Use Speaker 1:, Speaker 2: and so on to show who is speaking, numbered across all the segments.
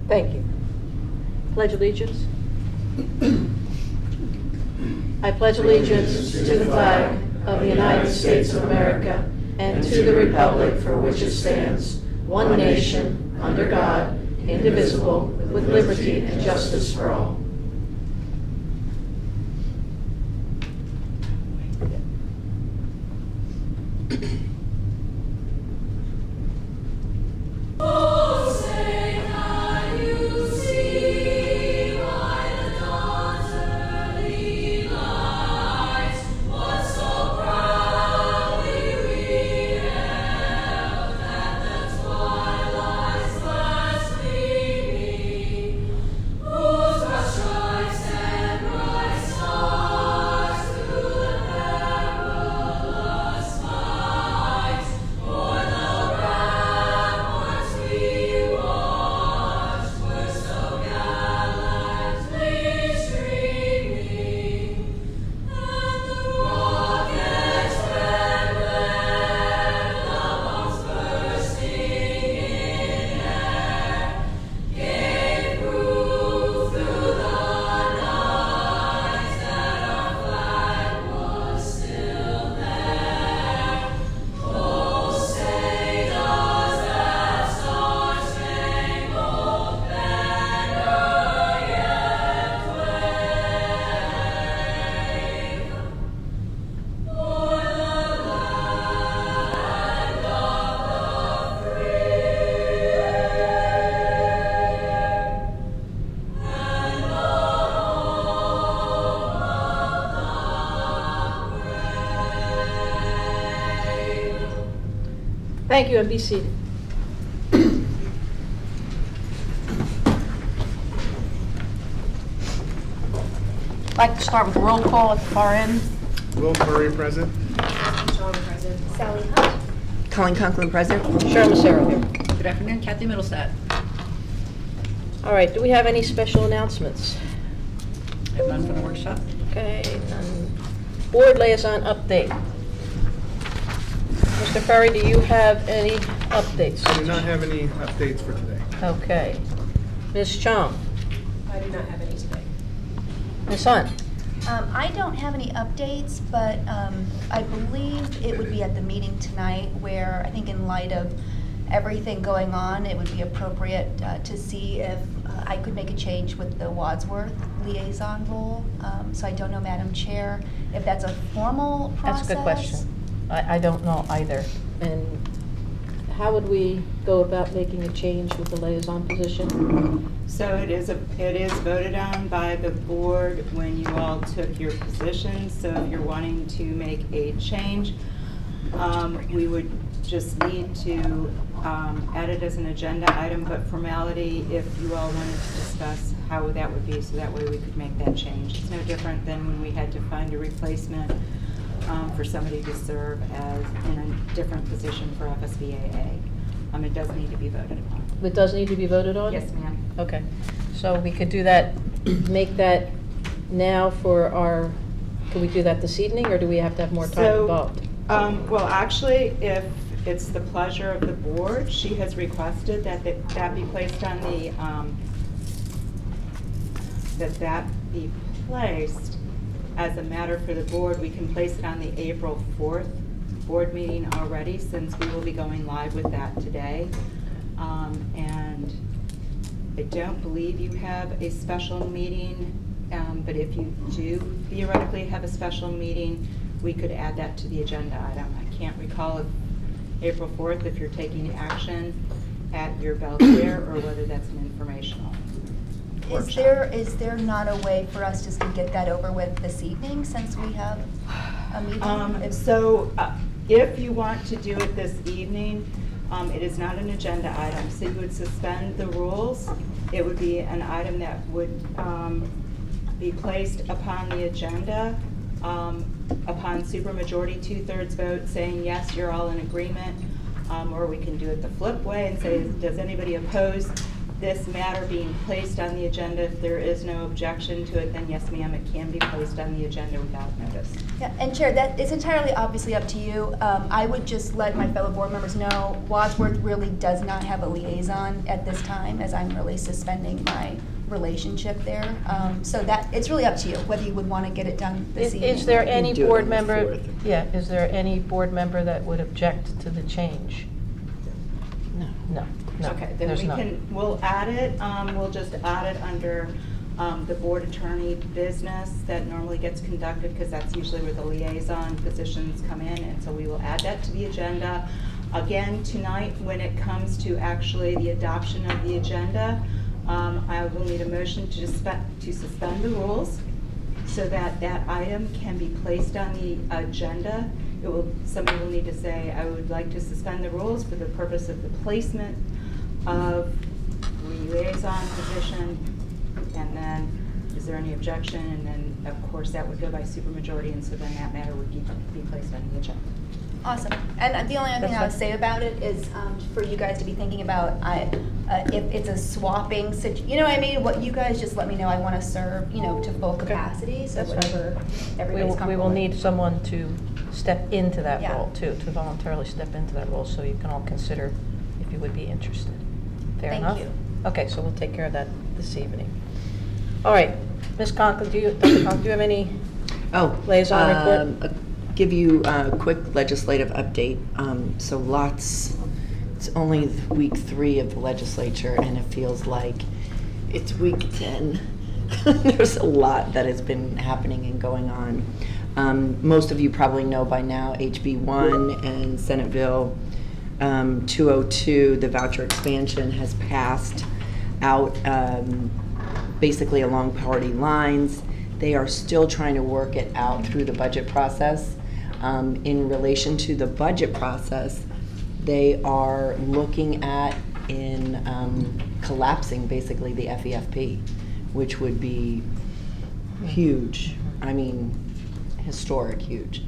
Speaker 1: Thank you. Pledge allegiance. I pledge allegiance to the flag of the United States of America and to the republic for which it stands, one nation, under God, indivisible, with liberty and justice for all. Thank you, and be seated. I'd like to start with roll call at the far end.
Speaker 2: Will Murray present.
Speaker 3: John present. Sally Hunt.
Speaker 4: Colin Conklin present.
Speaker 1: Cheryl Massaro here.
Speaker 5: Good afternoon, Kathy Middlestat.
Speaker 1: All right, do we have any special announcements?
Speaker 5: I have none for the workshop.
Speaker 1: Okay, none. Board liaison update. Mr. Ferry, do you have any updates?
Speaker 2: I do not have any updates for today.
Speaker 1: Okay. Ms. Chong?
Speaker 3: I do not have any today.
Speaker 1: Ms. Hunt?
Speaker 6: I don't have any updates, but I believe it would be at the meeting tonight where I think in light of everything going on, it would be appropriate to see if I could make a change with the Wadsworth liaison role. So I don't know, Madam Chair, if that's a formal process.
Speaker 1: That's a good question. I don't know either. And how would we go about making a change with the liaison position?
Speaker 4: So it is voted on by the board when you all took your positions. So if you're wanting to make a change, we would just need to add it as an agenda item, but formality, if you all wanted to discuss how that would be, so that way we could make that change. It's no different than when we had to find a replacement for somebody to serve as in a different position for FSBAA. It does need to be voted upon.
Speaker 1: It does need to be voted on?
Speaker 4: Yes, ma'am.
Speaker 1: Okay. So we could do that, make that now for our, can we do that this evening, or do we have to have more time involved?
Speaker 4: Well, actually, if it's the pleasure of the board, she has requested that that be placed on the, that be placed as a matter for the board. We can place it on the April 4th board meeting already, since we will be going live with that today. And I don't believe you have a special meeting, but if you do theoretically have a special meeting, we could add that to the agenda item. I can't recall if April 4th, if you're taking action at your Belvedere, or whether that's an informational workshop.
Speaker 6: Is there not a way for us just to get that over with this evening, since we have a meeting?
Speaker 4: If you want to do it this evening, it is not an agenda item, so you would suspend the rules. It would be an item that would be placed upon the agenda upon supermajority 2/3 vote saying yes, you're all in agreement, or we can do it the flip way and say, does anybody oppose this matter being placed on the agenda, if there is no objection to it, then yes, ma'am, it can be placed on the agenda without notice.
Speaker 6: Yeah, and Chair, that is entirely obviously up to you. I would just let my fellow board members know Wadsworth really does not have a liaison at this time, as I'm really suspending my relationship there. So that, it's really up to you, whether you would want to get it done this evening.
Speaker 1: Is there any
Speaker 7: do it
Speaker 1: board
Speaker 7: on the
Speaker 1: member,
Speaker 7: 4th.
Speaker 1: yeah, is there any board member that would object to the change?
Speaker 7: No.
Speaker 1: No, no,
Speaker 4: Okay, then
Speaker 1: there's
Speaker 4: we
Speaker 1: none.
Speaker 4: can, we'll add it, we'll just add it under the board attorney business that normally gets conducted, because that's usually where the liaison positions come in, and so we will add that to the agenda. Again, tonight, when it comes to actually the adoption of the agenda, I will need a motion to suspend the rules so that that item can be placed on the agenda. Somebody will need to say, I would like to suspend the rules for the purpose of the placement of the liaison position, and then, is there any objection? And then, of course, that would go by supermajority, and so then that matter would be placed on the agenda.
Speaker 6: Awesome. And the only other thing I would say about it is for you guys to be thinking about, if it's a swapping, you know what I mean? What you guys just let me know, I want to serve, to full capacity, so
Speaker 1: That's fine.
Speaker 6: whatever everybody's comfortable
Speaker 1: We will
Speaker 6: with.
Speaker 1: need someone to step into that
Speaker 6: Yeah.
Speaker 1: role too, to voluntarily step into that role, so you can all consider if you would be interested. Fair
Speaker 6: Thank
Speaker 1: enough?
Speaker 6: you.
Speaker 1: Okay, so we'll take care of that this evening. All right, Ms. Conklin, Dr. Conklin, do you have any liaison report?
Speaker 7: Give you a quick legislative update. It's only week 3 of the legislature, and it feels like it's week 10. There's a lot that has been happening and going on. Most of you probably know by now HB 1 and Senate Bill 202, the voucher expansion, has passed out basically along party lines. They are still trying to work it out through the budget process. In relation to the budget process, they are looking at collapsing basically the FEFP, which would be huge. I mean, historic huge.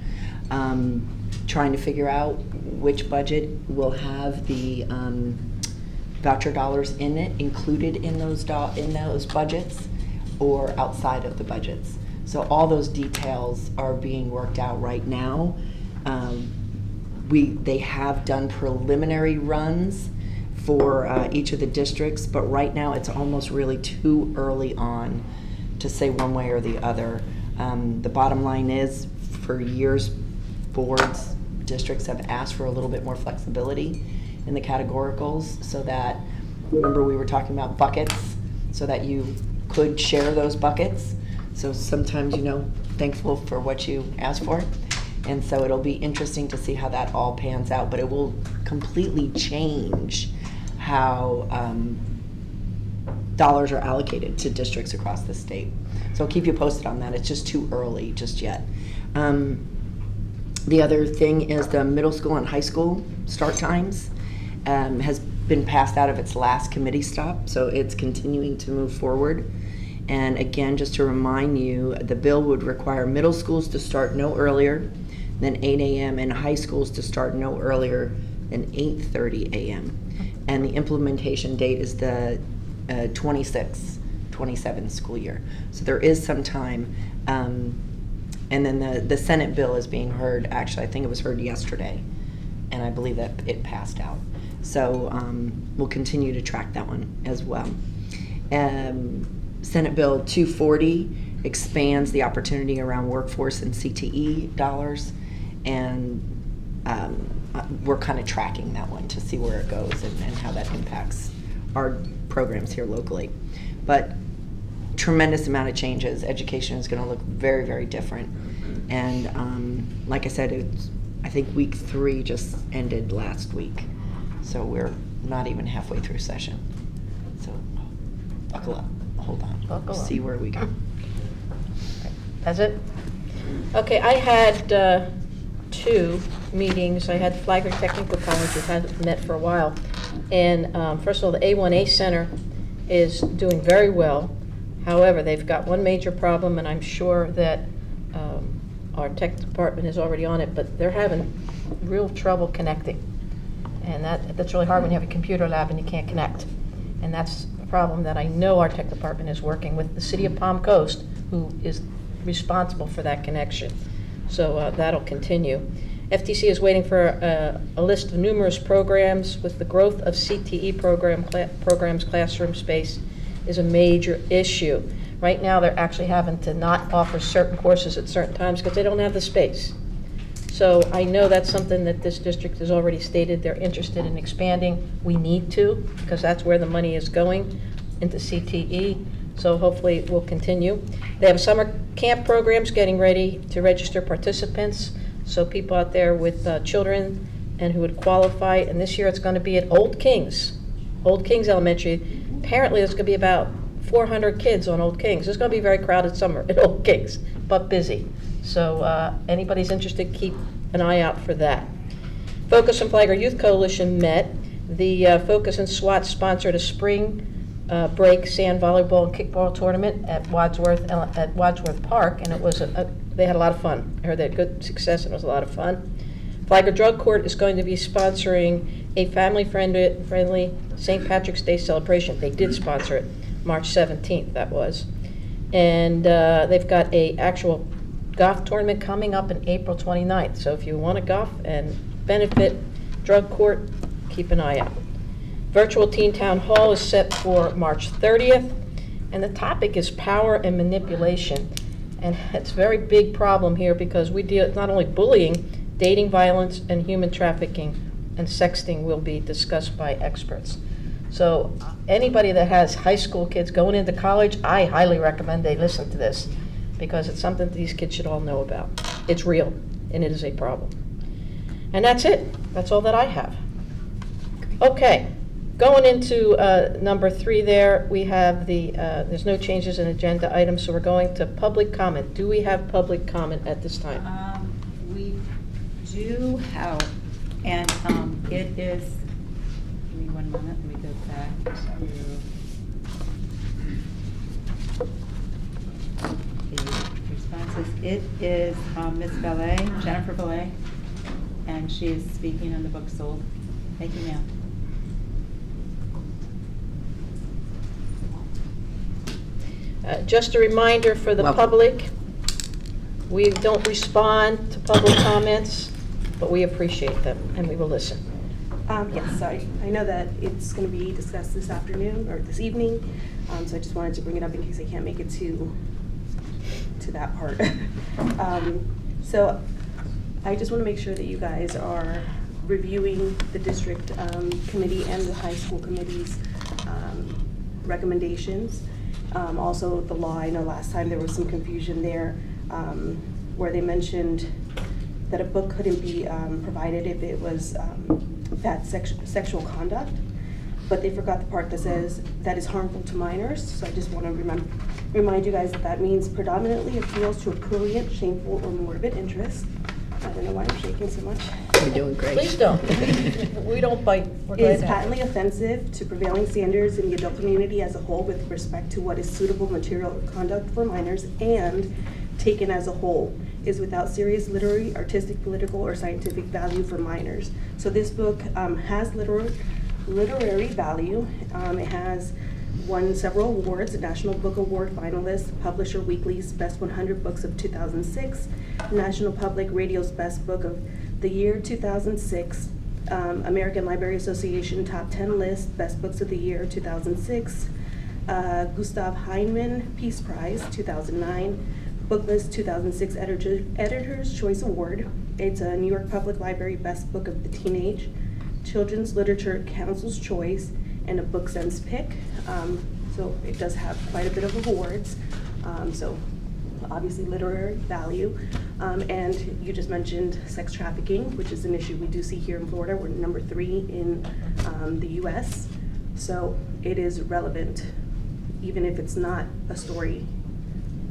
Speaker 7: Trying to figure out which budget will have the voucher dollars in it, included in those budgets, or outside of the budgets. So all those details are being worked out right now. They have done preliminary runs for each of the districts, but right now it's almost really too early on to say one way or the other. The bottom line is, for years, boards, districts have asked for a little bit more flexibility in the categoricals, so that, remember we were talking about buckets, so that you could share those buckets. So sometimes, thankful for what you asked for. And so it'll be interesting to see how that all pans out, but it will completely change how dollars are allocated to districts across the state. So I'll keep you posted on that. It's just too early just yet. The other thing is the middle school and high school start times has been passed out of its last committee stop, so it's continuing to move forward. And again, just to remind you, the bill would require middle schools to start no earlier than 8 a.m. and high schools to start no earlier than 8:30 a.m. And the implementation date is the 26-27 school year. So there is some time. And then the Senate bill is being heard, actually, I think it was heard yesterday, and I believe that it passed out. So we'll continue to track that one as well. Senate Bill 240 expands the opportunity around workforce and CTE dollars, and we're kind of tracking that one to see where it goes and how that impacts our programs here locally. But tremendous amount of changes. Education is going to look very, very different. And like I said, I think week 3 just ended last week. So we're not even halfway through session. So buckle up, hold on.
Speaker 1: Buckle up.
Speaker 7: See where we go.
Speaker 1: That's it? Okay, I had 2 meetings. I had Flagler Technical College, we hadn't met for a while. And first of all, the A1A Center is doing very well. However, they've got one major problem, and I'm sure that our tech department is already on it, but they're having real trouble connecting. And that's really hard when you have a computer lab and you can't connect. And that's problem that I know our tech department is working with the city of Palm Coast, who is responsible for that connection. So that'll continue. FTC is waiting for a list of numerous programs. With the growth of CTE programs, classroom space is a major issue. Right now, they're actually having to not offer certain courses at certain times because they don't have the space. So I know that's something that this district has already stated they're interested in expanding. We need to, because that's where the money is going, into CTE. So hopefully it will continue. They have summer camp programs getting ready to register participants. So people out there with children and who would qualify. And this year it's going to be at Old Kings Elementary. Apparently there's going to be about 400 kids on Old Kings. It's going to be a very crowded summer at Old Kings, but busy. So anybody's interested, keep an eye out for that. Focus and Flagler Youth Coalition met. The Focus and SWAT sponsored a spring break sand volleyball and kickball tournament at Wadsworth Park, and it was they had a lot of fun. I heard they had good success, and it was a lot of fun. Flagler Drug Court is going to be sponsoring a family-friendly St. Patrick's Day celebration. They did sponsor it, March 17th, that was. And they've got a actual golf tournament coming up in April 29th. So if you want to golf and benefit Drug Court, keep an eye out. Virtual Teen Town Hall is set for March 30th, and the topic is power and manipulation. And it's a very big problem here because we deal with not only bullying, dating violence, and human trafficking, and sexting will be discussed by experts. So anybody that has high school kids going into college, I highly recommend they listen to this because it's something that these kids should all know about. It's real, and it is a problem. And that's it. That's all that I have. Okay, going into number 3 there, we have there's no changes in agenda items, so we're going to public comment. Do we have public comment at this time?
Speaker 4: We do have, and it is, give me 1 moment, let me go back to the responses. It is Ms. Ballet, Jennifer Ballet, and she is speaking on the book sold. Thank you, ma'am.
Speaker 1: Just a reminder for the public, we don't respond to public comments, but we appreciate them, and we will listen.
Speaker 8: Yes, I know that it's going to be discussed this afternoon, or this evening, so I just wanted to bring it up in case I can't make it to that part. So I just want to make sure that you guys are reviewing the district committee and the high school committee's recommendations. Also the law, I know last time there was some confusion there where they mentioned that a book couldn't be provided if it was bad sexual conduct, but they forgot the part that says that is harmful to minors. So I just want to remind you guys that that means predominantly appeals to a prurient, shameful, or morbid interest. I don't know why I'm shaking so much.
Speaker 7: You're doing great.
Speaker 1: Please don't. We don't bite. We're glad
Speaker 8: Is
Speaker 1: to-
Speaker 8: patently offensive to prevailing standards in the adult community as a whole with respect to what is suitable material or conduct for minors, and taken as a whole is without serious literary, artistic, political, or scientific value for minors. So this book has literary value. It has won several awards: National Book Award finalist, Publisher Weekly's Best 100 Books of 2006, National Public Radio's Best Book of the Year 2006, American Library Association Top 10 List, Best Books of the Year 2006, Gustav Heinemann Peace Prize 2009, Booklist 2006 Editor's Choice Award. It's a New York Public Library Best Book of the Teenage, Children's Literature Council's Choice, and a Book Sense pick. So it does have quite a bit of awards. So obviously literary value. And you just mentioned sex trafficking, which is an issue we do see here in Florida. We're number 3 in the US. So it is relevant, even if it's not a story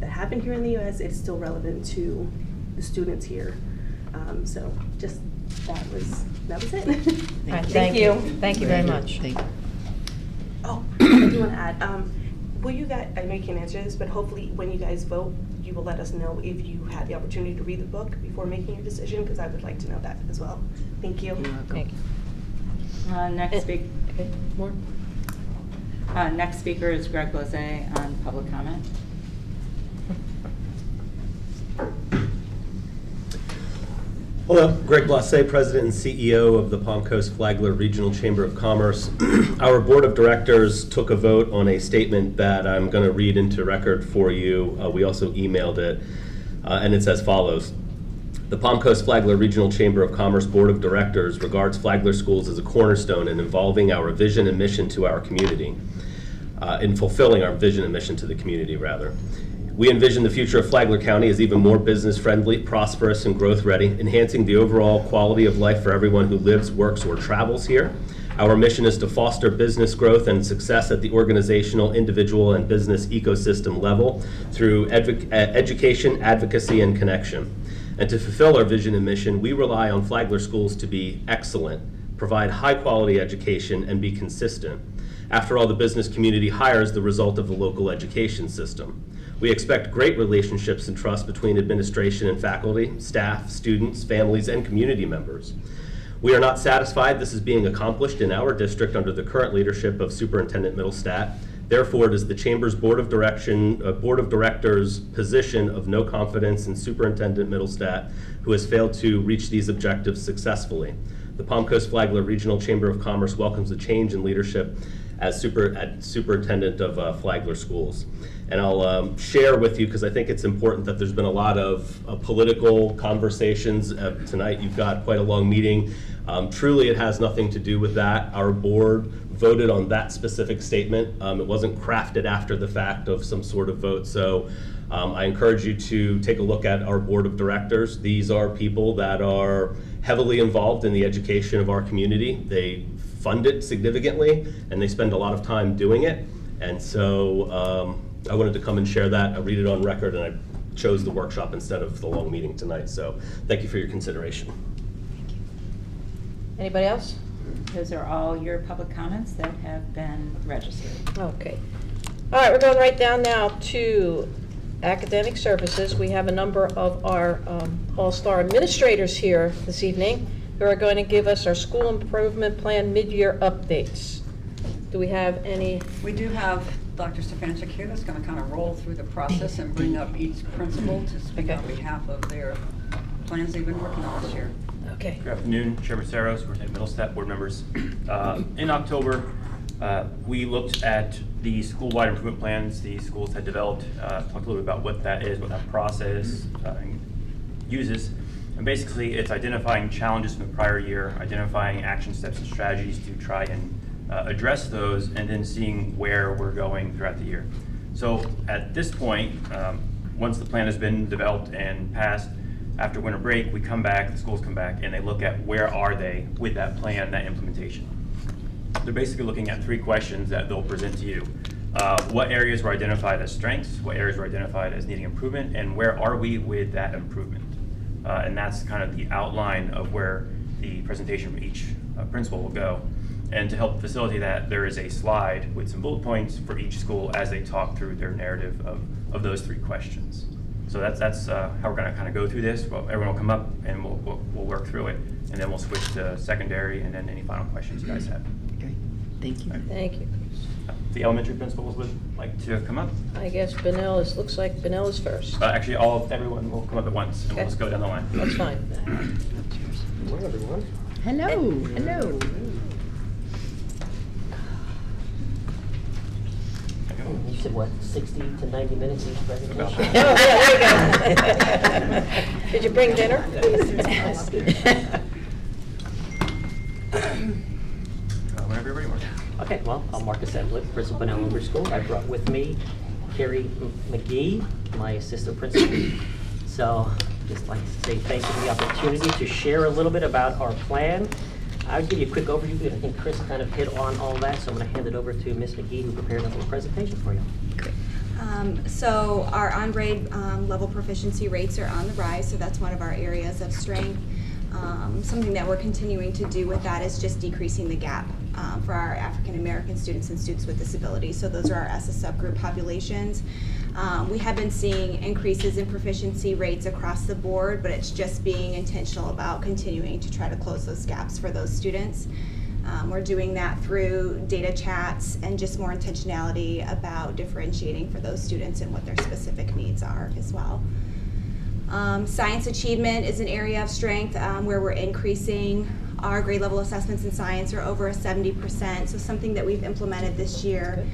Speaker 8: that happened here in the US, it's still relevant to the students here. So just that was it.
Speaker 1: All right,
Speaker 8: Thank you.
Speaker 1: Thank you very much.
Speaker 7: Thank you.
Speaker 8: Oh, I do want to add, will you guys, I know you can't answer this, but hopefully when you guys vote, you will let us know if you had the opportunity to read the book before making your decision, because I would like to know that as well. Thank you.
Speaker 1: Thank you.
Speaker 4: Next week.
Speaker 1: Okay, more?
Speaker 4: Next speaker is Greg Blase on public comment.
Speaker 9: Hello, Greg Blase, President and CEO of the Palm Coast Flagler Regional Chamber of Commerce. Our board of directors took a vote on a statement that I'm going to read into record for you. We also emailed it, and it's as follows. The Palm Coast Flagler Regional Chamber of Commerce Board of Directors regards Flagler Schools as a cornerstone in involving our vision and mission to our community, in fulfilling our vision and mission to the community, rather. We envision the future of Flagler County as even more business-friendly, prosperous, and growth-ready, enhancing the overall quality of life for everyone who lives, works, or travels here. Our mission is to foster business growth and success at the organizational, individual, and business ecosystem level through education, advocacy, and connection. And to fulfill our vision and mission, we rely on Flagler Schools to be excellent, provide high-quality education, and be consistent. After all, the business community hires the result of the local education system. We expect great relationships and trust between administration and faculty, staff, students, families, and community members. We are not satisfied this is being accomplished in our district under the current leadership of Superintendent Middlestat. Therefore, it is the Chamber's Board of Directors' position of no confidence in Superintendent Middlestat, who has failed to reach these objectives successfully. The Palm Coast Flagler Regional Chamber of Commerce welcomes the change in leadership as Superintendent of Flagler Schools. And I'll share with you, because I think it's important that there's been a lot of political conversations. Tonight you've got quite a long meeting. Truly it has nothing to do with that. Our board voted on that specific statement. It wasn't crafted after the fact of some sort of vote. So I encourage you to take a look at our board of directors. These are people that are heavily involved in the education of our community. They fund it significantly, and they spend a lot of time doing it. And so I wanted to come and share that. I read it on record, and I chose the workshop instead of the long meeting tonight. So thank you for your consideration.
Speaker 6: Thank you.
Speaker 1: Anybody else?
Speaker 4: Those are all your public comments that have been registered.
Speaker 1: Okay. All right, we're going right down now to academic services. We have a number of our all-star administrators here this evening who are going to give us our school improvement plan mid-year updates. Do we have any?
Speaker 5: We do have Dr. Stefanczyk here that's going to kind of roll through the process and bring up each principal to speak on behalf of their plans they've been working on this year.
Speaker 1: Okay.
Speaker 10: Good afternoon, Chairman Saros, Superintendent Middlestat, board members. In October, we looked at the school-wide improvement plans the schools had developed, talked a little bit about what that is, what that process uses. And basically, it's identifying challenges from the prior year, identifying action steps and strategies to try and address those, and then seeing where we're going throughout the year. So at this point, once the plan has been developed and passed, after winter break, we come back, the schools come back, and they look at where are they with that plan, that implementation. They're basically looking at 3 questions that they'll present to you. What areas were identified as strengths, what areas were identified as needing improvement, and where are we with that improvement? And that's kind of the outline of where the presentation from each principal will go. And to help facilitate that, there is a slide with some bullet points for each school as they talk through their narrative of those 3 questions. So that's how we're going to kind of go through this. Well, everyone will come up and we'll work through it, and then we'll switch to secondary and then any final questions you guys have.
Speaker 7: Okay, thank you.
Speaker 1: Thank you.
Speaker 10: The elementary principals would like to come up.
Speaker 1: I guess looks like Benell is first.
Speaker 10: Actually, everyone will come up at once, and we'll just go down the line.
Speaker 1: That's fine.
Speaker 10: Hello, everyone.
Speaker 7: Hello, hello.
Speaker 11: You said what, 60 to 90 minutes each presentation?
Speaker 1: Oh, yeah, there you go. Did you bring dinner?
Speaker 10: Whenever you're ready, Mark.
Speaker 11: Okay, well, I'm Marcus Edlick, principal in Elementary School. I brought with me Carrie McGee, my assistant principal. So just like to say thank you for the opportunity to share a little bit about our plan. I'll give you a quick overview, because I think Chris kind of hit on all that, so I'm going to hand it over to Ms. McGee, who prepared a little presentation for you.
Speaker 3: So our on-grade level proficiency rates are on the rise, so that's one of our areas of strength. Something that we're continuing to do with that is just decreasing the gap for our African American students and students with disabilities. So those are our SS subgroup populations. We have been seeing increases in proficiency rates across the board, but it's just being intentional about continuing to try to close those gaps for those students. We're doing that through data chats and just more intentionality about differentiating for those students and what their specific needs are as well. Science achievement is an area of strength where we're increasing our grade level assessments in science are over a 70%. So something that we've implemented this year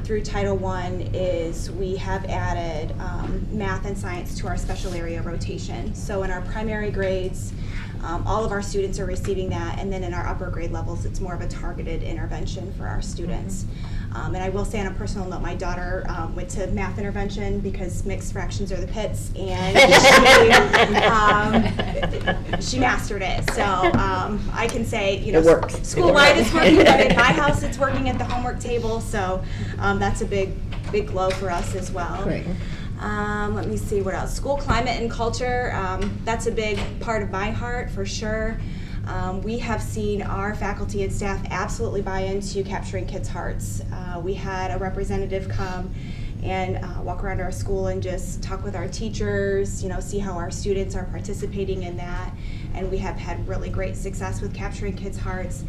Speaker 3: through Title I is we have added math and science to our special area rotation. So in our primary grades, all of our students are receiving that, and then in our upper grade levels, it's more of a targeted intervention for our students. And I will say on a personal note, my daughter went to math intervention because mixed fractions are the pits, and she mastered it. So I can say, you know,
Speaker 7: It works.
Speaker 3: school-wide it's working, but in my house it's working at the homework table. So that's a big glow for us as well.
Speaker 7: Great.
Speaker 3: Let me see what else. School climate and culture, that's a big part of my heart for sure. We have seen our faculty and staff absolutely buy into capturing kids' hearts. We had a representative come and walk around our school and just talk with our teachers, you know, see how our students are participating in that. And we have had really great success with capturing kids' hearts.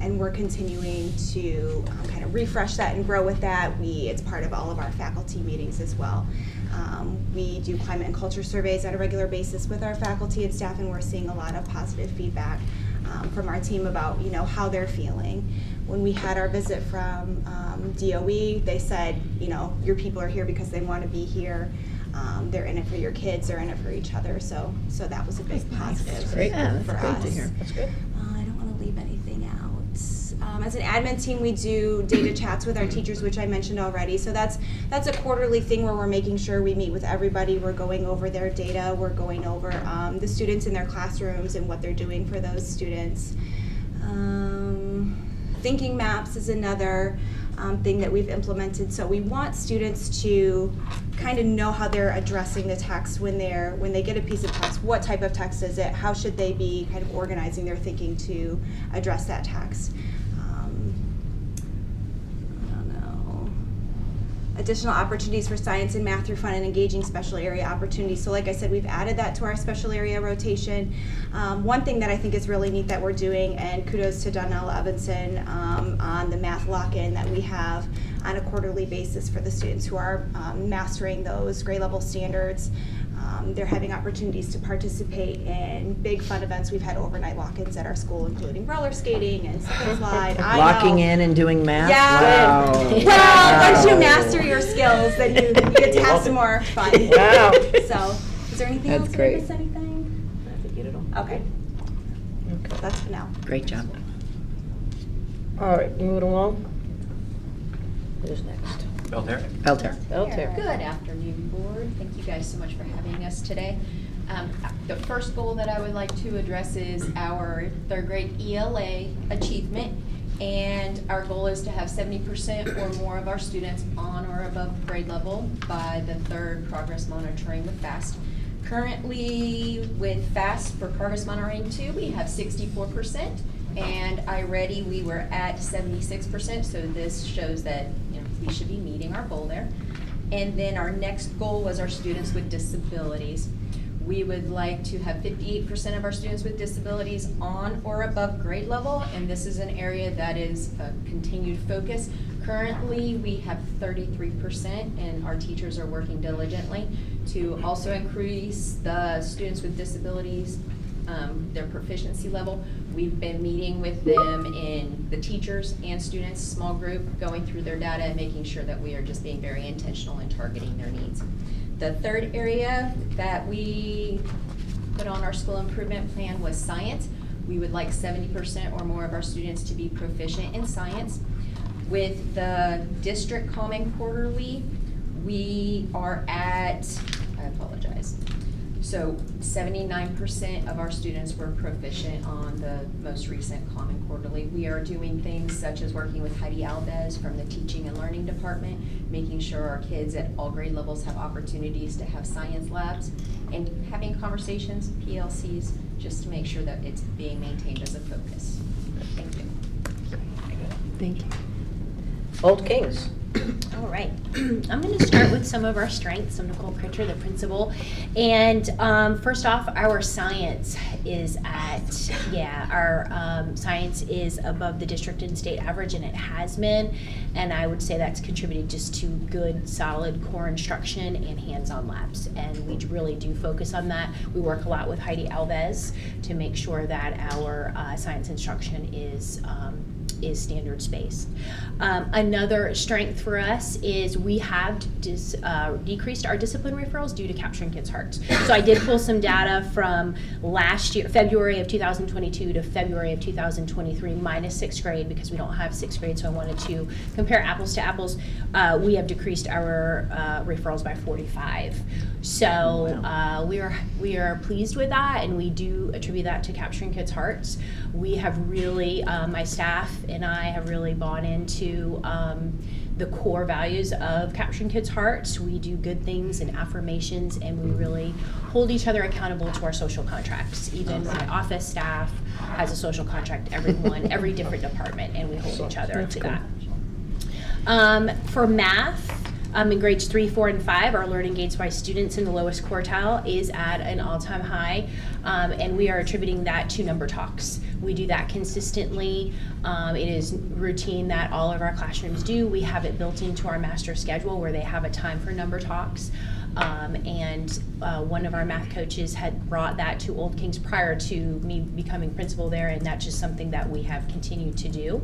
Speaker 3: And we're continuing to kind of refresh that and grow with that. It's part of all of our faculty meetings as well. We do climate and culture surveys on a regular basis with our faculty and staff, and we're seeing a lot of positive feedback from our team about, you know, how they're feeling. When we had our visit from DOE, they said, you know, your people are here because they want to be here. They're in it for your kids, they're in it for each other. So that was a big positive for us.
Speaker 7: to hear.
Speaker 3: That's good. I don't want to leave anything out. As an admin team, we do data chats with our teachers, which I mentioned already. So that's a quarterly thing where we're making sure we meet with everybody. We're going over their data. We're going over the students in their classrooms and what they're doing for those students. Thinking maps is another thing that we've implemented. So we want students to kind of know how they're addressing the text when they get a piece of text. What type of text is it? How should they be kind of organizing their thinking to address that text? Additional opportunities for science and math through fun and engaging special area opportunities. So like I said, we've added that to our special area rotation. One thing that I think is really neat that we're doing, and kudos to Donnell Evanson on the math lock-in that we have on a quarterly basis for the students who are mastering those grade level standards. They're having opportunities to participate in big fun events. We've had overnight lock-ins at our school, including roller skating and slip and slide.
Speaker 7: Locking in and doing math?
Speaker 3: Yeah.
Speaker 7: Wow.
Speaker 3: Well, once you master your skills, then you get to have some more fun.
Speaker 7: Wow.
Speaker 3: So, is there anything
Speaker 7: That's
Speaker 3: else?
Speaker 7: great.
Speaker 3: Did I miss anything?
Speaker 11: I think you did it all.
Speaker 3: Okay. That's for now.
Speaker 7: Great job.
Speaker 1: All right, moving along. Who's next?
Speaker 10: Belter.
Speaker 7: Belter.
Speaker 1: Belter.
Speaker 12: Good afternoon, board. Thank you guys so much for having us today. The first goal that I would like to address is our third grade ELA achievement. And our goal is to have 70% or more of our students on or above grade level by the third progress monitoring with FAST. Currently with FAST for progress monitoring 2, we have 64%. And iReady, we were at 76%, so this shows that, you know, we should be meeting our goal there. And then our next goal was our students with disabilities. We would like to have 58% of our students with disabilities on or above grade level, and this is an area that is a continued focus. Currently, we have 33%, and our teachers are working diligently to also increase the students with disabilities, their proficiency level. We've been meeting with them in the teachers and students small group, going through their data and making sure that we are just being very intentional in targeting their needs. The third area that we put on our school improvement plan was science. We would like 70% or more of our students to be proficient in science. With the district common quarterly, we are at, I apologize, so 79% of our students were proficient on the most recent Common Quarterly. We are doing things such as working with Heidi Alves from the Teaching and Learning Department, making sure our kids at all grade levels have opportunities to have science labs, and having conversations, PLCs, just to make sure that it's being maintained as a focus. Thank you.
Speaker 1: Thank you. Old Kings.
Speaker 13: All right, I'm going to start with some of our strengths. I'm Nicole Pritchard, the principal. And first off, our science is our science is above the district and state average, and it has been. And I would say that's contributed just to good, solid core instruction and hands-on labs. And we really do focus on that. We work a lot with Heidi Alves to make sure that our science instruction is standards-based. Another strength for us is we have decreased our discipline referrals due to capturing kids' hearts. So I did pull some data from last year, February of 2022 to February of 2023, minus 6th grade, because we don't have 6th grade, so I wanted to compare apples to apples. We have decreased our referrals by 45. So we are pleased with that, and we do attribute that to capturing kids' hearts. We have really, my staff and I have really bought into the core values of capturing kids' hearts. We do good things and affirmations, and we really hold each other accountable to our social contracts. Even my office staff has a social contract, every different department, and we hold each other to that. For math, in grades 3, 4, and 5, our learning gains by students in the lowest quartile is at an all-time high, and we are attributing that to number talks. We do that consistently. It is routine that all of our classrooms do. We have it built into our master schedule where they have a time for number talks. One of our math coaches had brought that to Old Kings prior to me becoming principal there, and that's just something that we have continued to do.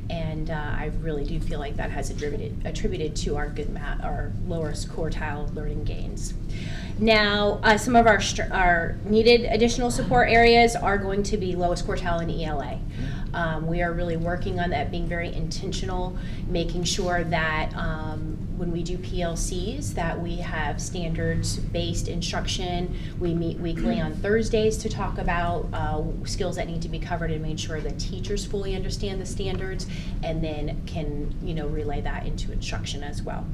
Speaker 13: And I really do feel like that has attributed to our good math, our lowest quartile learning gains. Now, some of our needed additional support areas are going to be lowest quartile in ELA. We are really working on that, being very intentional, making sure that when we do PLCs that we have standards-based instruction. We meet weekly on Thursdays to talk about skills that need to be covered and make sure the teachers fully understand the standards, and then can relay that into instruction as well.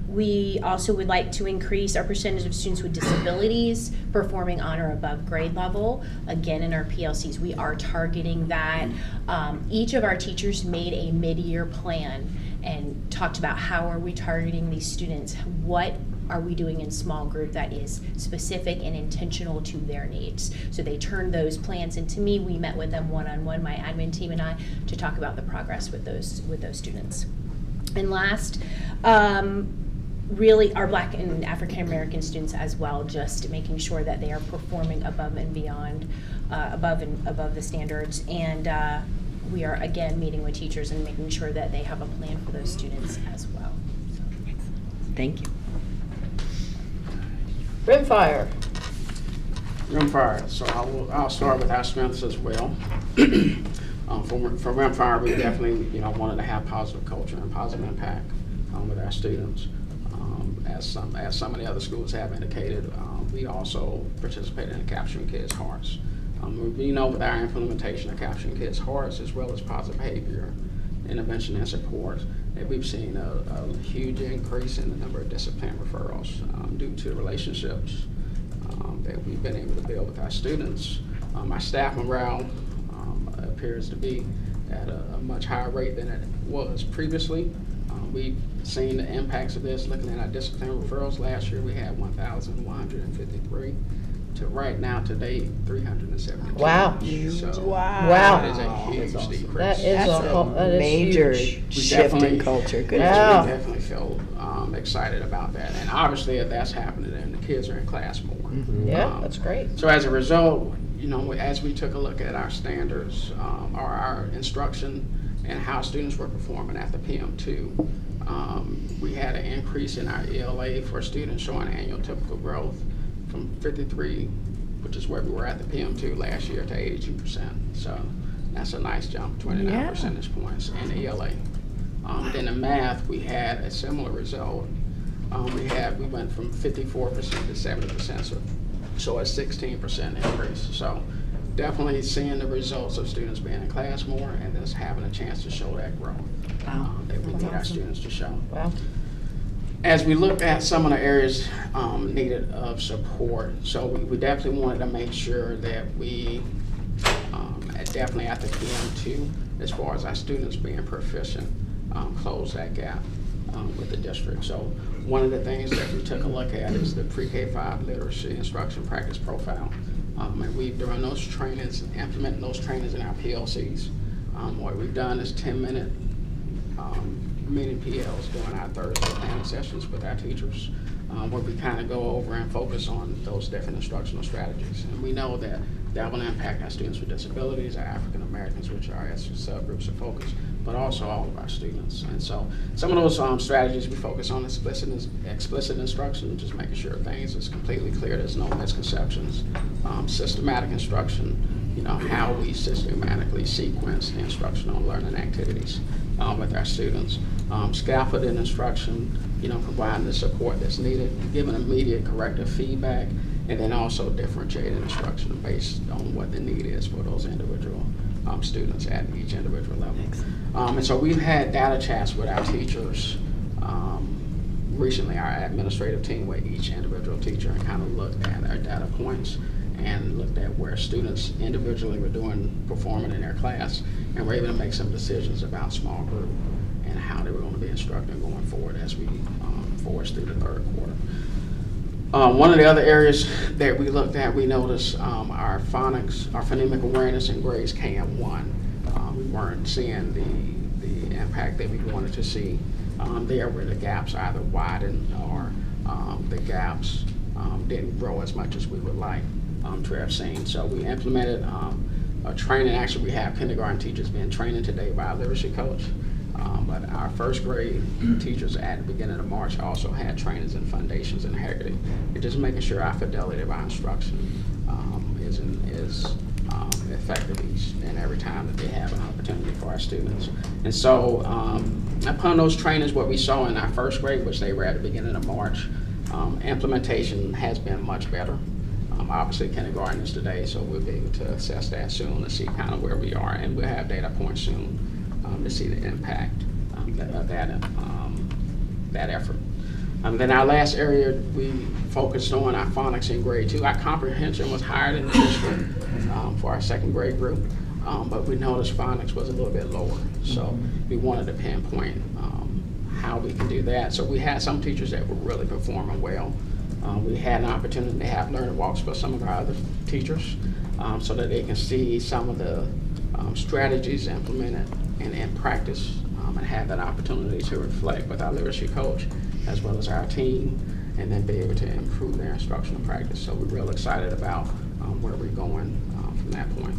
Speaker 13: We also would like to increase our percentage of students with disabilities performing on or above grade level. Again, in our PLCs, we are targeting that. Each of our teachers made a mid-year plan and talked about how are we targeting these students, what are we doing in small group that is specific and intentional to their needs. So they turned those plans into me. We met with them one-on-one, my admin team and I, to talk about the progress with those students. And last, really our Black and African American students as well, just making sure that they are performing above and beyond, above the standards. And we are again meeting with teachers and making sure that they have a plan for those students as well. So.
Speaker 7: Thank you.
Speaker 1: Rimfire.
Speaker 14: So I'll start with our strengths as well. For Rimfire, we definitely wanted to have positive culture and positive impact with our students. As some of the other schools have indicated, we also participated in capturing kids' hearts. With our implementation of capturing kids' hearts as well as positive behavior intervention and support, that we've seen a huge increase in the number of discipline referrals due to relationships that we've been able to build with our students. Our staff morale appears to be at a much higher rate than it was previously. We've seen the impacts of this looking at our discipline referrals. Last year we had 1,153. To right now, today, 372.
Speaker 1: Wow.
Speaker 14: So
Speaker 1: Wow.
Speaker 14: That is a huge decrease.
Speaker 1: That is
Speaker 7: Major
Speaker 1: huge.
Speaker 7: shift in culture. Good
Speaker 14: We
Speaker 7: job.
Speaker 14: definitely feel excited about that. And obviously, that's happening, and the kids are in class more.
Speaker 1: Yeah, that's great.
Speaker 14: So as a result, as we took a look at our standards, or our instruction, and how students were performing at the PM2, we had an increase in our ELA for students showing annual typical growth from 53, which is where we were at the PM2 last year, to 82%. So that's a nice jump, 29 percentage points in ELA. Then in math, we had a similar result. We went from 54% to 70%, so a 16% increase. So definitely seeing the results of students being in class more and just having a chance to show that growth that we need our students to show.
Speaker 1: Wow.
Speaker 14: As we look at some of the areas needed of support, so we definitely wanted to make sure that we definitely at the PM2, as far as our students being proficient close that gap with the district. So one of the things that we took a look at is the pre-K-5 literacy instruction practice profile. And we've done those trainings, implementing those trainings in our PLCs. What we've done is 10-minute mini PLs during our Thursday planning sessions with our teachers, where we kind of go over and focus on those different instructional strategies. And we know that that will impact our students with disabilities, our African Americans, which are as subgroups of focus, but also all of our students. And so some of those strategies we focus on explicit instruction, just making sure things is completely clear, there's no misconceptions, systematic instruction, you know, how we systematically sequence the instructional learning activities with our students, scaffolded instruction, you know, providing the support that's needed, giving immediate corrective feedback, and then also differentiated instruction based on what the need is for those individual students at each individual level. And so we've had data chats with our teachers recently, our administrative team with each individual teacher, and kind of looked at our data points and looked at where students individually were performing in their class, and were able to make some decisions about small group and how they were going to be instructing going forward as we forge through the third quarter. One of the other areas that we looked at, we noticed our phonics, our phonemic awareness in grades K and 1. We weren't seeing the impact that we wanted to see there, where the gaps either widened or the gaps didn't grow as much as we would like to have seen. So we implemented a training. Actually, we have kindergarten teachers being trained today by a literacy coach. But our first grade teachers at the beginning of March also had trainings in foundations and heritage. It's just making sure our fidelity of our instruction is effective each and every time that they have an opportunity for our students. And so upon those trainings, what we saw in our first grade, which they were at the beginning of March, implementation has been much better. Obviously, kindergarten is today, so we'll be able to assess that soon to see kind of where we are, and we'll have data points soon to see the impact of that effort. Then our last area, we focused on our phonics in grade 2. Our comprehension was higher than the district for our second grade group, but we noticed phonics was a little bit lower. So we wanted to pinpoint how we can do that. So we had some teachers that were really performing well. We had an opportunity to have learning walks for some of our other teachers so that they can see some of the strategies implemented and in practice, and have that opportunity to reflect with our literacy coach as well as our team, and then be able to improve their instructional practice. So we're real excited about where we're going from that point.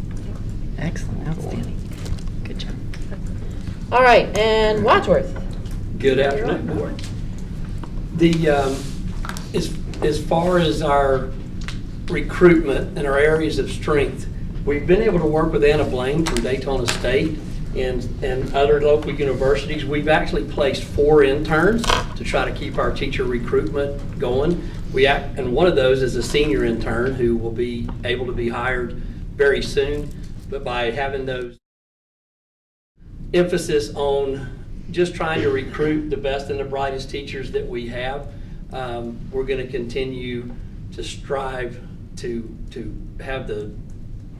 Speaker 7: Excellent, outstanding. Good job.
Speaker 1: All right, and Wadsworth.
Speaker 15: Good afternoon, board. As far as our recruitment and our areas of strength, we've been able to work with Anna Blaine from Daytona State and other local universities. We've actually placed 4 interns to try to keep our teacher recruitment going. And one of those is a senior intern who will be able to be hired very soon. But by having those emphasis on just trying to recruit the best and the brightest teachers that we have, we're going to continue to strive to have the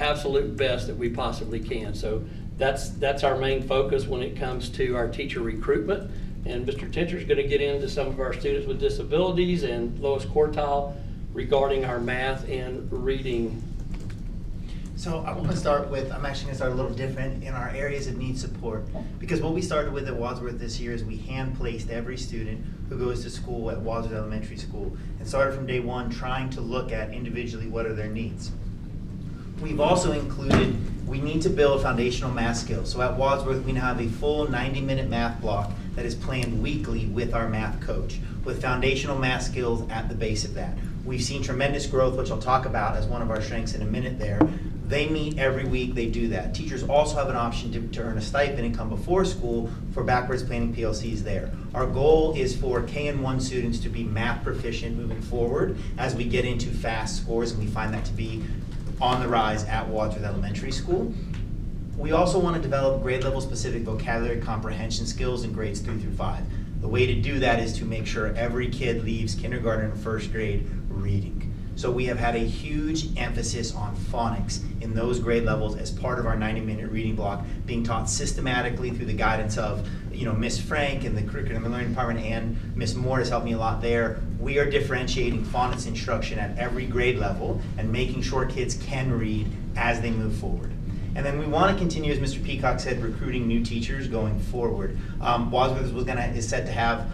Speaker 15: absolute best that we possibly can. So that's our main focus when it comes to our teacher recruitment. And Mr. Tincher is going to get into some of our students with disabilities and lowest quartile regarding our math and reading.
Speaker 16: So I want to start with, I'm actually going to start a little different in our areas of need support, because what we started with at Wadsworth this year is we hand-placed every student who goes to school at Wadsworth Elementary School, and started from day one trying to look at individually what are their needs. We've also included, we need to build foundational math skills. So at Wadsworth, we now have a full 90-minute math block that is planned weekly with our math coach, with foundational math skills at the base of that. We've seen tremendous growth, which I'll talk about as one of our strengths in a minute there. They meet every week, they do that. Teachers also have an option to earn a stipend and come before school for backwards planning PLCs there. Our goal is for K&1 students to be math proficient moving forward as we get into fast scores, and we find that to be on the rise at Wadsworth Elementary School. We also want to develop grade level specific vocabulary comprehension skills in grades 3 through 5. The way to do that is to make sure every kid leaves kindergarten and first grade reading. So we have had a huge emphasis on phonics in those grade levels as part of our 90-minute reading block, being taught systematically through the guidance of Miss Frank and the Curriculum and Learning Department, and Miss Moore has helped me a lot there. We are differentiating phonics instruction at every grade level and making sure kids can read as they move forward. And then we want to continue, as Mr. Peacock said, recruiting new teachers going forward. Wadsworth is set to have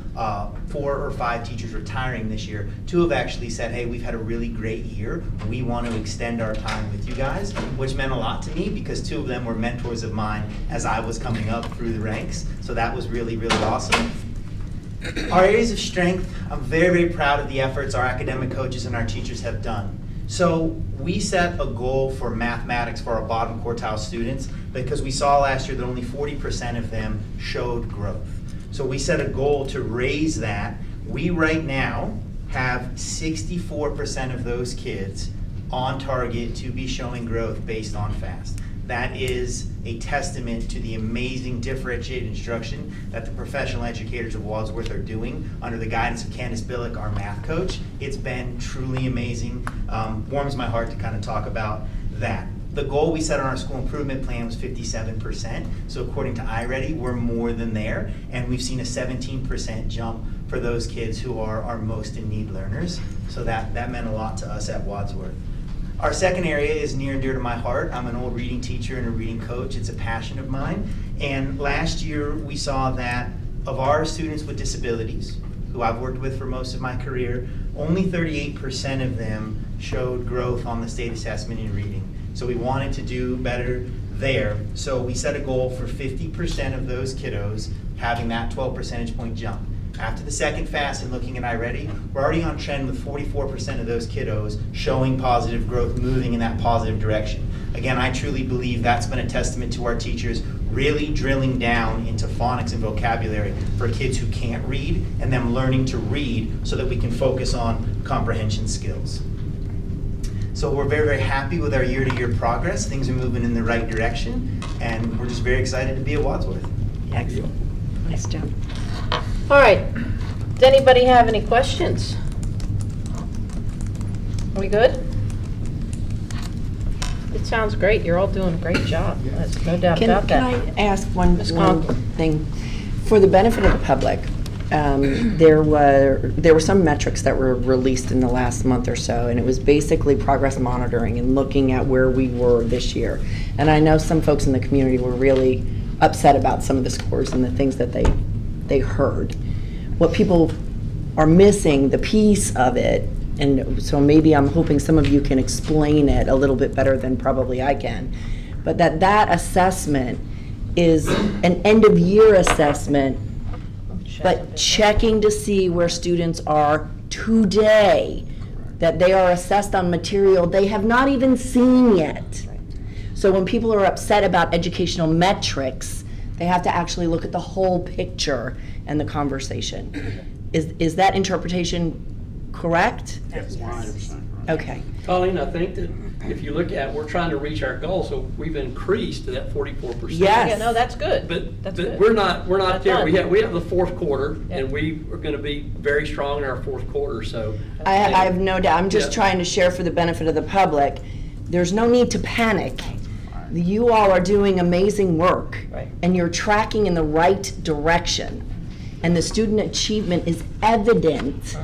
Speaker 16: 4 or 5 teachers retiring this year. 2 have actually said, hey, we've had a really great year. We want to extend our time with you guys, which meant a lot to me because 2 of them were mentors of mine as I was coming up through the ranks. So that was really, really awesome. Our areas of strength, I'm very, very proud of the efforts our academic coaches and our teachers have done. So we set a goal for mathematics for our bottom quartile students because we saw last year that only 40% of them showed growth. So we set a goal to raise that. We right now have 64% of those kids on target to be showing growth based on FAST. That is a testament to the amazing differentiated instruction that the professional educators of Wadsworth are doing under the guidance of Candace Billick, our math coach. It's been truly amazing. Warms my heart to kind of talk about that. The goal we set on our school improvement plan was 57%. So according to iReady, we're more than there. And we've seen a 17% jump for those kids who are our most in need learners. So that meant a lot to us at Wadsworth. Our second area is near and dear to my heart. I'm an old reading teacher and a reading coach. It's a passion of mine. And last year we saw that of our students with disabilities, who I've worked with for most of my career, only 38% of them showed growth on the state assessment in reading. So we wanted to do better there. So we set a goal for 50% of those kiddos having that 12 percentage point jump. After the second FAST and looking at iReady, we're already on trend with 44% of those kiddos showing positive growth, moving in that positive direction. Again, I truly believe that's been a testament to our teachers really drilling down into phonics and vocabulary for kids who can't read and them learning to read so that we can focus on comprehension skills. So we're very, very happy with our year-to-year progress. Things are moving in the right direction, and we're just very excited to be at Wadsworth.
Speaker 7: Excellent. Nice job.
Speaker 1: All right, does anybody have any questions? Are we good? It sounds great, you're all doing a great job, there's no doubt about that.
Speaker 7: Can I ask one
Speaker 1: Ms. Conklin.
Speaker 7: thing? For the benefit of the public, there were some metrics that were released in the last month or so, and it was basically progress monitoring and looking at where we were this year. And I know some folks in the community were really upset about some of the scores and the things that they heard. What people are missing, the piece of it, and so maybe I'm hoping some of you can explain it a little bit better than probably I can, but that assessment is an end-of-year assessment, but checking to see where students are today, that they are assessed on material they have not even seen yet. So when people are upset about educational metrics, they have to actually look at the whole picture and the conversation. Is that interpretation correct?
Speaker 14: Yes. 100%.
Speaker 7: Okay.
Speaker 15: Colleen, I think that if you look at, we're trying to reach our goal, so we've increased to that 44%.
Speaker 7: Yes.
Speaker 1: Yeah, no, that's good.
Speaker 15: But
Speaker 1: good.
Speaker 15: we're not
Speaker 1: Not
Speaker 15: there.
Speaker 1: done.
Speaker 15: We have the fourth quarter,
Speaker 1: Yeah.
Speaker 15: and we are going to be very strong in our fourth quarter. So
Speaker 7: I have no doubt. I'm just
Speaker 15: Yeah.
Speaker 7: trying to share for the benefit of the public. There's no need to panic. You all are doing amazing work,
Speaker 1: Right.
Speaker 7: and you're tracking in the right direction. And the student achievement is evident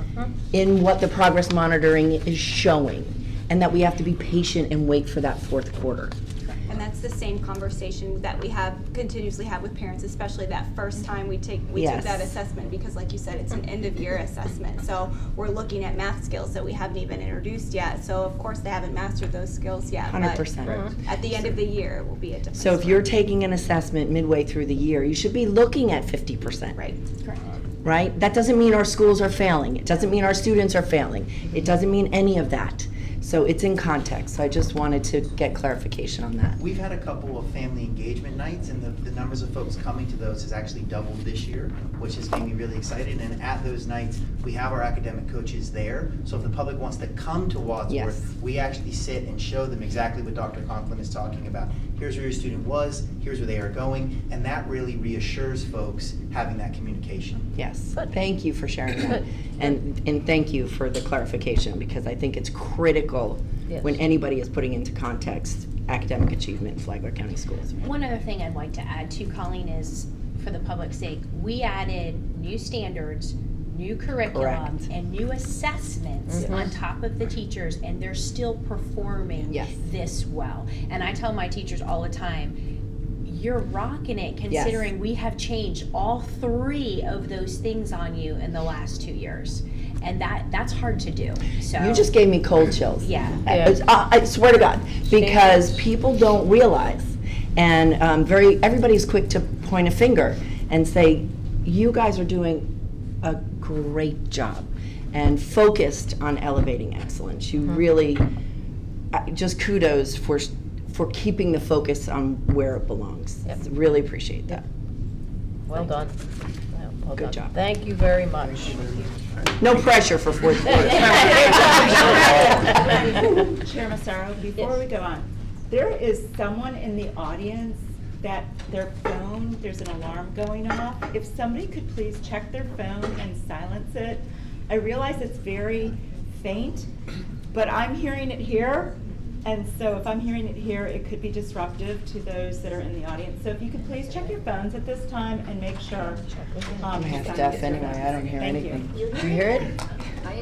Speaker 7: in what the progress monitoring is showing, and that we have to be patient and wait for that fourth quarter.
Speaker 3: And that's the same conversation that we continuously have with parents, especially that first time we take
Speaker 7: Yes.
Speaker 3: that assessment, because like you said, it's an end of year assessment. So we're looking at math skills that we haven't even introduced yet. So of course they haven't mastered those skills yet.
Speaker 7: 100%.
Speaker 3: But at the end of the year, it will be a different
Speaker 7: So if
Speaker 3: story.
Speaker 7: you're taking an assessment midway through the year, you should be looking at 50%.
Speaker 3: Right, correct.
Speaker 7: Right? That doesn't mean our schools are failing. It doesn't mean our students are failing. It doesn't mean any of that. So it's in context. So I just wanted to get clarification on that.
Speaker 16: We've had a couple of family engagement nights, and the numbers of folks coming to those has actually doubled this year, which has made me really excited. And at those nights, we have our academic coaches there. So if the public wants to come to Wadsworth,
Speaker 7: Yes.
Speaker 16: we actually sit and show them exactly what Dr. Conklin is talking about. here's where your student was, here's where they are going, and that really reassures folks having that communication.
Speaker 7: Yes, thank you for sharing that. And thank you for the clarification, because I think it's critical when anybody is putting into context academic achievement in Flagler County Schools.
Speaker 13: One other thing I'd like to add too, Colleen, is for the public's sake, we added new standards, new curriculum,
Speaker 7: Correct.
Speaker 13: and new assessments on top of the teachers, and they're still performing this well. And I tell my teachers all the time, you're rocking it, considering we have changed all 3 of those things on you in the last 2 years. And that's hard to do. So
Speaker 7: You just gave me cold chills.
Speaker 13: Yeah.
Speaker 7: I swear to God, because people don't realize, and everybody's quick to point a finger and say, you guys are doing a great job and focused on elevating excellence. You really, just kudos for keeping the focus on where it belongs. Really appreciate that.
Speaker 1: Well done. Well
Speaker 7: Good
Speaker 1: done.
Speaker 7: job.
Speaker 1: Thank you very much.
Speaker 7: No pressure for fourth quarter.
Speaker 4: Chair Massaro, before we go on, there is someone in the audience that their phone, there's an alarm going off. If somebody could please check their phone and silence it. I realize it's very faint, but I'm hearing it here. And so if I'm hearing it here, it could be disruptive to those that are in the audience. So if you could please check your phones at this time and make sure.
Speaker 7: I'm half deaf anyway, I don't hear anything.
Speaker 4: You.
Speaker 7: Do you hear it?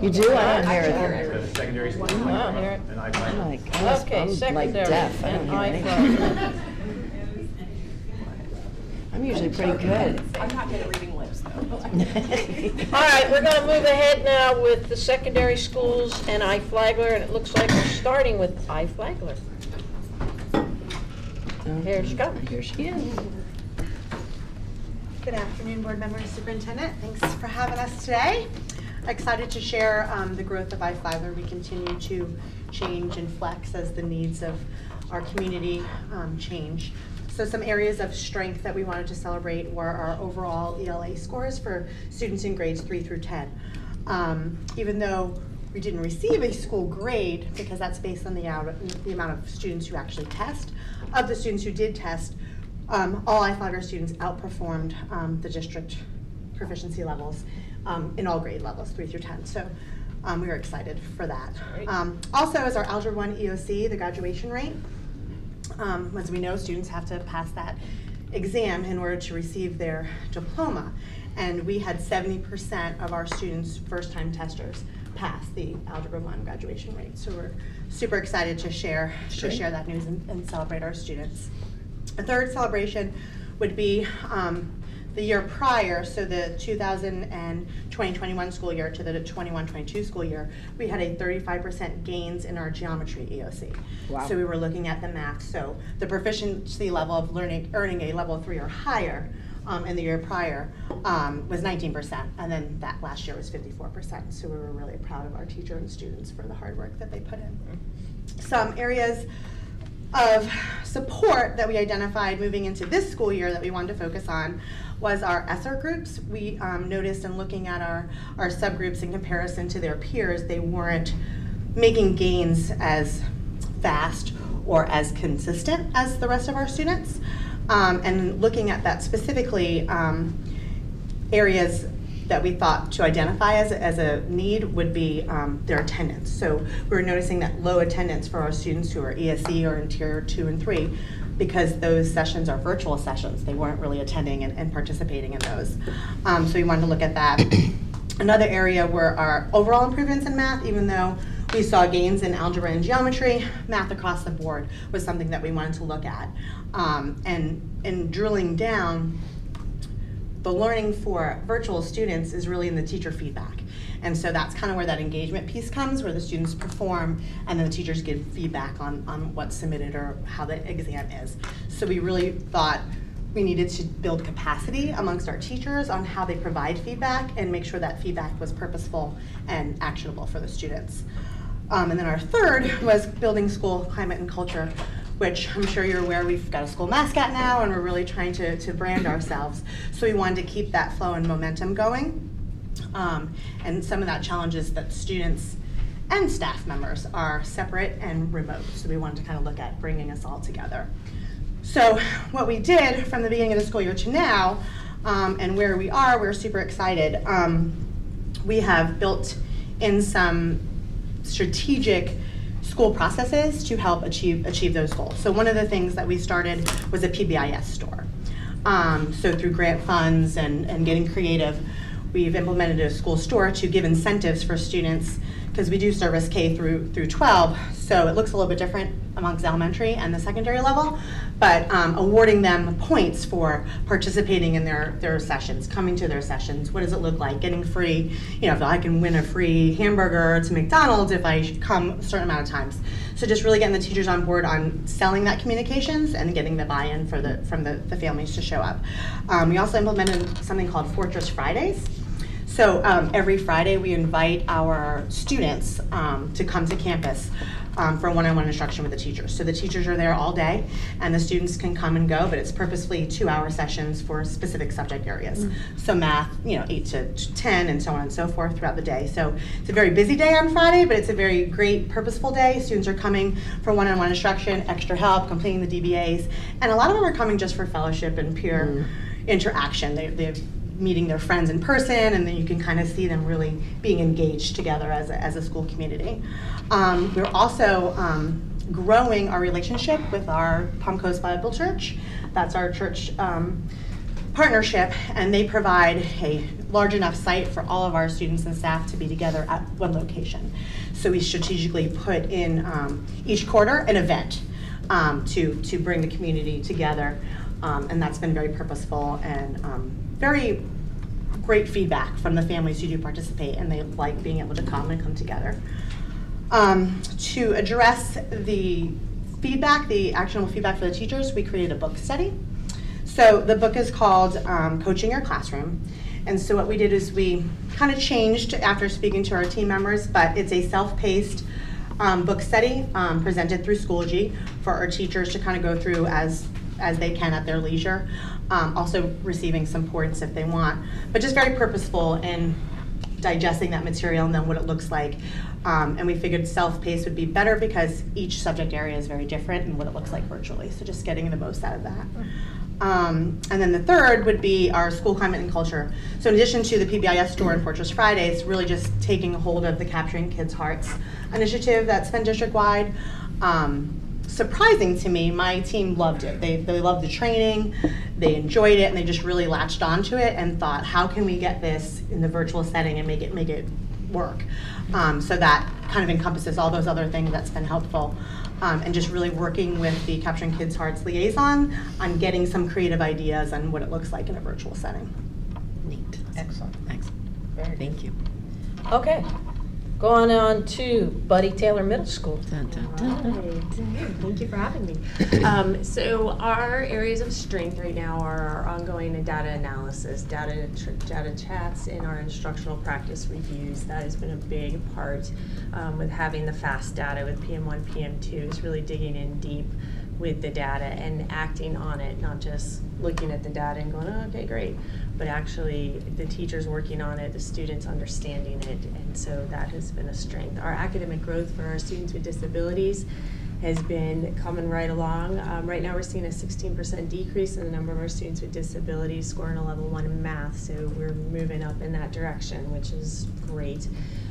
Speaker 7: You do? I don't hear it.
Speaker 10: Secondary school.
Speaker 1: I don't hear it.
Speaker 10: And iPad.
Speaker 7: Oh my gosh,
Speaker 1: Okay,
Speaker 7: I'm like
Speaker 1: secondary
Speaker 7: deaf, I
Speaker 1: and
Speaker 7: don't hear anything.
Speaker 1: iPhone.
Speaker 7: I'm usually pretty good.
Speaker 12: I'm not good at reading lips, though.
Speaker 1: All right, we're going to move ahead now with the secondary schools and iFlagler, and it looks like we're starting with iFlagler. Here she comes.
Speaker 7: Here she is.
Speaker 17: Good afternoon, board members, superintendent. Thanks for having us today. Excited to share the growth of iFlagler. We continue to change and flex as the needs of our community change. So some areas of strength that we wanted to celebrate were our overall ELA scores for students in grades 3 through 10. Even though we didn't receive a school grade, because that's based on the amount of students who actually test, of the students who did test, all iFlagler students outperformed the district proficiency levels in all grade levels, 3 through 10. So we were excited for that. Also, as our Algebra 1 EOC, the graduation rate, as we know, students have to pass that exam in order to receive their diploma. And we had 70% of our students, first-time testers, pass the Algebra 1 graduation rate. So we're super excited to share that news and celebrate our students. A third celebration would be the year prior, so the 2020-21 school year to the 21-22 school year, we had a 35% gains in our geometry EOC.
Speaker 7: Wow.
Speaker 17: So we were looking at the math. So the proficiency level of earning a level 3 or higher in the year prior was 19%, and then that last year was 54%. So we were really proud of our teacher and students for the hard work that they put in. Some areas of support that we identified moving into this school year that we wanted to focus on was our ESSER groups. We noticed in looking at our subgroups in comparison to their peers, they weren't making gains as fast or as consistent as the rest of our students. And looking at that specifically, areas that we thought to identify as a need would be their attendance. So we were noticing that low attendance for our students who are ESE or in Tier 2 and 3, because those sessions are virtual sessions. They weren't really attending and participating in those. So we wanted to look at that. Another area were our overall improvements in math. Even though we saw gains in algebra and geometry, math across the board was something that we wanted to look at. And drilling down, the learning for virtual students is really in the teacher feedback. And so that's kind of where that engagement piece comes, where the students perform and then the teachers give feedback on what's submitted or how the exam is. So we really thought we needed to build capacity amongst our teachers on how they provide feedback and make sure that feedback was purposeful and actionable for the students. And then our third was building school climate and culture, which I'm sure you're aware we've got a school mascot now and we're really trying to brand ourselves. So we wanted to keep that flow and momentum going. And some of that challenge is that students and staff members are separate and remote. So we wanted to kind of look at bringing us all together. So what we did from the beginning of the school year to now, and where we are, we're super excited. We have built in some strategic school processes to help achieve those goals. So one of the things that we started was a PBIS store. So through grant funds and getting creative, we've implemented a school store to give incentives for students, because we do service K through 12, so it looks a little bit different amongst elementary and the secondary level, but awarding them points for participating in their sessions, coming to their sessions. What does it look like? Getting free, if I can win a free hamburger to McDonald's if I come a certain amount of times. So just really getting the teachers on board on selling that communications and getting the buy-in from the families to show up. We also implemented something called Fortress Fridays. So every Friday we invite our students to come to campus for one-on-one instruction with the teachers. So the teachers are there all day and the students can come and go, but it's purposefully 2-hour sessions for specific subject areas. So math, 8 to 10 and so on and so forth throughout the day. So it's a very busy day on Friday, but it's a very great purposeful day. Students are coming for one-on-one instruction, extra help, completing the DBAs, and a lot of them are coming just for fellowship and peer interaction. They're meeting their friends in person, and then you can kind of see them really being engaged together as a school community. We're also growing our relationship with our Palm Coast Bible Church. That's our church partnership, and they provide a large enough site for all of our students and staff to be together at one location. So we strategically put in each quarter an event to bring the community together, and that's been very purposeful and very great feedback from the families who do participate, and they like being able to come together. To address the feedback, the actionable feedback for the teachers, we created a book study. So the book is called Coaching Your Classroom. And so what we did is we kind of changed after speaking to our team members, but it's a self-paced book study presented through Schoology for our teachers to kind of go through as they can at their leisure. Also receiving some points if they want, but just very purposeful in digesting that material and then what it looks like. And we figured self-paced would be better because each subject area is very different and what it looks like virtually. So just getting the most out of that. And then the third would be our school climate and culture. So in addition to the PBIS store and Fortress Fridays, really just taking hold of the Capturing Kids' Hearts initiative that's been district-wide. Surprising to me, my team loved it. They loved the training, they enjoyed it, and they just really latched onto it and thought, how can we get this in the virtual setting and make it work? So that kind of encompasses all those other things that's been helpful. And just really working with the Capturing Kids' Hearts liaison on getting some creative ideas on what it looks like in a virtual setting.
Speaker 7: Neat.
Speaker 1: Excellent.
Speaker 7: Excellent. Thank you.
Speaker 1: Okay, going on to Buddy Taylor Middle School.
Speaker 7: Dun, dun, dun.
Speaker 18: Thank you for having me. So our areas of strength right now are our ongoing data analysis, data chats, and our instructional practice reviews. That has been a big part with having the fast data with PM1, PM2 is really digging in deep with the data and acting on it, not just looking at the data and going, oh, okay, great, but actually the teachers working on it, the students understanding it, and so that has been a strength. Our academic growth for our students with disabilities has been coming right along. Right now we're seeing a 16% decrease in the number of our students with disabilities scoring a level 1 in math, so we're moving up in that direction, which is great.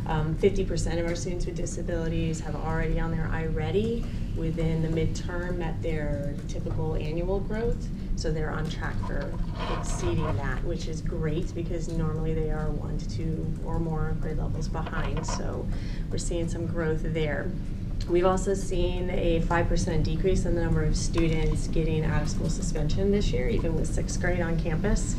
Speaker 18: 50% of our students with disabilities have already on their iReady within the midterm met their typical annual growth, so they're on track for exceeding that, which is great because normally they are 1 to 2 or more grade levels behind, so we're seeing some growth there. We've also seen a 5% decrease in the number of students getting out of school suspension this year, even with 6th grade on campus.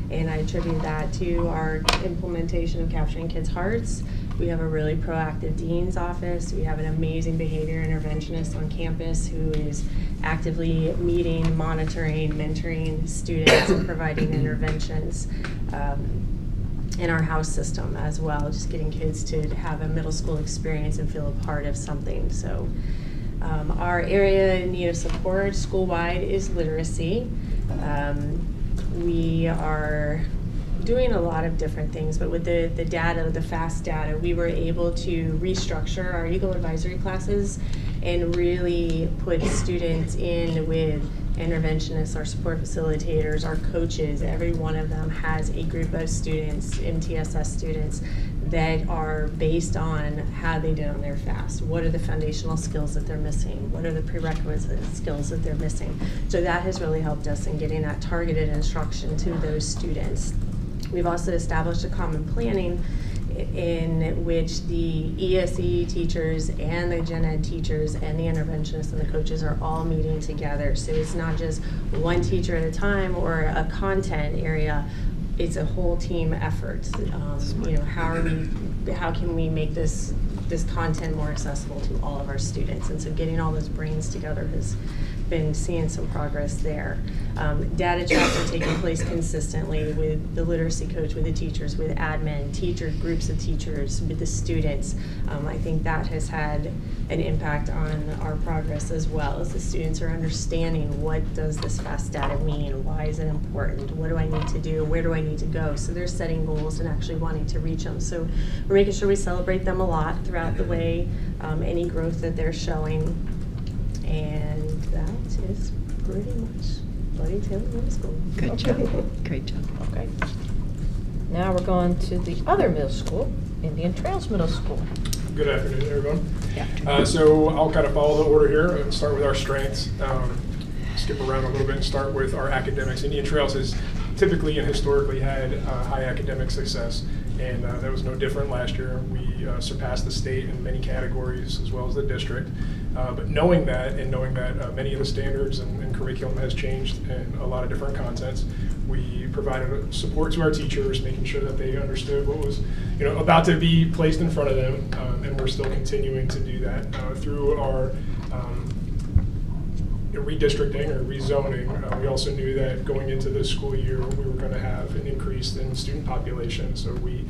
Speaker 18: And I attribute that to our implementation of Capturing Kids' Hearts. We have a really proactive dean's office. We have an amazing behavior interventionist on campus who is actively meeting, monitoring, mentoring students and providing interventions. In our house system as well, just getting kids to have a middle school experience and feel a part of something. So our area in need of support school-wide is literacy. We are doing a lot of different things, but with the data, the fast data, we were able to restructure our Eagle advisory classes and really put students in with interventionists, our support facilitators, our coaches, every one of them has a group of students, MTSS students, that are based on how they did on their FAST. What are the foundational skills that they're missing? What are the prerequisite skills that they're missing? So that has really helped us in getting that targeted instruction to those students. We've also established a common planning in which the ESE teachers and the gen ed teachers and the interventionists and the coaches are all meeting together. So it's not just one teacher at a time or a content area, it's a whole team effort. You know, how can we make this content more accessible to all of our students? And so getting all those brains together has been seeing some progress there. Data chats are taking place consistently with the literacy coach, with the teachers, with admin, groups of teachers, with the students. I think that has had an impact on our progress as well, as the students are understanding what does this FAST data mean, why is it important, what do I need to do, where do I need to go? So they're setting goals and actually wanting to reach them. So we're making sure we celebrate them a lot throughout the way, any growth that they're showing. And that is pretty much Buddy Taylor Middle School.
Speaker 7: Good job. Great job.
Speaker 1: Okay. Now we're going to the other middle school, Indian Trails Middle School.
Speaker 19: Good afternoon, everyone.
Speaker 1: Yeah.
Speaker 19: So I'll kind of follow the order here and start with our strengths. Skip around a little bit and start with our academics. Indian Trails has typically and historically had high academic success, and that was no different last year. We surpassed the state in many categories as well as the district. But knowing that, and knowing that many of the standards and curriculum has changed in a lot of different contents, we provided support to our teachers, making sure that they understood what was, about to be placed in front of them, and we're still continuing to do that through our redistricting or rezoning. We also knew that going into this school year, we were going to have an increase in student population, so we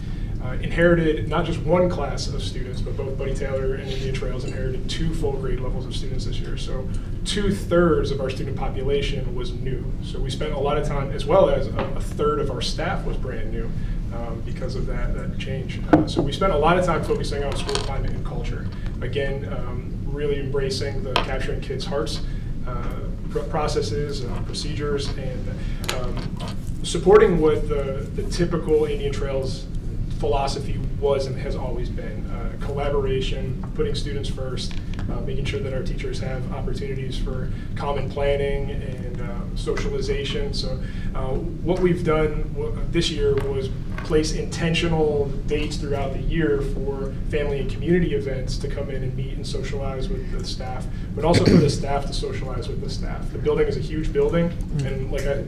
Speaker 19: inherited not just one class of students, but both Buddy Taylor and Indian Trails inherited 2 full grade levels of students this year. So 2/3 of our student population was new. So we spent a lot of time, as well as a third of our staff was brand new because of that change. So we spent a lot of time focusing on school climate and culture. Again, really embracing the capturing kids' hearts processes, procedures, and supporting what the typical Indian Trails philosophy was and has always been. Collaboration, putting students first, making sure that our teachers have opportunities for common planning and socialization. So what we've done this year was place intentional dates throughout the year for family and community events to come in and meet and socialize with the staff, but also for the staff to socialize with the staff. The building is a huge building, and like I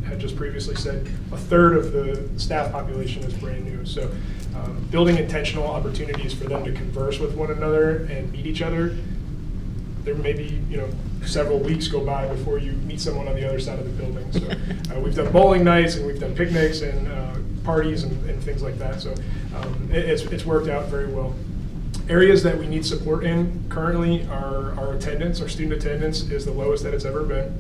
Speaker 19: had just previously said, 1/3 of the staff population is brand new. So building intentional opportunities for them to converse with one another and meet each other. There may be, several weeks go by before you meet someone on the other side of the building. So we've done bowling nights and we've done picnics and parties and things like that. So it's worked out very well. Areas that we need support in currently are our attendance. Our student attendance is the lowest that it's ever been.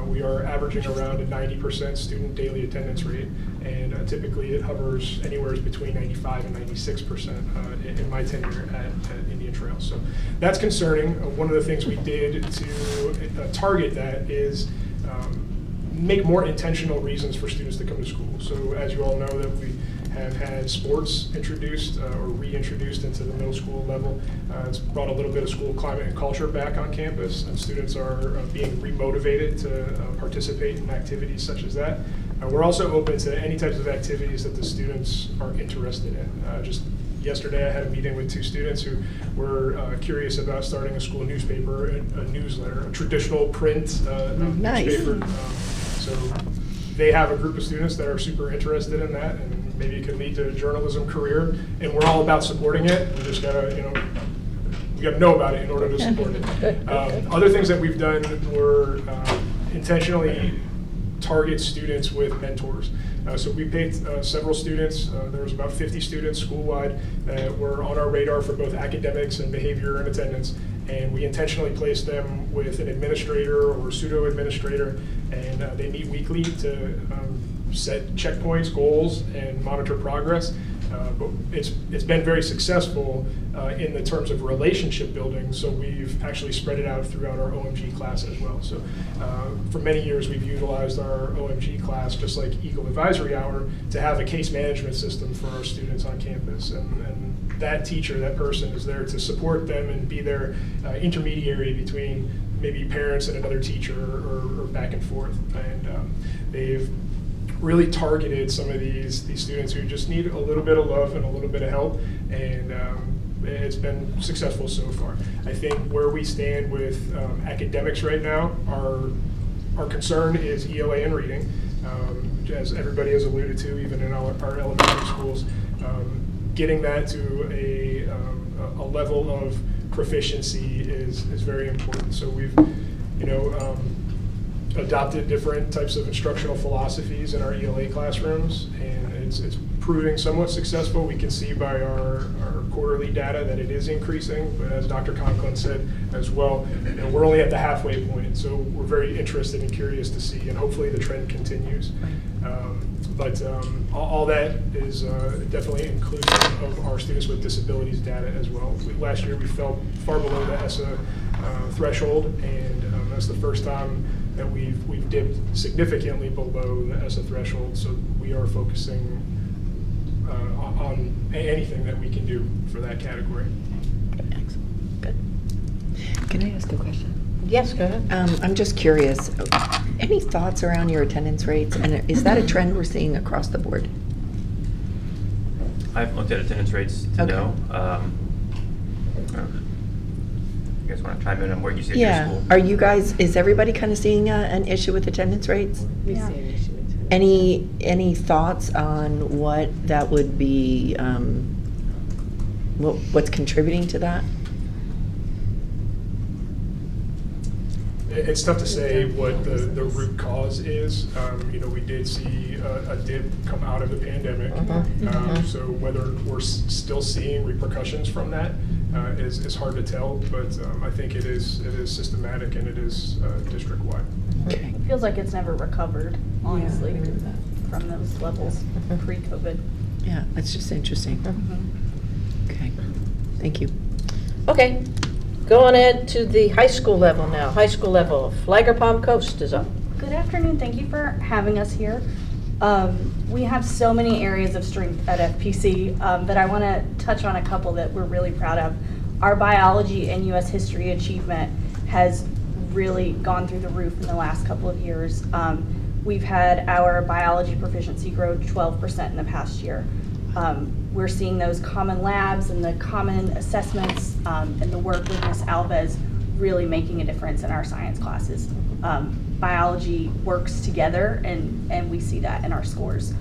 Speaker 19: We are averaging around a 90% student daily attendance rate, and typically it hovers anywhere between 95 and 96% in my tenure at Indian Trails. So that's concerning. One of the things we did to target that is make more intentional reasons for students to come to school. So as you all know, that we have had sports introduced or reintroduced into the middle school level. It's brought a little bit of school climate and culture back on campus, and students are being remotivated to participate in activities such as that. We're also open to any types of activities that the students are interested in. Just yesterday I had a meeting with 2 students who were curious about starting a school newspaper, a newsletter, a traditional print newspaper. So they have a group of students that are super interested in that, and maybe it could lead to a journalism career, and we're all about supporting it. We just gotta, we gotta know about it in order to support it. Other things that we've done were intentionally target students with mentors. So we picked several students. There was about 50 students school-wide that were on our radar for both academics and behavior and attendance. And we intentionally placed them with an administrator or pseudo-administrator, and they meet weekly to set checkpoints, goals, and monitor progress. But it's been very successful in the terms of relationship building, so we've actually spread it out throughout our OMG class as well. So for many years we've utilized our OMG class, just like Eagle Advisory Hour, to have a case management system for our students on campus. And that teacher, that person, is there to support them and be their intermediary between maybe parents and another teacher, or back and forth. And they've really targeted some of these students who just need a little bit of love and a little bit of help, and it's been successful so far. I think where we stand with academics right now, our concern is ELA and reading, as everybody has alluded to, even in our elementary schools. Getting that to a level of proficiency is very important. So we've, adopted different types of instructional philosophies in our ELA classrooms, and it's proving somewhat successful. We can see by our quarterly data that it is increasing, but as Dr. Conklin said as well, we're only at the halfway point, so we're very interested and curious to see, and hopefully the trend continues. But all that is definitely inclusive of our students with disabilities data as well. Last year we fell far below the ESSA threshold, and that's the first time that we've dipped significantly below the ESSA threshold. So we are focusing on anything that we can do for that category.
Speaker 7: Excellent. Good. Can I ask a question?
Speaker 1: Yes, go ahead.
Speaker 7: I'm just curious, any thoughts around your attendance rates? And is that a trend we're seeing across the board?
Speaker 10: I haven't looked at attendance rates to know. You guys want to chime in on where you see your school?
Speaker 7: Are you guys, is everybody kind of seeing an issue with attendance rates?
Speaker 18: We see an issue with attendance.
Speaker 7: Any thoughts on what that would be, what's contributing to that?
Speaker 19: It's tough to say what the root cause is. We did see a dip come out of the pandemic. So whether we're still seeing repercussions from that is hard to tell, but I think it is systematic, and it is district-wide.
Speaker 7: Okay.
Speaker 20: It feels like it's never recovered, honestly, from those levels pre-COVID.
Speaker 7: Yeah, that's just interesting. Okay, thank you.
Speaker 1: Okay, go on ahead to the high school level now. High school level, Flagler Palm Coast is up.
Speaker 20: Good afternoon, thank you for having us here. We have so many areas of strength at FPC, but I want to touch on a couple that we're really proud of. Our biology and U.S. history achievement has really gone through the roof in the last couple of years. We've had our biology proficiency grow 12% in the past year. We're seeing those common labs and the common assessments and the work with Ms. Alves really making a difference in our science classes. Biology works together, and we see that in our scores.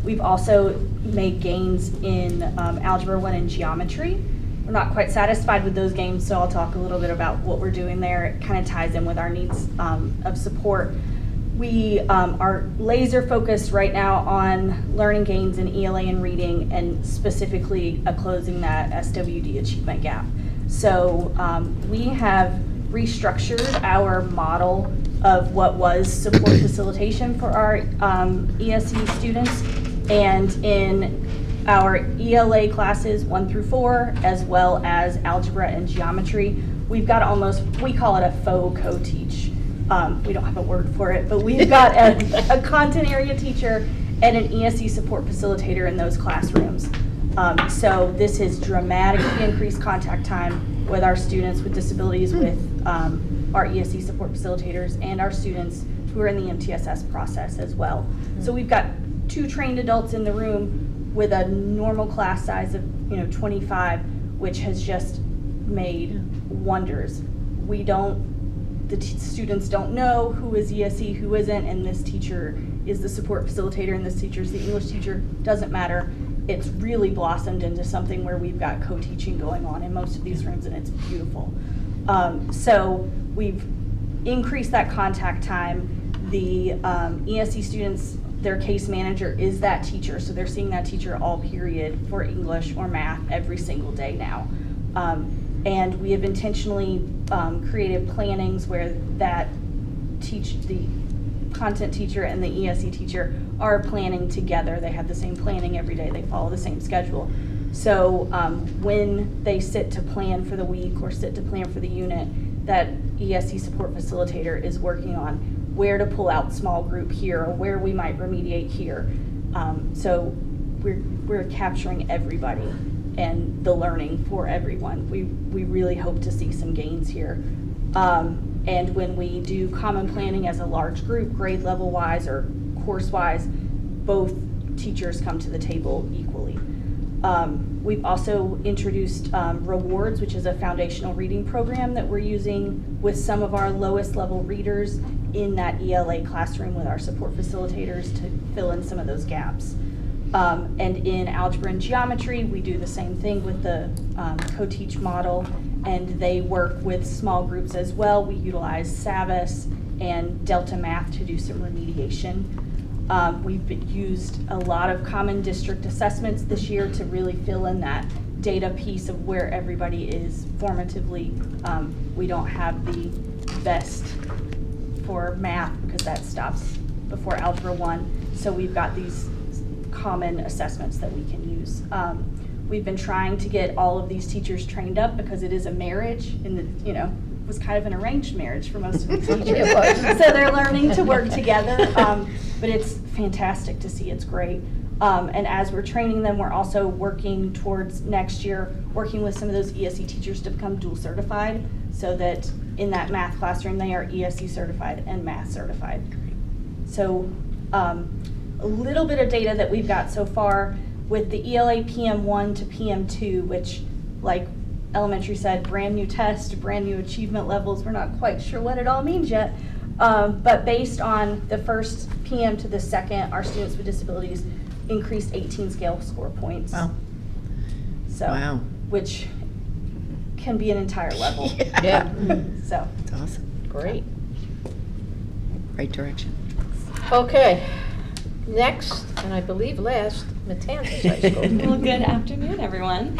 Speaker 20: We've also made gains in Algebra 1 and Geometry. We're not quite satisfied with those gains, so I'll talk a little bit about what we're doing there. It kind of ties in with our needs of support. We are laser focused right now on learning gains in ELA and reading, and specifically closing that SWD achievement gap. So we have restructured our model of what was support facilitation for our ESE students, and in our ELA classes 1 through 4, as well as algebra and geometry, we've got we call it a faux co-teach. We don't have a word for it, but we've got a content area teacher and an ESE support facilitator in those classrooms. So this has dramatically increased contact time with our students with disabilities, with our ESE support facilitators, and our students who are in the MTSS process as well. So we've got 2 trained adults in the room with a normal class size of 25, which has just made wonders. The students don't know who is ESE, who isn't, and this teacher is the support facilitator and this teacher is the English teacher. Doesn't matter. It's really blossomed into something where we've got co-teaching going on in most of these rooms, and it's beautiful. So we've increased that contact time. The ESE students, their case manager is that teacher, so they're seeing that teacher all period for English or math every single day now. And we have intentionally created plannings where the content teacher and the ESE teacher are planning together. They have the same planning every day. They follow the same schedule. So when they sit to plan for the week or sit to plan for the unit, that ESE support facilitator is working on where to pull out small group here or where we might remediate here. So we're capturing everybody and the learning for everyone. We really hope to see some gains here. And when we do common planning as a large group, grade level wise or course wise, both teachers come to the table equally. We've also introduced Rewards, which is a foundational reading program that we're using with some of our lowest level readers in that ELA classroom with our support facilitators to fill in some of those gaps. And in algebra and geometry, we do the same thing with the co-teach model, and they work with small groups as well. We utilize Savas and Delta Math to do some remediation. We've used a lot of common district assessments this year to really fill in that data piece of where everybody is formatively. We don't have the best for math because that stops before Algebra 1. So we've got these common assessments that we can use. We've been trying to get all of these teachers trained up because it is a marriage and it was kind of an arranged marriage for most of the teachers. So they're learning to work together, but it's fantastic to see. It's great. And as we're training them, we're also working towards next year, working with some of those ESE teachers to become dual certified so that in that math classroom, they are ESE certified and math certified. So a little bit of data that we've got so far with the ELA PM1 to PM2, which, like elementary said, brand new test, brand new achievement levels. We're not quite sure what it all means yet. But based on the first PM to the second, our students with disabilities increased 18 scale score points.
Speaker 7: Wow.
Speaker 20: So,
Speaker 7: Wow.
Speaker 20: Which can be an entire level.
Speaker 1: Yeah.
Speaker 20: So.
Speaker 7: That's awesome.
Speaker 1: Great.
Speaker 7: Right direction.
Speaker 1: Okay. Next, and I believe last, Matanzas High School.
Speaker 21: Well, good afternoon, everyone.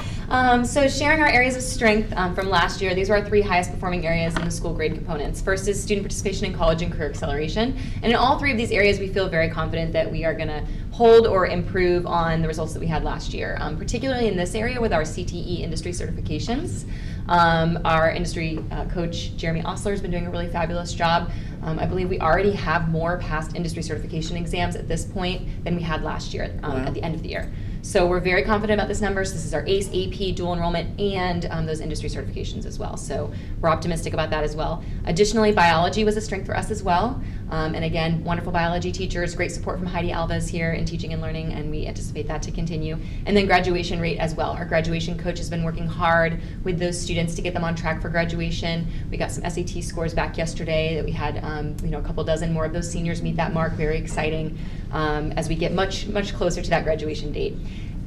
Speaker 21: So sharing our areas of strength from last year, these are our 3 highest performing areas in the school grade components. First is student participation in college and career acceleration. And in all 3 of these areas, we feel very confident that we are going to hold or improve on the results that we had last year, particularly in this area with our CTE industry certifications. Our industry coach, Jeremy Osler, has been doing a really fabulous job. I believe we already have more past industry certification exams at this point than we had last year at the end of the year. So we're very confident about this numbers. This is our ACE, AP, dual enrollment, and those industry certifications as well. So we're optimistic about that as well. Additionally, biology was a strength for us as well. And again, wonderful biology teachers, great support from Heidi Alves here in teaching and learning, and we anticipate that to continue. And then graduation rate as well. Our graduation coach has been working hard with those students to get them on track for graduation. We got some SAT scores back yesterday that we had a couple dozen more of those seniors meet that mark. Very exciting as we get much closer to that graduation date.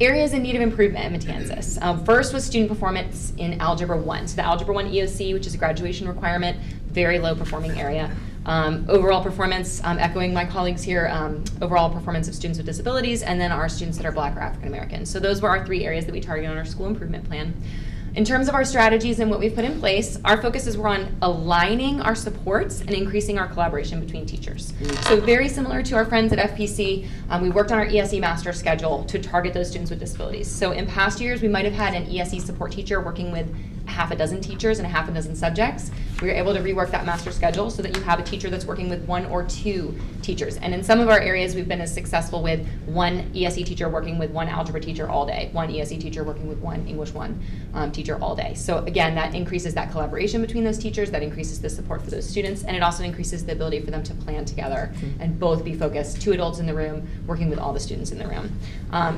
Speaker 21: Areas in need of improvement at Matanzas. First was student performance in Algebra 1. So the Algebra 1 EOC, which is a graduation requirement, very low performing area. Overall performance, echoing my colleagues here, overall performance of students with disabilities, and then our students that are Black or African American. So those were our 3 areas that we targeted on our school improvement plan. In terms of our strategies and what we've put in place, our focus is we're on aligning our supports and increasing our collaboration between teachers. So very similar to our friends at FPC, we worked on our ESE master schedule to target those students with disabilities. So in past years, we might have had an ESE support teacher working with half a dozen teachers and a half a dozen subjects. We were able to rework that master schedule so that you have a teacher that's working with 1 or 2 teachers. And in some of our areas, we've been as successful with 1 ESE teacher working with 1 algebra teacher all day, 1 ESE teacher working with 1 English 1 teacher all day. So again, that increases that collaboration between those teachers, that increases the support for those students, and it also increases the ability for them to plan together and both be focused, 2 adults in the room, working with all the students in the room.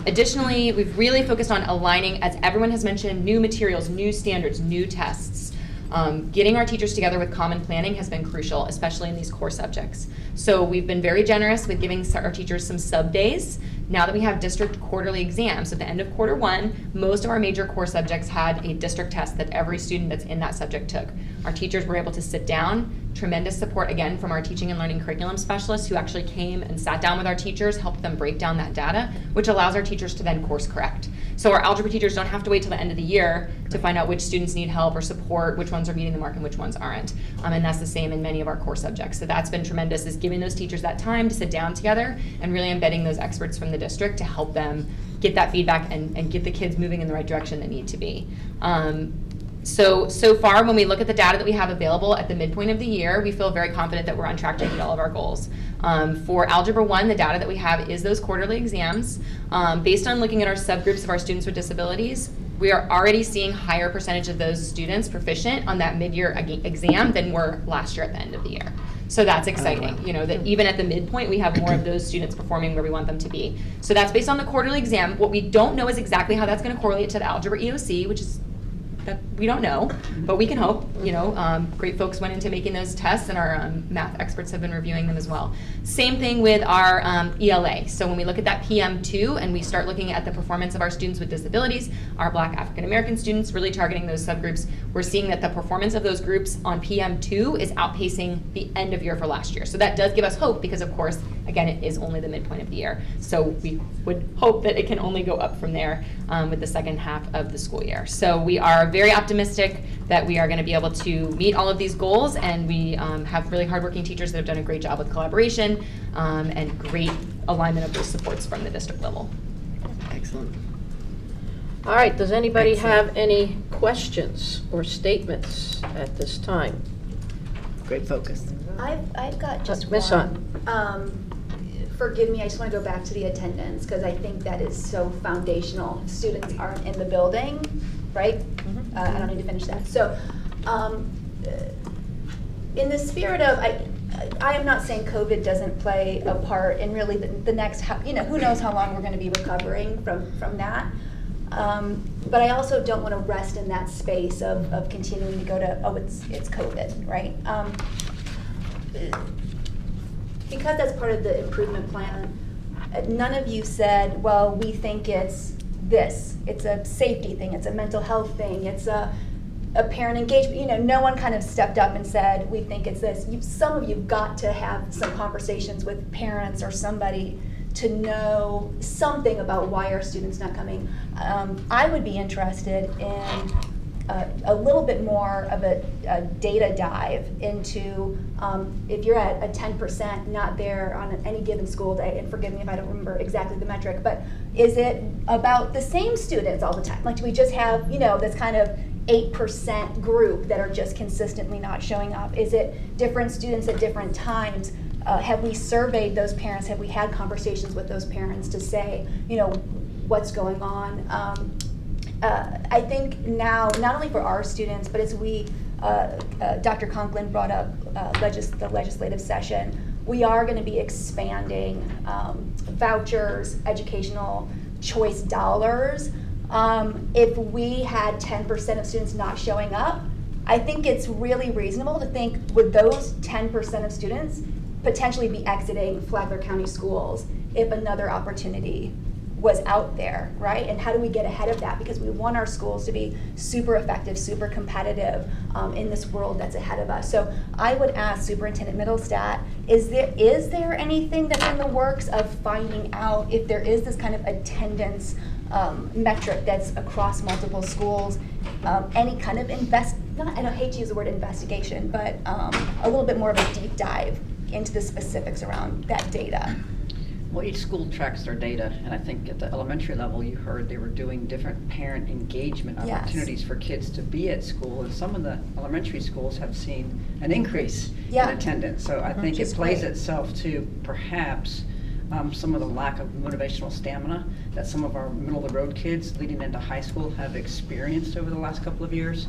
Speaker 21: Additionally, we've really focused on aligning, as everyone has mentioned, new materials, new standards, new tests. Getting our teachers together with common planning has been crucial, especially in these core subjects. So we've been very generous with giving our teachers some sub days. Now that we have district quarterly exams, at the end of quarter 1, most of our major core subjects had a district test that every student that's in that subject took. Our teachers were able to sit down, tremendous support again from our teaching and learning curriculum specialists who actually came and sat down with our teachers, helped them break down that data, which allows our teachers to then course correct. So our algebra teachers don't have to wait till the end of the year to find out which students need help or support, which ones are meeting the mark and which ones aren't. And that's the same in many of our core subjects. So that's been tremendous, is giving those teachers that time to sit down together and really embedding those experts from the district to help them get that feedback and get the kids moving in the right direction they need to be. So far, when we look at the data that we have available at the midpoint of the year, we feel very confident that we're on track to meet all of our goals. For Algebra 1, the data that we have is those quarterly exams. Based on looking at our subgroups of our students with disabilities, we are already seeing higher percentage of those students proficient on that mid-year exam than were last year at the end of the year. So that's exciting, you know, that even at the midpoint, we have more of those students performing where we want them to be. So that's based on the quarterly exam. What we don't know is exactly how that's going to correlate to the Algebra EOC, which is that we don't know, but we can hope. You know, great folks went into making those tests, and our math experts have been reviewing them as well. Same thing with our ELA. So when we look at that PM2 and we start looking at the performance of our students with disabilities, our Black African American students, really targeting those subgroups, we're seeing that the performance of those groups on PM2 is outpacing the end of year for last year. So that does give us hope because, of course, again, it is only the midpoint of the year. So we would hope that it can only go up from there with the second half of the school year. So we are very optimistic that we are going to be able to meet all of these goals, and we have really hardworking teachers that have done a great job with collaboration and great alignment of those supports from the district level.
Speaker 7: Excellent.
Speaker 1: All right, does anybody have any questions or statements at this time?
Speaker 7: Great focus.
Speaker 6: I've got just
Speaker 1: Miss
Speaker 6: one. Forgive me, I just want to go back to the attendance because I think that is so foundational. If students aren't in the building, right? I don't need to finish that. So, in the spirit of, I am not saying COVID doesn't play a part in really the next, you know, who knows how long we're going to be recovering from that. But I also don't want to rest in that space of continuing to go to, oh, it's COVID, right? Because that's part of the improvement plan, none of you said, well, we think it's this. It's a safety thing, it's a mental health thing, it's a parent engagement. You know, no one kind of stepped up and said, we think it's this. Some of you got to have some conversations with parents or somebody to know something about why are students not coming. I would be interested in a little bit more of a data dive into if you're at a 10% not there on any given school day, and forgive me if I don't remember exactly the metric, but is it about the same students all the time? Like, do we just have, you know, this kind of 8% group that are just consistently not showing up? Is it different students at different times? Have we surveyed those parents? Have we had conversations with those parents to say, you know, what's going on? I think now, not only for our students, but as we, Dr. Conklin brought up the legislative session, we are going to be expanding vouchers, educational choice dollars. If we had 10% of students not showing up, I think it's really reasonable to think, would those 10% of students potentially be exiting Flagler County schools if another opportunity was out there, right? And how do we get ahead of that? Because we want our schools to be super effective, super competitive in this world that's ahead of us. So I would ask Superintendent Middlestat, is there anything that's in the works of finding out if there is this kind of attendance metric that's across multiple schools? Any kind of I don't hate to use the word investigation, but a little bit more of a deep dive into the specifics around that data.
Speaker 5: Well, each school tracks their data, and I think at the elementary level, you heard they were doing different parent engagement opportunities for kids to be at school, and some of the elementary schools have seen an increase in attendance. So I think it plays itself to perhaps some of the lack of motivational stamina that some of our middle-of-the-road kids leading into high school have experienced over the last couple of years.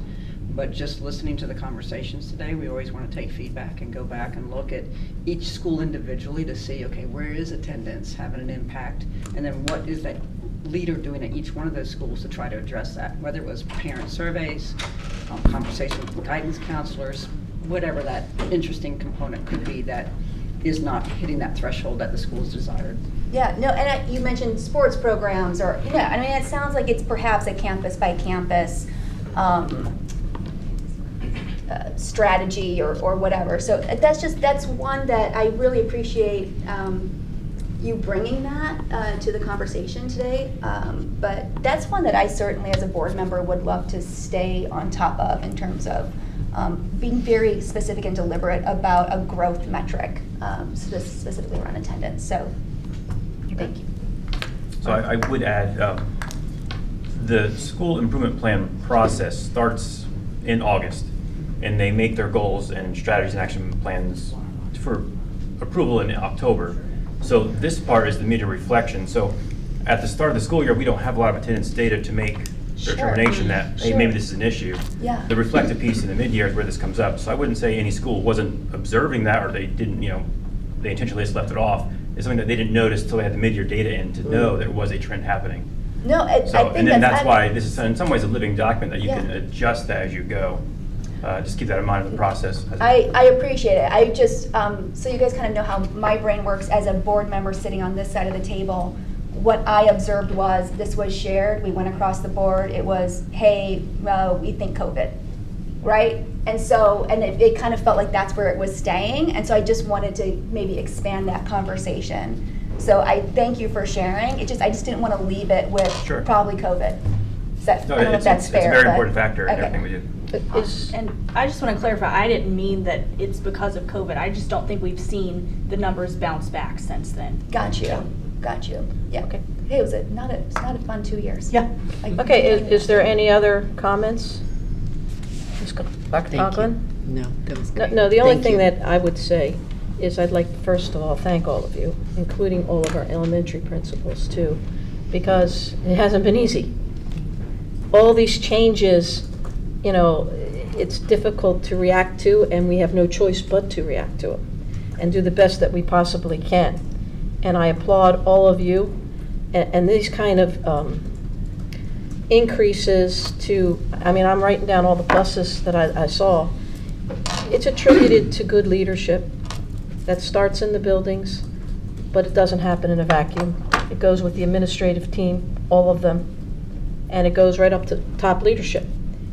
Speaker 5: But just listening to the conversations today, we always want to take feedback and go back and look at each school individually to see, okay, where is attendance having an impact? And then what is that leader doing at each one of those schools to try to address that? Whether it was parent surveys, conversations with guidance counselors, whatever that interesting component could be that is not hitting that threshold that the school's desired.
Speaker 6: Yeah, no, and you mentioned sports programs, or, you know, I mean, it sounds like it's perhaps a campus by campus strategy or whatever. So that's one that I really appreciate you bringing that to the conversation today. But that's one that I certainly, as a board member, would love to stay on top of in terms of being very specific and deliberate about a growth metric, specifically around attendance. So, thank you.
Speaker 10: So I would add, the school improvement plan process starts in August, and they make their goals and strategies and action plans for approval in October. So this part is the media reflection. So at the start of the school year, we don't have a lot of attendance data to make determination that, hey, maybe this is an issue.
Speaker 6: Yeah.
Speaker 10: The reflective piece in the mid-year is where this comes up. So I wouldn't say any school wasn't observing that, or they didn't, they intentionally just left it off. It's something that they didn't notice until they had the mid-year data in to know there was a trend happening.
Speaker 6: No, I think
Speaker 10: and then that's why this is in some ways a living document that you can adjust that as you go. Just keep that in mind in the process.
Speaker 6: I appreciate it. I just, so you guys kind of know how my brain works as a board member sitting on this side of the table. What I observed was this was shared. We went across the board. It was, hey, we think COVID, right? And so, and it kind of felt like that's where it was staying. And so I just wanted to maybe expand that conversation. So I thank you for sharing. I just didn't want to leave it with probably COVID. I don't know if that's fair.
Speaker 10: It's a very important factor in everything we do.
Speaker 20: And I just want to clarify, I didn't mean that it's because of COVID. I just don't think we've seen the numbers bounce back since then.
Speaker 6: Got you. Yeah. Okay. Hey, it was not a fun 2 years.
Speaker 1: Yeah. Okay, is there any other comments? Dr. Conklin?
Speaker 7: No, that was great.
Speaker 1: No, the only
Speaker 7: Thank
Speaker 1: thing
Speaker 7: you.
Speaker 1: that I would say is I'd like to first of all thank all of you, including all of our elementary principals too, because it hasn't been easy. All these changes, it's difficult to react to, and we have no choice but to react to them and do the best that we possibly can. And I applaud all of you, and these kind of increases to, I'm writing down all the pluses that I saw. It's attributed to good leadership that starts in the buildings, but it doesn't happen in a vacuum. It goes with the administrative team, all of them, and it goes right up to top leadership.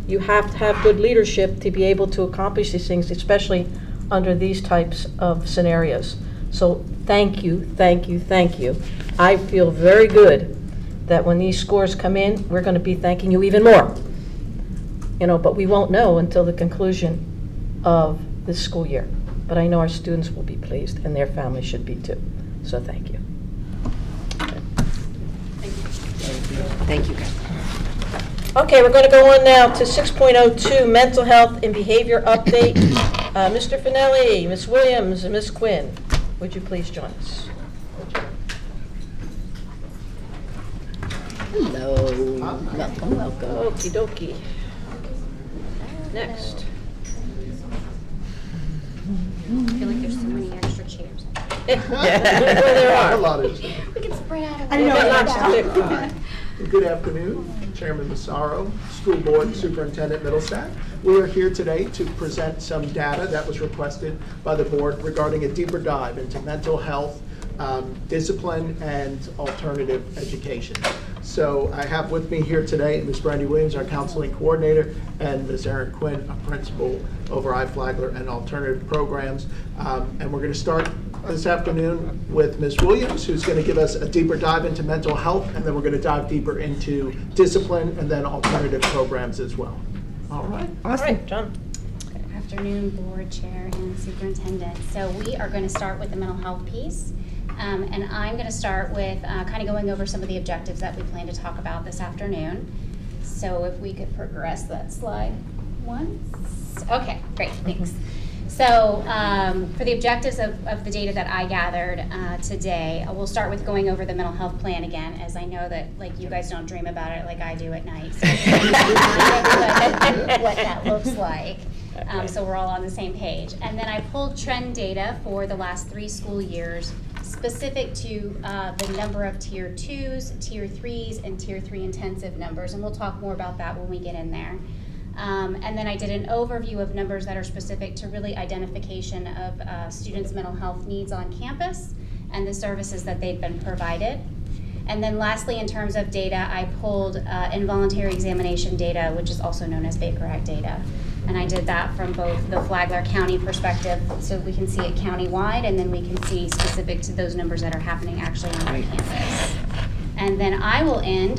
Speaker 1: You have to have good leadership to be able to accomplish these things, especially under these types of scenarios. So thank you, thank you, thank you. I feel very good that when these scores come in, we're going to be thanking you even more. But we won't know until the conclusion of this school year. But I know our students will be pleased, and their families should be too. So thank you.
Speaker 7: Thank you, guys.
Speaker 1: Okay, we're going to go on now to 6.02, Mental Health and Behavior Update. Mr. Finelli, Ms. Williams, and Ms. Quinn, would you please join us?
Speaker 7: Hello. Welcome.
Speaker 1: Okie dokie. Next.
Speaker 2: I feel like there's so many extra chairs.
Speaker 1: There are.
Speaker 22: A lot of chairs.
Speaker 2: We can spread out.
Speaker 1: I know.
Speaker 22: Good afternoon, Chairman Massaro, School Board Superintendent Middlestadt. We are here today to present some data that was requested by the board regarding a deeper dive into mental health, discipline, and alternative education. So I have with me here today Ms. Brandy Williams, our counseling coordinator, and Ms. Erin Quinn, a principal over Flagler and alternative programs. And we're going to start this afternoon with Ms. Williams, who's going to give us a deeper dive into mental health, and then we're going to dive deeper into discipline and then alternative programs as well. All right.
Speaker 1: Awesome. All right, John.
Speaker 2: Good afternoon, board chair and superintendent. So we are going to start with the mental health piece. And I'm going to start with kind of going over some of the objectives that we plan to talk about this afternoon. So if we could progress that slide once. Okay, great, thanks. So for the objectives of the data that I gathered today, we'll start with going over the mental health plan again, as I know that you guys don't dream about it like I do at night. So what that looks like. So we're all on the same page. And then I pulled trend data for the last 3 school years, specific to the number of tier 2s, tier 3s, and tier 3 intensive numbers. And we'll talk more about that when we get in there. And then I did an overview of numbers that are specific to really identification of students' mental health needs on campus and the services that they've been provided. And then lastly, in terms of data, I pulled involuntary examination data, which is also known as Baker Act data. And I did that from both the Flagler County perspective, so we can see it countywide, and then we can see specific to those numbers that are happening actually on our campus. And then I will end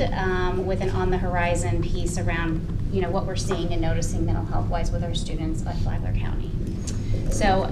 Speaker 2: with an on the horizon piece around, you know, what we're seeing and noticing mental health wise with our students at Flagler County. So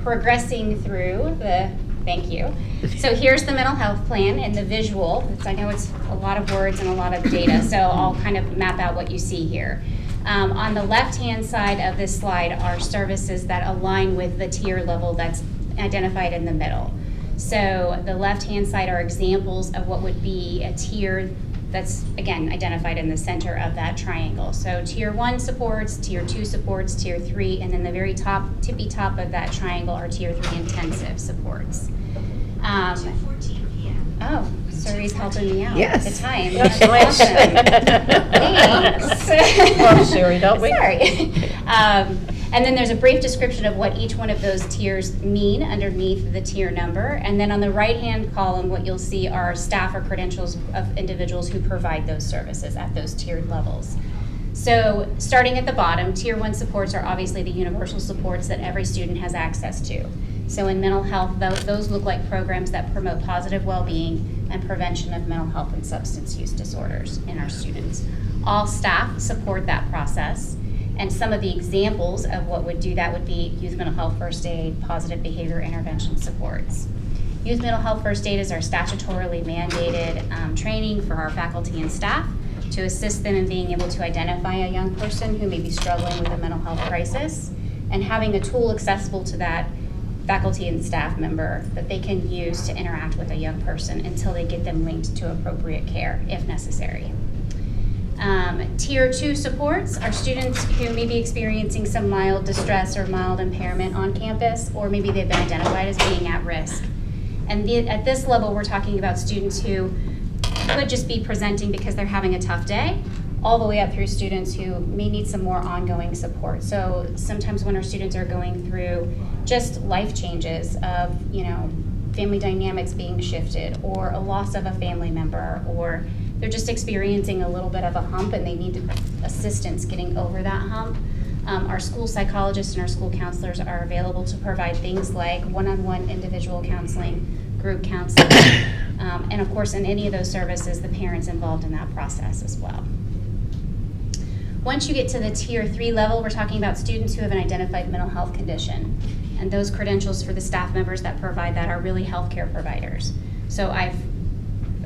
Speaker 2: progressing through the, thank you. So here's the mental health plan and the visual. I know it's a lot of words and a lot of data, so I'll kind of map out what you see here. On the left-hand side of this slide are services that align with the tier level that's identified in the middle. So the left-hand side are examples of what would be a tier that's, again, identified in the center of that triangle. So tier 1 supports, tier 2 supports, tier 3, and then the very top, tippy top of that triangle are tier 3 intensive supports.
Speaker 6: 2:14 p.m.
Speaker 2: Oh, Suri's helping me out.
Speaker 7: Yes.
Speaker 2: The time.
Speaker 13: Yes,
Speaker 2: That's
Speaker 13: she
Speaker 2: awesome. Thanks.
Speaker 13: Well, Suri, don't we?
Speaker 2: Sorry. And then there's a brief description of what each one of those tiers mean underneath the tier number. And then on the right-hand column, what you'll see are staff or credentials of individuals who provide those services at those tiered levels. So starting at the bottom, tier 1 supports are obviously the universal supports that every student has access to. So in mental health, those look like programs that promote positive well-being and prevention of mental health and substance use disorders in our students. All staff support that process. And some of the examples of what would do that would be youth mental health first aid, positive behavior intervention supports. Youth mental health first aid is our statutorily mandated training for our faculty and staff to assist them in being able to identify a young person who may be struggling with a mental health crisis, and having a tool accessible to that faculty and staff member that they can use to interact with a young person until they get them linked to appropriate care if necessary. Tier 2 supports are students who may be experiencing some mild distress or mild impairment on campus, or maybe they've been identified as being at risk. And at this level, we're talking about students who could just be presenting because they're having a tough day, all the way up through students who may need some more ongoing support. So sometimes when our students are going through just life changes of, you know, family dynamics being shifted, or a loss of a family member, or they're just experiencing a little bit of a hump and they need assistance getting over that hump. Our school psychologists and our school counselors are available to provide things like one-on-one individual counseling, group counseling, and of course in any of those services, the parents involved in that process as well. Once you get to the tier 3 level, we're talking about students who have an identified mental health condition. And those credentials for the staff members that provide that are really healthcare providers. So I've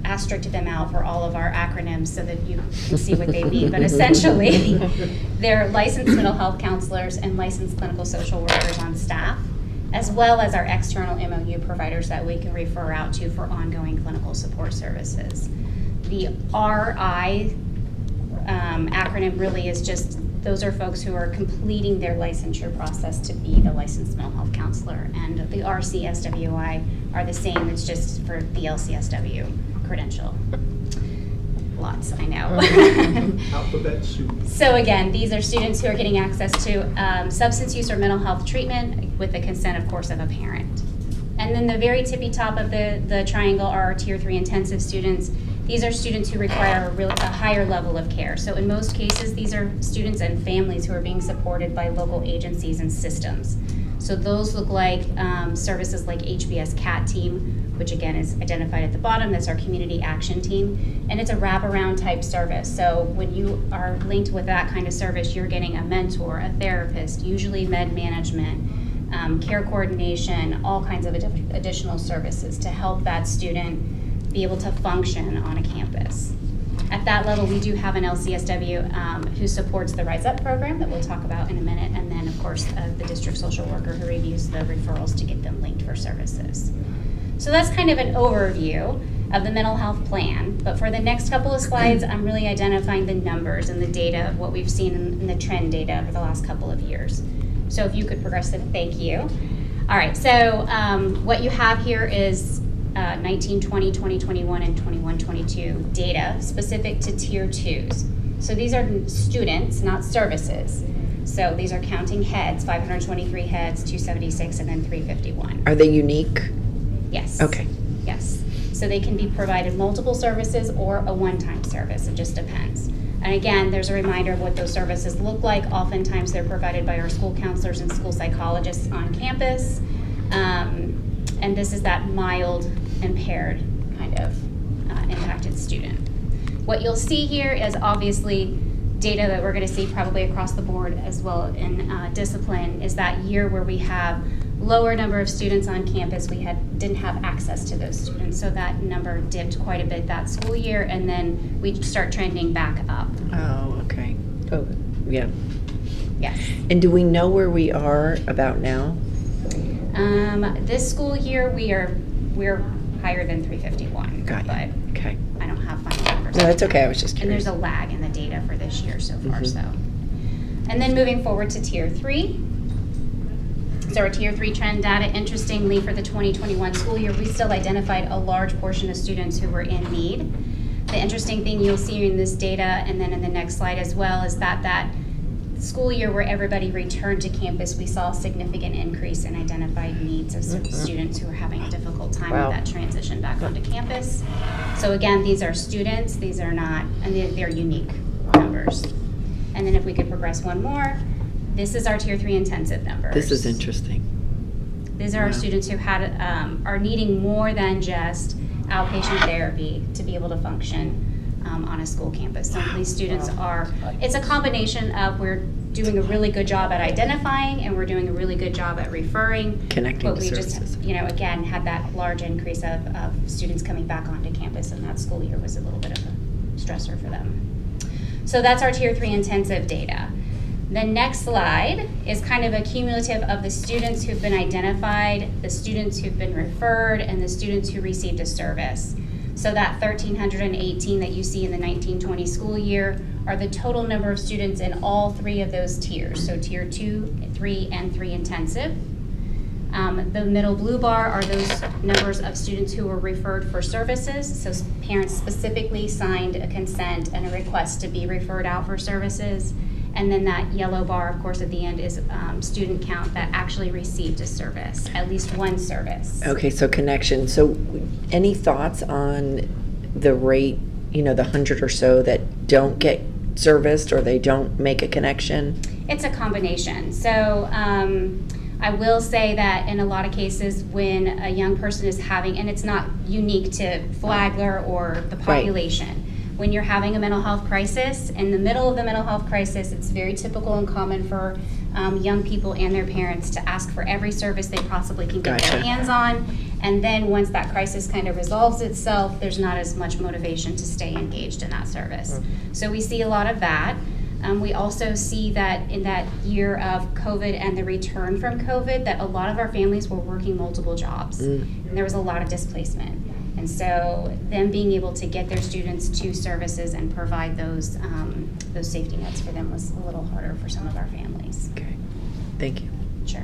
Speaker 2: asterished them out for all of our acronyms so that you can see what they mean. But essentially, they're licensed mental health counselors and licensed clinical social workers on staff, as well as our external MOU providers that we can refer out to for ongoing clinical support services. The RI acronym really is just, those are folks who are completing their licensure process to be the licensed mental health counselor. And the RCSWI are the same, it's just for the LCSW credential. Lots, I know.
Speaker 22: Alphabet soup.
Speaker 2: So again, these are students who are getting access to substance use or mental health treatment with the consent, of course, of a parent. And then the very tippy top of the triangle are our tier 3 intensive students. These are students who require a higher level of care. So in most cases, these are students and families who are being supported by local agencies and systems. So those look like services like HBS CAT team, which again is identified at the bottom. That's our community action team. And it's a wraparound type service. So when you are linked with that kind of service, you're getting a mentor, a therapist, usually med management, care coordination, all kinds of additional services to help that student be able to function on a campus. At that level, we do have an LCSW who supports the Rise Up program that we'll talk about in a minute, and then of course the district social worker who reviews the referrals to get them linked for services. So that's kind of an overview of the mental health plan, but for the next couple of slides, I'm really identifying the numbers and the data of what we've seen in the trend data over the last couple of years. So if you could progress it, thank you. All right, so what you have here is 19, 20, 20, 21, and 21, 22 data specific to tier 2s. So these are students, not services. So these are counting heads, 523 heads, 276, and then 351.
Speaker 7: Are they unique?
Speaker 2: Yes.
Speaker 7: Okay.
Speaker 2: Yes. So they can be provided multiple services or a one-time service. It just depends. And again, there's a reminder of what those services look like. Oftentimes they're provided by our school counselors and school psychologists on campus. And this is that mild impaired kind of impacted student. What you'll see here is obviously data that we're going to see probably across the board as well in discipline is that year where we have lower number of students on campus. We didn't have access to those students, so that number dipped quite a bit that school year, and then we start trending back up.
Speaker 7: Oh, okay. Oh, yeah.
Speaker 2: Yes.
Speaker 7: And do we know where we are about now?
Speaker 2: This school year we're higher than 351.
Speaker 7: Got you.
Speaker 2: But
Speaker 7: okay.
Speaker 2: I don't have final numbers.
Speaker 7: No, that's okay. I was just
Speaker 2: And
Speaker 7: curious.
Speaker 2: there's a lag in the data for this year so far.
Speaker 7: Mhm.
Speaker 2: So, and then moving forward to Tier 3. So our Tier 3 trend data, interestingly, for the 2021 school year, we still identified a large portion of students who were in need. The interesting thing you'll see in this data, and then in the next slide as well, is that school year where everybody returned to campus, we saw a significant increase in identified needs of students who are having a difficult time
Speaker 7: Wow.
Speaker 2: with that transition back onto campus. So again, these are students, these are not, and they're unique numbers. And then if we could progress one more, this is our Tier 3 intensive numbers.
Speaker 7: This is interesting.
Speaker 2: These are our students who are needing more than just outpatient therapy to be able to function on a school campus. So these students it's a combination of we're doing a really good job at identifying and we're doing a really good job at referring.
Speaker 7: Connecting
Speaker 2: but
Speaker 7: the
Speaker 2: we
Speaker 7: services.
Speaker 2: just, again, had that large increase of students coming back onto campus, and that school year was a little bit of a stressor for them. So that's our Tier 3 intensive data. The next slide is kind of a cumulative of the students who've been identified, the students who've been referred, and the students who received a service. So that 1,318 that you see in the 1920 school year are the total number of students in all three of those tiers. So Tier 2, 3, and 3 intensive. The middle blue bar are those numbers of students who were referred for services. So parents specifically signed a consent and a request to be referred out for services. And then that yellow bar, of course, at the end is student count that actually received a service, at least one service.
Speaker 7: Okay, so connection. So any thoughts on the rate, the 100 or so that don't get serviced or they don't make a connection?
Speaker 2: It's a combination. So I will say that in a lot of cases when a young person is having, and it's not unique to Flagler or the population, right. When you're having a mental health crisis, in the middle of the mental health crisis, it's very typical and common for young people and their parents to ask for every service they possibly can get their hands on. And then once that crisis kind of resolves itself, there's not as much motivation to stay engaged in that service. So we see a lot of that. We also see that in that year of COVID and the return from COVID, that a lot of our families were working multiple jobs. And there was a lot of displacement. And so them being able to get their students to services and provide those safety nets for them was a little harder for some of our families.
Speaker 7: Okay, thank you.
Speaker 2: Sure.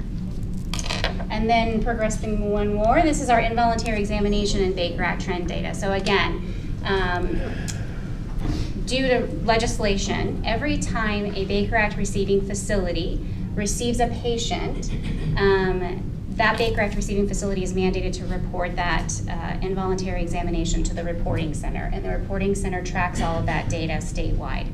Speaker 2: And then progressing one more, this is our involuntary examination and Baker Act trend data. So again, due to legislation, every time a Baker Act receiving facility receives a patient, that Baker Act receiving facility is mandated to report that involuntary examination to the reporting center, and the reporting center tracks all of that data statewide.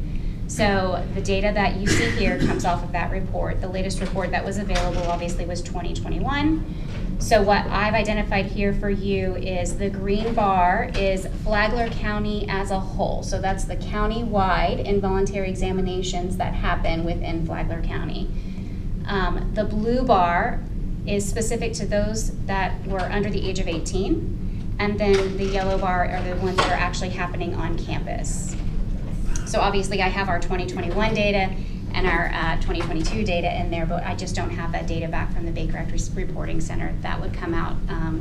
Speaker 2: So the data that you see here comes off of that report. The latest report that was available obviously was 2021. So what I've identified here for you is the green bar is Flagler County as a whole. So that's the county-wide involuntary examinations that happen within Flagler County. The blue bar is specific to those that were under the age of 18, and then the yellow bar are the ones that are actually happening on campus. So obviously I have our 2021 data and our 2022 data in there, but I just don't have that data back from the Baker Act Reporting Center. That would come out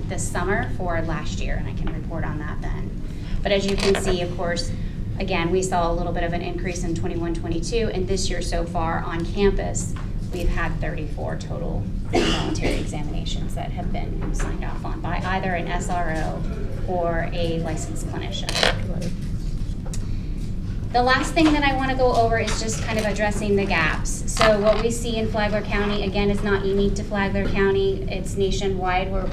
Speaker 2: this summer for last year, and I can report on that then. But as you can see, of course, again, we saw a little bit of an increase in 21-22, and this year so far on campus, we've had 34 total involuntary examinations that have been signed off on by either an SRO or a licensed clinician. The last thing that I want to go over is just kind of addressing the gaps. So what we see in Flagler County, again, is not unique to Flagler County. It's nationwide where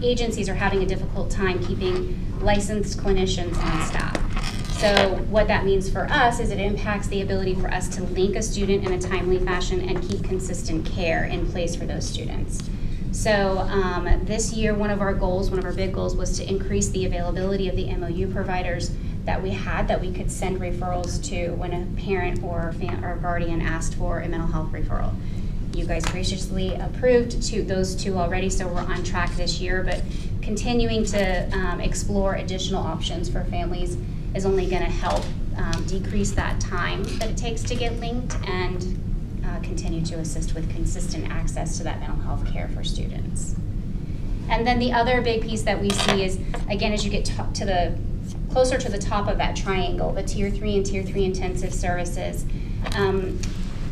Speaker 2: agencies are having a difficult time keeping licensed clinicians on staff. So what that means for us is it impacts the ability for us to link a student in a timely fashion and keep consistent care in place for those students. So this year, one of our big goals was to increase the availability of the MOU providers that we had, that we could send referrals to when a parent or guardian asked for a mental health referral. You guys graciously approved those two already, so we're on track this year, but continuing to explore additional options for families is only going to help decrease that time that it takes to get linked and continue to assist with consistent access to that mental health care for students. And then the other big piece that we see is, again, as you get closer to the top of that triangle, the Tier 3 and Tier 3 intensive services,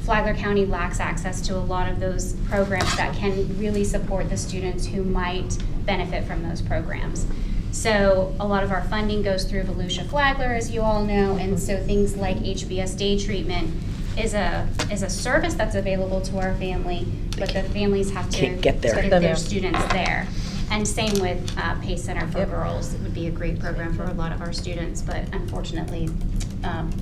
Speaker 2: Flagler County lacks access to a lot of those programs that can really support the students who might benefit from those programs. So a lot of our funding goes through Volusia Flagler, as you all know, and so things like HBS day treatment is a service that's available to our family, but the families have to
Speaker 7: get
Speaker 2: their students there. And same with PACE Center for Girls. It would be a great program for a lot of our students, but unfortunately,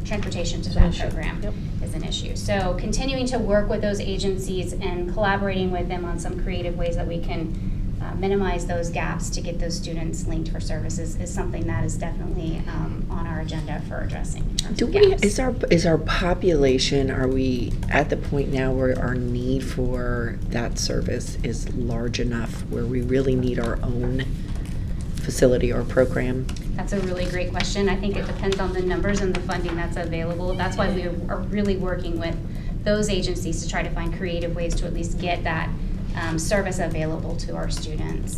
Speaker 2: transportation to that program is an issue. So continuing to work with those agencies and collaborating with them on some creative ways that we can minimize those gaps to get those students linked for services is something that is definitely on our agenda for addressing.
Speaker 7: Is our population, are we at the point now where our need for that service is large enough where we really need our own facility or program?
Speaker 2: That's a really great question. I think it depends on the numbers and the funding that's available. That's why we are really working with those agencies to try to find creative ways to at least get that service available to our students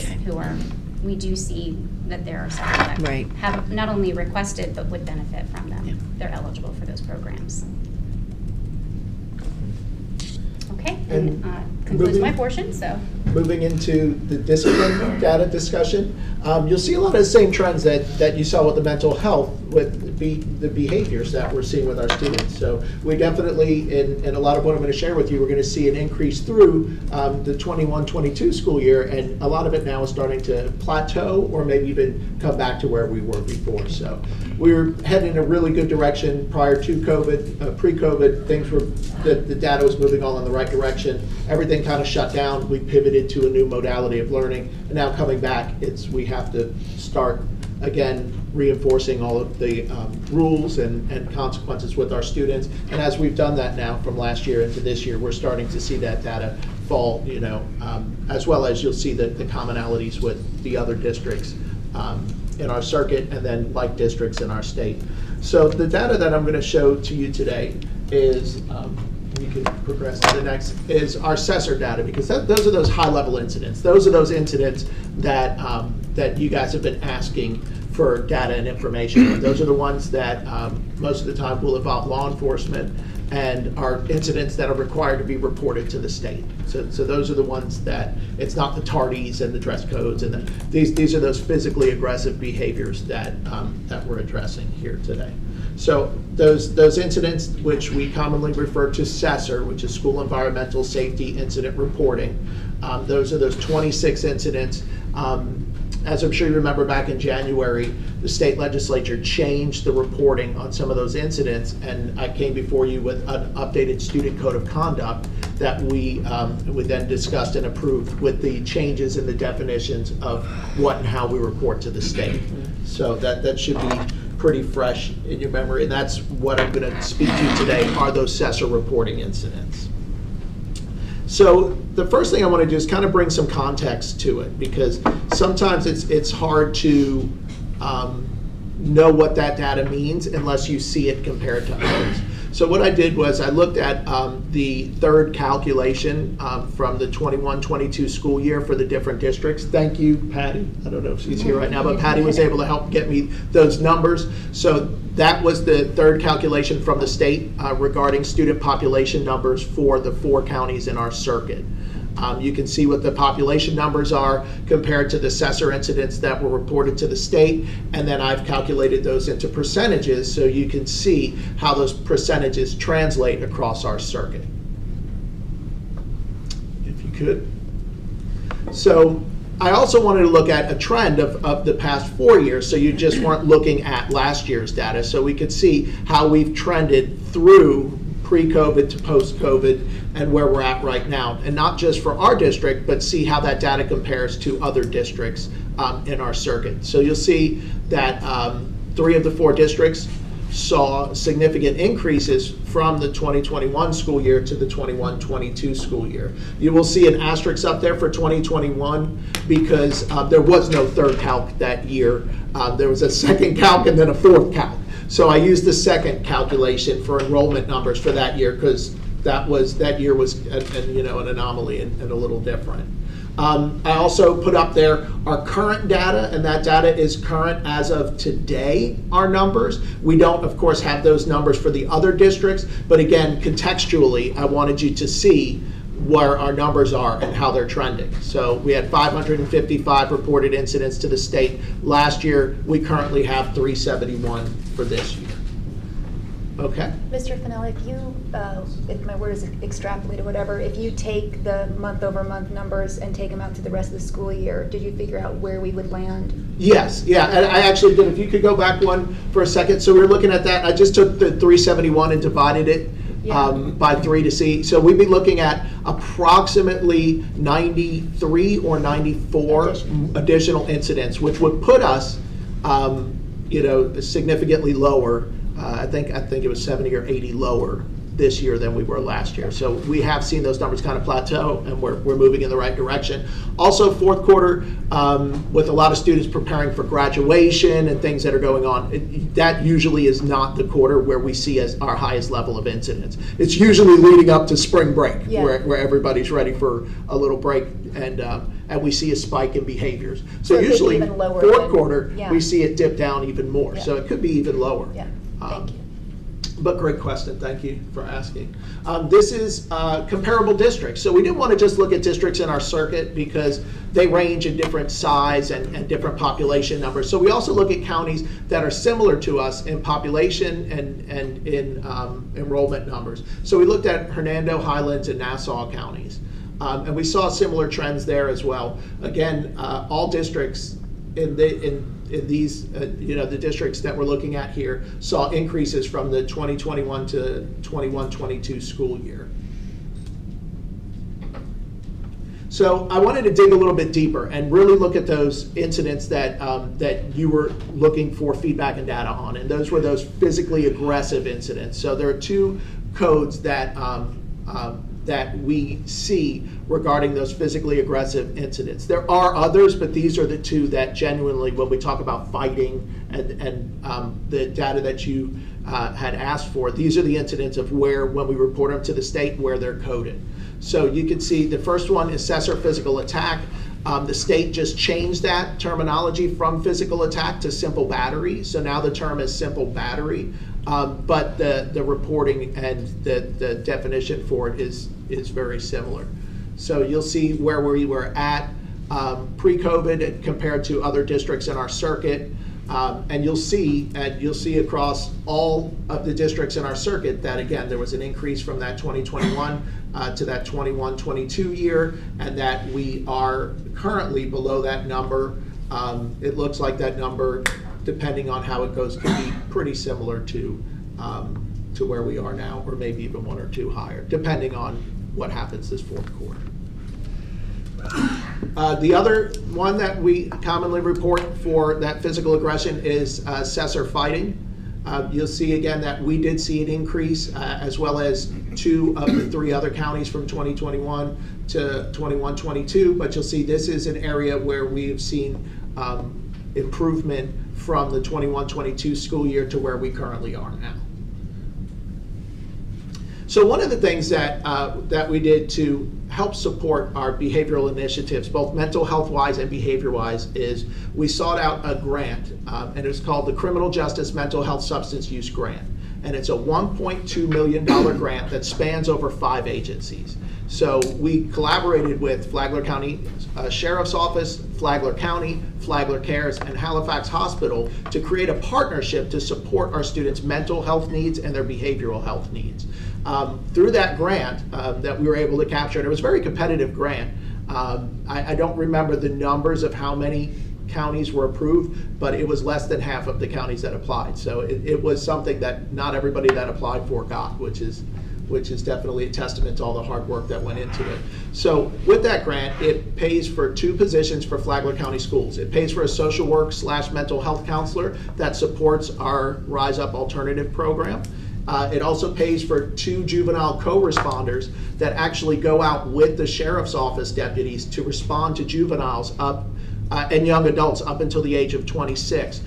Speaker 2: we do see that there are some that have not only requested but would benefit from them. Yeah. They're eligible for those programs. Okay, and concludes my portion. So
Speaker 22: moving into the discipline data discussion, you'll see a lot of the same trends that you saw with the mental health, with the behaviors that we're seeing with our students. So we definitely, in a lot of what I'm going to share with you, we're going to see an increase through the 21-22 school year, and a lot of it now is starting to plateau or maybe even come back to where we were before. So we were heading in a really good direction prior to COVID. Pre-COVID, the data was moving all in the right direction. Everything kind of shut down. We pivoted to a new modality of learning, and now coming back, we have to start again reinforcing all of the rules and consequences with our students. And as we've done that now from last year into this year, we're starting to see that data fall, as well as you'll see the commonalities with the other districts in our circuit and then like districts in our state. So the data that I'm going to show to you today is, you can progress to the next, is our assessor data, because those are those high-level incidents. Those are those incidents that that you guys have been asking for data and information. Those are the ones that most of the time will involve law enforcement and are incidents that are required to be reported to the state. So those are the ones that, it's not the tardies and the dress codes, and these are those physically aggressive behaviors that we're addressing here today. So those incidents, which we commonly refer to SESR, which is School Environmental Safety Incident Reporting, those are those 26 incidents. As I'm sure you remember, back in January, the state legislature changed the reporting on some of those incidents, and I came before you with an updated student code of conduct that we then discussed and approved with the changes in the definitions of what and how we report to the state. So that should be pretty fresh in your memory, and that's what I'm going to speak to today, are those SESR reporting incidents. So the first thing I want to do is kind of bring some context to it, because sometimes it's hard to know what that data means unless you see it compared to others. So what I did was I looked at the third calculation from the 21-22 school year for the different districts. Thank you, Patty. I don't know if she's here right now, but Patty was able to help get me those numbers. So that was the third calculation from the state regarding student population numbers for the 4 counties in our circuit. You can see what the population numbers are compared to the SESR incidents that were reported to the state, and then I've calculated those into percentages so you can see how those percentages translate across our circuit. If you could. So I also wanted to look at a trend of the past 4 years, so you just weren't looking at last year's data, so we could see how we've trended through pre-COVID to post-COVID and where we're at right now. And not just for our district, but see how that data compares to other districts in our circuit. So you'll see that 3 of the 4 districts saw significant increases from the 2021 school year to the 21-22 school year. You will see an asterisk up there for 2021 because there was no third calc that year. There was a second calc and then a fourth calc. So I used the second calculation for enrollment numbers for that year because that year was an anomaly and a little different. I also put up there our current data, and that data is current as of today, our numbers. We don't, of course, have those numbers for the other districts, but again, contextually, I wanted you to see where our numbers are and how they're trending. So we had 555 reported incidents to the state last year. We currently have 371 for this year. Okay.
Speaker 6: Mr. Finelli, if you, if my word is extrapolate or whatever, if you take the month-over-month numbers and take them out to the rest of the school year, did you figure out where we would land?
Speaker 22: Yes, yeah, and I actually did. If you could go back one for a second. So we were looking at that. I just took the 371 and divided it by 3 to see. So we'd be looking at approximately 93 or 94 additional incidents, which would put us, significantly lower. I think it was 70 or 80 lower this year than we were last year. So we have seen those numbers kind of plateau, and we're moving in the right direction. Also, fourth quarter, with a lot of students preparing for graduation and things that are going on, that usually is not the quarter where we see as our highest level of incidents. It's usually leading up to spring break, where everybody's ready for a little break, and we see a spike in behaviors. So usually, fourth quarter, we see it dip down even more. So it could be even lower.
Speaker 6: Yeah. Thank you.
Speaker 22: But great question, thank you for asking. This is comparable districts. So we didn't want to just look at districts in our circuit because they range in different size and different population numbers. So we also look at counties that are similar to us in population and in enrollment numbers. So we looked at Hernando, Highlands, and Nassau counties. And we saw similar trends there as well. Again, all districts in these, the districts that we're looking at here saw increases from the 2021 to 21-22 school year. So I wanted to dig a little bit deeper and really look at those incidents that you were looking for feedback and data on, and those were those physically aggressive incidents. So there are 2 codes that we see regarding those physically aggressive incidents. There are others, but these are the 2 that genuinely, when we talk about fighting and the data that you had asked for, these are the incidents of where, when we report them to the state, where they're coded. So you can see the first one is assessor physical attack. The state just changed that terminology from physical attack to simple battery. So now the term is simple battery. But the reporting and the definition for it is very similar. So you'll see where we were at pre-COVID compared to other districts in our circuit, and you'll see across all of the districts in our circuit that again there was an increase from that 2021 to that 21-22 year, and that we are currently below that number. It looks like that number, depending on how it goes, could be pretty similar to where we are now, or maybe even 1 or 2 higher, depending on what happens this fourth quarter. The other one that we commonly report for that physical aggression is assessor fighting. You'll see again that we did see an increase, as well as 2 of the 3 other counties from 2021 to 21-22, but you'll see this is an area where we've seen improvement from the 21-22 school year to where we currently are now. So one of the things that we did to help support our behavioral initiatives, both mental health wise and behavior wise, is we sought out a grant, and it's called the Criminal Justice Mental Health Substance Use Grant. And it's a $1.2 million grant that spans over 5 agencies. So we collaborated with Flagler County Sheriff's Office, Flagler County, Flagler Cares, and Halifax Hospital to create a partnership to support our students' mental health needs and their behavioral health needs. Through that grant that we were able to capture, and it was a very competitive grant, I don't remember the numbers of how many counties were approved, but it was less than half of the counties that applied. So it was something that not everybody that applied for got, which is definitely a testament to all the hard work that went into it. So with that grant, it pays for 2 positions for Flagler County Schools. It pays for a social work / mental health counselor that supports our Rise Up Alternative program. It also pays for 2 juvenile co-responders that actually go out with the sheriff's office deputies to respond to juveniles up and young adults up until the age of 26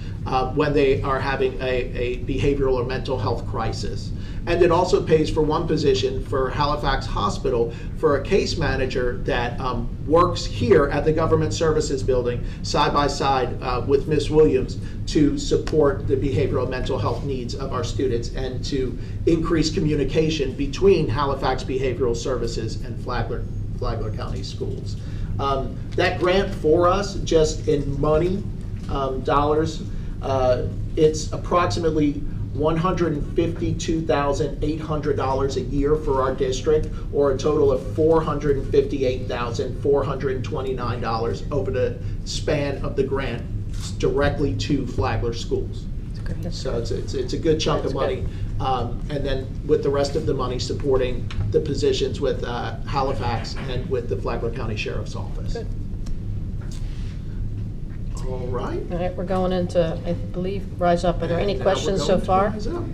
Speaker 22: when they are having a behavioral or mental health crisis. And it also pays for 1 position for Halifax Hospital for a case manager that works here at the Government Services Building side by side with Ms. Williams to support the behavioral and mental health needs of our students and to increase communication between Halifax Behavioral Services and Flagler County Schools. That grant for us, just in money, dollars, it's approximately $152,800 a year for our district, or a total of $458,429 over the span of the grant directly to Flagler schools. So it's a good chunk of money. And then with the rest of the money supporting the positions with Halifax and with the Flagler County Sheriff's Office.
Speaker 1: Good.
Speaker 22: All right.
Speaker 1: All right, we're going into, I believe, Rise Up. Are there any
Speaker 22: And now
Speaker 1: questions
Speaker 22: we're
Speaker 1: so
Speaker 22: going to
Speaker 1: far?
Speaker 22: Rise Up.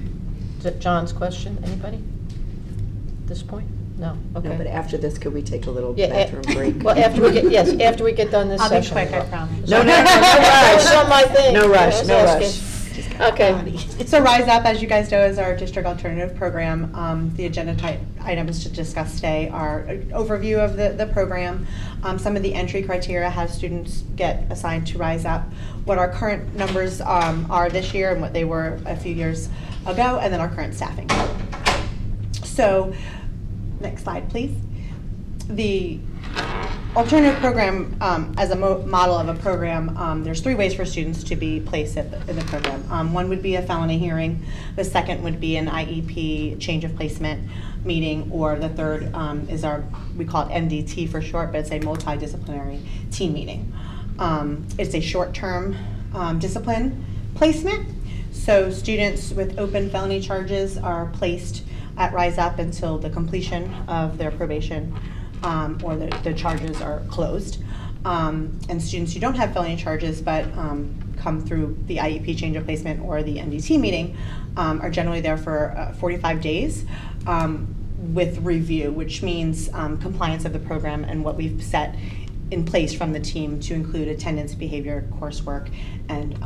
Speaker 1: Is it John's question? Anybody? At this point? No? Okay.
Speaker 7: No, but after this, could we take a little
Speaker 1: Yeah,
Speaker 7: bathroom break?
Speaker 1: Well, after we get, yes, after we get done this
Speaker 17: I'll be
Speaker 1: session.
Speaker 17: quick, I promise.
Speaker 1: No rush. It's not my thing.
Speaker 7: No rush,
Speaker 1: I was
Speaker 7: no
Speaker 1: asking.
Speaker 7: rush.
Speaker 1: Okay.
Speaker 17: So Rise Up, as you guys know, is our district alternative program. The agenda items to discuss today are an overview of the program. Some of the entry criteria, how students get assigned to Rise Up, what our current numbers are this year and what they were a few years ago, and then our current staffing. So, next slide, please. The alternative program, as a model of a program, there's 3 ways for students to be placed in the program. One would be a felony hearing, the second would be an IEP change of placement meeting, or the third is we call it MDT for short, but it's a multidisciplinary team meeting. It's a short-term discipline placement, so students with open felony charges are placed at Rise Up until the completion of their probation or the charges are closed. And students who don't have felony charges but come through the IEP change of placement or the MDT meeting are generally there for 45 days with review, which means compliance of the program and what we've set in place from the team to include attendance, behavior, coursework, and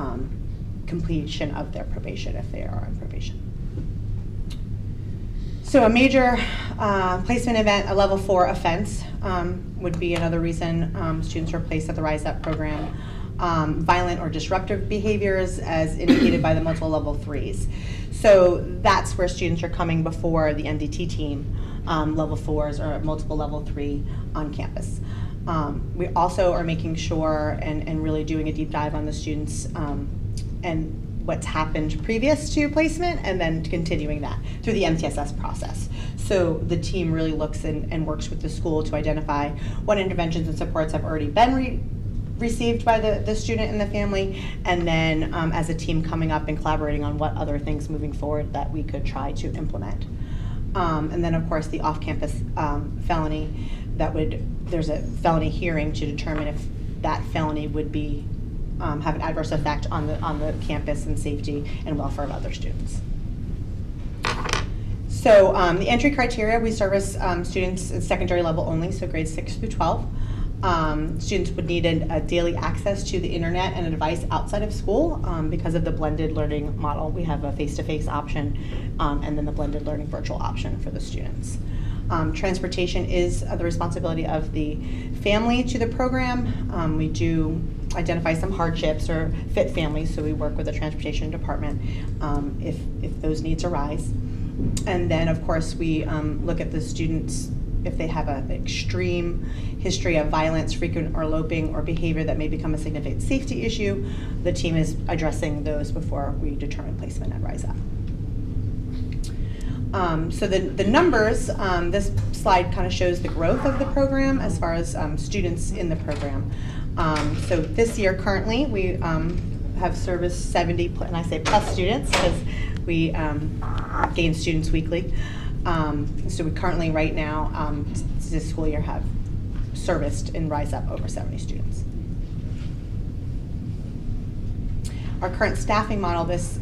Speaker 17: completion of their probation if they are on probation. So a major placement event, a level 4 offense would be another reason students are placed at the Rise Up program. Violent or disruptive behaviors as indicated by the multiple level 3s. So that's where students are coming before the MDT team, level 4s or multiple level 3 on campus. We also are making sure and really doing a deep dive on the students and what's happened previous to placement and then continuing that through the MTSS process. So the team really looks and works with the school to identify what interventions and supports have already been received by the student and the family, and then as a team coming up and collaborating on what other things moving forward that we could try to implement. And then of course the off-campus felony, there's a felony hearing to determine if that felony would be have an adverse effect on the campus and safety and welfare of other students. So the entry criteria, we service students at secondary level only, so grades 6 through 12. Students would need a daily access to the internet and a device outside of school because of the blended learning model. We have a face-to-face option and then the blended learning virtual option for the students. Transportation is the responsibility of the family to the program. We do identify some hardships or fit families, so we work with the transportation department if those needs arise. And then of course we look at the students if they have an extreme history of violence, frequent or eloping, or behavior that may become a significant safety issue. The team is addressing those before we determine placement at Rise Up. So the numbers, this slide kind of shows the growth of the program as far as students in the program. So this year currently we have serviced 70, and I say plus students because we gain students weekly. So we currently right now this school year have serviced in Rise Up over 70 students. Our current staffing model this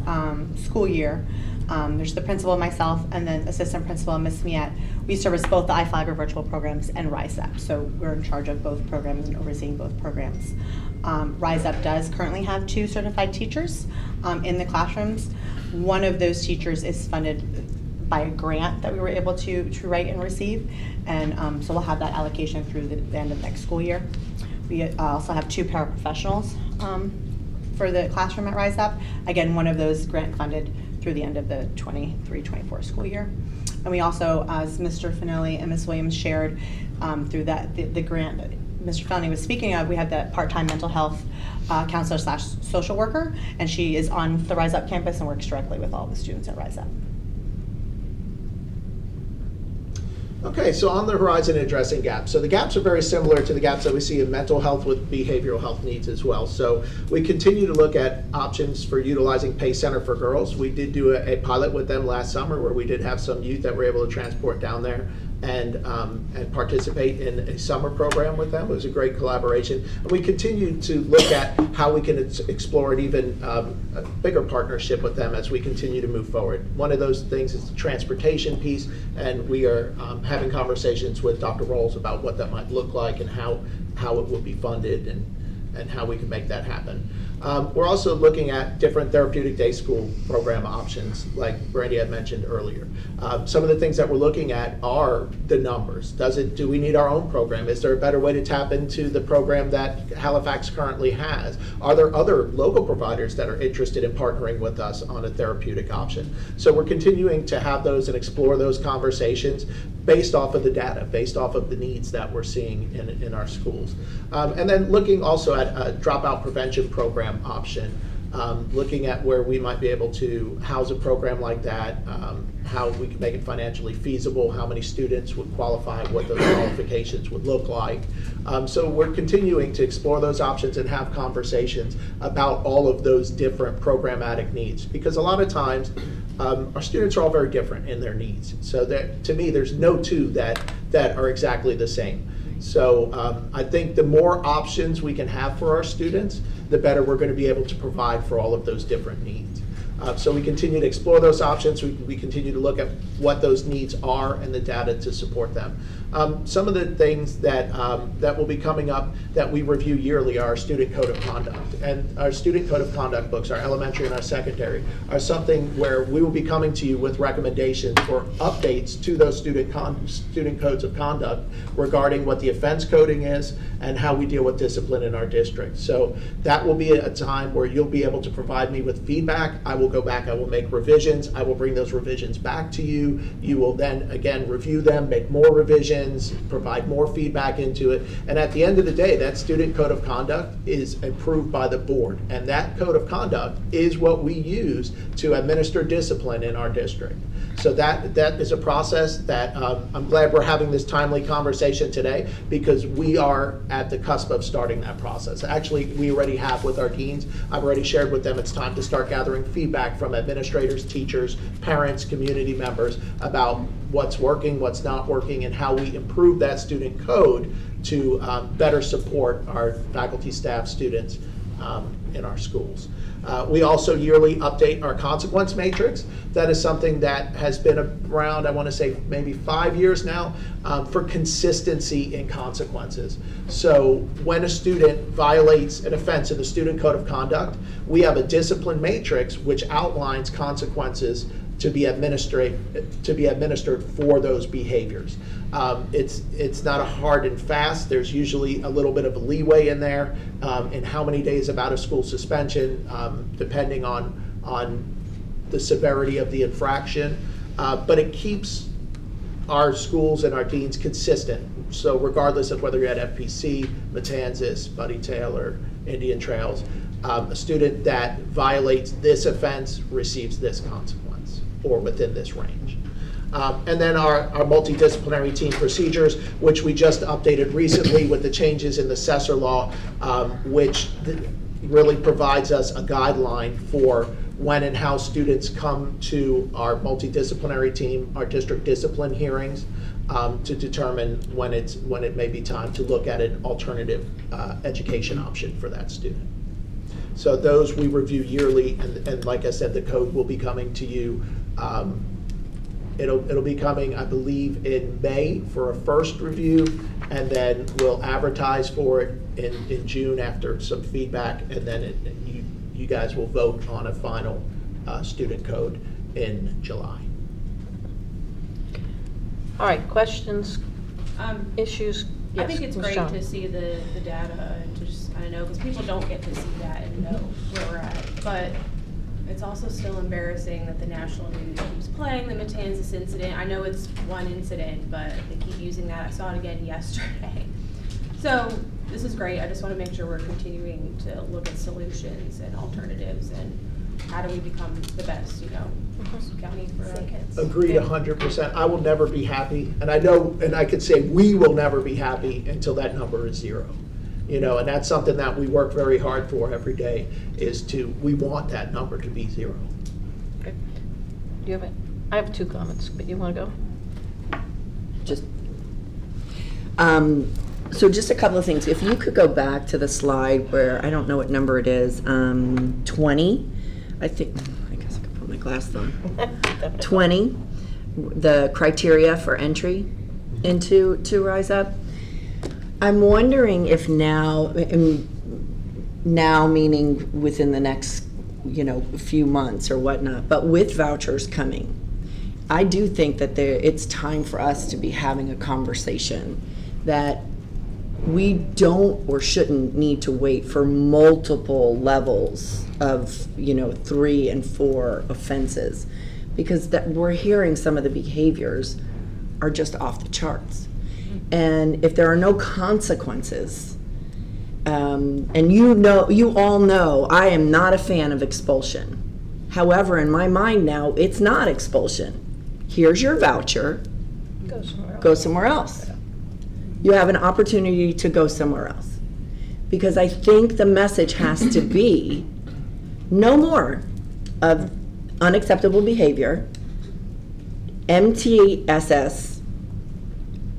Speaker 17: school year, there's the principal, myself, and then assistant principal, Ms. Miette. We service both the iFlagler virtual programs and Rise Up, so we're in charge of both programs and overseeing both programs. Rise Up does currently have 2 certified teachers in the classrooms. One of those teachers is funded by a grant that we were able to write and receive, and so we'll have that allocation through the end of next school year. We also have 2 paraprofessionals for the classroom at Rise Up. Again, one of those grant funded through the end of the 23-24 school year. And we also, as Mr. Finelli and Ms. Williams shared through the grant that Mr. Finelli was speaking of, we have that part-time mental health counselor / social worker, and she is on the Rise Up campus and works directly with all the students at Rise Up.
Speaker 22: Okay, so on the horizon, addressing gaps. So the gaps are very similar to the gaps that we see in mental health with behavioral health needs as well. So we continue to look at options for utilizing Pace Center for Girls. We did do a pilot with them last summer where we did have some youth that were able to transport down there and participate in a summer program with them. It was a great collaboration. And we continue to look at how we can explore an even a bigger partnership with them as we continue to move forward. One of those things is the transportation piece, and we are having conversations with Dr. Rolls about what that might look like and how it would be funded and how we can make that happen. We're also looking at different therapeutic day school program options, like Brandy had mentioned earlier. Some of the things that we're looking at are the numbers. Do we need our own program? Is there a better way to tap into the program that Halifax currently has? Are there other local providers that are interested in partnering with us on a therapeutic option? So we're continuing to have those and explore those conversations based off of the data, based off of the needs that we're seeing in our schools. And then looking also at a dropout prevention program option, looking at where we might be able to house a program like that, how we can make it financially feasible, how many students would qualify, what those qualifications would look like. So we're continuing to explore those options and have conversations about all of those different programmatic needs, because a lot of times our students are all very different in their needs. So that, to me, there's no two that are exactly the same. So I think the more options we can have for our students, the better we're going to be able to provide for all of those different needs. So we continue to explore those options. We continue to look at what those needs are and the data to support them. Some of the things that will be coming up that we review yearly are our student code of conduct. And our student code of conduct books, our elementary and our secondary, are something where we will be coming to you with recommendations or updates to those student codes of conduct regarding what the offense coding is and how we deal with discipline in our district. So that will be a time where you'll be able to provide me with feedback. I will go back, I will make revisions, I will bring those revisions back to you. You will then again review them, make more revisions, provide more feedback into it. And at the end of the day, that student code of conduct is approved by the board. And that code of conduct is what we use to administer discipline in our district. So that is a process that I'm glad we're having this timely conversation today, because we are at the cusp of starting that process. Actually, we already have with our deans. I've already shared with them it's time to start gathering feedback from administrators, teachers, parents, community members about what's working, what's not working, and how we improve that student code to better support our faculty, staff, students in our schools. We also yearly update our consequence matrix. That is something that has been around, I want to say maybe 5 years now, for consistency in consequences. So when a student violates an offense in the student code of conduct, we have a discipline matrix which outlines consequences to be administered for those behaviors. It's not a hard and fast. There's usually a little bit of leeway in there in how many days of out of school suspension, depending on the severity of the infraction. But it keeps our schools and our deans consistent. So regardless of whether you're at FPC, Matanzas, Buddy Taylor, Indian Trails, a student that violates this offense receives this consequence, or within this range. And then our multidisciplinary team procedures, which we just updated recently with the changes in the Cessor law, which really provides us a guideline for when and how students come to our multidisciplinary team, our district discipline hearings, to determine when it may be time to look at an alternative education option for that student. So those we review yearly, and like I said, the code will be coming to you. It'll be coming, I believe, in May for a first review, and then we'll advertise for it in June after some feedback, and then you guys will vote on a final student code in July.
Speaker 1: All right, questions, issues?
Speaker 18: I think
Speaker 1: Yes,
Speaker 18: it's
Speaker 1: Ms.
Speaker 18: great
Speaker 1: John.
Speaker 18: to see the data and to just kind of know, because people don't get to see that and know where we're at. But it's also still embarrassing that the national news keeps playing the Matanzas incident. I know it's one incident, but they keep using that. I saw it again yesterday. So this is great. I just want to make sure we're continuing to look at solutions and alternatives and how do we become the best, county for our kids.
Speaker 22: Agreed 100%. I will never be happy, and I know, and I could say we will never be happy until that number is zero. And that's something that we work very hard for every day, we want that number to be zero.
Speaker 1: Okay. Do you have it? I have two comments, but you want to go?
Speaker 7: So just a couple of things. If you could go back to the slide where, I don't know what number it is, 20, I guess I could put my glasses on. 20, the criteria for entry into Rise Up. I'm wondering if now meaning within the next, few months or whatnot, but with vouchers coming, I do think that it's time for us to be having a conversation that we don't or shouldn't need to wait for multiple levels of 3 and 4 offenses, because that we're hearing some of the behaviors are just off the charts. And if there are no consequences, and you all know I am not a fan of expulsion. However, in my mind now, it's not expulsion. Here's your voucher, go somewhere else. You have an opportunity to go somewhere else. Because I think the message has to be no more of unacceptable behavior, MTSS.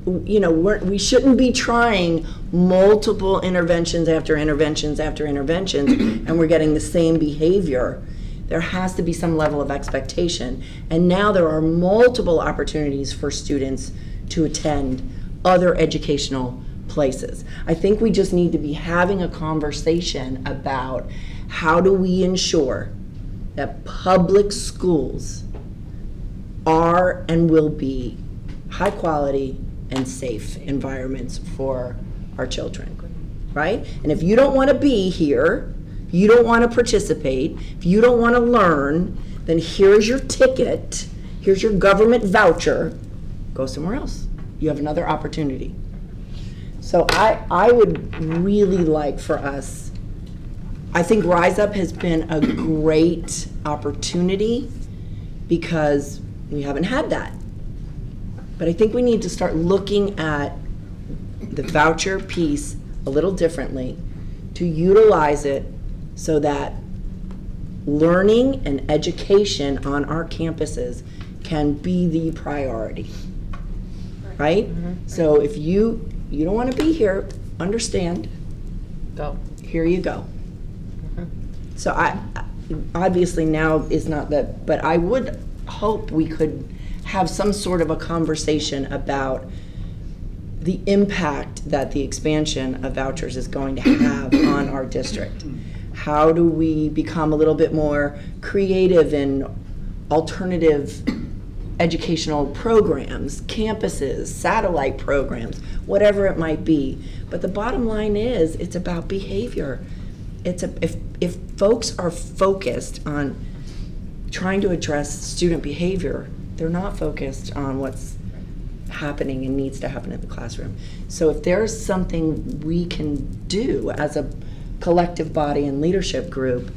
Speaker 7: We shouldn't be trying multiple interventions after interventions after interventions, and we're getting the same behavior. There has to be some level of expectation. And now there are multiple opportunities for students to attend other educational places. I think we just need to be having a conversation about how do we ensure that public schools are and will be high quality and safe environments for our children, right? And if you don't want to be here, if you don't want to participate, if you don't want to learn, then here's your ticket, here's your government voucher, go somewhere else. You have another opportunity. So I would really like for us, I think Rise Up has been a great opportunity because we haven't had that. But I think we need to start looking at the voucher piece a little differently to utilize it so that learning and education on our campuses can be the priority. Right? So if you don't want to be here, understand.
Speaker 1: Go.
Speaker 7: Here you go. So I obviously now is not that, but I would hope we could have some sort of a conversation about the impact that the expansion of vouchers is going to have on our district. How do we become a little bit more creative in alternative educational programs, campuses, satellite programs, whatever it might be. But the bottom line is, it's about behavior. If folks are focused on trying to address student behavior, they're not focused on what's happening and needs to happen in the classroom. So if there's something we can do as a collective body and leadership group,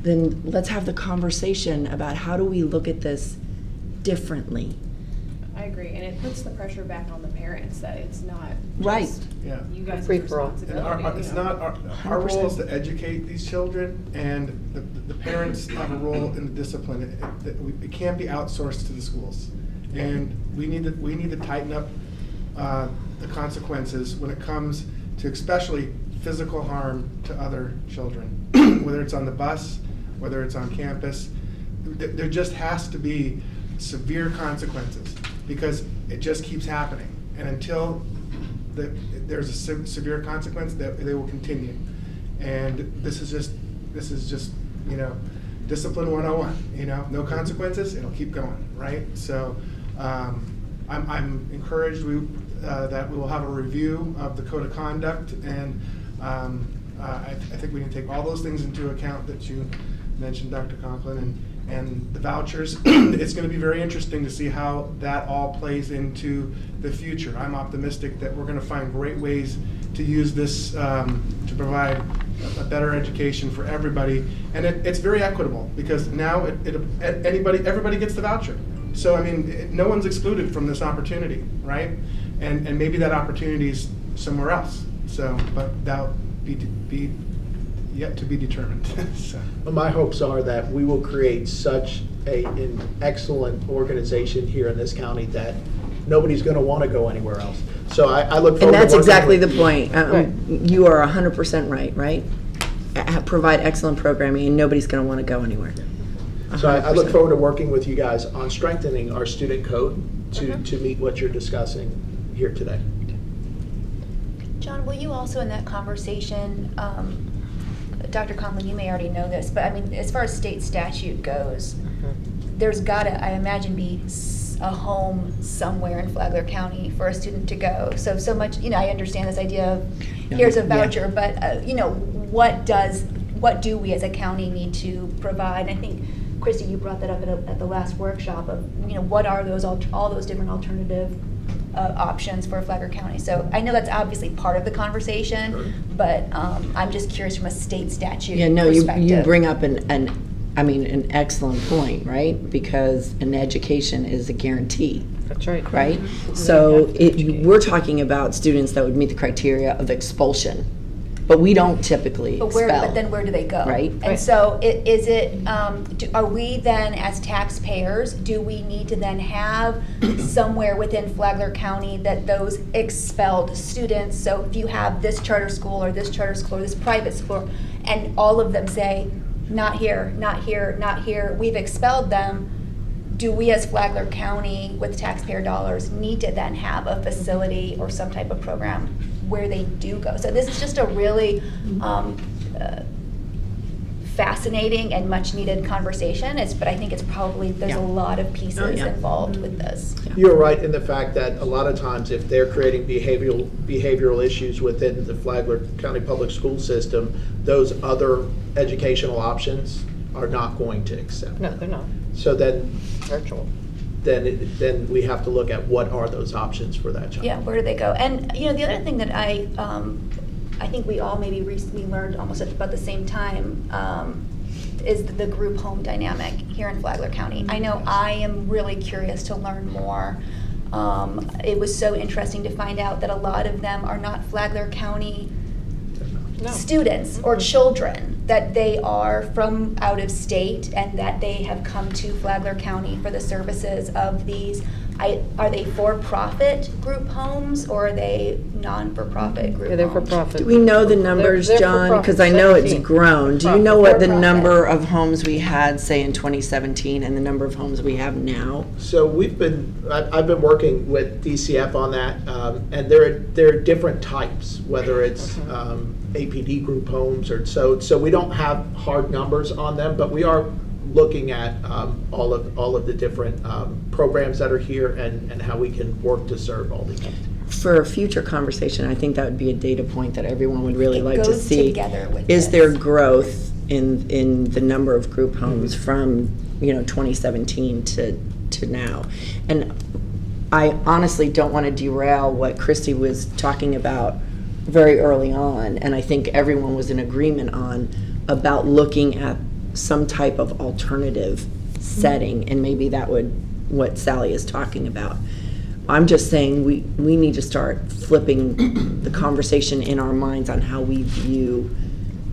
Speaker 7: then let's have the conversation about how do we look at this differently.
Speaker 8: I agree, and it puts the pressure back on the parents that it's not
Speaker 7: Right.
Speaker 8: just
Speaker 9: Yeah.
Speaker 8: you guys'
Speaker 9: Free-for-all.
Speaker 8: responsibility.
Speaker 9: And it's
Speaker 8: you know.
Speaker 9: not, our role is to educate these children, and the parents have a role in the discipline. It can't be outsourced to the schools. And we need to tighten up the consequences when it comes to especially physical harm to other children, whether it's on the bus, whether it's on campus. There just has to be severe consequences, because it just keeps happening. And until there's a severe consequence, they will continue. And this is just discipline 101. No consequences, it'll keep going, right? So I'm encouraged that we will have a review of the code of conduct, and I think we can take all those things into account that you mentioned, Dr. Conklin, and the vouchers. It's going to be very interesting to see how that all plays into the future. I'm optimistic that we're going to find great ways to use this to provide a better education for everybody, and it's very equitable, because now everybody gets the voucher. So I mean, no one's excluded from this opportunity, right? And maybe that opportunity is somewhere else. So, but that'll be yet to be determined. So.
Speaker 22: My hopes are that we will create such an excellent organization here in this county that nobody's going to want to go anywhere else. So I look forward
Speaker 7: And that's
Speaker 22: to
Speaker 7: exactly
Speaker 22: with
Speaker 7: the point. You are 100% right? Provide excellent programming, and nobody's going to want to go anywhere.
Speaker 22: So I look forward to working with you guys on strengthening our student code to meet what you're discussing here today.
Speaker 6: John, will you also in that conversation, Dr. Conlon, you may already know this, but I mean, as far as state statute goes, there's gotta, I imagine, be a home somewhere in Flagler County for a student to go. So much, I understand this idea of here's a voucher, but what do we as a county need to provide? I think, Christy, you brought that up at the last workshop of, what are those all those different alternative options for Flagler County. So I know that's obviously part of the conversation, but I'm just curious from a state statute perspective.
Speaker 7: You bring up an excellent point, right? Because an education is a guarantee.
Speaker 5: That's right.
Speaker 7: Right? So we're talking about students that would meet the criteria of expulsion, but we don't typically expel.
Speaker 6: But then where do they go?
Speaker 7: Right.
Speaker 6: And so is it, are we then, as taxpayers, do we need to then have somewhere within Flagler County that those expelled students, so if you have this charter school or this charter school or this private school, and all of them say, not here, not here, not here, we've expelled them, do we as Flagler County with taxpayer dollars need to then have a facility or some type of program where they do go? So this is just a really fascinating and much needed conversation, but I think it's probably, there's a lot of pieces involved with this.
Speaker 22: You're right in the fact that a lot of times if they're creating behavioral issues within the Flagler County Public School System, those other educational options are not going to accept.
Speaker 5: No, they're not.
Speaker 22: So then,
Speaker 5: virtual.
Speaker 22: Then we have to look at what are those options for that child.
Speaker 6: Yeah, where do they go? And the other thing that I think we all maybe recently learned almost at about the same time is the group home dynamic here in Flagler County. I know I am really curious to learn more. It was so interesting to find out that a lot of them are not Flagler County students or children, that they are from out of state and that they have come to Flagler County for the services of these. Are they for-profit group homes or are they non-for-profit group homes?
Speaker 5: They're for-profit.
Speaker 7: Do we know the numbers,
Speaker 5: They're
Speaker 7: John? Because I know it's grown. Do you know what the number of homes we had, say, in 2017 and the number of homes we have now?
Speaker 22: So I've been working with DCF on that, and there are different types, whether it's APD group homes or so we don't have hard numbers on them, but we are looking at all of the different programs that are here and how we can work to serve all these.
Speaker 7: For a future conversation, I think that would be a data point that everyone would really like to see.
Speaker 6: Together with
Speaker 7: is there growth in the number of group homes from 2017 to now? And I honestly don't want to derail what Christy was talking about very early on, and I think everyone was in agreement on about looking at some type of alternative setting, and maybe that would, what Sally is talking about. I'm just saying we need to start flipping the conversation in our minds on how we view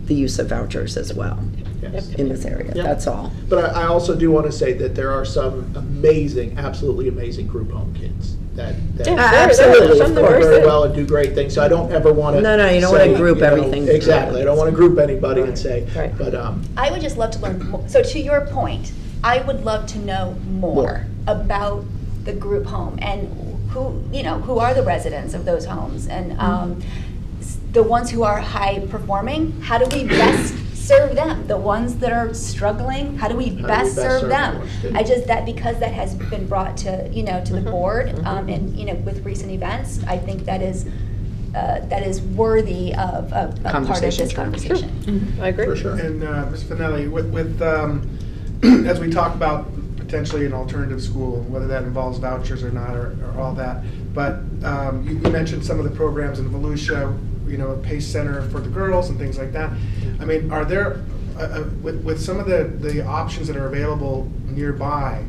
Speaker 7: the use of vouchers as well in this area.
Speaker 22: Yep.
Speaker 7: That's all.
Speaker 22: But I also do want to say that there are some amazing, absolutely amazing group home kids that
Speaker 7: absolutely
Speaker 22: perform very well and do great things. So I don't ever want to.
Speaker 7: No, you don't want to group everything.
Speaker 22: Exactly. I don't want to group anybody and say.
Speaker 6: Right.
Speaker 22: But
Speaker 6: I would just love to learn more. So to your point, I would love to know more about the group home and who are the residents of those homes, and the ones who are high performing, how do we best serve them? The ones that are struggling, how do we best serve them? Because that has been brought to the board, and with recent events, I think that is worthy of part of this conversation.
Speaker 18: I agree.
Speaker 22: for sure.
Speaker 9: And Ms. Finelli, with as we talk about potentially an alternative school, whether that involves vouchers or not, or all that, but you mentioned some of the programs in Volusia, PACE Center for the girls and things like that. I mean, are there, with some of the options that are available nearby,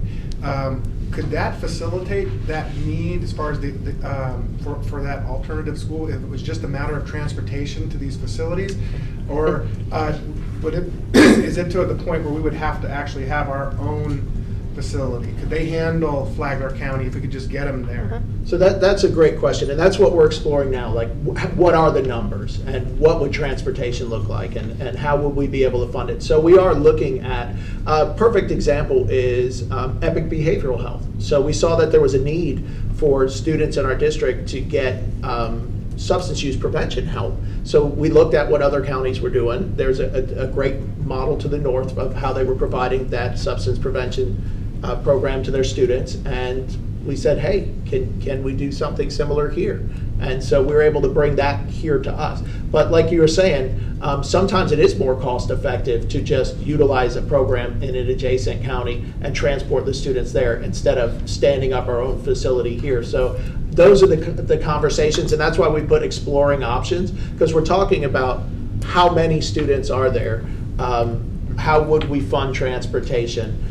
Speaker 9: could that facilitate that need as far as for that alternative school if it was just a matter of transportation to these facilities? Or is it to the point where we would have to actually have our own facility? Could they handle Flagler County if we could just get them there?
Speaker 22: So that's a great question, and that's what we're exploring now. Like, what are the numbers, and what would transportation look like, and how would we be able to fund it? So we are looking at, a perfect example is Epic Behavioral Health. So we saw that there was a need for students in our district to get substance use prevention help. So we looked at what other counties were doing. There's a great model to the north of how they were providing that substance prevention program to their students, and we said, hey, can we do something similar here? And so we were able to bring that here to us. But like you were saying, sometimes it is more cost effective to just utilize a program in an adjacent county and transport the students there instead of standing up our own facility here. So those are the conversations, and that's why we put exploring options, because we're talking about how many students are there, how would we fund transportation,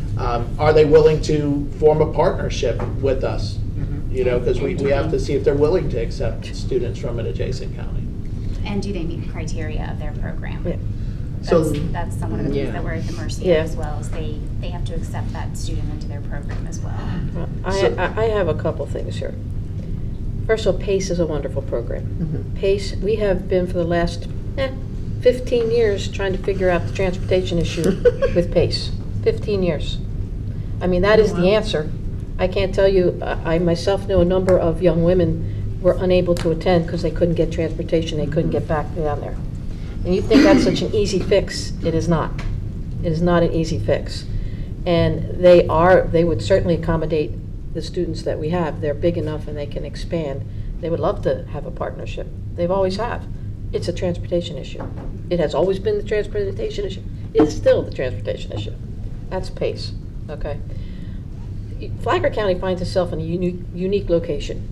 Speaker 22: are they willing to form a partnership with us? Because we have to see if they're willing to accept students from an adjacent county.
Speaker 2: And do they meet the criteria of their program?
Speaker 18: Yeah.
Speaker 2: That's one of the things that we're at the mercy of as well, is they have to accept that student into their program as well.
Speaker 18: I have a couple things here. First of all, PACE is a wonderful program. PACE, we have been for the last 15 years trying to figure out the transportation issue with PACE. 15 years. I mean, that is the answer. I can't tell you, I myself know a number of young women were unable to attend because they couldn't get transportation, they couldn't get back down there. And you think that's such an easy fix, it is not. It is not an easy fix. And they would certainly accommodate the students that we have. They're big enough and they can expand. They would love to have a partnership. They've always have. It's a transportation issue. It has always been the transportation issue. It is still the transportation issue. That's PACE, okay? Flagler County finds itself in a unique location.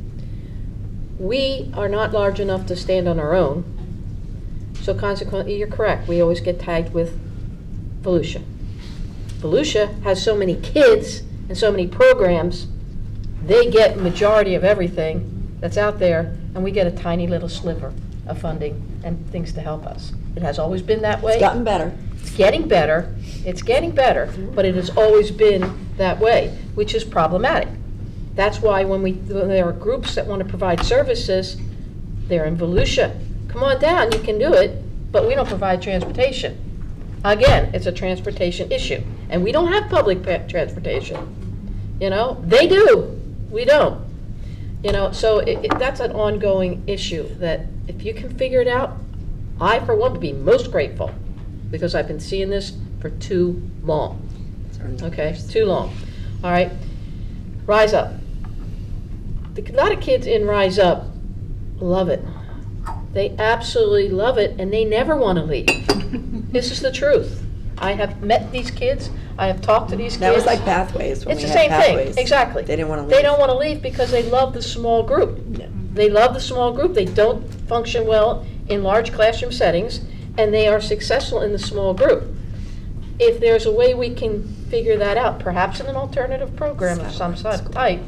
Speaker 18: We are not large enough to stand on our own, so consequently, you're correct, we always get tagged with Volusia. Volusia has so many kids and so many programs, they get majority of everything that's out there, and we get a tiny little sliver of funding and things to help us. It has always been that way.
Speaker 7: It's gotten better.
Speaker 18: It's getting better. It's getting better, but it has always been that way, which is problematic. That's why when there are groups that want to provide services, they're in Volusia. Come on down, you can do it, but we don't provide transportation. Again, it's a transportation issue, and we don't have public transportation. They do, we don't. So that's an ongoing issue that if you can figure it out, I, for one, would be most grateful, because I've been seeing this for too long. Okay, too long. All right, Rise Up. A lot of kids in Rise Up love it. They absolutely love it, and they never want to leave. This is the truth. I have met these kids. I have talked to these kids.
Speaker 7: That was like Pathways.
Speaker 18: It's the same thing, exactly.
Speaker 7: They didn't want to leave.
Speaker 18: They don't want to leave because they love the small group. They love the small group. They don't function well in large classroom settings, and they are successful in the small group.
Speaker 1: if there's a way we can figure that out, perhaps in an alternative program of some type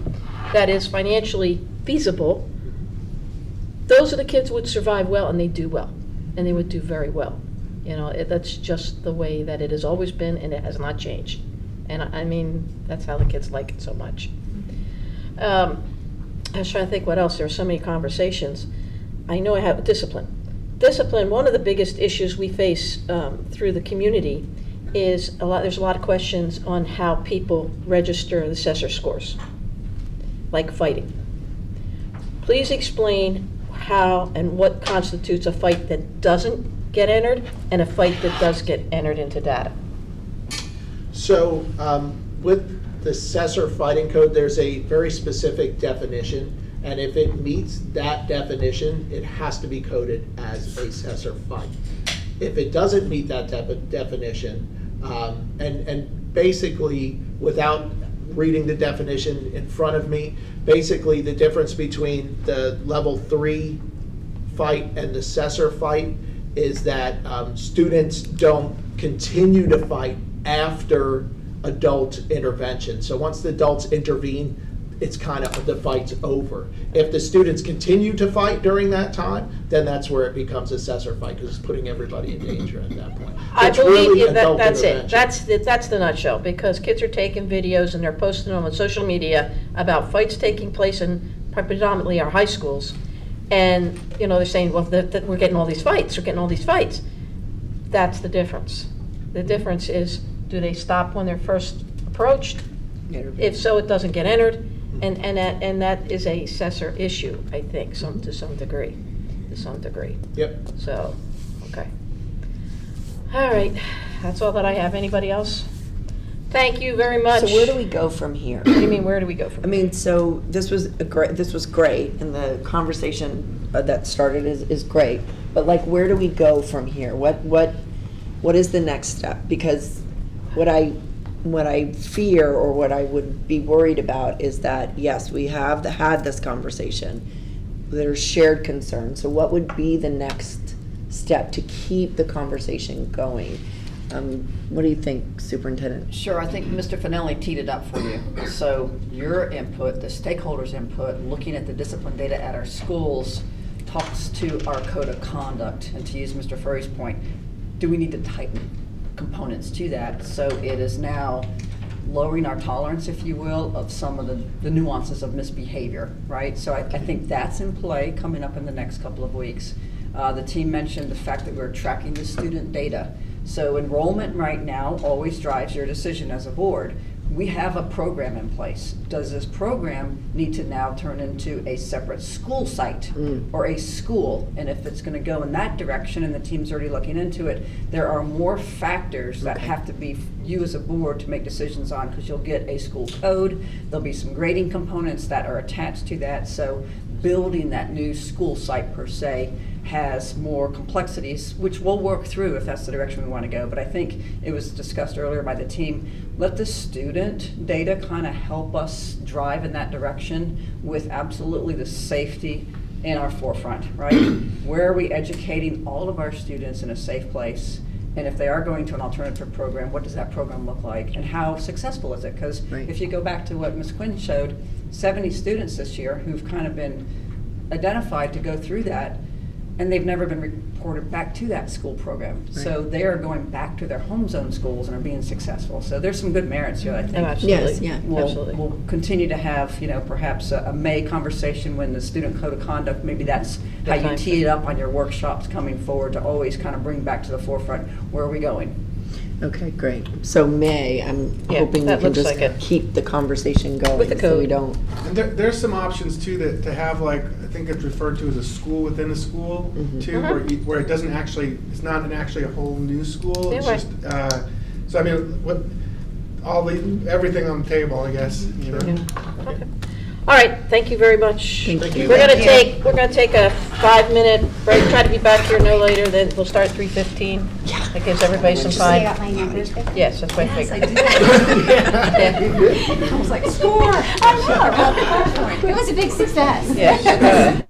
Speaker 1: that is financially feasible, those are the kids who would survive well, and they do well, and they would do very well. You know, that's just the way that it has always been, and it has not changed. And I mean, that's how the kids like it so much. I was trying to think what else. There are so many conversations. I know I have discipline. Discipline, one of the biggest issues we face through the community is there's a lot of questions on how people register the assessor scores, like fighting. Please explain how and what constitutes a fight that doesn't get entered and a fight that does get entered into data.
Speaker 22: So with the assessor fighting code, there's a very specific definition, and if it meets that definition, it has to be coded as a assessor fight. If it doesn't meet that definition, and basically, without reading the definition in front of me, basically the difference between the level 3 fight and the assessor fight is that students don't continue to fight after adult intervention. So once the adults intervene, it's kind of, the fight's over. If the students continue to fight during that time, then that's where it becomes assessor fight, because it's putting everybody in danger at that point.
Speaker 1: I
Speaker 22: It's
Speaker 1: believe
Speaker 22: really
Speaker 1: you,
Speaker 22: adult
Speaker 1: that's it.
Speaker 22: intervention.
Speaker 1: That's the nutshell, because kids are taking videos and they're posting them on social media about fights taking place in predominantly our high schools. And, you know, they're saying, well, that we're getting all these fights, we're getting all these fights. That's the difference. The difference is, do they stop when they're first approached? If so, it doesn't get entered. And that is a assessor issue, I think, to some degree.
Speaker 22: Yep.
Speaker 1: So, okay. All right, that's all that I have. Anybody else? Thank you very much.
Speaker 7: So where do we go from here?
Speaker 1: What do you mean, where do we go from here?
Speaker 7: I mean, so this was great, and the conversation that started is great. But like, where do we go from here? What is the next step? Because what I fear, or what I would be worried about, is that yes, we have had this conversation. There's shared concern. So what would be the next step to keep the conversation going? What do you think, Superintendent?
Speaker 5: Sure, I think Mr. Finelli teed it up for you. So your input, the stakeholders' input, looking at the discipline data at our schools, talks to our code of conduct. And to use Mr. Furry's point, do we need to tighten components to that? So it is now lowering our tolerance, if you will, of some of the nuances of misbehavior, right? So I think that's in play coming up in the next couple of weeks. The team mentioned the fact that we're tracking the student data. So enrollment right now always drives your decision as a board. We have a program in place. Does this program need to now turn into a separate school site or a school? And if it's going to go in that direction, and the team's already looking into it, there are more factors that have to be you as a board to make decisions on, because you'll get a school code. There'll be some grading components that are attached to that. So building that new school site per se has more complexities, which we'll work through if that's the direction we want to go. But I think it was discussed earlier by the team, let the student data kind of help us drive in that direction, with absolutely the safety in our forefront, right? Where are we educating all of our students in a safe place? And if they are going to an alternative program, what does that program look like? And how successful is it? Because if you go back to what Ms. Quinn showed, 70 students this year who've kind of been identified to go through that, and they've never been reported back to that school program. Right. So they are going back to their home zone schools and are being successful. So there's some good merits here, I think.
Speaker 1: Absolutely.
Speaker 7: Yes, yeah,
Speaker 1: absolutely.
Speaker 5: We'll continue to have, perhaps a May conversation when the student code of conduct, maybe that's how you tee it up on your workshops coming forward, to always kind of bring back to the forefront, where are we going?
Speaker 7: Okay, great. So May, I'm hoping we can just keep the conversation going
Speaker 1: with the code.
Speaker 7: So we don't.
Speaker 9: And there's some options too, that to have, like, I think it's referred to as a school within a school too, where it doesn't actually, it's not actually a whole new school. It's just, so I mean, everything on the table, I guess. Okay.
Speaker 1: All right, thank you very much.
Speaker 22: Thank you.
Speaker 1: We're gonna take a 5-minute break. Try to be back here no later than, we'll start at 3:15. Yeah. That gives everybody some time. Yes, that's what I figured.
Speaker 12: I was like, score! I know. It was a big success.
Speaker 1: Yes.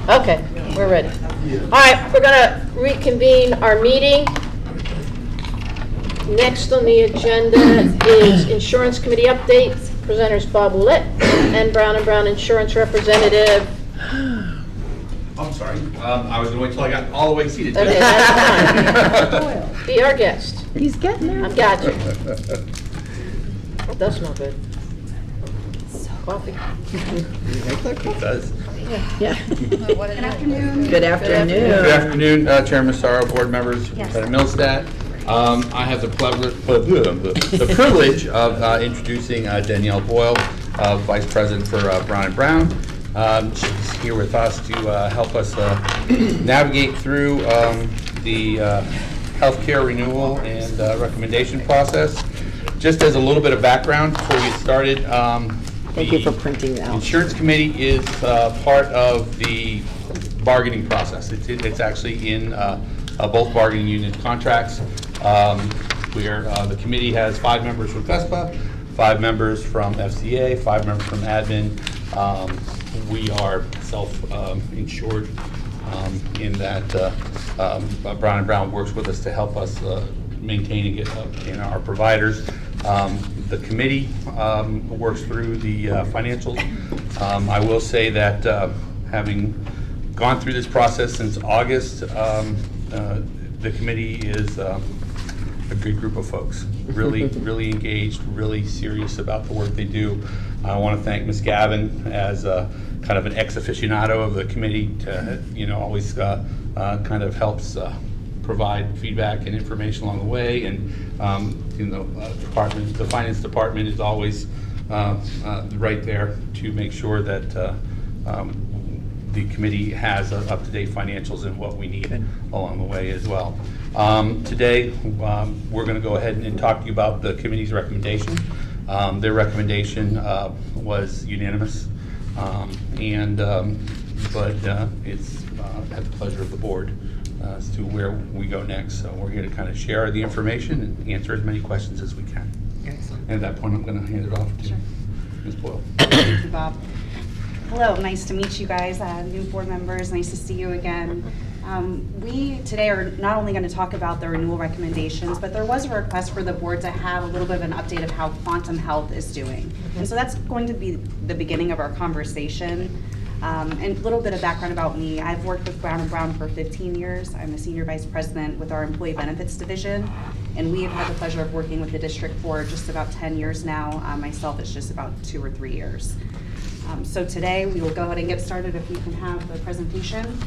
Speaker 1: Okay, we're ready. All right, we're gonna reconvene our meeting. Next on the agenda is Insurance Committee updates. Presenters Bob Willett and Brown Insurance Representative.
Speaker 11: I'm sorry. I was going to wait till I got all the way seated.
Speaker 1: Okay, that's fine. Be our guest.
Speaker 7: He's getting there.
Speaker 1: I've got you. That smells good. Coffee.
Speaker 11: It does.
Speaker 1: Yeah.
Speaker 7: Good afternoon.
Speaker 11: Good afternoon, Chairman Massaro, board members,
Speaker 7: Yes.
Speaker 11: Millstat. I have the privilege of introducing Danielle Boyle, Vice President for Brown & Brown. She's here with us to help us navigate through the healthcare renewal and recommendation process. Just as a little bit of background before we get started,
Speaker 7: Thank you for printing that out.
Speaker 11: Insurance Committee is part of the bargaining process. It's actually in both bargaining unit contracts. The committee has 5 members from FESPA, 5 members from FCA, 5 members from admin. We are self-insured in that Brown & Brown works with us to help us maintain and get in our providers. The committee works through the financials. I will say that having gone through this process since August, the committee is a good group of folks, really engaged, really serious about the work they do. I want to thank Ms. Gavin as kind of an ex-aficionado of the committee to, always kind of helps provide feedback and information along the way. And, the finance department is always right there to make sure that the committee has up-to-date financials and what we need along the way as well. Today, we're going to go ahead and talk to you about the committee's recommendation. Their recommendation was unanimous, but it's at the pleasure of the board as to where we go next. So we're here to kind of share the information and answer as many questions as we can.
Speaker 7: Excellent.
Speaker 11: And at that point, I'm going to hand it off to Ms. Boyle.
Speaker 14: Thank you, Bob. Hello, nice to meet you guys, new board members. Nice to see you again. We today are not only going to talk about the renewal recommendations, but there was a request for the board to have a little bit of an update of how Quantum Health is doing. And so that's going to be the beginning of our conversation. And a little bit of background about me. I've worked with Brown & Brown for 15 years. I'm a senior vice president with our employee benefits division. And we have had the pleasure of working with the district for just about 10 years now. Myself, it's just about 2 or 3 years. So today we will go ahead and get started if we can have the presentation.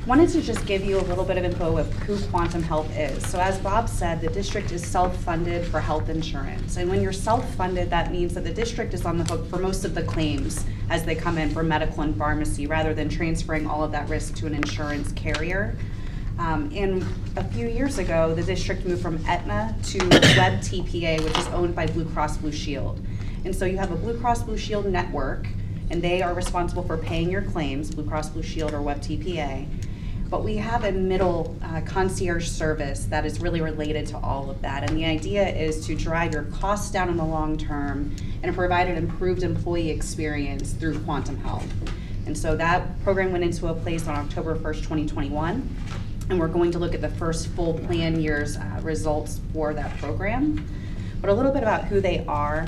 Speaker 14: Wanted to just give you a little bit of info of who Quantum Health is. So as Bob said, the district is self-funded for health insurance. And when you're self-funded, that means that the district is on the hook for most of the claims as they come in for medical and pharmacy, rather than transferring all of that risk to an insurance carrier. And a few years ago, the district moved from Aetna to Web TPA, which is owned by Blue Cross Blue Shield. And so you have a Blue Cross Blue Shield network, and they are responsible for paying your claims, Blue Cross Blue Shield or Web TPA. But we have a middle concierge service that is really related to all of that. And the idea is to drive your costs down in the long term and provide an improved employee experience through Quantum Health. And so that program went into place on October 1st, 2021. And we're going to look at the first full plan year's results for that program. But a little bit about who they are.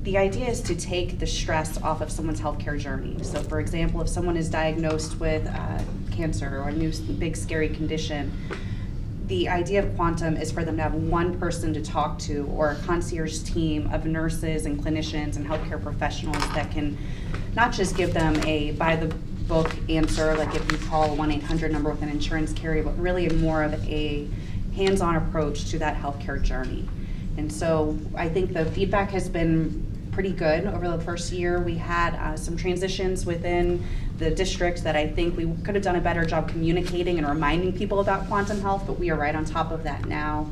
Speaker 14: The idea is to take the stress off of someone's healthcare journey. So for example, if someone is diagnosed with cancer or a new big scary condition, the idea of Quantum is for them to have one person to talk to, or a concierge team of nurses and clinicians and healthcare professionals that can not just give them a by-the-book answer, like if you call a 1-800 number with an insurance carrier, but really more of a hands-on approach to that healthcare journey. And so I think the feedback has been pretty good over the first year. We had some transitions within the district that I think we could have done a better job communicating and reminding people about Quantum Health, but we are right on top of that now.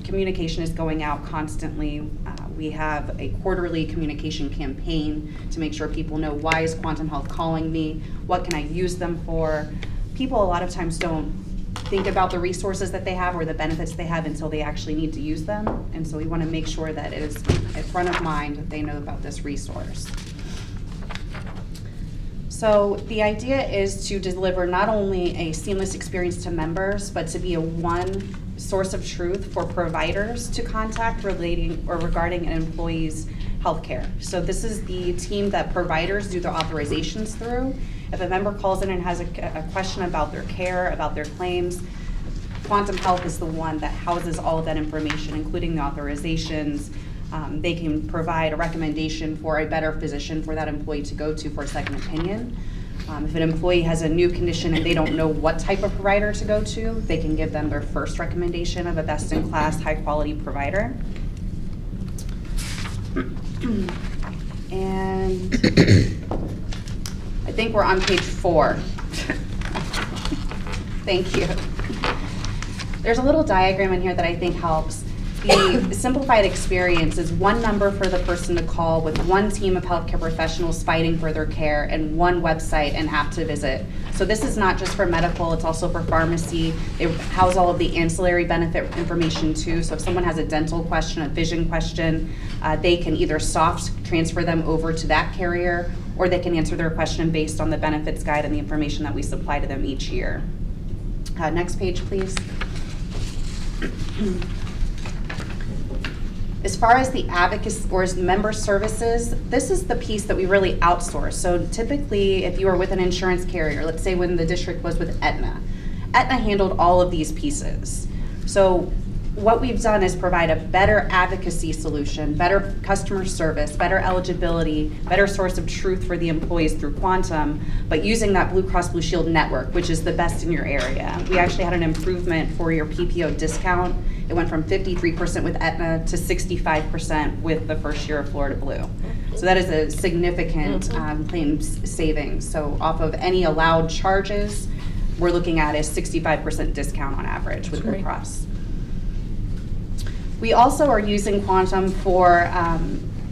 Speaker 14: Communication is going out constantly. We have a quarterly communication campaign to make sure people know, why is Quantum Health calling me? What can I use them for? People a lot of times don't think about the resources that they have or the benefits they have until they actually need to use them. And so we want to make sure that it is at front of mind that they know about this resource. So the idea is to deliver not only a seamless experience to members, but to be a one source of truth for providers to contact relating or regarding an employee's healthcare. So this is the team that providers do their authorizations through. If a member calls in and has a question about their care, about their claims, Quantum Health is the one that houses all of that information, including the authorizations. They can provide a recommendation for a better physician for that employee to go to for a second opinion. If an employee has a new condition and they don't know what type of provider to go to, they can give them their first recommendation of a best-in-class, high-quality provider. And I think we're on page 4. Thank you. There's a little diagram in here that I think helps. The simplified experience is one number for the person to call with one team of healthcare professionals fighting for their care and one website and app to visit. So this is not just for medical, it's also for pharmacy. It houses all of the ancillary benefit information too. So if someone has a dental question, a vision question, they can either soft transfer them over to that carrier, or they can answer their question based on the benefits guide and the information that we supply to them each year. Next page, please. As far as the advocacy or member services, this is the piece that we really outsource. So typically, if you are with an insurance carrier, let's say when the district was with Aetna handled all of these pieces. So what we've done is provide a better advocacy solution, better customer service, better eligibility, better source of truth for the employees through Quantum, but using that Blue Cross Blue Shield network, which is the best in your area. We actually had an improvement for your PPO discount. It went from 53% with Aetna to 65% with the first year of Florida Blue. So that is a significant claims savings. So off of any allowed charges, we're looking at a 65% discount on average with Blue Cross. We also are using Quantum for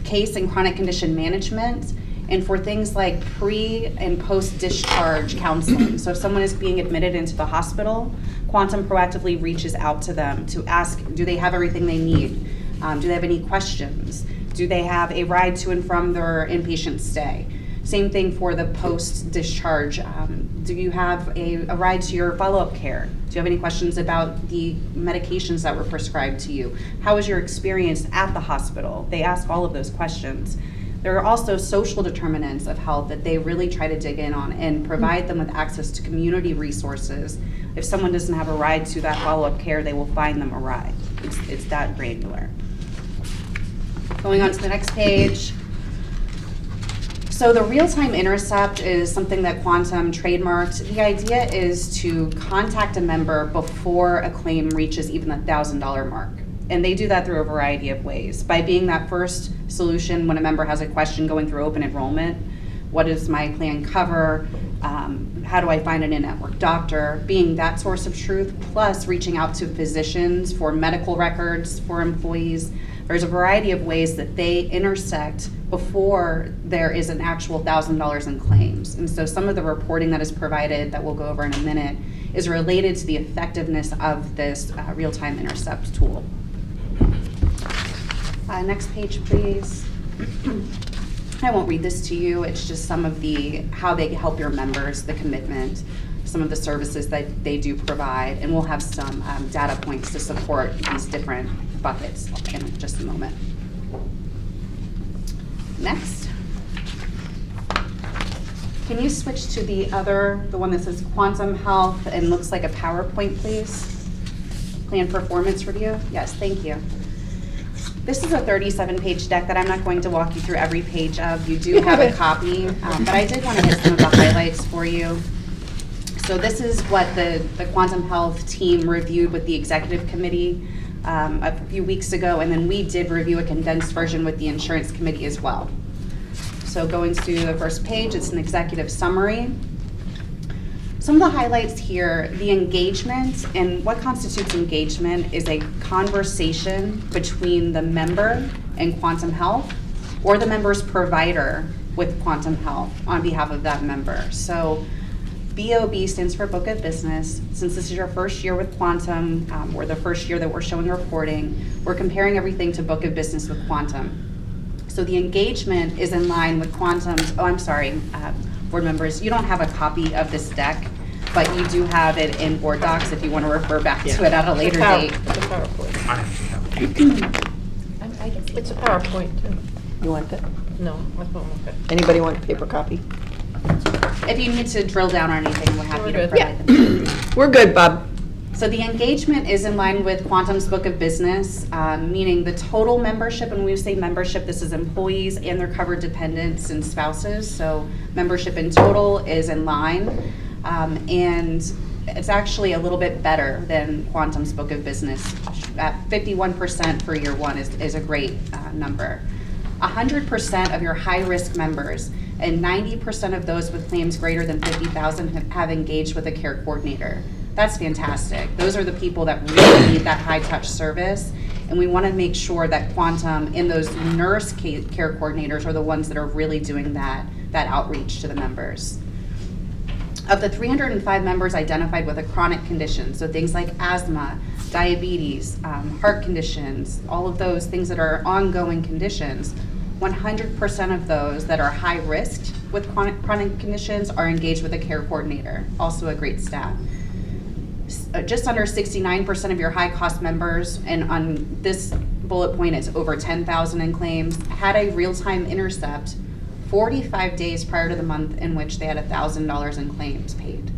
Speaker 14: case and chronic condition management and for things like pre and post-discharge counseling. So if someone is being admitted into the hospital, Quantum proactively reaches out to them to ask, do they have everything they need? Do they have any questions? Do they have a ride to and from their inpatient stay? Same thing for the post-discharge. Do you have a ride to your follow-up care? Do you have any questions about the medications that were prescribed to you? How was your experience at the hospital? They ask all of those questions. There are also social determinants of health that they really try to dig in on and provide them with access to community resources. If someone doesn't have a ride to that follow-up care, they will find them a ride. It's that granular. Going on to the next page. So the real-time intercept is something that Quantum trademarked. The idea is to contact a member before a claim reaches even the $1,000 mark. And they do that through a variety of ways. By being that first solution when a member has a question going through open enrollment, what does my plan cover? How do I find an in-network doctor? Being that source of truth, plus reaching out to physicians for medical records for employees. There's a variety of ways that they intersect before there is an actual $1,000 in claims. And so some of the reporting that is provided that we'll go over in a minute is related to the effectiveness of this real-time intercept tool. Next page, please. I won't read this to you. It's just some of how they help your members, the commitment, some of the services that they do provide, and we'll have some data points to support these different buckets in just a moment. Next. Can you switch to the one that says Quantum Health and looks like a PowerPoint, please? Plan performance review? Yes, thank you. This is a 37-page deck that I'm not going to walk you through every page of. You do have a copy, but I did want to hit some of the highlights for you. So this is what the Quantum Health team reviewed with the executive committee a few weeks ago, and then we did review a condensed version with the insurance committee as well. So going to the first page, it's an executive summary. Some of the highlights here, the engagement, and what constitutes engagement is a conversation between the member and Quantum Health, or the member's provider with Quantum Health on behalf of that member. So BOB stands for Book of Business. Since this is your first year with Quantum, or the first year that we're showing reporting, we're comparing everything to Book of Business with Quantum. So the engagement is in line with board members, you don't have a copy of this deck, but you do have it in board docs if you want to refer back to it at a later date.
Speaker 1: It's a PowerPoint. It's a PowerPoint, too.
Speaker 7: You want that?
Speaker 1: No, that's not okay.
Speaker 7: Anybody want a paper copy?
Speaker 14: If you need to drill down on anything, we're happy to
Speaker 1: good.
Speaker 14: provide them.
Speaker 7: We're good, Bob.
Speaker 14: So the engagement is in line with Quantum's book of business, meaning the total membership, and when we say membership, this is employees and their covered dependents and spouses. So membership in total is in line, and it's actually a little bit better than Quantum's book of business. At 51% for year one is a great number. 100% of your high-risk members and 90% of those with claims greater than $50,000 have engaged with a care coordinator. That's fantastic. Those are the people that really need that high-touch service, and we want to make sure that Quantum and those nurse care coordinators are the ones that are really doing that outreach to the members. Of the 305 members identified with a chronic condition, so things like asthma, diabetes, heart conditions, all of those things that are ongoing conditions, 100% of those that are high risk with chronic conditions are engaged with a care coordinator, also a great stat. Just under 69% of your high cost members, and on this bullet point it's over 10,000 in claims, had a real-time intercept 45 days prior to the month in which they had $1,000 in claims paid.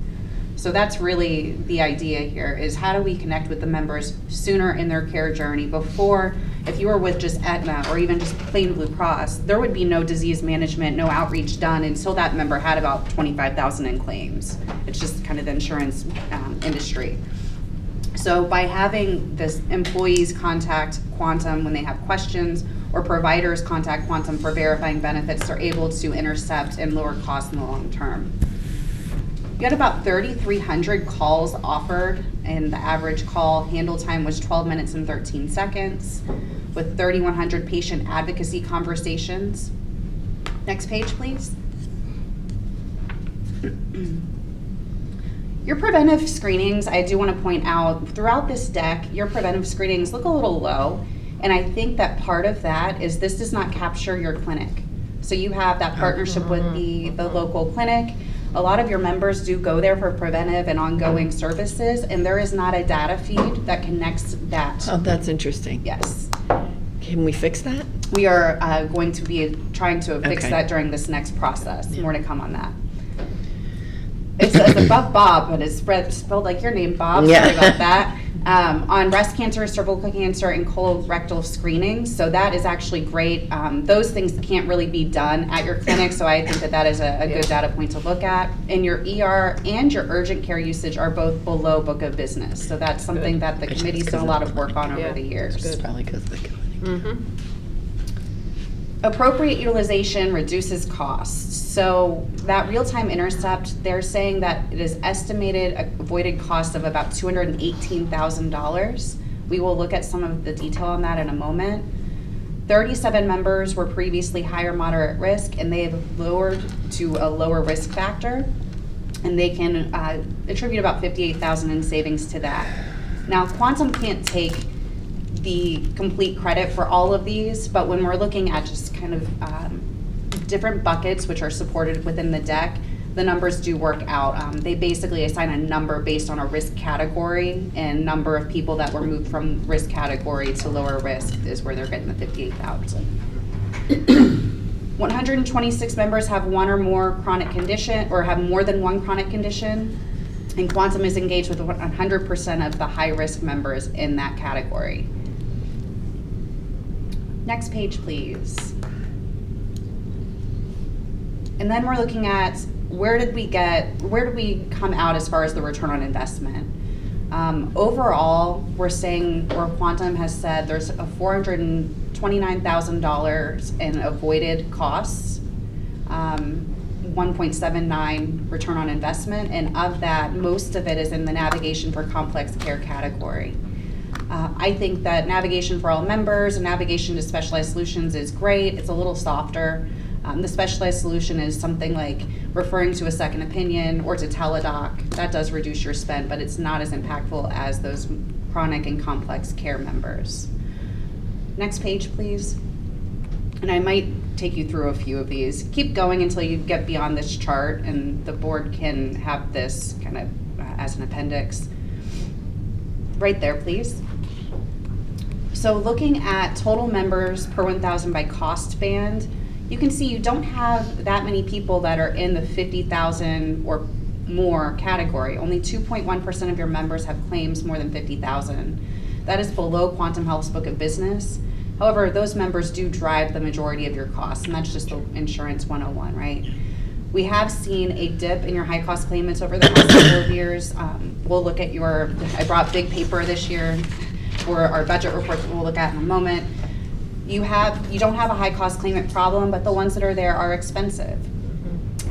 Speaker 14: So that's really the idea here, is how do we connect with the members sooner in their care journey before, if you were with just Aetna or even just plain Blue Cross, there would be no disease management, no outreach done until that member had about 25,000 in claims. It's just kind of the insurance industry. So by having this employees contact Quantum when they have questions, or providers contact Quantum for verifying benefits, they're able to intercept and lower costs in the long term. You had about 3,300 calls offered, and the average call handle time was 12 minutes and 13 seconds, with 3,100 patient advocacy conversations. Next page, please. Your preventive screenings, I do want to point out, throughout this deck, your preventive screenings look a little low, and I think that part of that is this does not capture your clinic. So you have that partnership with the local clinic. A lot of your members do go there for preventive and ongoing services, and there is not a data feed that connects that.
Speaker 7: Oh, that's interesting.
Speaker 14: Yes.
Speaker 7: Can we fix that?
Speaker 14: We are going to be trying to fix
Speaker 7: Okay.
Speaker 14: that during this next process. More to come on that. It says above Bob, but it's spelled like your name, Bob.
Speaker 7: Yeah.
Speaker 14: Sorry about that. On breast cancer, cervical cancer, and colorectal screening. So that is actually great. Those things can't really be done at your clinic, so I think that is a good data point to look at. And your ER and your urgent care usage are both below book of business. So that's something that the committee's done a lot of work on over the years.
Speaker 7: It's probably because of the clinic.
Speaker 14: Appropriate utilization reduces costs. So that real-time intercept, they're saying that it is estimated avoided cost of about $218,000. We will look at some of the detail on that in a moment. 37 members were previously high or moderate risk, and they have lowered to a lower risk factor, and they can attribute about $58,000 in savings to that. Now, Quantum can't take the complete credit for all of these, but when we're looking at just kind of different buckets which are supported within the deck, the numbers do work out. They basically assign a number based on a risk category, and number of people that were moved from risk category to lower risk is where they're getting the 58,000. 126 members have one or more chronic condition, or have more than one chronic condition, and Quantum is engaged with 100% of the high-risk members in that category. Next page, please. And then we're looking at where did we come out as far as the return on investment. Overall, we're saying, or Quantum has said, there's a $429,000 in avoided costs, 1.79 return on investment, and of that, most of it is in the navigation for complex care category. I think that navigation for all members and navigation to specialized solutions is great. It's a little softer. The specialized solution is something like referring to a second opinion or to Teladoc. That does reduce your spend, but it's not as impactful as those chronic and complex care members. Next page, please. And I might take you through a few of these. Keep going until you get beyond this chart, and the board can have this kind of as an appendix. Right there, please. So looking at total members per 1,000 by cost band, you can see you don't have that many people that are in the 50,000 or more category. Only 2.1% of your members have claims more than 50,000. That is below Quantum Health's book of business. However, those members do drive the majority of your costs, and that's just the insurance 101, right? We have seen a dip in your high cost claimants over the past couple of years. We'll look at I brought big paper this year for our budget reports that we'll look at in a moment. You don't have a high cost claimant problem, but the ones that are there are expensive.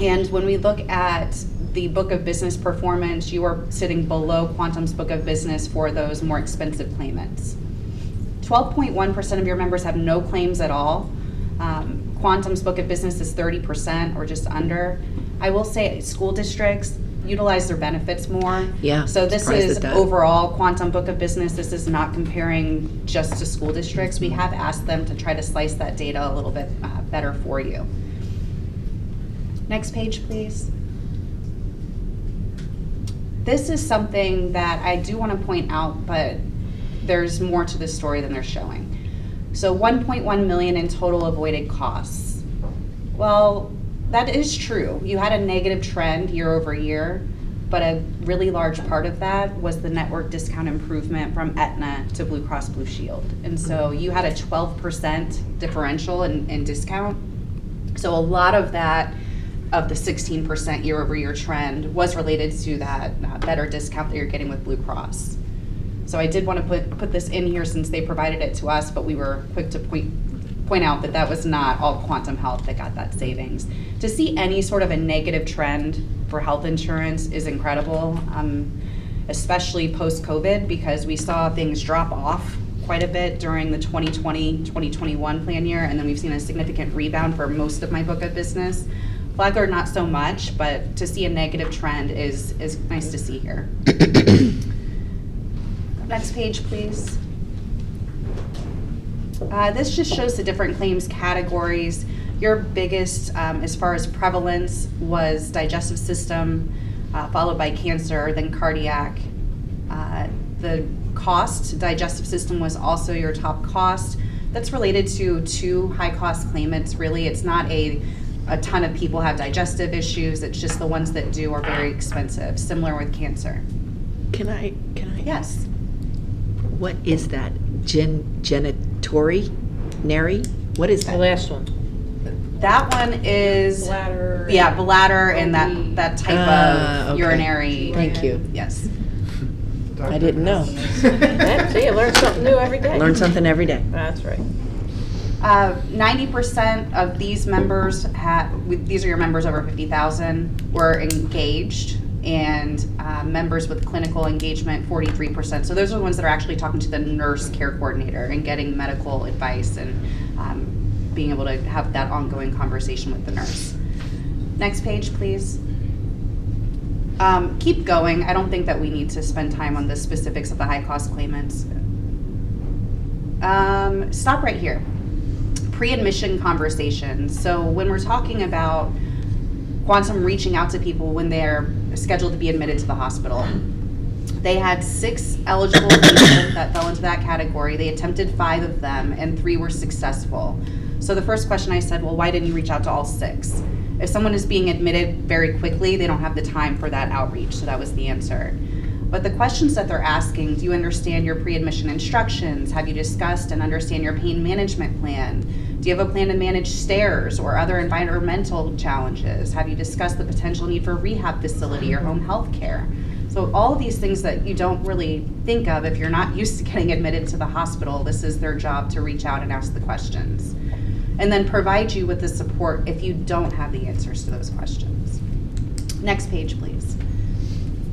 Speaker 14: And when we look at the book of business performance, you are sitting below Quantum's book of business for those more expensive claimants. 12.1% of your members have no claims at all. Quantum's book of business is 30% or just under. I will say school districts utilize their benefits more.
Speaker 7: Yeah,
Speaker 14: So this
Speaker 7: surprised
Speaker 14: is
Speaker 7: at that.
Speaker 14: overall Quantum book of business. This is not comparing just to school districts. We have asked them to try to slice that data a little bit better for you. Next page, please. This is something that I do want to point out, but there's more to this story than they're showing. So 1.1 million in total avoided costs. Well, that is true. You had a negative trend year over year, but a really large part of that was the network discount improvement from Aetna to Blue Cross Blue Shield. And so you had a 12% differential in discount. So a lot of that, of the 16% year over year trend, was related to that better discount that you're getting with Blue Cross. So I did want to put this in here since they provided it to us, but we were quick to point out that was not all Quantum Health that got that savings. To see any sort of a negative trend for health insurance is incredible, especially post-COVID, because we saw things drop off quite a bit during the 2020-2021 plan year, and then we've seen a significant rebound for most of my book of business. Flagler, not so much, but to see a negative trend is nice to see here. Next page, please. This just shows the different claims categories. Your biggest, as far as prevalence, was digestive system, followed by cancer, then cardiac. The cost, digestive system was also your top cost. That's related to two high-cost claimants, really. It's not a ton of people have digestive issues. It's just the ones that do are very expensive, similar with cancer.
Speaker 7: Can I?
Speaker 14: Yes.
Speaker 7: What is that? Genitory? What is that?
Speaker 1: The last one.
Speaker 14: That one is
Speaker 8: Bladder.
Speaker 14: Yeah, bladder and that type of
Speaker 7: okay.
Speaker 14: urinary.
Speaker 7: Thank you.
Speaker 14: Yes.
Speaker 7: I didn't know.
Speaker 1: See, you learn something new every day.
Speaker 7: Learn something every day.
Speaker 1: That's right.
Speaker 14: 90% of these members these are your members over 50,000, were engaged, and members with clinical engagement, 43%. So those are the ones that are actually talking to the nurse care coordinator and getting medical advice and being able to have that ongoing conversation with the nurse. Next page, please. Keep going. I don't think that we need to spend time on the specifics of the high cost claimants. Stop right here. Pre-admission conversations. So when we're talking about Quantum reaching out to people when they're scheduled to be admitted to the hospital, they had 6 eligible people that fell into that category. They attempted 5 of them, and 3 were successful. So the first question I said, well, why didn't you reach out to all 6? If someone is being admitted very quickly, they don't have the time for that outreach, so that was the answer. But the questions that they're asking, do you understand your pre-admission instructions? Have you discussed and understand your pain management plan? Do you have a plan to manage stairs or other environmental challenges? Have you discussed the potential need for rehab facility or home health care? So all of these things that you don't really think of if you're not used to getting admitted to the hospital, this is their job to reach out and ask the questions. And then provide you with the support if you don't have the answers to those questions. Next page, please.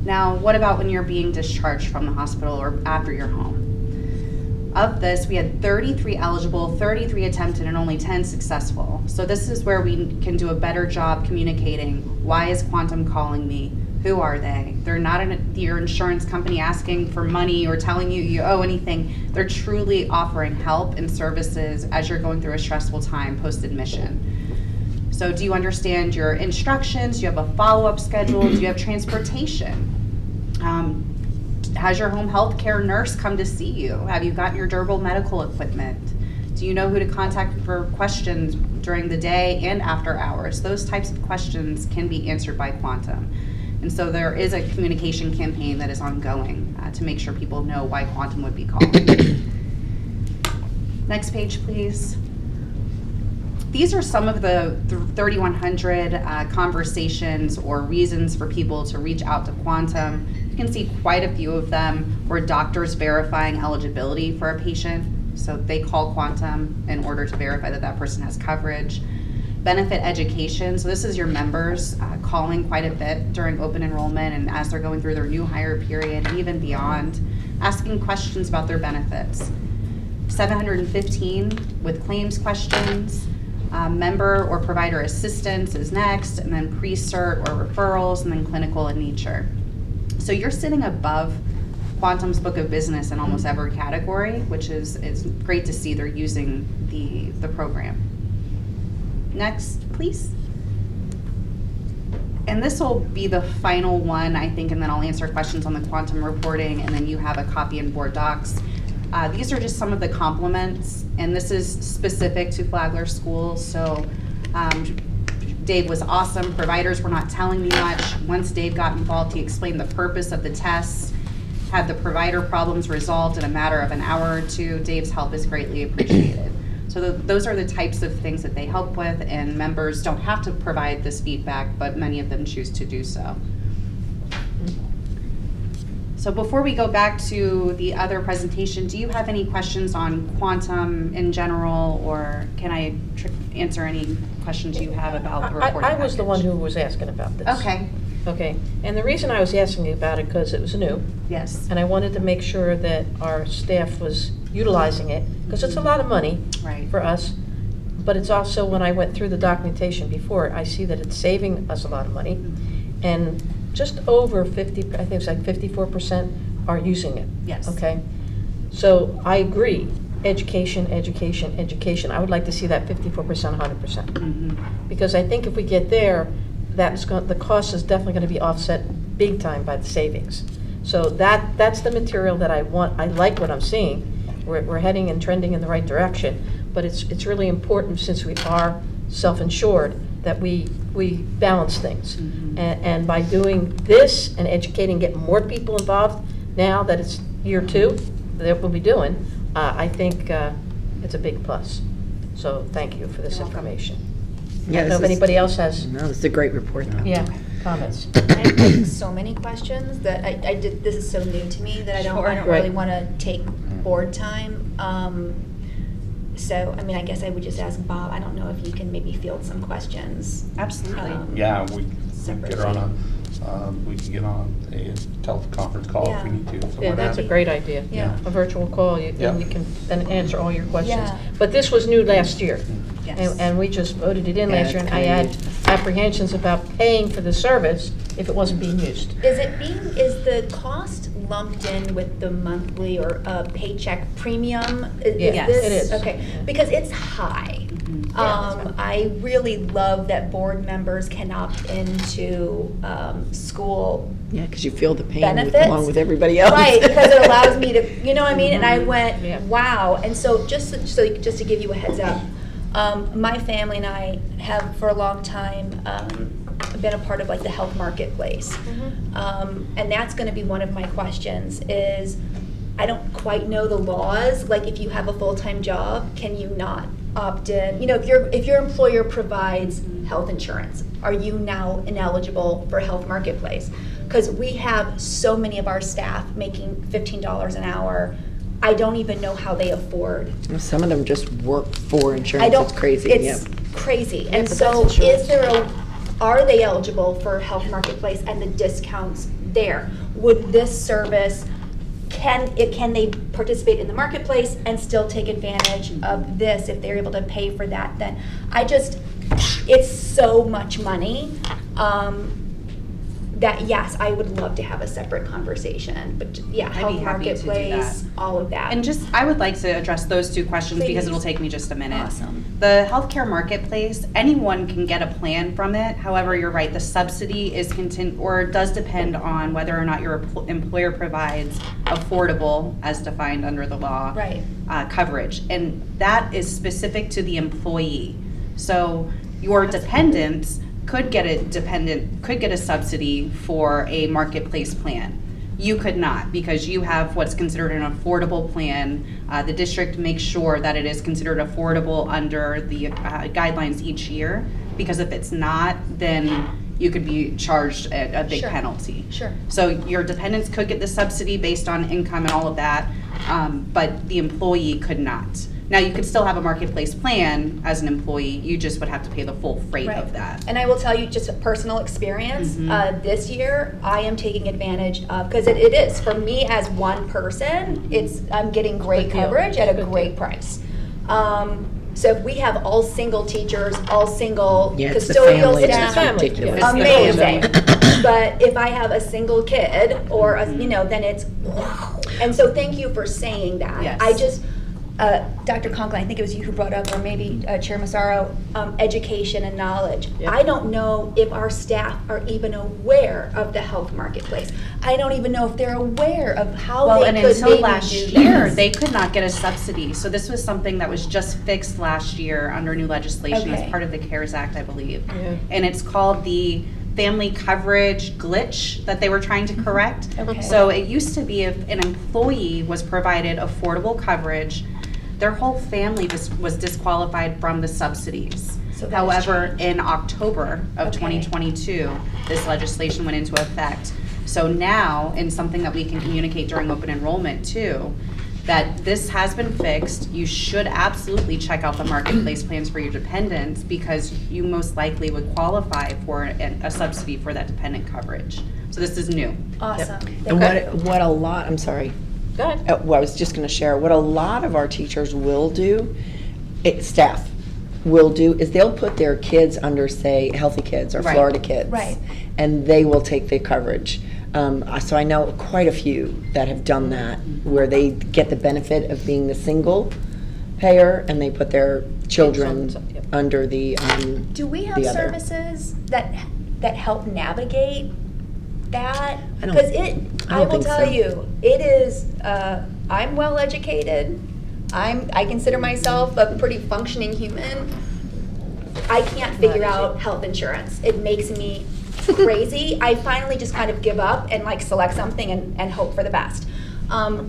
Speaker 14: Now, what about when you're being discharged from the hospital or after you're home? Of this, we had 33 eligible, 33 attempted, and only 10 successful. So this is where we can do a better job communicating, why is Quantum calling me? Who are they? They're not your insurance company asking for money or telling you you owe anything. They're truly offering help and services as you're going through a stressful time post-admission. So do you understand your instructions? Do you have a follow-up schedule? Do you have transportation? Has your home health care nurse come to see you? Have you gotten your durable medical equipment? Do you know who to contact for questions during the day and after hours? Those types of questions can be answered by Quantum. And so there is a communication campaign that is ongoing to make sure people know why Quantum would be called. Next page, please. These are some of the 3,100 conversations or reasons for people to reach out to Quantum. You can see quite a few of them were doctors verifying eligibility for a patient. So they call Quantum in order to verify that that person has coverage. Benefit education, so this is your members calling quite a bit during open enrollment and as they're going through their new hire period and even beyond, asking questions about their benefits. 715 with claims questions. Member or provider assistance is next, and then pre-cert or referrals, and then clinical in nature. So you're sitting above Quantum's book of business in almost every category, which is great to see they're using the program. Next, please. And this will be the final one, I think, and then I'll answer questions on the Quantum reporting, and then you have a copy in board docs. These are just some of the compliments, and this is specific to Flagler schools. So Dave was awesome. Providers were not telling me much. Once Dave got involved, he explained the purpose of the tests, had the provider problems resolved in a matter of an hour or two. Dave's help is greatly appreciated. So those are the types of things that they help with, and members don't have to provide this feedback, but many of them choose to do so. So before we go back to the other presentation, do you have any questions on Quantum in general, or can I answer any questions you have about the reporting
Speaker 1: I was the
Speaker 14: package?
Speaker 1: one who was asking about this.
Speaker 14: Okay.
Speaker 1: Okay, and the reason I was asking you about it, because it was new.
Speaker 14: Yes.
Speaker 1: And I wanted to make sure that our staff was utilizing it, because it's a lot of money for us. But it's also, when I went through the documentation before, I see that it's saving us a lot of money. And just over 50, I think it's like 54% are using it.
Speaker 14: Yes.
Speaker 1: Okay? So I agree, education, education, education. I would like to see that 54%, 100%. Because I think if we get there, the cost is definitely going to be offset big time by the savings. So that's the material that I want. I like what I'm seeing. We're heading and trending in the right direction, but it's really important, since we are self-insured, that we balance things. And by doing this and educating, getting more people involved, now that it's year 2 that we'll be doing, I think it's a big plus. So thank you for this information. I don't know if anybody else has.
Speaker 7: No, this is a great report, though.
Speaker 1: Yeah, comments.
Speaker 6: I have so many questions that I did. This is so new to me that I don't really want to take board time. So, I mean, I guess I would just ask Bob. I don't know if you can maybe field some questions.
Speaker 14: Absolutely.
Speaker 11: Yeah, we can get her on a teleconference call if we need to.
Speaker 1: Yeah, that's a great idea.
Speaker 6: Yeah.
Speaker 1: A virtual call, and you can then answer all your questions.
Speaker 6: Yeah.
Speaker 1: But this was new last year.
Speaker 6: Yes.
Speaker 1: And we just voted it in last year, and I had apprehensions about paying for the service if it wasn't being used.
Speaker 6: Is the cost lumped in with the monthly or paycheck premium?
Speaker 1: Yes, it is.
Speaker 6: Okay, because it's high. I really love that board members can opt into school
Speaker 7: Yeah, because you feel the pain
Speaker 6: benefits.
Speaker 7: along with everybody else.
Speaker 6: Right, because it allows me to, you know what I mean? And I went, wow. And so just to give you a heads up, my family and I have for a long time been a part of like the health marketplace. And that's going to be one of my questions is, I don't quite know the laws. Like if you have a full-time job, can you not opt in? You know, if your employer provides health insurance, are you now ineligible for health marketplace? Because we have so many of our staff making $15 an hour. I don't even know how they afford.
Speaker 7: Some of them just work for insurance. It's crazy.
Speaker 6: It's crazy. And so are they eligible for health marketplace and the discounts there? Would this service, can they participate in the marketplace and still take advantage of this if they're able to pay for that? Then it's so much money
Speaker 3: that, yes, I would love to have a separate conversation, but yeah,
Speaker 14: I'd be
Speaker 3: health
Speaker 14: happy to do
Speaker 3: marketplace, all of that.
Speaker 14: And just, I would like to address those two questions because
Speaker 3: Please.
Speaker 14: it'll take me just a minute.
Speaker 3: Awesome.
Speaker 14: The healthcare marketplace, anyone can get a plan from it. However, you're right, the subsidy is does depend on whether or not your employer provides affordable, as defined under the law,
Speaker 3: Right.
Speaker 14: Coverage. And that is specific to the employee. So your dependents could get a subsidy for a marketplace plan. You could not, because you have what's considered an affordable plan. The district makes sure that it is considered affordable under the guidelines each year, because if it's not, then you could be charged a big
Speaker 3: Sure.
Speaker 14: penalty.
Speaker 3: Sure.
Speaker 14: So your dependents could get the subsidy based on income and all of that, but the employee could not. Now, you could still have a marketplace plan as an employee, you just would have to pay the full freight
Speaker 3: Right.
Speaker 14: of that.
Speaker 3: And I will tell you just a personal experience,
Speaker 14: Mhm.
Speaker 3: this year, I am taking advantage of, because it is, for me as one person, I'm getting great
Speaker 18: Good deal.
Speaker 3: coverage at a
Speaker 18: Good
Speaker 3: great price. So if we have all single teachers, all single
Speaker 7: Yeah, it's the
Speaker 3: custodial
Speaker 7: families
Speaker 3: staff,
Speaker 7: that's ridiculous.
Speaker 18: It's the
Speaker 3: amazing.
Speaker 18: family.
Speaker 3: But if I have a single kid or, then it's, and so thank you for saying that.
Speaker 14: Yes.
Speaker 3: I just, Dr. Conklin, I think it was you who brought up, or maybe Chair Massaro, education and knowledge.
Speaker 18: Yep.
Speaker 3: I don't know if our staff are even aware of the health marketplace. I don't even know if they're aware of how
Speaker 14: Well,
Speaker 3: they
Speaker 14: and
Speaker 3: could
Speaker 14: until
Speaker 3: maybe
Speaker 14: last
Speaker 3: do
Speaker 14: year,
Speaker 3: this.
Speaker 14: they could not get a subsidy. So this was something that was just fixed last year under new legislation
Speaker 3: Okay.
Speaker 14: as part of the CARES Act, I believe.
Speaker 18: Yeah.
Speaker 14: And it's called the family coverage glitch that they were trying to correct.
Speaker 3: Okay.
Speaker 14: So it used to be if an employee was provided affordable coverage, their whole family was disqualified from the subsidies.
Speaker 3: So that has
Speaker 14: However,
Speaker 3: changed.
Speaker 14: in October of
Speaker 3: Okay.
Speaker 14: 2022, this legislation went into effect. So now, and something that we can communicate during open enrollment too, that this has been fixed. You should absolutely check out the marketplace plans for your dependents because you most likely would qualify for a subsidy for that dependent coverage. So this is new.
Speaker 3: Awesome.
Speaker 7: And
Speaker 3: Okay.
Speaker 7: what a lot, I'm sorry.
Speaker 18: Go ahead.
Speaker 7: Well, I was just going to share, what a lot of our teachers will do, staff will do, is they'll put their kids under, say, Healthy Kids or
Speaker 14: Right.
Speaker 7: Florida Kids.
Speaker 3: Right.
Speaker 7: And they will take the coverage. So I know quite a few that have done that, where they get the benefit of being the single payer, and they put their children
Speaker 18: Yep.
Speaker 7: under the
Speaker 3: Do we have
Speaker 7: the other.
Speaker 3: services that help navigate that?
Speaker 7: I don't-
Speaker 3: Because
Speaker 7: I don't
Speaker 3: I will
Speaker 7: think
Speaker 3: tell
Speaker 7: so.
Speaker 3: you, it is, I'm well educated. I consider myself a pretty functioning human. I can't figure out health insurance. It makes me crazy. I finally just kind of give up and like select something and hope for the best.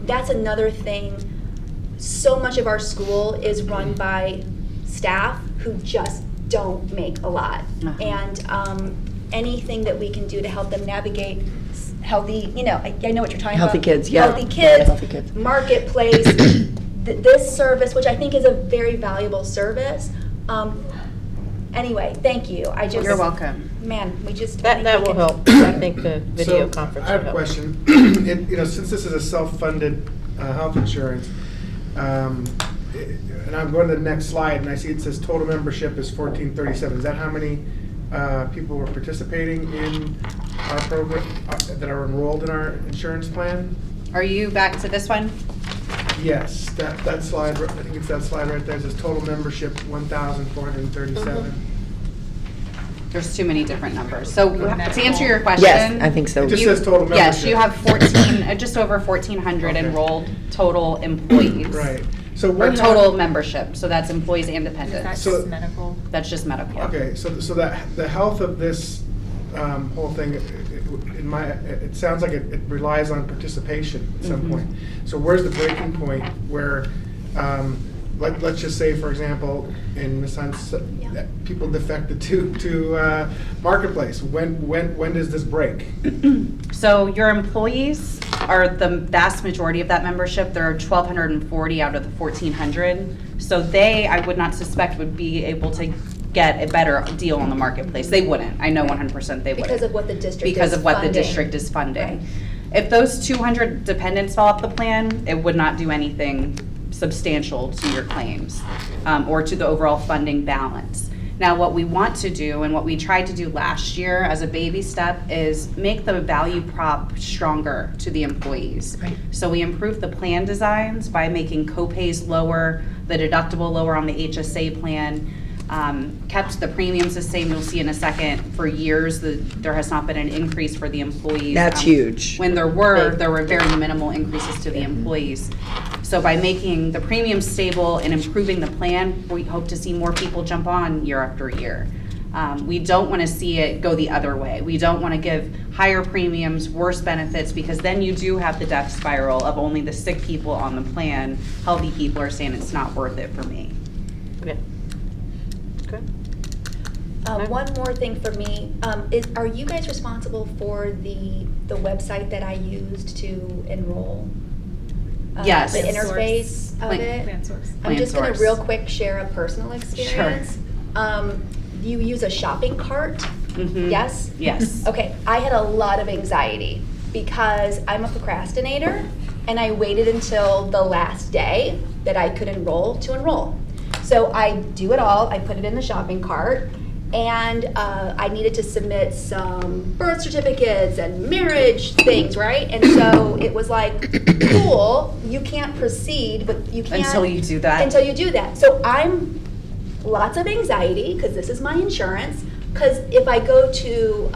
Speaker 3: That's another thing. So much of our school is run by staff who just don't make a lot. And anything that we can do to help them navigate healthy, I know what you're talking
Speaker 7: Healthy
Speaker 3: about.
Speaker 7: kids, yeah.
Speaker 3: Healthy kids,
Speaker 7: Healthy kids.
Speaker 3: marketplace, this service, which I think is a very valuable service. Anyway, thank you.
Speaker 14: You're welcome.
Speaker 3: Man, we just.
Speaker 18: That will help. I think the video
Speaker 9: So,
Speaker 18: conference
Speaker 9: I have
Speaker 18: will
Speaker 9: a
Speaker 18: help.
Speaker 9: question. Since this is a self-funded health insurance, and I'm going to the next slide, and I see it says total membership is 1437. Is that how many people were participating in our program, that are enrolled in our insurance plan?
Speaker 14: Are you back to this one?
Speaker 9: Yes, that slide, I think it's that slide right there, it says total membership 1,437.
Speaker 14: There's too many different numbers. So to answer your question.
Speaker 7: Yes, I think so.
Speaker 9: It just
Speaker 14: you-
Speaker 9: says total
Speaker 14: Yes,
Speaker 9: membership.
Speaker 14: you have 14, just over 1,400
Speaker 9: Okay.
Speaker 14: enrolled total employees.
Speaker 9: Right. So
Speaker 14: Or
Speaker 9: when
Speaker 14: total membership, so that's employees and
Speaker 20: That's
Speaker 14: dependents.
Speaker 9: So-
Speaker 20: just medical.
Speaker 14: That's just medical.
Speaker 9: Okay, so that the health of this whole thing, it sounds like it relies on participation at some point. So where's the breaking point where, let's just say, for example, in Ms. Hunt's, people defected to marketplace. When does this break?
Speaker 14: So your employees are the vast majority of that membership. There are 1,240 out of the 1,400. So they, I would not suspect, would be able to get a better deal on the marketplace. They wouldn't. I know 100% they wouldn't.
Speaker 3: Because of what the district is
Speaker 14: Because of what the
Speaker 3: funding.
Speaker 14: district is funding. If those 200 dependents fell off the plan, it would not do anything substantial to your claims or to the overall funding balance. Now, what we want to do and what we tried to do last year as a baby step is make the value prop stronger to the employees.
Speaker 7: Right.
Speaker 14: So we improved the plan designs by making co-pays lower, the deductible lower on the HSA plan, kept the premiums the same. You'll see in a second, for years, there has not been an increase for the employees.
Speaker 7: That's huge.
Speaker 14: When there were very minimal increases to the employees. So by making the premiums stable and improving the plan, we hope to see more people jump on year after year. We don't want to see it go the other way. We don't want to give higher premiums, worse benefits, because then you do have the death spiral of only the sick people on the plan. Healthy people are saying it's not worth it for me.
Speaker 1: Okay. Good.
Speaker 3: One more thing for me, are you guys responsible for the website that I used to enroll?
Speaker 14: Yes.
Speaker 3: The interface of it? I'm just going to real quick share a personal experience. Sure. You use a shopping cart? Mm-hmm. Yes? Yes. Okay, I had a lot of anxiety because I'm a procrastinator and I waited until the last day that I could enroll to enroll. So I do it all, I put it in the shopping cart, and I needed to submit some birth certificates and marriage things, right? And so it was like, cool, you can't proceed, but you can't.
Speaker 14: Until you do that.
Speaker 3: Until you do that. So I'm lots of anxiety, because this is my insurance, because if I go to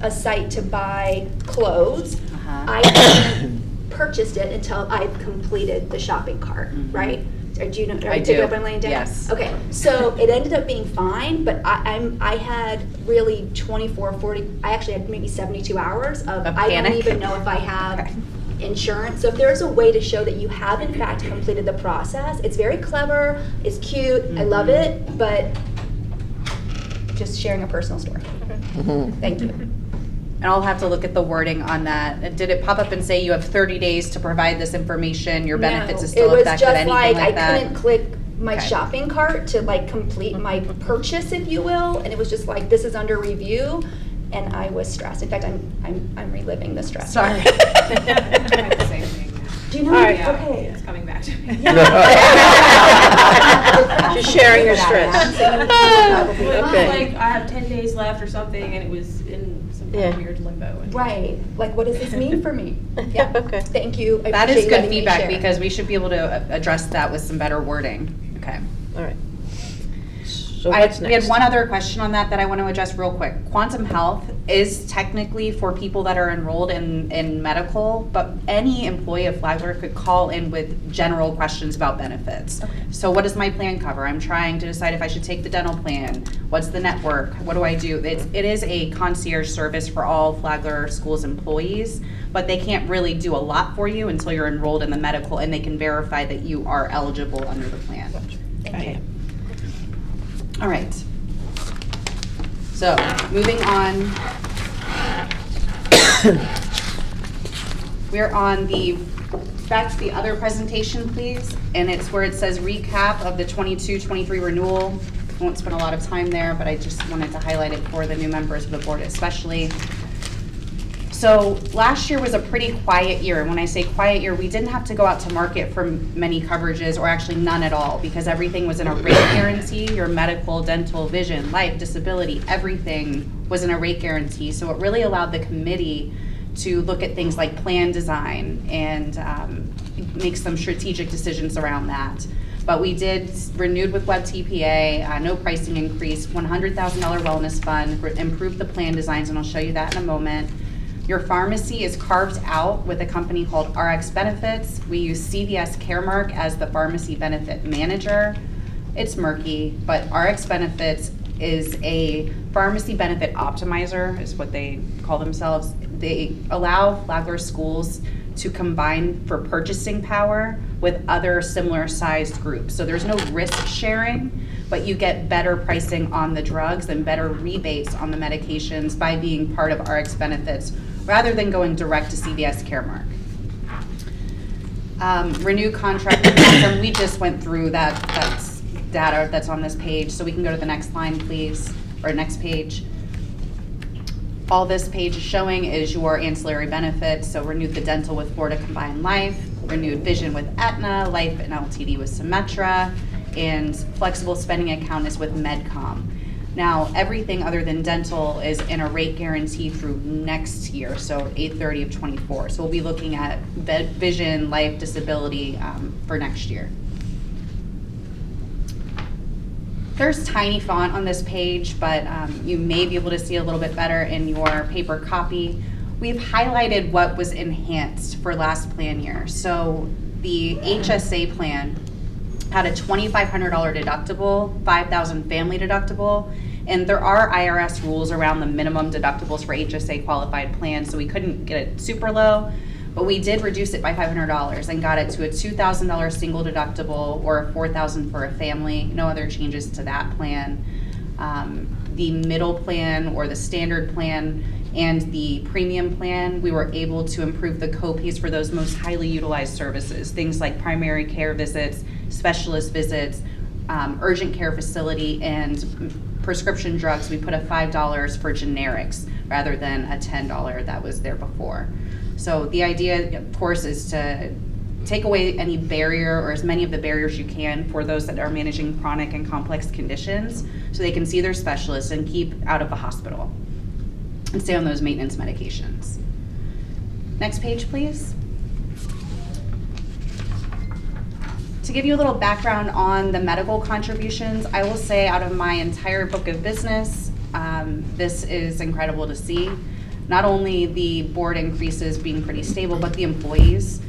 Speaker 3: a site to buy clothes, I haven't purchased it until I've completed the shopping cart, right? Do you know?
Speaker 14: I
Speaker 3: pick
Speaker 14: do.
Speaker 3: Up and laying down?
Speaker 14: Yes.
Speaker 3: Okay. So it ended up being fine, but I had really 24, 40. I actually had maybe 72 hours of I don't even know if I have insurance. So if there's a way to show that you have in fact completed the process, it's very clever. It's cute. I love it. But just sharing a personal story. Thank you.
Speaker 14: And I'll have to look at the wording on that. Did it pop up and say you have 30 days to provide this information, your benefits is still affected, anything like that?
Speaker 3: It was just like I couldn't click my shopping cart to like complete my purchase, if you will, and it was just like, this is under review, and I was stressed. In fact, I'm reliving the stress.
Speaker 14: Sorry.
Speaker 3: Do you know?
Speaker 1: All right.
Speaker 3: Okay.
Speaker 8: It's coming back to me.
Speaker 1: She's sharing her stress.
Speaker 8: Okay. Like I have 10 days left or something, and it was in some kind of weird limbo.
Speaker 3: Right. Like, what does this mean for me? Yeah.
Speaker 1: Okay.
Speaker 3: Thank you. I
Speaker 14: That is
Speaker 3: appreciate
Speaker 14: good
Speaker 3: letting me
Speaker 14: feedback,
Speaker 3: share.
Speaker 14: because we should be able to address that with some better wording. Okay.
Speaker 1: All right. So
Speaker 14: We
Speaker 1: what's
Speaker 14: had
Speaker 1: next?
Speaker 14: one other question on that I want to address real quick. Quantum Health is technically for people that are enrolled in medical, but any employee of Flagler could call in with general questions about benefits. Okay. So what does my plan cover? I'm trying to decide if I should take the dental plan. What's the network? What do I do? It is a concierge service for all Flagler Schools employees, but they can't really do a lot for you until you're enrolled in the medical and they can verify that you are eligible under the plan.
Speaker 3: Thank you.
Speaker 14: All right. So, moving on. We're on back to the other presentation, please. And it's where it says recap of the 22-23 renewal. I won't spend a lot of time there, but I just wanted to highlight it for the new members of the board especially. So last year was a pretty quiet year. And when I say quiet year, we didn't have to go out to market for many coverages, or actually none at all, because everything was in a rate guarantee. Your medical, dental, vision, life, disability, everything was in a rate guarantee. So it really allowed the committee to look at things like plan design and make some strategic decisions around that. But we did renewed with Web TPA, no pricing increase, $100,000 wellness fund, improved the plan designs, and I'll show you that in a moment. Your pharmacy is carved out with a company called RX Benefits. We use CVS Caremark as the pharmacy benefit manager. It's murky, but RX Benefits is a pharmacy benefit optimizer, is what they call themselves. They allow Flagler schools to combine for purchasing power with other similar sized groups. So there's no risk sharing, but you get better pricing on the drugs and better rebates on the medications by being part of RX Benefits, rather than going direct to CVS Caremark. Renew contract with Quantum. We just went through that's data that's on this page, so we can go to the next line, please, or next page. All this page is showing is your ancillary benefits. So renewed the dental with Florida Combined Life, renewed vision with Aetna, life and LTD with Symetra, and flexible spending account is with MedCom. Now, everything other than dental is in a rate guarantee through next year, so 8/30 of '24. So we'll be looking at vision, life, disability for next year. There's tiny font on this page, but you may be able to see a little bit better in your paper copy. We've highlighted what was enhanced for last plan year. So the HSA plan had a $2,500 deductible, $5,000 family deductible, and there are IRS rules around the minimum deductibles for HSA qualified plans, so we couldn't get it super low, but we did reduce it by $500 and got it to a $2,000 single deductible or a $4,000 for a family. No other changes to that plan. The middle plan or the standard plan and the premium plan, we were able to improve the co-pays for those most highly utilized services, things like primary care visits, specialist visits, urgent care facility, and prescription drugs. We put a $5 for generics rather than a $10 that was there before. So the idea, of course, is to take away any barrier or as many of the barriers you can for those that are managing chronic and complex conditions so they can see their specialists and keep out of the hospital and stay on those maintenance medications. Next page, please. To give you a little background on the medical contributions, I will say out of my entire book of business, this is incredible to see. Not only the board increases being pretty stable, but the employees.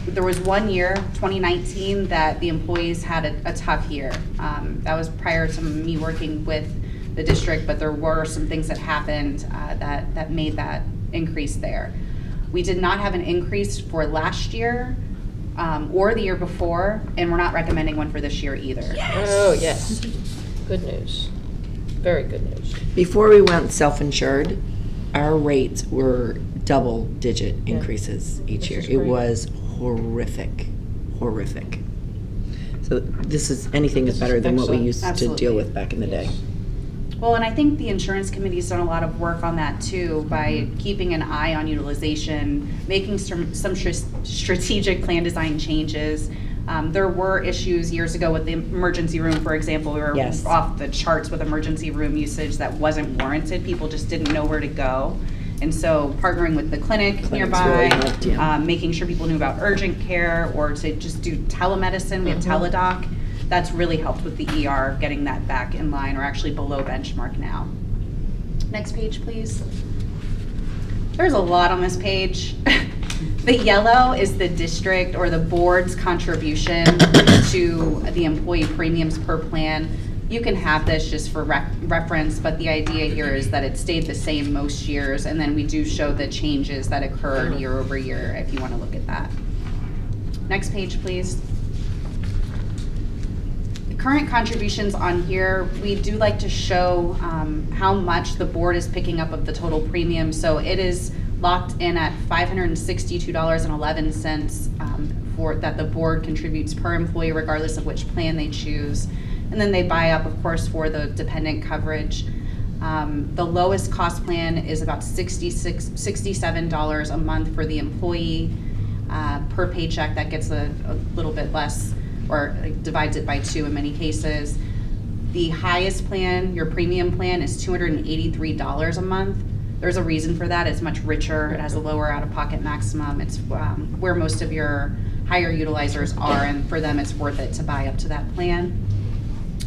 Speaker 14: There was one year, 2019, that the employees had a tough year. That was prior to me working with the district, but there were some things that happened that made that increase there. We did not have an increase for last year or the year before, and we're not recommending one for this year either.
Speaker 1: Yes. Oh, yes. Good news. Very good news.
Speaker 7: Before we went self-insured, our rates were double-digit increases each year. It was horrific, horrific. So anything is better than what we used to deal with back in the day.
Speaker 14: Well, and I think the insurance committee's done a lot of work on that too by keeping an eye on utilization, making some strategic plan design changes. There were issues years ago with the emergency room, for example. We were off the charts with emergency room usage that wasn't warranted. People just didn't know where to go. And so partnering with the clinic nearby, really helped, making sure people knew about urgent care or to just do telemedicine, we have Teledoc. That's really helped with the ER, getting that back in line or actually below benchmark now. Next page, please. There's a lot on this page. The yellow is the district or the board's contribution to the employee premiums per plan. You can have this just for reference, but the idea here is that it stayed the same most years, and then we do show the changes that occurred year over year if you want to look at that. Next page, please. The current contributions on here, we do like to show how much the board is picking up of the total premium. So it is locked in at $562.11 for that the board contributes per employee regardless of which plan they choose. And then they buy up, of course, for the dependent coverage. The lowest cost plan is about $67 a month for the employee per paycheck. That gets a little bit less, or divides it by 2 in many cases. The highest plan, your premium plan, is $283 a month. There's a reason for that. It's much richer. It has a lower out-of-pocket maximum. It's where most of your higher utilizers are, and for them it's worth it to buy up to that plan.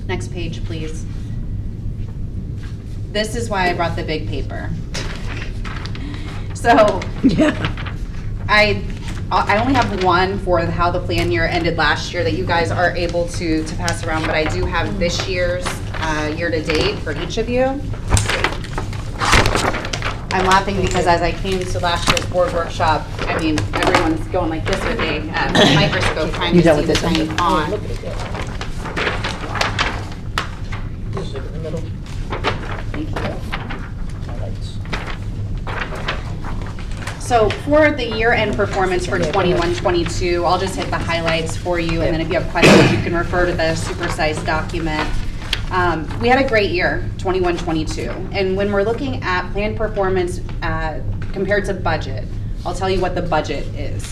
Speaker 14: Next page, please. This is why I brought the big paper. So I only have one for how the plan year ended last year that you guys are able to pass around, but I do have this year's year-to-date for each of you. I'm laughing because as I came to last year's board workshop, I mean, everyone's going like this with a microscope trying to see the tiny font. Thank you. So for the year-end performance for 21-22, I'll just hit the highlights for you, and then if you have questions, you can refer to the supersized document. We had a great year, 21-22, and when we're looking at plan performance compared to budget, I'll tell you what the budget is.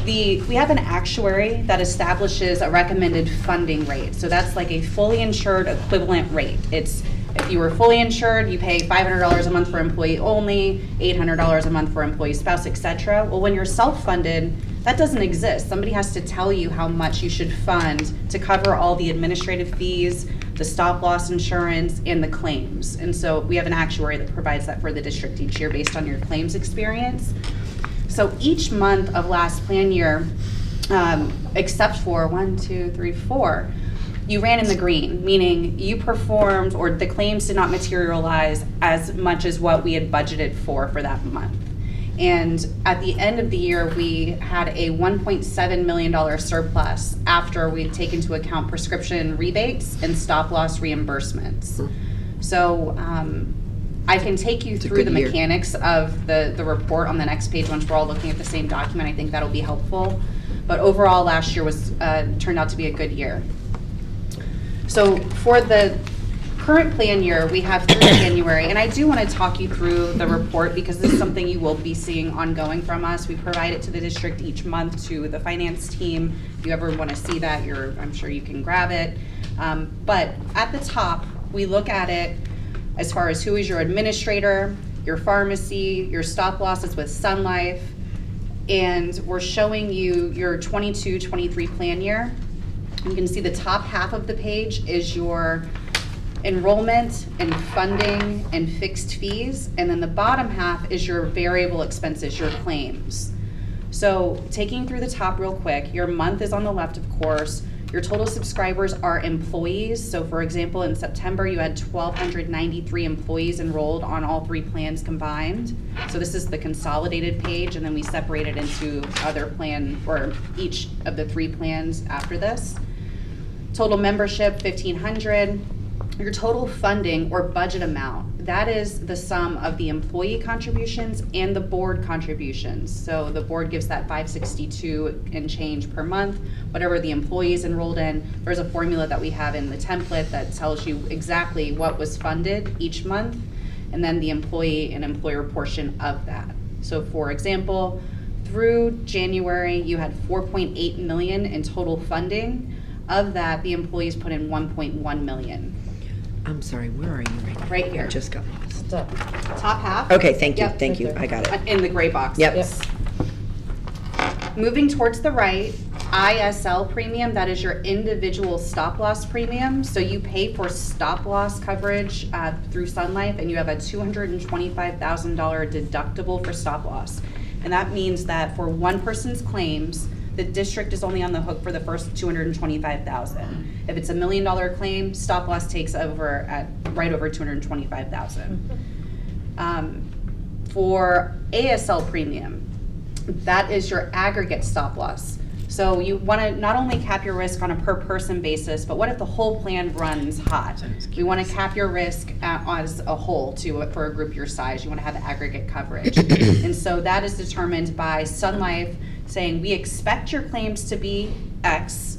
Speaker 14: We have an actuary that establishes a recommended funding rate. So that's like a fully insured equivalent rate. It's if you were fully insured, you pay $500 a month for employee only, $800 a month for employee spouse, etc. Well, when you're self-funded, that doesn't exist. Somebody has to tell you how much you should fund to cover all the administrative fees, the stop-loss insurance, and the claims. And so we have an actuary that provides that for the district each year based on your claims experience. So each month of last plan year, except for 1, 2, 3, 4, you ran in the green, meaning you performed or the claims did not materialize as much as what we had budgeted for that month. And at the end of the year, we had a $1.7 million surplus after we'd taken into account prescription rebates and stop-loss reimbursements. So I can take you through the mechanics of the report on the next page once we're all looking at the same document. I think that'll be helpful. But overall, last year was turned out to be a good year. So for the current plan year, we have through January, and I do want to talk you through the report because this is something you will be seeing ongoing from us. We provide it to the district each month to the finance team. If you ever want to see that, I'm sure you can grab it. But at the top, we look at it as far as who is your administrator, your pharmacy, your stop losses with Sun Life, and we're showing you your 22-23 plan year. You can see the top half of the page is your enrollment and funding and fixed fees, and then the bottom half is your variable expenses, your claims. So taking through the top real quick, your month is on the left, of course. Your total subscribers are employees. So for example, in September, you had 1,293 employees enrolled on all 3 plans combined. So this is the consolidated page, and then we separate it into other plan, or each of the 3 plans after this. Total membership, 1,500. Your total funding or budget amount, that is the sum of the employee contributions and the board contributions. So the board gives that $562 and change per month. Whatever the employees enrolled in, there's a formula that we have in the template that tells you exactly what was funded each month, and then the employee and employer portion of that. So for example, through January, you had $4.8 million in total funding. Of that, the employees put in $1.1 million.
Speaker 7: I'm sorry, where are you right now?
Speaker 14: Right here.
Speaker 7: I just got lost.
Speaker 14: Top half.
Speaker 7: Okay, thank you,
Speaker 14: Yep.
Speaker 7: thank you, I got it.
Speaker 14: In the gray box.
Speaker 7: Yep.
Speaker 14: Moving towards the right, ISL premium, that is your individual stop loss premium. So you pay for stop loss coverage through Sun Life, and you have a $225,000 deductible for stop loss. And that means that for one person's claims, the district is only on the hook for the first $225,000. If it's $1 million claim, stop loss takes over at right over $225,000. For ASL premium, that is your aggregate stop loss. So you want to not only cap your risk on a per person basis, but what if the whole plan runs hot? We want to cap your risk as a whole for a group your size. You want to have aggregate coverage. And so that is determined by Sun Life saying we expect your claims to be X,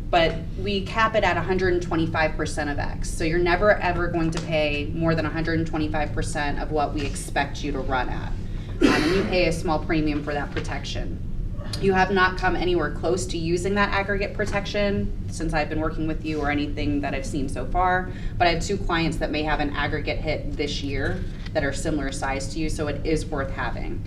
Speaker 14: but we cap it at 125% of X. So you're never ever going to pay more than 125% of what we expect you to run at. And you pay a small premium for that protection. You have not come anywhere close to using that aggregate protection since I've been working with you or anything that I've seen so far, but I have 2 clients that may have an aggregate hit this year that are similar size to you, so it is worth having.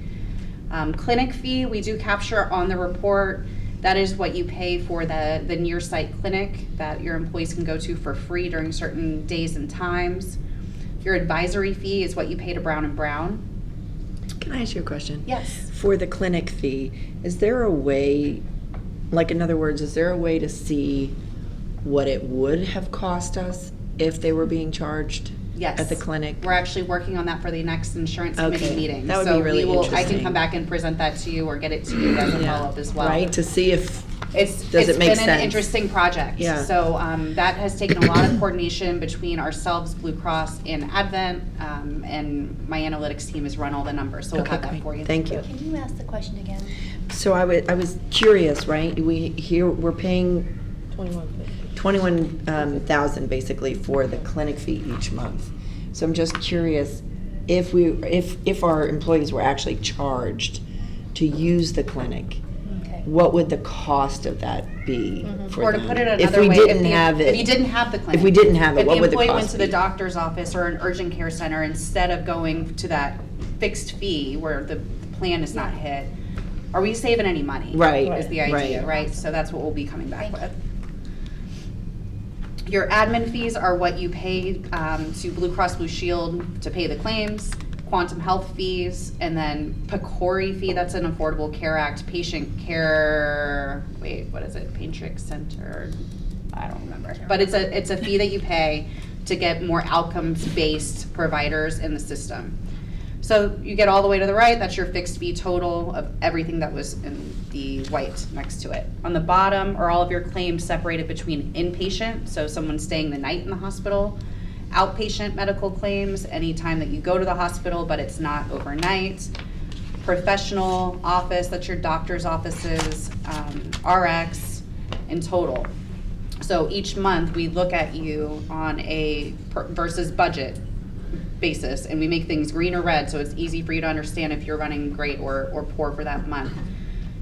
Speaker 14: Clinic fee, we do capture on the report. That is what you pay for the near site clinic that your employees can go to for free during certain days and times. Your advisory fee is what you pay to Brown & Brown.
Speaker 7: Can I ask you a question?
Speaker 14: Yes.
Speaker 7: For the clinic fee, is there a way, like in other words, is there a way to see what it would have cost us if they were being charged
Speaker 14: Yes.
Speaker 7: at the clinic?
Speaker 14: We're actually working on that for the next insurance committee meeting.
Speaker 7: That would be really interesting.
Speaker 14: I can come back and present that to you or get it to you as a follow-up as well.
Speaker 7: Right, to see if
Speaker 14: It's
Speaker 7: it make
Speaker 14: been
Speaker 7: sense?
Speaker 14: an interesting project.
Speaker 7: Yeah.
Speaker 14: So that has taken a lot of coordination between ourselves, Blue Cross, and Advent, and my analytics team has run all the numbers. So we'll have that for you.
Speaker 7: Thank you.
Speaker 6: Can you ask the question again?
Speaker 7: So I was curious, right? We're paying 21,000 basically for the clinic fee each month. So I'm just curious if our employees were actually charged to use the clinic.
Speaker 6: Okay.
Speaker 7: what would the cost of that be for
Speaker 3: Or to
Speaker 7: them?
Speaker 3: put it
Speaker 7: If
Speaker 3: another
Speaker 7: we
Speaker 3: way,
Speaker 7: didn't have it.
Speaker 3: if you didn't have the claim.
Speaker 7: If we didn't have it, what would the
Speaker 3: If the employee went
Speaker 7: cost
Speaker 3: to the
Speaker 7: be?
Speaker 3: doctor's office or an urgent care center, instead of going to that fixed fee where the plan is not hit, are we saving any money?
Speaker 7: Right,
Speaker 3: Is the idea, right? So that's what we'll be coming back with. Your admin fees are what you pay to Blue Cross Blue Shield to pay the claims, quantum health fees, and then PCORI fee, that's an Affordable Care Act patient care, what is it? Patriot Center, I don't remember. But it's a fee that you pay to get more outcomes-based providers in the system. So you get all the way to the right, that's your fixed fee total of everything that was in the white next to it. On the bottom are all of your claims separated between inpatient, so someone staying the night in the hospital, outpatient medical claims, anytime that you go to the hospital but it's not overnight, professional office, that's your doctor's offices, RX, in total. So each month we look at you on a versus budget basis, and we make things green or red so it's easy for you to understand if you're running great or poor for that month.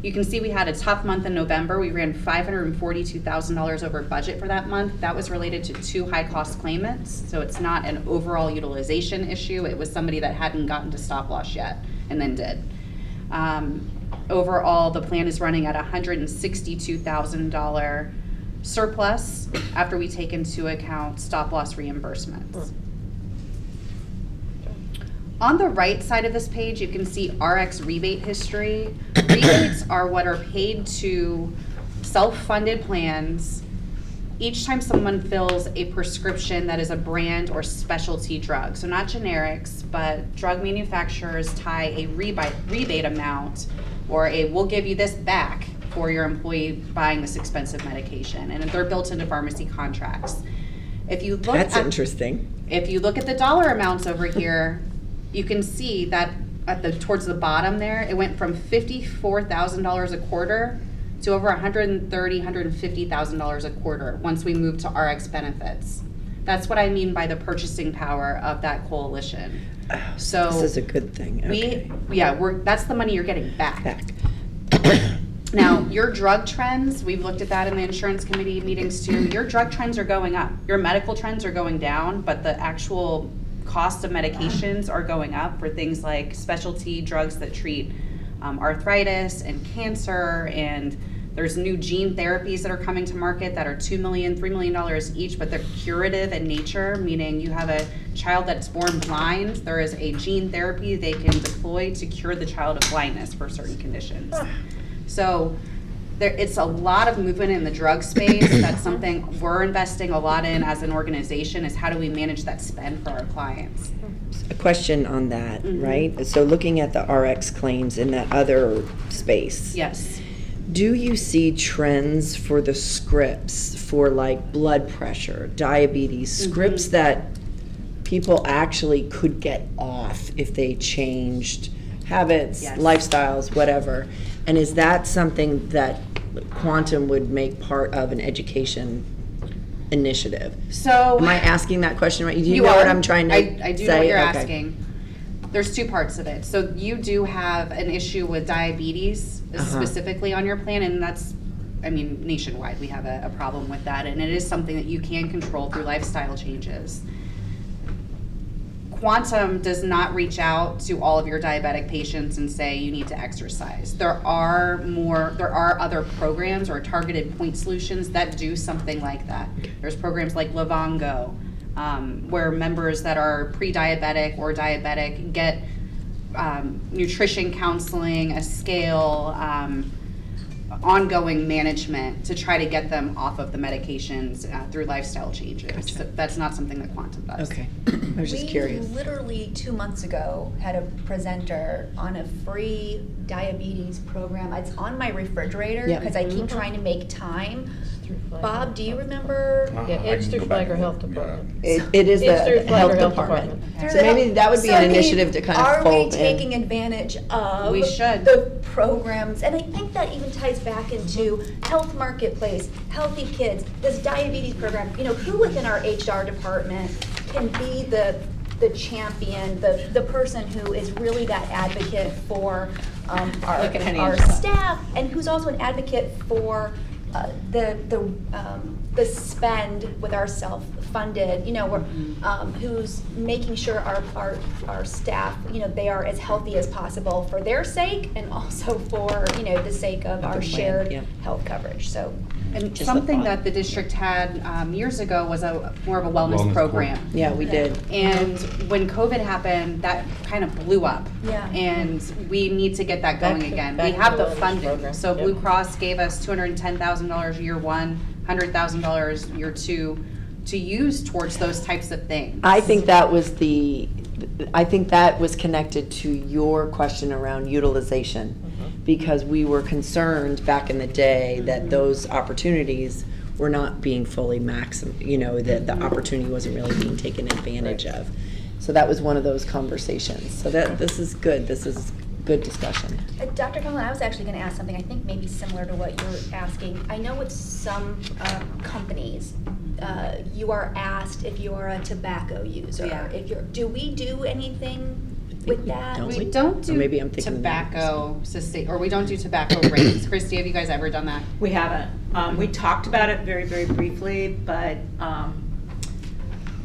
Speaker 3: You can see we had a tough month in November. We ran $542,000 over budget for that month. That was related to 2 high-cost claimants, so it's not an overall utilization issue. It was somebody that hadn't gotten to stop loss yet and then did. Overall, the plan is running at $162,000 surplus after we take into account stop loss reimbursements. On the right side of this page, you can see RX rebate history. Rebates are what are paid to self-funded plans each time someone fills a prescription that is a brand or specialty drug. So not generics, but drug manufacturers tie a rebate amount, or a we'll give you this back for your employee buying this expensive medication, and they're built into pharmacy contracts. If you look
Speaker 7: That's interesting.
Speaker 3: If you look at the dollar amounts over here, you can see that towards the bottom there, it went from $54,000 a quarter to over $130,000, $150,000 a quarter once we moved to RX benefits. That's what I mean by the purchasing power of that coalition. So
Speaker 7: This is a good thing. Okay.
Speaker 3: that's the money you're getting back. Now, your drug trends, we've looked at that in the insurance committee meetings too. Your drug trends are going up. Your medical trends are going down, but the actual cost of medications are going up for things like specialty drugs that treat arthritis and cancer, and there's new gene therapies that are coming to market that are $2 million, $3 million each, but they're curative in nature, meaning you have a child that's born blind, there is a gene therapy they can deploy to cure the child of blindness for certain conditions. So it's a lot of movement in the drug space. That's something we're investing a lot in as an organization, is how do we manage that spend for our clients.
Speaker 7: A question on that, right? So looking at the RX claims in that other space.
Speaker 3: Yes.
Speaker 7: Do you see trends for the scripts for like blood pressure, diabetes, scripts that people actually could get off if they changed habits, lifestyles, whatever? And is that something that Quantum would make part of an education initiative?
Speaker 3: So
Speaker 7: am I asking that question right? Do you know what I'm trying to say?
Speaker 3: I do know what you're asking. There's 2 parts of it. So you do have an issue with diabetes specifically on your plan, and that's, nationwide we have a problem with that, and it is something that you can control through lifestyle changes. Quantum does not reach out to all of your diabetic patients and say you need to exercise. There are other programs or targeted point solutions that do something like that. There's programs like Livongo, where members that are pre-diabetic or diabetic get nutrition counseling, a scale, ongoing management to try to get them off of the medications through lifestyle changes.
Speaker 7: Gotcha.
Speaker 3: So that's not something that Quantum does.
Speaker 7: Okay, I was just curious.
Speaker 3: We
Speaker 6: literally 2 months ago had a presenter on a free diabetes program. It's on my refrigerator because I keep trying to make time. Bob, do you remember?
Speaker 1: Yeah, it's through Flagler Health Department.
Speaker 7: It is the health department. So maybe that would be an initiative to kind of fold in.
Speaker 6: Are we taking advantage of the programs? And I think that even ties back into Health Marketplace, Healthy Kids, this diabetes program. Who within our HR department can be the
Speaker 3: the champion, the person who is really that advocate for
Speaker 1: Look at Henny
Speaker 3: our
Speaker 1: and Scott.
Speaker 3: staff, and who's also an advocate for the spend with our self-funded, who's making sure our staff, they are as healthy as possible for their sake and also for, the sake of our shared health coverage, so.
Speaker 14: And
Speaker 7: Just
Speaker 14: something
Speaker 7: a thought.
Speaker 14: that the district had years ago was more of a wellness program.
Speaker 7: Yeah, we did.
Speaker 14: And when COVID happened, that kind of blew up.
Speaker 3: Yeah.
Speaker 14: And we need to get that going again. We have the funding. So Blue Cross gave us $210,000 year one, $100,000 year two, to use towards those types of things.
Speaker 7: I think that was connected to your question around utilization, because we were concerned back in the day that those opportunities were not being fully that the opportunity wasn't really being taken advantage of. So that was one of those conversations. So this is good. This is good discussion.
Speaker 3: Dr. Conlon, I was actually going to ask something I think maybe similar to what you're asking. I know with some companies, you are asked if you are a tobacco user.
Speaker 14: Yeah.
Speaker 3: Do we do anything with that?
Speaker 14: We don't do
Speaker 7: maybe I'm thinking
Speaker 14: tobacco or we don't do tobacco rates. Christy, have you guys ever done that?
Speaker 15: We haven't. We talked about it very, very briefly, but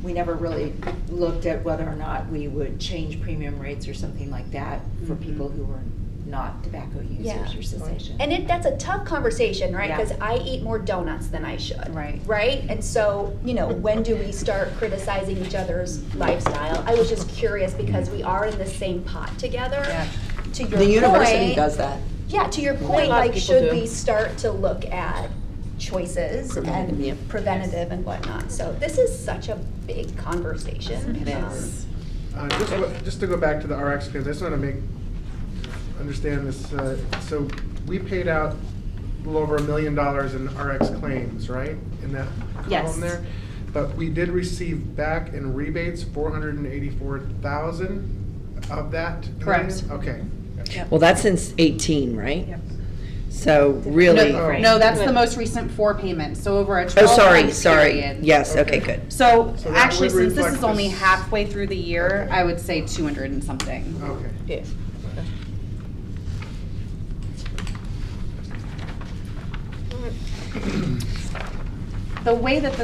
Speaker 15: we never really looked at whether or not we would change premium rates or something like that for people who were not tobacco users or cessation.
Speaker 3: And that's a tough conversation, right?
Speaker 15: Yeah.
Speaker 3: Because I eat more donuts than I should.
Speaker 14: Right.
Speaker 3: Right? And so, when do we start criticizing each other's lifestyle? I was just curious because we are in the same pot together.
Speaker 14: Yeah.
Speaker 3: To your
Speaker 7: The university
Speaker 3: point,
Speaker 7: does that.
Speaker 3: Yeah, to your
Speaker 1: A
Speaker 3: point,
Speaker 1: lot of
Speaker 3: like,
Speaker 1: people
Speaker 3: should
Speaker 1: do.
Speaker 3: we start to look at choices and
Speaker 7: Yep.
Speaker 3: preventative and whatnot? So this is such a big conversation.
Speaker 14: It is.
Speaker 9: Just to go back to the RX, because I just want to understand this. So we paid out a little over $1 million in RX claims, right? In that
Speaker 14: Yes.
Speaker 9: column there? But we did receive back in rebates 484,000 of that million?
Speaker 14: Correct.
Speaker 9: Okay.
Speaker 7: Well, that's since 18, right? So really.
Speaker 14: No, that's the most recent 4 payments. So over a 12-month
Speaker 7: sorry.
Speaker 14: period.
Speaker 7: Yes, okay, good.
Speaker 14: So
Speaker 9: So that
Speaker 14: actually,
Speaker 9: would
Speaker 14: since this
Speaker 9: reflect
Speaker 14: is only
Speaker 9: this-
Speaker 14: halfway through the year, I would say 200 and something.
Speaker 9: Okay.
Speaker 1: Yeah.
Speaker 14: The way that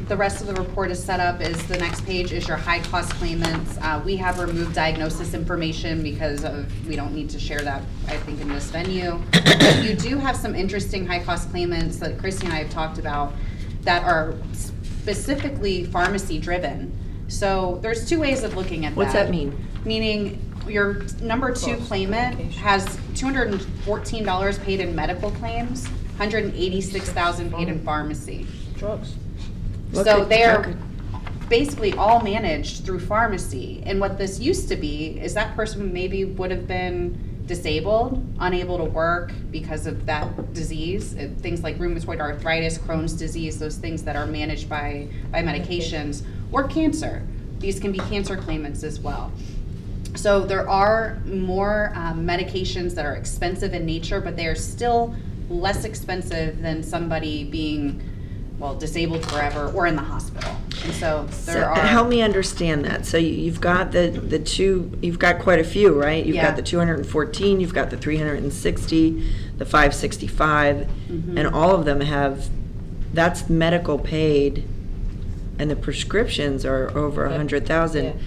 Speaker 14: the rest of the report is set up is the next page is your high-cost claimants. We have removed diagnosis information because we don't need to share that, I think, in this venue. But you do have some interesting high-cost claimants that Christy and I have talked about that are specifically pharmacy-driven. So there's 2 ways of looking at that.
Speaker 7: What's that mean?
Speaker 14: Meaning your number 2 claimant has $214 paid in medical claims, $186,000 paid in pharmacy.
Speaker 1: Drugs.
Speaker 14: So they're basically all managed through pharmacy. And what this used to be is that person maybe would have been disabled, unable to work because of that disease, things like rheumatoid arthritis, Crohn's disease, those things that are managed by medications, or cancer. These can be cancer claimants as well. So there are more medications that are expensive in nature, but they are still less expensive than somebody being disabled forever or in the hospital. And so there are.
Speaker 7: Help me understand that. So you've got the two, you've got quite a few, right? You've got the 214, you've got the 360, the 565, and all of them have, that's medical paid, and the prescriptions are over 100,000.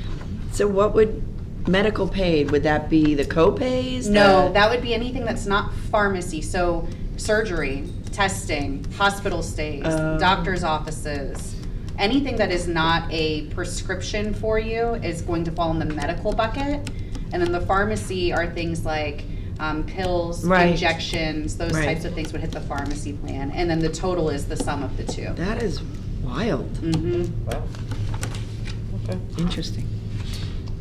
Speaker 7: So what would medical paid, would that be the co-pays?
Speaker 14: No, that would be anything that's not pharmacy. So surgery, testing, hospital stays, doctor's offices, anything that is not a prescription for you is going to fall in the medical bucket. And then the pharmacy are things like pills, injections, those types of things would hit the pharmacy plan. And then the total is the sum of the 2.
Speaker 7: That is wild.
Speaker 1: Wow. Okay.
Speaker 7: Interesting.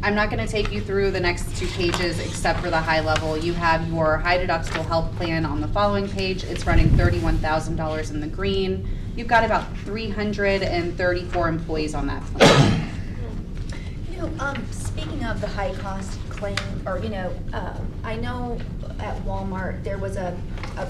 Speaker 14: I'm not going to take you through the next 2 pages except for the high level. You have your high deductible health plan on the following page. It's running $31,000 in the green. You've got about 334 employees on that plan.
Speaker 3: Speaking of the high cost claim, or I know at Walmart there was a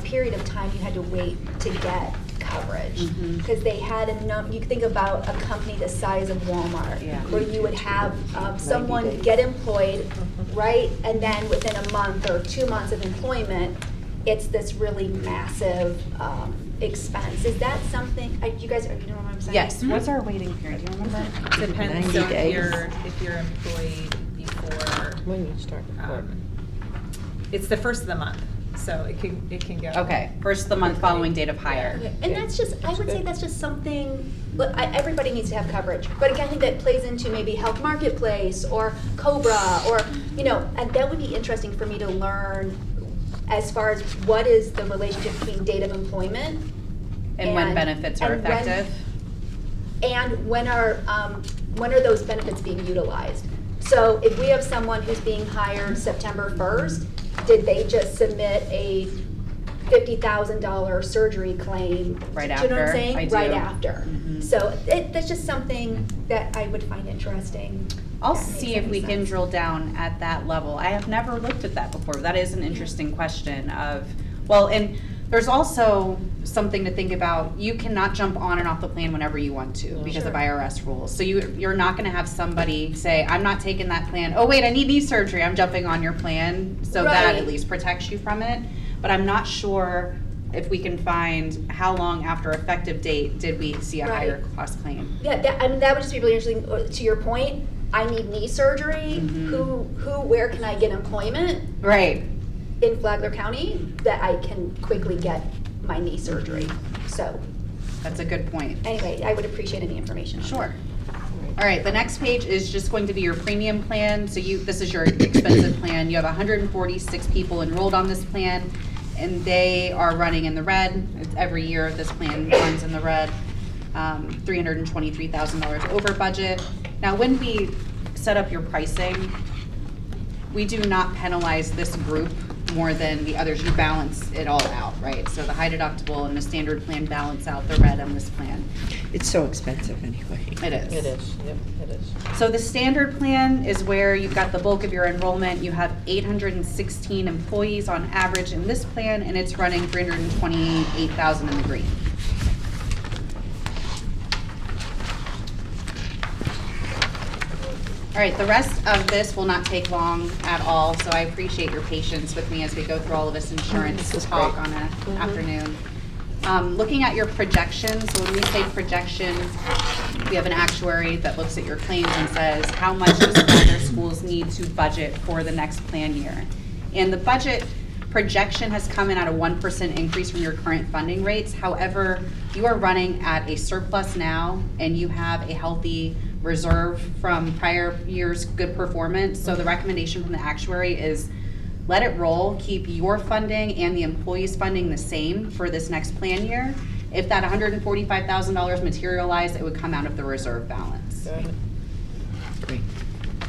Speaker 3: period of time you had to wait to get coverage. Because they had you think about a company the size of Walmart, where you would have someone get employed, right? And then within a month or 2 months of employment, it's this really massive expense. Is that something, you guys, you know what I'm saying?
Speaker 14: Yes, what's our waiting period, do you remember?
Speaker 4: Depends,
Speaker 7: 90
Speaker 4: so
Speaker 7: days.
Speaker 4: if you're employed before.
Speaker 7: When you start reporting.
Speaker 4: It's the first of the month, so it can go.
Speaker 14: Okay, first of the month following date of hire.
Speaker 3: Okay. And that's just, I would say that's just something, look, everybody needs to have coverage. But again, I think that plays into maybe Health Marketplace or COBRA or, and that would be interesting for me to learn as far as what is the relationship between date of employment
Speaker 14: And when benefits are effective.
Speaker 3: And when are those benefits being utilized? So if we have someone who's being hired September 1st, did they just submit a $50,000 surgery claim?
Speaker 14: Right
Speaker 3: Do you know what I'm
Speaker 14: after?
Speaker 3: saying?
Speaker 14: I do.
Speaker 3: Right after. So that's just something that I would find interesting.
Speaker 14: I'll
Speaker 3: That makes
Speaker 14: see if
Speaker 3: any
Speaker 14: we can
Speaker 3: sense.
Speaker 14: drill down at that level. I have never looked at that before. That is an interesting question of, and there's also something to think about. You cannot jump on and off the plan whenever you want to because of IRS rules. So you're not going to have somebody say, I'm not taking that plan. Oh, wait, I need knee surgery. I'm jumping on your plan. So that at least protects you from it. But I'm not sure if we can find how long after effective date did we see a higher cost claim.
Speaker 3: Yeah, that would just be really interesting. To your point, I need knee surgery. Where can I get employment?
Speaker 14: Right.
Speaker 3: In Flagler County that I can quickly get my knee surgery. So
Speaker 14: that's a good point.
Speaker 3: Anyway, I would appreciate any information.
Speaker 14: Sure. All right, the next page is just going to be your premium plan. So this is your expensive plan. You have 146 people enrolled on this plan, and they are running in the red. Every year this plan runs in the red. $323,000 over budget. Now, when we set up your pricing, we do not penalize this group more than the others. You balance it all out, right? So the high deductible and the standard plan balance out the red on this plan.
Speaker 7: It's so expensive anyway.
Speaker 14: It is.
Speaker 7: It is, yep, it is.
Speaker 14: So the standard plan is where you've got the bulk of your enrollment. You have 816 employees on average in this plan, and it's running $328,000 in the green. All right, the rest of this will not take long at all, so I appreciate your patience with me as we go through all of this insurance talk on an afternoon. Looking at your projections, so when we say projections, we have an actuary that looks at your claims and says, how much does Flagler schools need to budget for the next plan year? And the budget projection has come in at a 1% increase from your current funding rates. However, you are running at a surplus now, and you have a healthy reserve from prior year's good performance. So the recommendation from the actuary is let it roll, keep your funding and the employees' funding the same for this next plan year. If that $145,000 materialized, it would come out of the reserve balance.
Speaker 7: Got it. Great.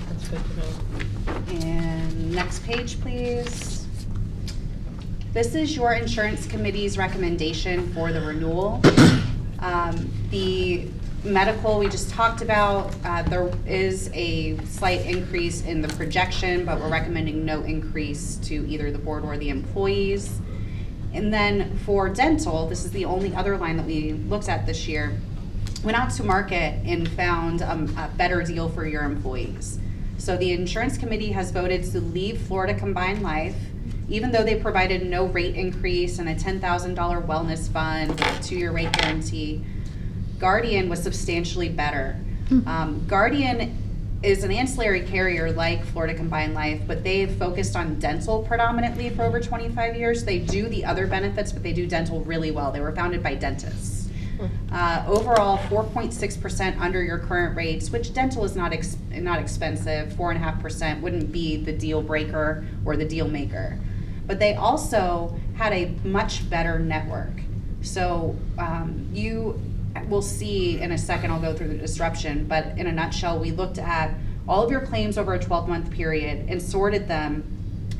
Speaker 7: That's good to know.
Speaker 14: And next page, please. This is your insurance committee's recommendation for the renewal. The medical we just talked about, there is a slight increase in the projection, but we're recommending no increase to either the board or the employees. And then for dental, this is the only other line that we looked at this year, went out to market and found a better deal for your employees. So the insurance committee has voted to leave Florida Combined Life, even though they provided no rate increase and a $10,000 wellness fund with a 2-year rate guarantee. Guardian was substantially better. Guardian is an ancillary carrier like Florida Combined Life, but they've focused on dental predominantly for over 25 years. They do the other benefits, but they do dental really well. They were founded by dentists. Overall, 4.6% under your current rates, which dental is not expensive. 4.5% wouldn't be the deal breaker or the deal maker. But they also had a much better network. So you will see in a second, I'll go through the disruption, but in a nutshell, we looked at all of your claims over a 12-month period and sorted them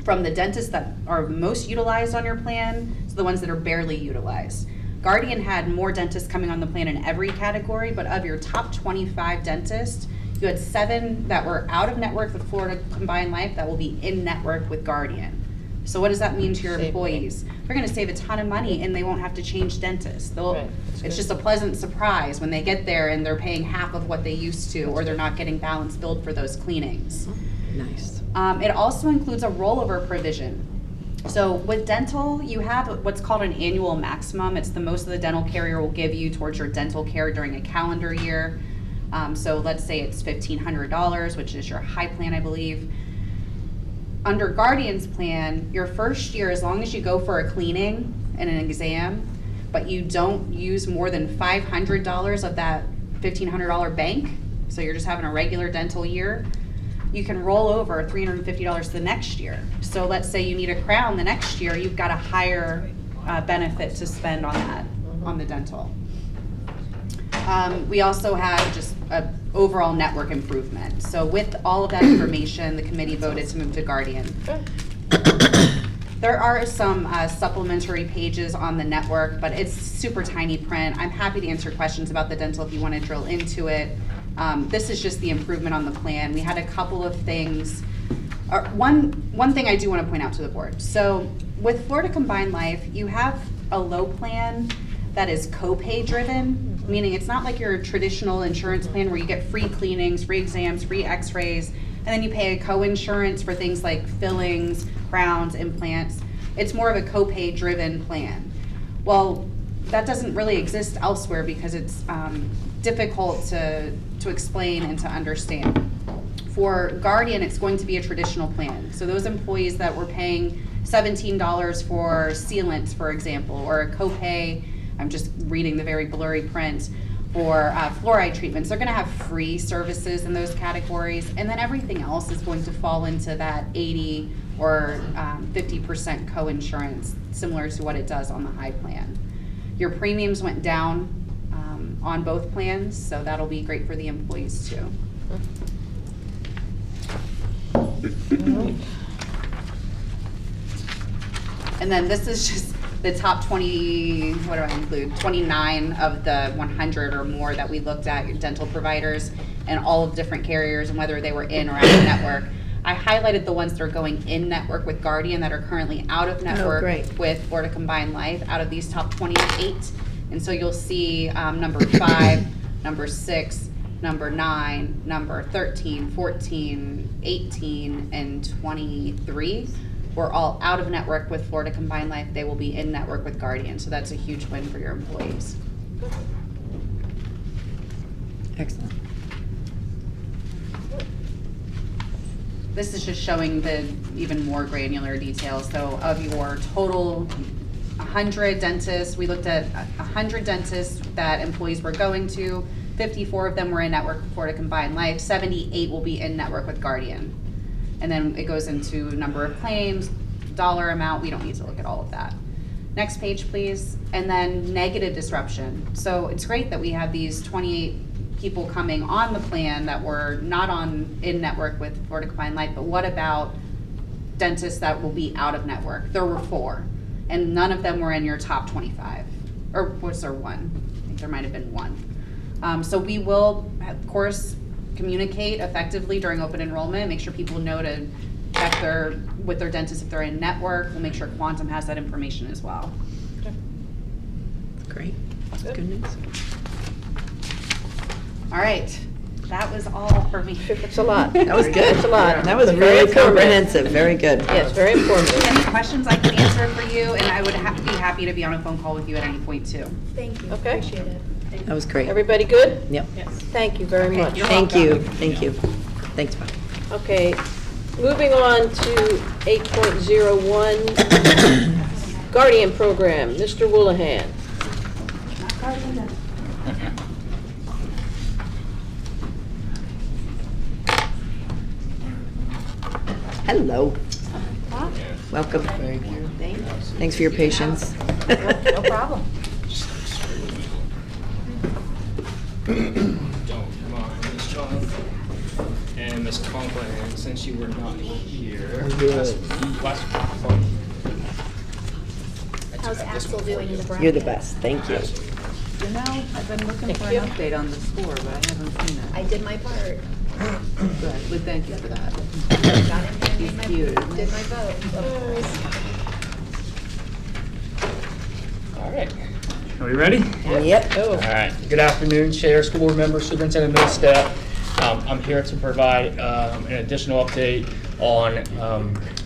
Speaker 14: from the dentists that are most utilized on your plan to the ones that are barely utilized. Guardian had more dentists coming on the plan in every category, but of your top 25 dentists, you had 7 that were out of network with Florida Combined Life that will be in network with Guardian. So what does that mean to your
Speaker 1: Save
Speaker 14: employees? They're gonna save a ton of money and they won't have to change dentists.
Speaker 1: Right, that's
Speaker 14: It's
Speaker 1: good.
Speaker 14: just a pleasant surprise when they get there and they're paying half of what they used to, or they're not getting balance billed for those cleanings.
Speaker 7: Nice.
Speaker 14: It also includes a rollover provision. So with dental, you have what's called an annual maximum. It's the most the dental carrier will give you towards your dental care during a calendar year. So let's say it's $1,500, which is your high plan, I believe. Under Guardian's plan, your first year, as long as you go for a cleaning and an exam, but you don't use more than $500 of that $1,500 bank, so you're just having a regular dental year, you can roll over $350 the next year. So let's say you need a crown the next year, you've got a higher benefit to spend on that, on the dental. We also have just an overall network improvement. So with all of that information, the committee voted to move to Guardian. There are some supplementary pages on the network, but it's super tiny print. I'm happy to answer questions about the dental if you want to drill into it. This is just the improvement on the plan. We had a couple of things. One thing I do want to point out to the board. So with Florida Combined Life, you have a low plan that is copay driven, meaning it's not like your traditional insurance plan where you get free cleanings, free exams, free x-rays, and then you pay a co-insurance for things like fillings, crowns, implants. It's more of a copay driven plan. Well, that doesn't really exist elsewhere because it's difficult to explain and to understand. For Guardian, it's going to be a traditional plan. So those employees that were paying $17 for sealants, for example, or a copay, I'm just reading the very blurry print, for fluoride treatments, they're gonna have free services in those categories, and then everything else is going to fall into that 80 or 50% co-insurance, similar to what it does on the high plan. Your premiums went down on both plans, so that'll be great for the employees too. And then this is just the top 20, what do I include? 29 of the 100 or more that we looked at, your dental providers and all of different carriers and whether they were in or out of network. I highlighted the ones that are going in network with Guardian that are currently out of network with Florida Combined Life out of these top 28. And so you'll see number 5, number 6, number 9, number 13, 14, 18, and 23. We're all out of network with Florida Combined Life. They will be in network with Guardian. So that's a huge win for your employees.
Speaker 7: Excellent.
Speaker 14: This is just showing the even more granular details. So of your total 100 dentists, we looked at 100 dentists that employees were going to. 54 of them were in network with Florida Combined Life. 78 will be in network with Guardian. And then it goes into number of claims, dollar amount. We don't need to look at all of that. Next page, please. And then negative disruption. So it's great that we have these 28 people coming on the plan that were not in network with Florida Combined Life, but what about dentists that will be out of network? There were 4, and none of them were in your top 25. Or was there 1? I think there might have been 1. So we will, of course, communicate effectively during open enrollment, make sure people know to check with their dentist if they're in network. We'll make sure Quantum has that information as well.
Speaker 1: Okay.
Speaker 7: Great. That's good news.
Speaker 14: All right, that was all for me.
Speaker 1: That's a lot.
Speaker 7: That was good.
Speaker 1: That's a lot.
Speaker 7: That was
Speaker 1: Very
Speaker 7: really
Speaker 1: informative.
Speaker 7: comprehensive. Very good.
Speaker 1: Yes, very informative.
Speaker 14: Any questions I can answer for you, and I would be happy to be on a phone call with you at any point too.
Speaker 3: Thank you.
Speaker 1: Okay.
Speaker 3: Appreciate it.
Speaker 7: That was great.
Speaker 1: Everybody good?
Speaker 7: Yep.
Speaker 1: Yes. Thank you very much.
Speaker 7: Thank you. Thank you. Thanks, Bob.
Speaker 1: Okay, moving on to 8.01, Guardian Program, Mr. Woolahan.
Speaker 7: Hello. Welcome.
Speaker 15: Thank you.
Speaker 7: Thanks for your patience.
Speaker 15: No problem.
Speaker 16: Don't mind Miss Jonathan and Miss Conklin, since you were not here. Last
Speaker 3: How's Axel doing in the bracket?
Speaker 7: You're the best. Thank you.
Speaker 19: You know, I've been looking for an update on the score, but I haven't seen it.
Speaker 3: I did my part.
Speaker 19: Good, well, thank you for that.
Speaker 3: Got in there and made my
Speaker 15: you.
Speaker 3: Did my vote.
Speaker 16: All right. Are we ready?
Speaker 7: Yep.
Speaker 16: All right. Good afternoon, Chair, School Board members, Superintendent, middle staff. I'm here to provide an additional update on,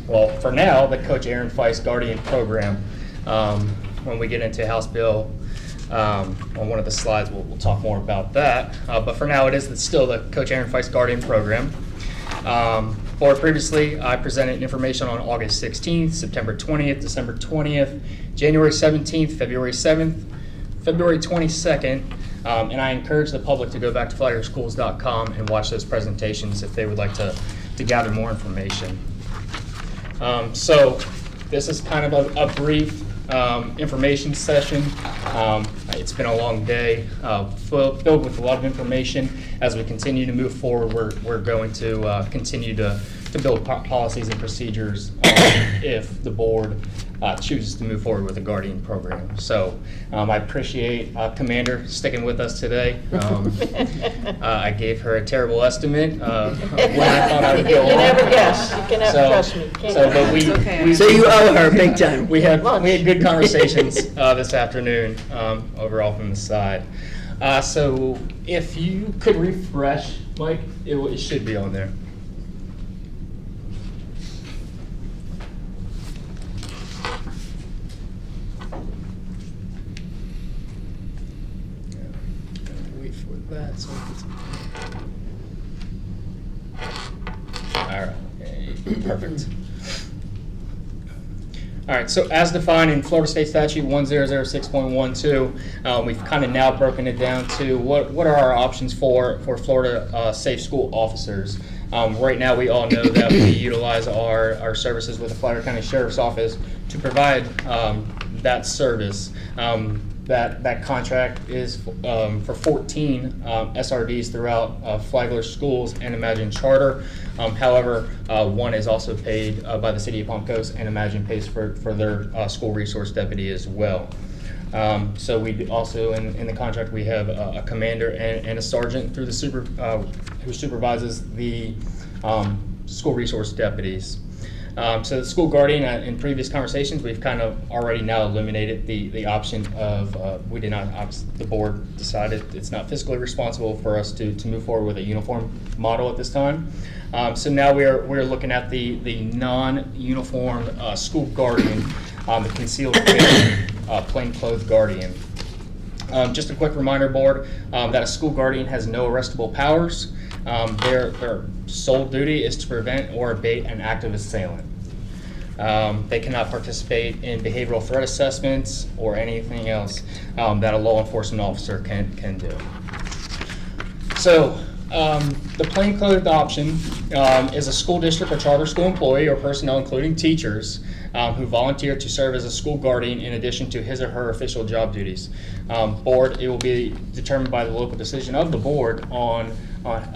Speaker 16: well, for now, the Coach Aaron Feist Guardian Program. When we get into House Bill, on one of the slides, we'll talk more about that. But for now, it's still the Coach Aaron Feist Guardian Program. Board previously, I presented information on August 16th, September 20th, December 20th, January 17th, February 7th, February 22nd, and I encourage the public to go back to flaglerschools.com and watch those presentations if they would like to gather more information. So this is kind of a brief information session. It's been a long day, filled with a lot of information. As we continue to move forward, we're going to continue to build policies and procedures if the board chooses to move forward with the Guardian program. So I appreciate Commander sticking with us today. I gave her a terrible estimate when I thought I would go on.
Speaker 1: You never guess. You can never trust me.
Speaker 7: So you owe her big time.
Speaker 16: We had good conversations this afternoon overall from the side. So if you could refresh, Mike, it should be on there. Wait for that. So all right. Okay. Perfect. All right, so as defined in Florida State Statute 1006.12, we've kind of now broken it down to what are our options for Florida Safe School officers. Right now, we all know that we utilize our services with the Flagler County Sheriff's Office to provide that service. That contract is for 14 SRDs throughout Flagler Schools and Imagine Charter. However, one is also paid by the City of Palm Coast, and Imagine pays for their school resource deputy as well. So we also, in the contract, we have a commander and a sergeant through the who supervises the school resource deputies. So the school guardian, in previous conversations, we've kind of already now eliminated the option of, the board decided it's not fiscally responsible for us to move forward with a uniform model at this time. So now we're looking at the non-uniformed school guardian, the concealed carry plainclothes guardian. Just a quick reminder, board, that a school guardian has no arrestable powers. Their sole duty is to prevent or abate an active assailant. They cannot participate in behavioral threat assessments or anything else that a law enforcement officer can do. So the plainclothes option is a school district or charter school employee or personnel, including teachers, who volunteer to serve as a school guardian in addition to his or her official job duties. Board, it will be determined by the local decision of the board on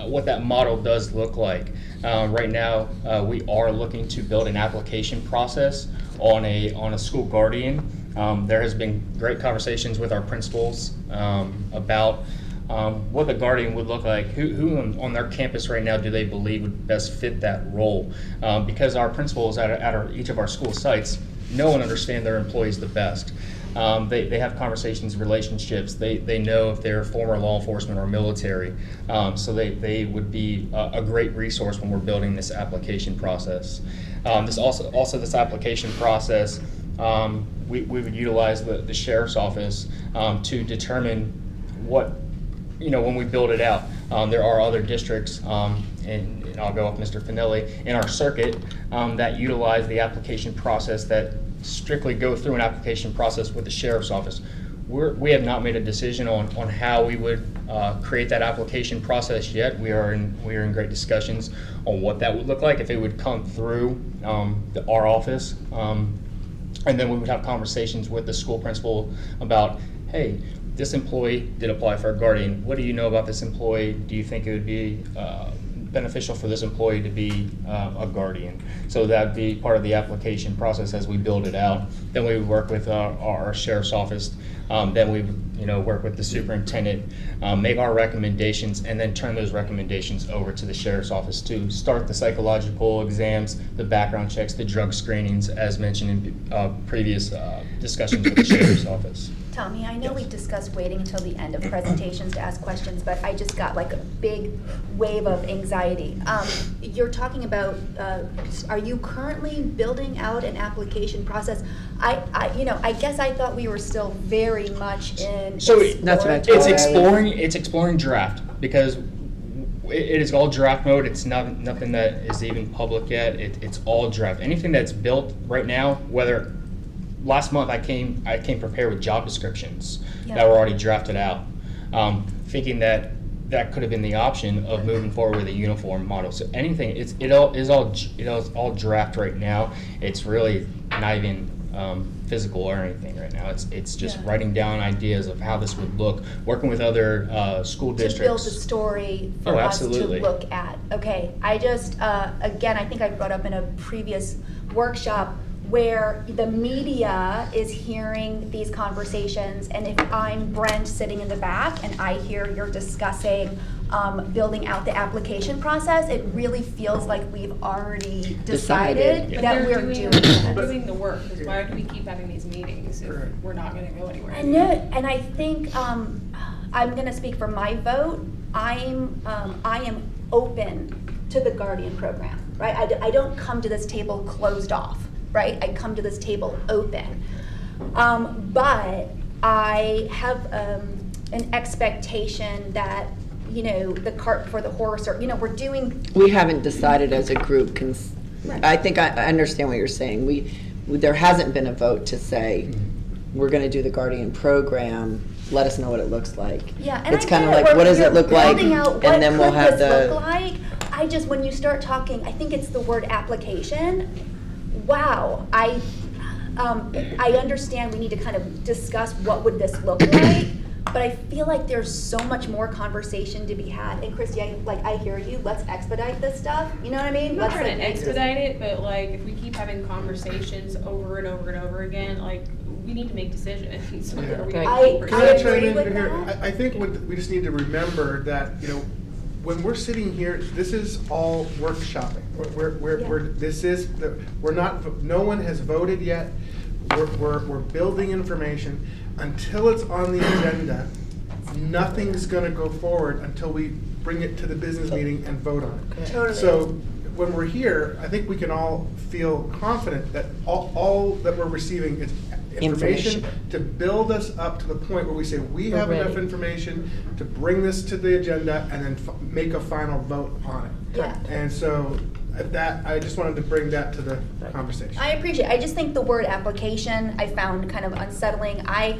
Speaker 16: what that model does look like. Right now, we are looking to build an application process on a school guardian. There has been great conversations with our principals about what the guardian would look like. Who on their campus right now do they believe would best fit that role? Because our principals at each of our school sites know and understand their employees the best. They have conversations, relationships. They know if they're former law enforcement or military. So they would be a great resource when we're building this application process. This application process, we would utilize the sheriff's office to determine what, when we build it out. There are other districts, and I'll go with Mr. Finelli, in our circuit that utilize the application process, that strictly go through an application process with the sheriff's office. We have not made a decision on how we would create that application process yet. We are in great discussions on what that would look like, if it would come through our office. And then we would have conversations with the school principal about, hey, this employee did apply for a guardian. What do you know about this employee? Do you think it would be beneficial for this employee to be a guardian? So that'd be part of the application process as we build it out. Then we would work with our sheriff's office. Then we would work with the superintendent, make our recommendations, and then turn those recommendations over to the sheriff's office to start the psychological exams, the background checks, the drug screenings, as mentioned in previous discussions with the sheriff's office.
Speaker 3: Tommy, I know we discussed waiting until the end of presentations to ask questions, but I just got like a big wave of anxiety. You're talking about, are you currently building out an application process? I guess I thought we were still very much in.
Speaker 16: So
Speaker 3: it's
Speaker 16: exploring draft, because it is all draft mode. It's nothing that is even public yet. It's all draft. Anything that's built right now, whether last month I came prepared with job descriptions that were already drafted out, thinking that could have been the option of moving forward with a uniform model. So anything, it is all draft right now. It's really not even physical or anything right now. It's just writing down ideas of how this would look, working with other school districts.
Speaker 3: To build a story for us to
Speaker 16: absolutely.
Speaker 3: look at. Okay, I just, again, I think I brought up in a previous workshop where the media is hearing these conversations, and if I'm Brent sitting in the back and I hear you're discussing building out the application process, it really feels like we've already decided that we're doing
Speaker 8: They're doing the work, because why do we keep having these meetings if we're not going to go anywhere?
Speaker 3: I know, and I think I'm going to speak for my vote. I am open to the Guardian program, right? I don't come to this table closed off, right? I come to this table open. But I have an expectation that, the cart before the horse, or, we're doing.
Speaker 7: We haven't decided as a group.
Speaker 3: Right.
Speaker 7: I think I understand what you're saying. There hasn't been a vote to say we're going to do the Guardian program. Let us know what it looks like.
Speaker 3: Yeah, and
Speaker 7: it's kind of like, what does it look like?
Speaker 3: And
Speaker 7: then we'll have the.
Speaker 3: Look like? I just, when you start talking, I think it's the word application. Wow, I understand we need to kind of discuss what would this look like, but I feel like there's so much more conversation to be had. And Christy, I hear you. Let's expedite this stuff. You know what I mean?
Speaker 8: I'm not trying to expedite it, but if we keep having conversations over and over and over again, we need to make decisions. So
Speaker 9: I agree with that. I think we just need to remember that when we're sitting here, this is all workshopping. No one has voted yet. We're building information. Until it's on the agenda, nothing's going to go forward until we bring it to the business meeting and vote on it.
Speaker 3: Totally.
Speaker 9: So when we're here, I think we can all feel confident that all that we're receiving is information to build us up to the point where we say we have enough information to bring this to the agenda and then make a final vote on it.
Speaker 3: Yeah.
Speaker 9: And so I just wanted to bring that to the conversation.
Speaker 3: I appreciate it. I just think the word application I found kind of unsettling. I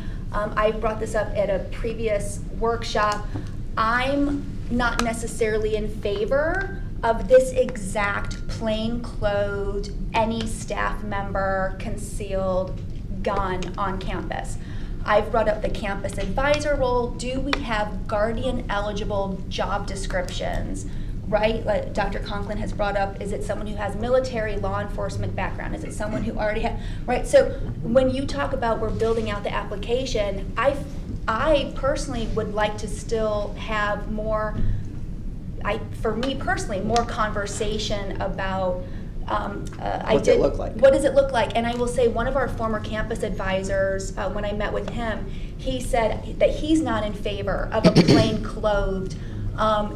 Speaker 3: brought this up at a previous workshop. I'm not necessarily in favor of this exact plain-clothed, any staff member concealed gun on campus. I've brought up the campus advisor role. Do we have Guardian-eligible job descriptions? Right, like Dr. Conklin has brought up, is it someone who has military law enforcement background? Is it someone who already has, right? So when you talk about we're building out the application, I personally would like to still have more, for me personally, more conversation about
Speaker 7: what does it look like?
Speaker 3: What does it look like? And I will say one of our former campus advisors, when I met with him, he said that he's not in favor of a plain clothed.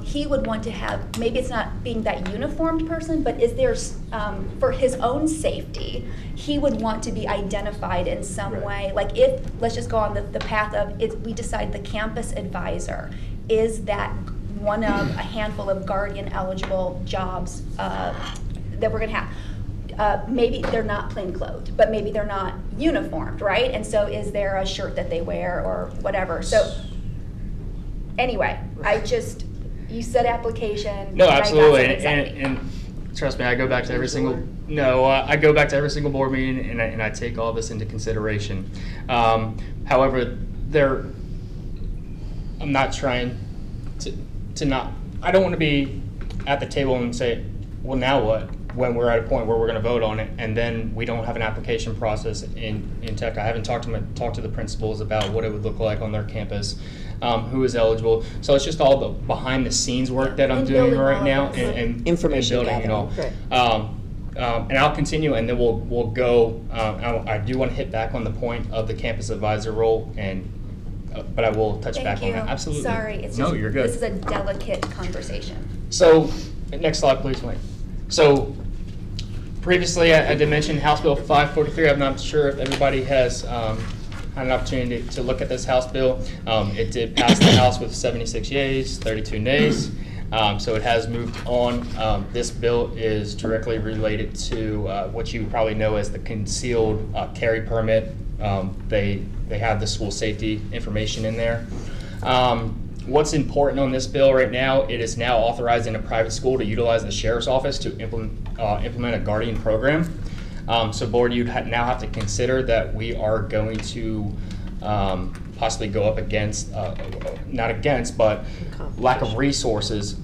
Speaker 3: He would want to have, maybe it's not being that uniformed person, but is there, for his own safety, he would want to be identified in some way. Like if, let's just go on the path of, we decide the campus advisor is that one of a handful of Guardian eligible jobs that we're gonna have. Maybe they're not plain clothed, but maybe they're not uniformed, right? And so is there a shirt that they wear or whatever? So anyway, you said application.
Speaker 16: No, absolutely, and trust me, I go back to every single. No, I go back to every single board meeting, and I take all this into consideration. However, I'm not trying to not. I don't want to be at the table and say, well, now what? when we're at a point where we're going to vote on it, and then we don't have an application process in tech. I haven't talked to the principals about what it would look like on their campus, who is eligible. So it's just all the behind the scenes work that I'm doing right now, and
Speaker 7: information
Speaker 16: building it all.
Speaker 7: gathering.
Speaker 16: And I'll continue, and then we'll go. I do want to hit back on the point of the campus advisor role, but I will touch back on that. Absolutely.
Speaker 3: Sorry, it's
Speaker 16: no,
Speaker 3: just,
Speaker 16: you're good.
Speaker 3: this is a delicate conversation.
Speaker 16: So, next slide, please, Mike. So, previously I did mention House Bill 543. I'm not sure if everybody has had an opportunity to look at this House bill. It did pass the House with 76 yeas, 32 nays. So it has moved on. This bill is directly related to what you probably know as the concealed carry permit. They have the school safety information in there. What's important on this bill right now, it is now authorizing a private school to utilize the sheriff's office to implement a guardian program. So board, you now have to consider that we are going to possibly go up against, not against, but lack of resources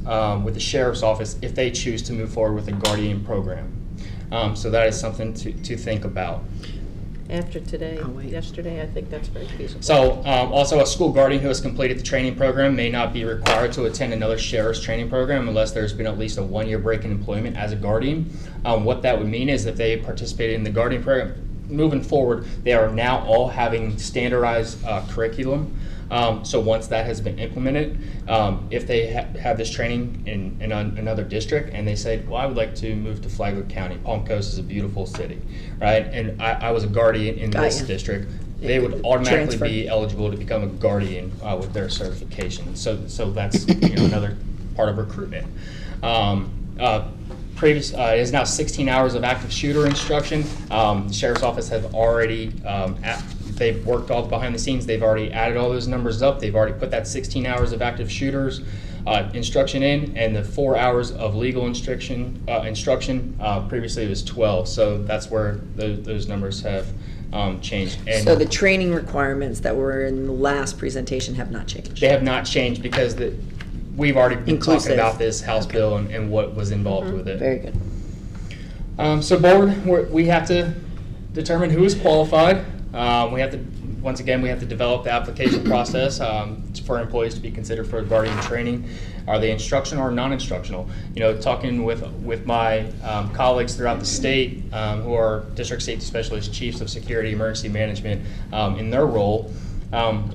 Speaker 16: with the sheriff's office if they choose to move forward with a guardian program. So that is something to think about.
Speaker 1: After today, yesterday, I think that's very feasible.
Speaker 16: So also a school guardian who has completed the training program may not be required to attend another sheriff's training program unless there's been at least a 1-year break in employment as a guardian. What that would mean is if they participated in the guardian program, moving forward, they are now all having standardized curriculum. So once that has been implemented, if they have this training in another district and they say, well, I would like to move to Flagler County. Palm Coast is a beautiful city, right? And I was a guardian in this district. They would automatically be eligible to become a guardian with their certification. So that's another part of recruitment. It is now 16 hours of active shooter instruction. The Sheriff's Office has already, they've worked all behind the scenes. They've already added all those numbers up. They've already put that 16 hours of active shooters instruction in, and the 4 hours of legal instruction. Previously it was 12, so that's where those numbers have changed. And
Speaker 7: so the training requirements that were in the last presentation have not changed?
Speaker 16: They have not changed because we've already been talking about this House bill and what was involved with it.
Speaker 7: Very good.
Speaker 16: So board, we have to determine who is qualified. We have to, once again, we have to develop the application process for employees to be considered for guardian training. Are they instructional or non-instructional? Talking with my colleagues throughout the state who are district safety specialists, chiefs of security, emergency management, in their role,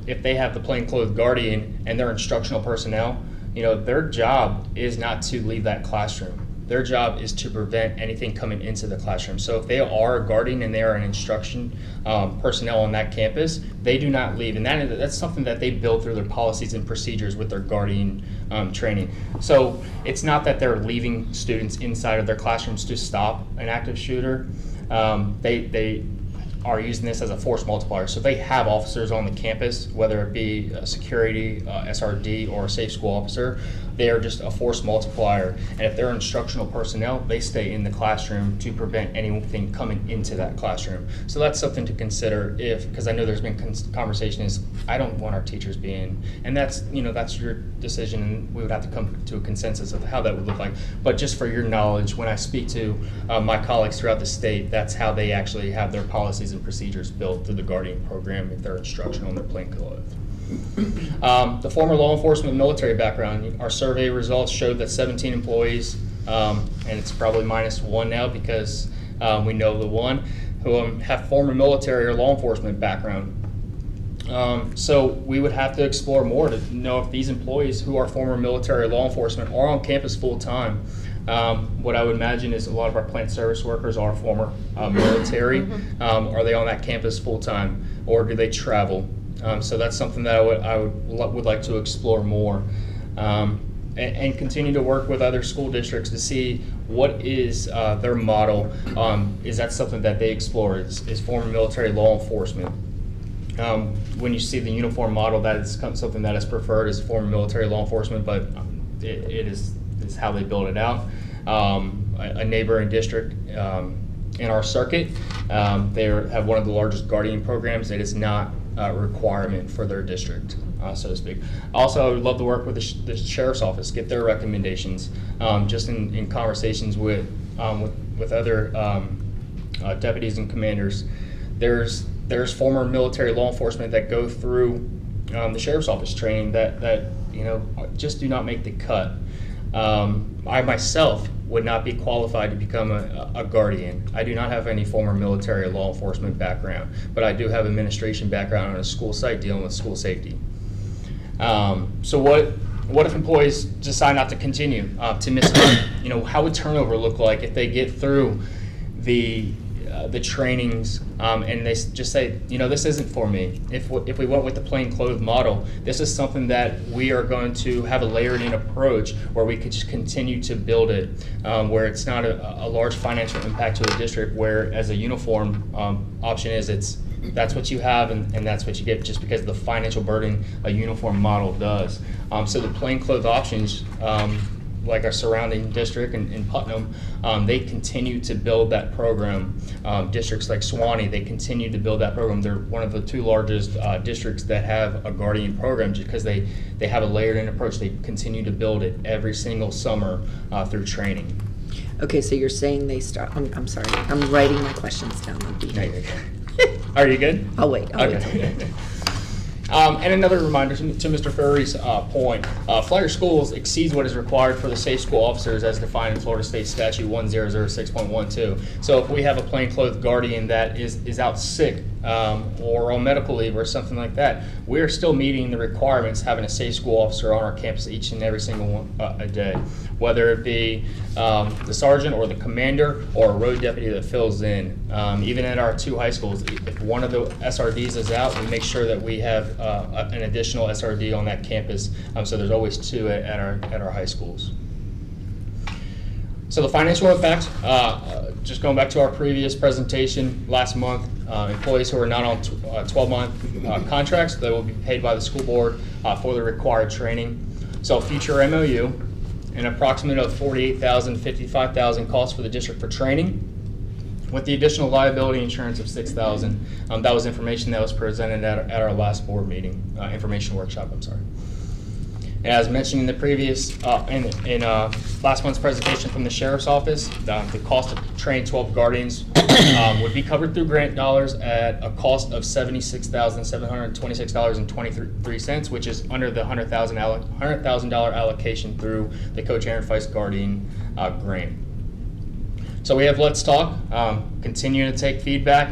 Speaker 16: if they have the plainclothes guardian and they're instructional personnel, their job is not to leave that classroom. Their job is to prevent anything coming into the classroom. So if they are a guardian and they are an instruction personnel on that campus, they do not leave. And that's something that they build through their policies and procedures with their guardian training. So it's not that they're leaving students inside of their classrooms to stop an active shooter. They are using this as a force multiplier. So they have officers on the campus, whether it be a security, SRD, or a safe school officer. They are just a force multiplier. And if they're instructional personnel, they stay in the classroom to prevent anything coming into that classroom. So that's something to consider because I know there's been conversation is, I don't want our teachers being, and that's your decision, and we would have to come to a consensus of how that would look like. But just for your knowledge, when I speak to my colleagues throughout the state, that's how they actually have their policies and procedures built through the Guardian program if they're instructional and they're plainclothes. The former law enforcement military background, our survey results showed that 17 employees, and it's probably -1 now because we know the one, who have former military or law enforcement background. So we would have to explore more to know if these employees who are former military or law enforcement are on campus full time. What I would imagine is a lot of our plant service workers are former military. Are they on that campus full time, or do they travel? So that's something that I would like to explore more, and continue to work with other school districts to see what is their model. Is that something that they explore? Is former military law enforcement? When you see the uniform model, that is something that is preferred as former military law enforcement, but it is how they build it out. A neighboring district in our circuit, they have one of the largest guardian programs. It is not a requirement for their district, so to speak. Also, I would love to work with the sheriff's office, get their recommendations. Just in conversations with with other deputies and commanders, there's former military law enforcement that go through the sheriff's office training that just do not make the cut. I myself would not be qualified to become a guardian. I do not have any former military or law enforcement background, but I do have administration background on a school site dealing with school safety. So what if employees decide not to continue to miss out? How would turnover look like if they get through the trainings and they just say, this isn't for me. If we went with the plain clothes model, this is something that we are going to have a layered in approach where we could just continue to build it, where it's not a large financial impact to the district, where as a uniform option is that's what you have and that's what you get, just because of the financial burden a uniform model does. So the plain clothes options, like our surrounding district in Putnam, they continue to build that program. Districts like Suwannee, they continue to build that program. They're one of the 2 largest districts that have a guardian program, just because they have a layered in approach. They continue to build it every single summer through training.
Speaker 7: Okay, so you're saying they start, I'm sorry, I'm writing my questions down.
Speaker 16: Are you good?
Speaker 7: I'll wait.
Speaker 16: And another reminder to Mr. Ferry's point, Flagler Schools exceeds what is required for the safe school officers as defined in Florida State Statute 1006.12. So if we have a plainclothes guardian that is out sick or on medical leave or something like that, we are still meeting the requirements having a safe school officer on our campus each and every single one a day, whether it be the sergeant or the commander or a road deputy that fills in. Even at our 2 high schools, if one of the SRDs is out, we make sure that we have an additional SRD on that campus, so there's always 2 at our high schools. So the financial impact, just going back to our previous presentation last month, employees who are not on 12-month contracts, they will be paid by the school board for the required training. So future MOU, an approximate of $48,000, $55,000 cost for the district for training, with the additional liability insurance of $6,000. That was information that was presented at our last board meeting, information workshop, I'm sorry. And as mentioned in the previous, in last month's presentation from the Sheriff's Office, the cost to train 12 guardians would be covered through grant dollars at a cost of $76,726.23, which is under the $100,000 allocation through the Coach Aaron Feist Guardian grant. So we have Let's Talk, continuing to take feedback.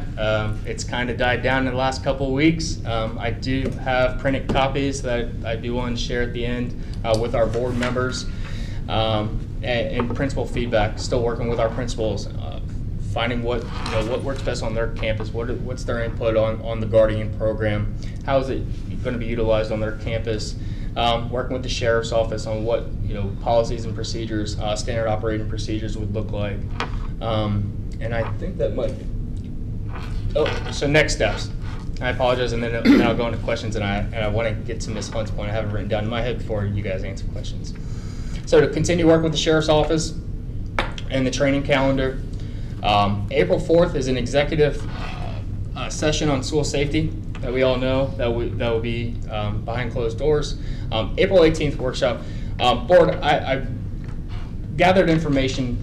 Speaker 16: It's kind of died down in the last couple of weeks. I do have printed copies that I do want to share at the end with our board members, and principal feedback. Still working with our principals, finding what works best on their campus, what's their input on the Guardian program, how is it going to be utilized on their campus. Working with the Sheriff's Office on what policies and procedures, standard operating procedures would look like. And I think that might be. So next steps. I apologize, and then I'll go into questions, and I want to get to Ms. Hunt's point. I have it written down in my head before you guys answer questions. So to continue work with the Sheriff's Office and the training calendar, April 4th is an executive session on school safety that we all know that will be behind closed doors. April 18th workshop. Board, I gathered information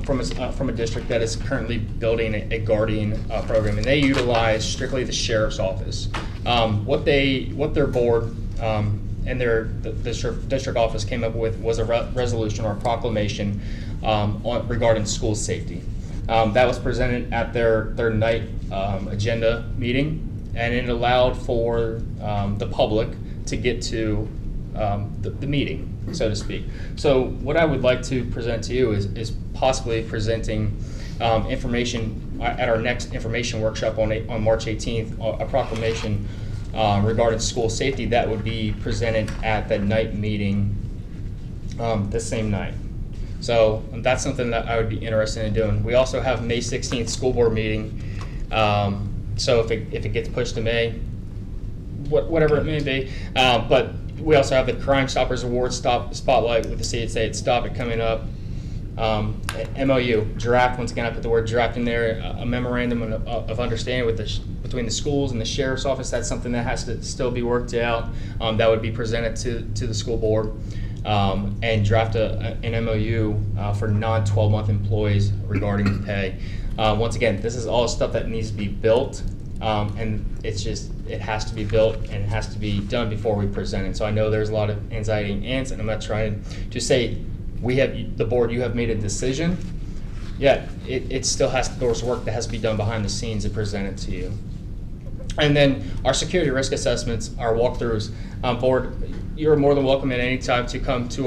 Speaker 16: from a district that is currently building a Guardian program, and they utilize strictly the Sheriff's Office. What their board and their district office came up with was a resolution or a proclamation regarding school safety. That was presented at their night agenda meeting, and it allowed for the public to get to the meeting, so to speak. So what I would like to present to you is possibly presenting information at our next information workshop on March 18th, a proclamation regarding school safety that would be presented at the night meeting the same night. So that's something that I would be interested in doing. We also have May 16th school board meeting. So if it gets pushed to May, whatever it may be, but we also have the Crime Stoppers Award Spotlight with the CSA at Stop It coming up. MOU, draft, once again I put the word draft in there, a memorandum of understanding between the schools and the Sheriff's Office. That's something that has to still be worked out. That would be presented to the school board. and draft an MOU for non-12-month employees regarding the pay. Once again, this is all stuff that needs to be built, and it has to be built and it has to be done before we present it. So I know there's a lot of anxiety and angst, and I'm not trying to say the board, you have made a decision. Yet it still there's work that has to be done behind the scenes and presented to you. And then our security risk assessments, our walkthroughs, board, you're more than welcome at any time to come to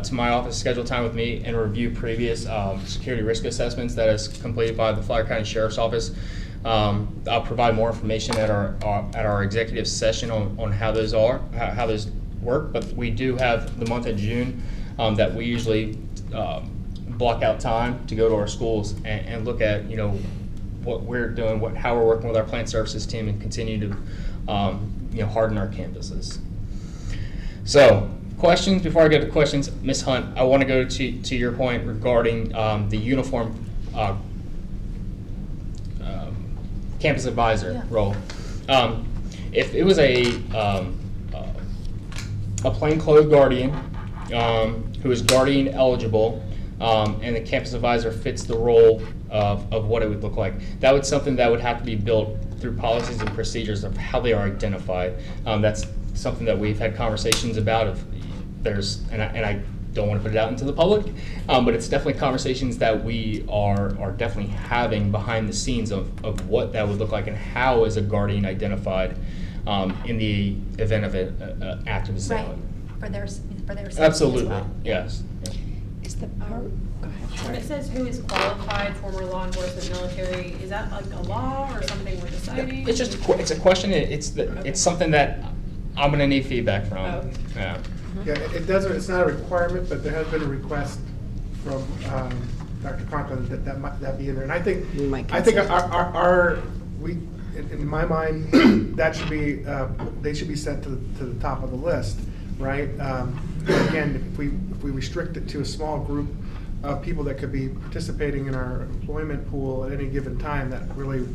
Speaker 16: to my office, schedule time with me, and review previous security risk assessments that is completed by the Flagler County Sheriff's Office. I'll provide more information at our executive session on how those work. But we do have the month of June that we usually block out time to go to our schools and look at what we're doing, how we're working with our plant services team, and continue to harden our campuses. So, questions before I go to questions, Ms. Hunt. I want to go to your point regarding the uniform campus advisor role. If it was a plainclothes guardian who is guardian eligible, and the campus advisor fits the role of what it would look like, that would something that would have to be built through policies and procedures of how they are identified. That's something that we've had conversations about. And I don't want to put it out into the public, but it's definitely conversations that we are definitely having behind the scenes of what that would look like and how is a guardian identified in the event of an active assailant.
Speaker 3: Right, for their safety
Speaker 16: Absolutely,
Speaker 3: as well.
Speaker 16: yes.
Speaker 3: Is the part, go ahead.
Speaker 8: When it says who is qualified, former law enforcement, military, is that like a law or something we're deciding?
Speaker 16: It's just it's a question. It's something that I'm going to need feedback from.
Speaker 8: Oh, okay.
Speaker 16: Yeah.
Speaker 9: Yeah, it's not a requirement, but there has been a request from Dr. Conklin that be in there. And I think, in my mind, that should be, they should be sent to the top of the list, right? Again, if we restrict it to a small group of people that could be participating in our employment pool at any given time, that really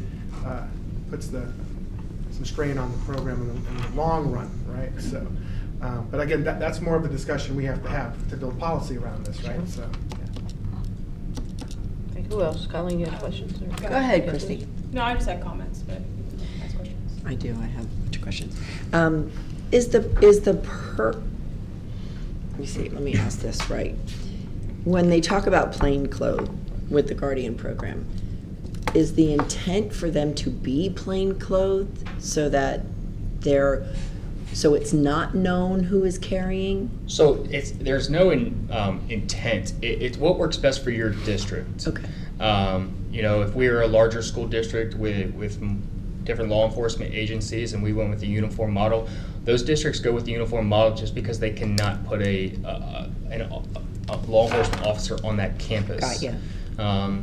Speaker 9: puts some strain on the program in the long run, right? So, but again, that's more of a discussion we have to build policy around this, right? So,
Speaker 1: Okay, who else? Colleen, you have questions?
Speaker 7: Go ahead, Christy.
Speaker 8: No, I just had comments, but ask questions.
Speaker 7: I do, I have a bunch of questions. Let me ask this right. When they talk about plainclothes with the Guardian program, is the intent for them to be plainclothes so that so it's not known who is carrying?
Speaker 16: So there's no intent. It's what works best for your district.
Speaker 7: Okay.
Speaker 16: If we were a larger school district with different law enforcement agencies and we went with the uniform model, those districts go with the uniform model just because they cannot put a law enforcement officer on that campus.
Speaker 7: Got you.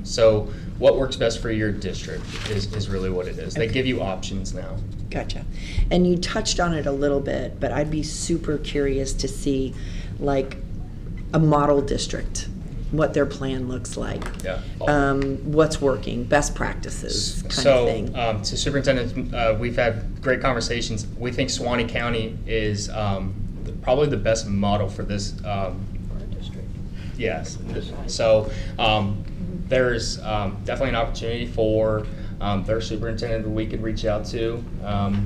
Speaker 16: So what works best for your district is really what it is. They give you options now.
Speaker 7: Gotcha. And you touched on it a little bit, but I'd be super curious to see like a model district, what their plan looks like.
Speaker 16: Yeah.
Speaker 7: What's working, best practices kind of thing.
Speaker 16: To superintendent, we've had great conversations. We think Suwannee County is probably the best model for this. Yes. So there's definitely an opportunity for their superintendent that we could reach out to.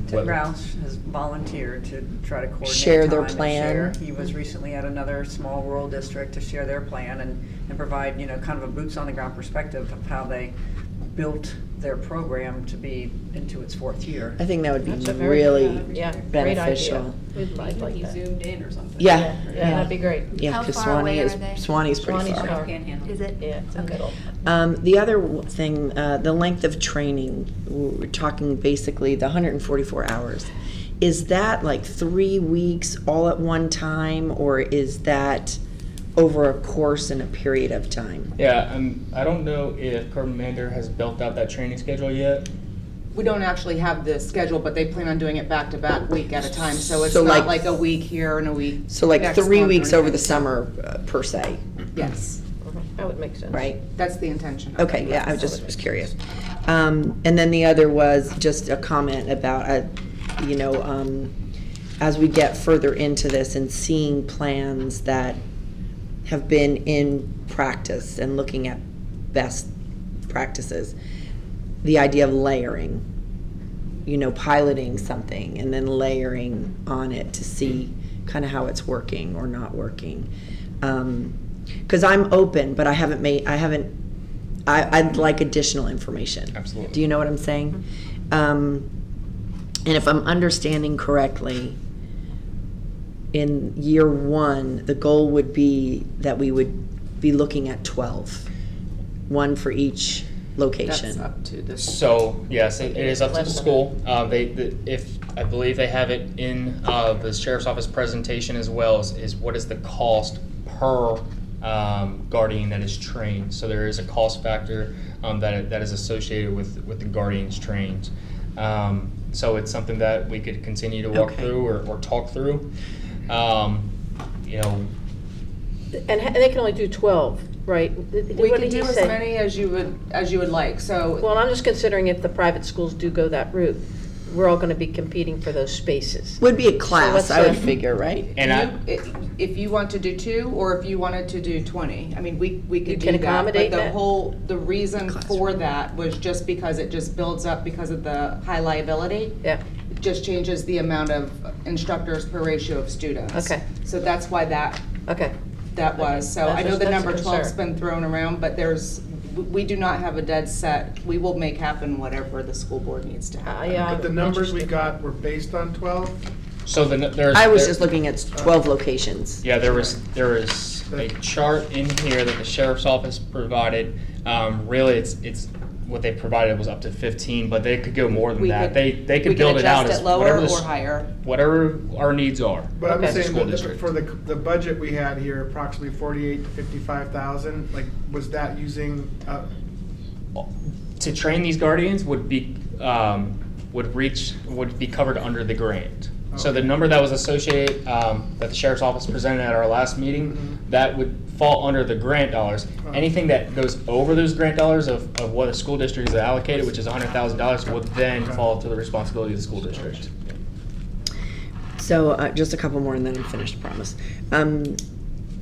Speaker 5: Ted Roush has volunteered to try to coordinate
Speaker 7: share their
Speaker 5: time and
Speaker 7: plan.
Speaker 5: share. He was recently at another small rural district to share their plan and provide, kind of a boots on the ground perspective of how they built their program to be into its 4th year.
Speaker 7: I think that would be
Speaker 1: That's a
Speaker 7: really
Speaker 1: great
Speaker 7: beneficial.
Speaker 1: idea. We'd like
Speaker 8: He
Speaker 1: that.
Speaker 8: zoomed in or something.
Speaker 7: Yeah.
Speaker 1: That'd be great.
Speaker 7: Yeah,
Speaker 3: How
Speaker 7: because
Speaker 3: far away are they?
Speaker 7: Suwannee's pretty
Speaker 1: Suwannee's
Speaker 7: far.
Speaker 1: far.
Speaker 3: Is it?
Speaker 1: Yeah, it's in the middle.
Speaker 7: The other thing, the length of training, we're talking basically the 144 hours. Is that like 3 weeks all at one time, or is that over a course and a period of time?
Speaker 16: Yeah, I don't know if Commander has built out that training schedule yet.
Speaker 10: We don't actually have the schedule, but they plan on doing it back to back, week at a time. So it's
Speaker 7: So
Speaker 10: not
Speaker 7: like-
Speaker 10: like a week here and a week.
Speaker 7: So like
Speaker 10: next
Speaker 7: 3
Speaker 10: month or
Speaker 7: weeks over the
Speaker 10: anything.
Speaker 7: summer per se,
Speaker 10: Yes,
Speaker 1: That would make sense.
Speaker 7: right?
Speaker 10: that's the intention.
Speaker 7: Okay, yeah, I just was curious. And then the other was just a comment about, as we get further into this and seeing plans that have been in practice and looking at best practices, the idea of layering, piloting something and then layering on it to see kind of how it's working or not working. Because I'm open, but I'd like additional information.
Speaker 16: Absolutely.
Speaker 7: Do you know what I'm saying? And if I'm understanding correctly, in year one, the goal would be that we would be looking at 12, one for each location.
Speaker 10: That's up to the.
Speaker 16: So, yes, it is up to the school. If I believe they have it in the sheriff's office presentation as well, is what is the cost per guardian that is trained. So there is a cost factor that is associated with the guardians trained. So it's something that we could continue to walk through or talk through.
Speaker 1: And they can only do 12, right?
Speaker 10: We can do as many as you would like. So.
Speaker 1: Well, I'm just considering if the private schools do go that route, we're all going to be competing for those spaces.
Speaker 7: Would be a class, I would figure, right?
Speaker 10: And if you want to do 2, or if you wanted to do 20, I mean, we could do that.
Speaker 1: Accommodate
Speaker 10: but the reason for that was just because it just builds up because of the high liability.
Speaker 1: Yeah.
Speaker 10: It just changes the amount of instructors per ratio of students.
Speaker 1: Okay.
Speaker 10: So that's why that.
Speaker 1: Okay.
Speaker 10: That was. So
Speaker 1: That's
Speaker 10: I know the
Speaker 1: that's
Speaker 10: number
Speaker 1: a
Speaker 10: 12's
Speaker 1: concern.
Speaker 10: been thrown around, but we do not have a dead set. We will make happen whatever the school board needs to happen.
Speaker 9: But the numbers we got were based on 12?
Speaker 16: So
Speaker 7: I was just looking at 12 locations.
Speaker 16: Yeah, there is a chart in here that the sheriff's office provided. Really, it's what they provided was up to 15, but they could go more than that. They could build it out as
Speaker 10: lower or higher,
Speaker 16: whatever our needs are.
Speaker 9: But I'm saying that for the budget we had here, approximately 48 to 55,000. Like, was that using?
Speaker 16: To train these guardians would be covered under the grant. So the number that was associated, that the sheriff's office presented at our last meeting, that would fall under the grant dollars. Anything that goes over those grant dollars of what a school district is allocated, which is $100,000, would then fall to the responsibility of the school district.
Speaker 7: So just a couple more and then I'm finished, I promise.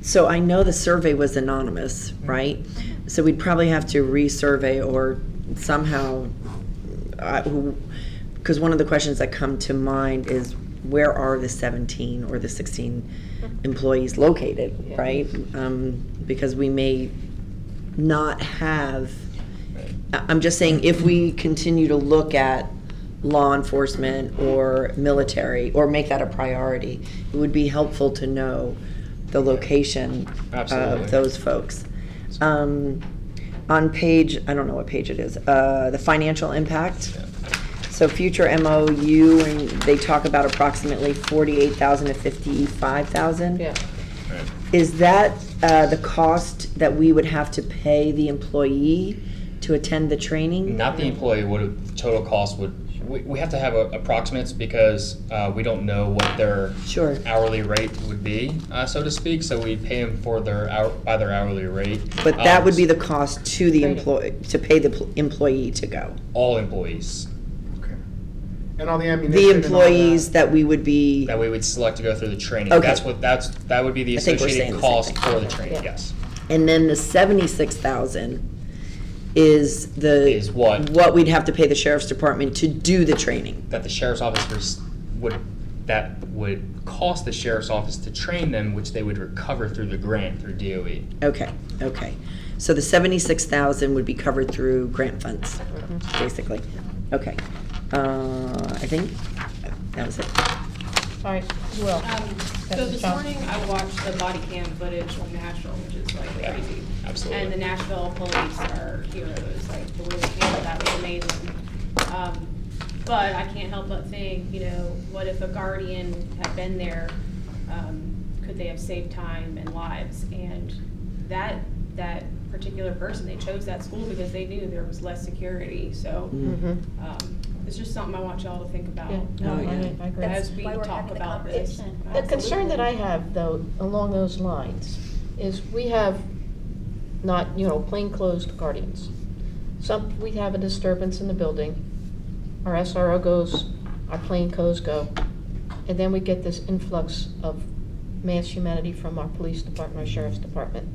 Speaker 7: So I know the survey was anonymous, right? So we'd probably have to resurvey or somehow, because one of the questions that come to mind is, where are the 17 or the 16 employees located, right? Because we may not have, I'm just saying, if we continue to look at law enforcement or military or make that a priority, it would be helpful to know the location of those folks. On page, I don't know what page it is, the financial impact. So future MOU, and they talk about approximately 48,000 to 55,000.
Speaker 1: Yeah.
Speaker 7: Is that the cost that we would have to pay the employee to attend the training?
Speaker 16: Not the employee. What total cost would? We have to have approximates because we don't know what their hourly rate would be, so to speak. So we pay them for by their hourly rate.
Speaker 7: But that would be the cost to the employee, to pay the employee to go.
Speaker 16: All employees.
Speaker 9: And all the ammunition.
Speaker 7: The employees that we would
Speaker 16: select to go through the training.
Speaker 7: Okay.
Speaker 16: That would be the associated cost for the training. Yes.
Speaker 7: And then the 76,000 is what we'd have to pay the sheriff's department to do the training.
Speaker 16: That the sheriff's office would cost the sheriff's office to train them, which they would recover through the grant through DOE.
Speaker 7: Okay. So the 76,000 would be covered through grant funds, basically. Okay. I think that was it.
Speaker 1: All right, well.
Speaker 8: So this morning I watched the body cam footage from Nashville, which is like crazy.
Speaker 16: Absolutely.
Speaker 8: And the Nashville police are heroes. Like the way they handled that was amazing. But I can't help but think, what if a guardian had been there? Could they have saved time and lives? And that particular person, they chose that school because they knew there was less security. So. It's just something I want y'all to think about.
Speaker 1: I agree.
Speaker 8: As we talk about this.
Speaker 1: The concern that I have, though, along those lines, is we have not, plainclothes guardians. We have a disturbance in the building. Our SRO goes, our plainclothes go, and then we get this influx of mass humanity from our police department, our sheriff's department.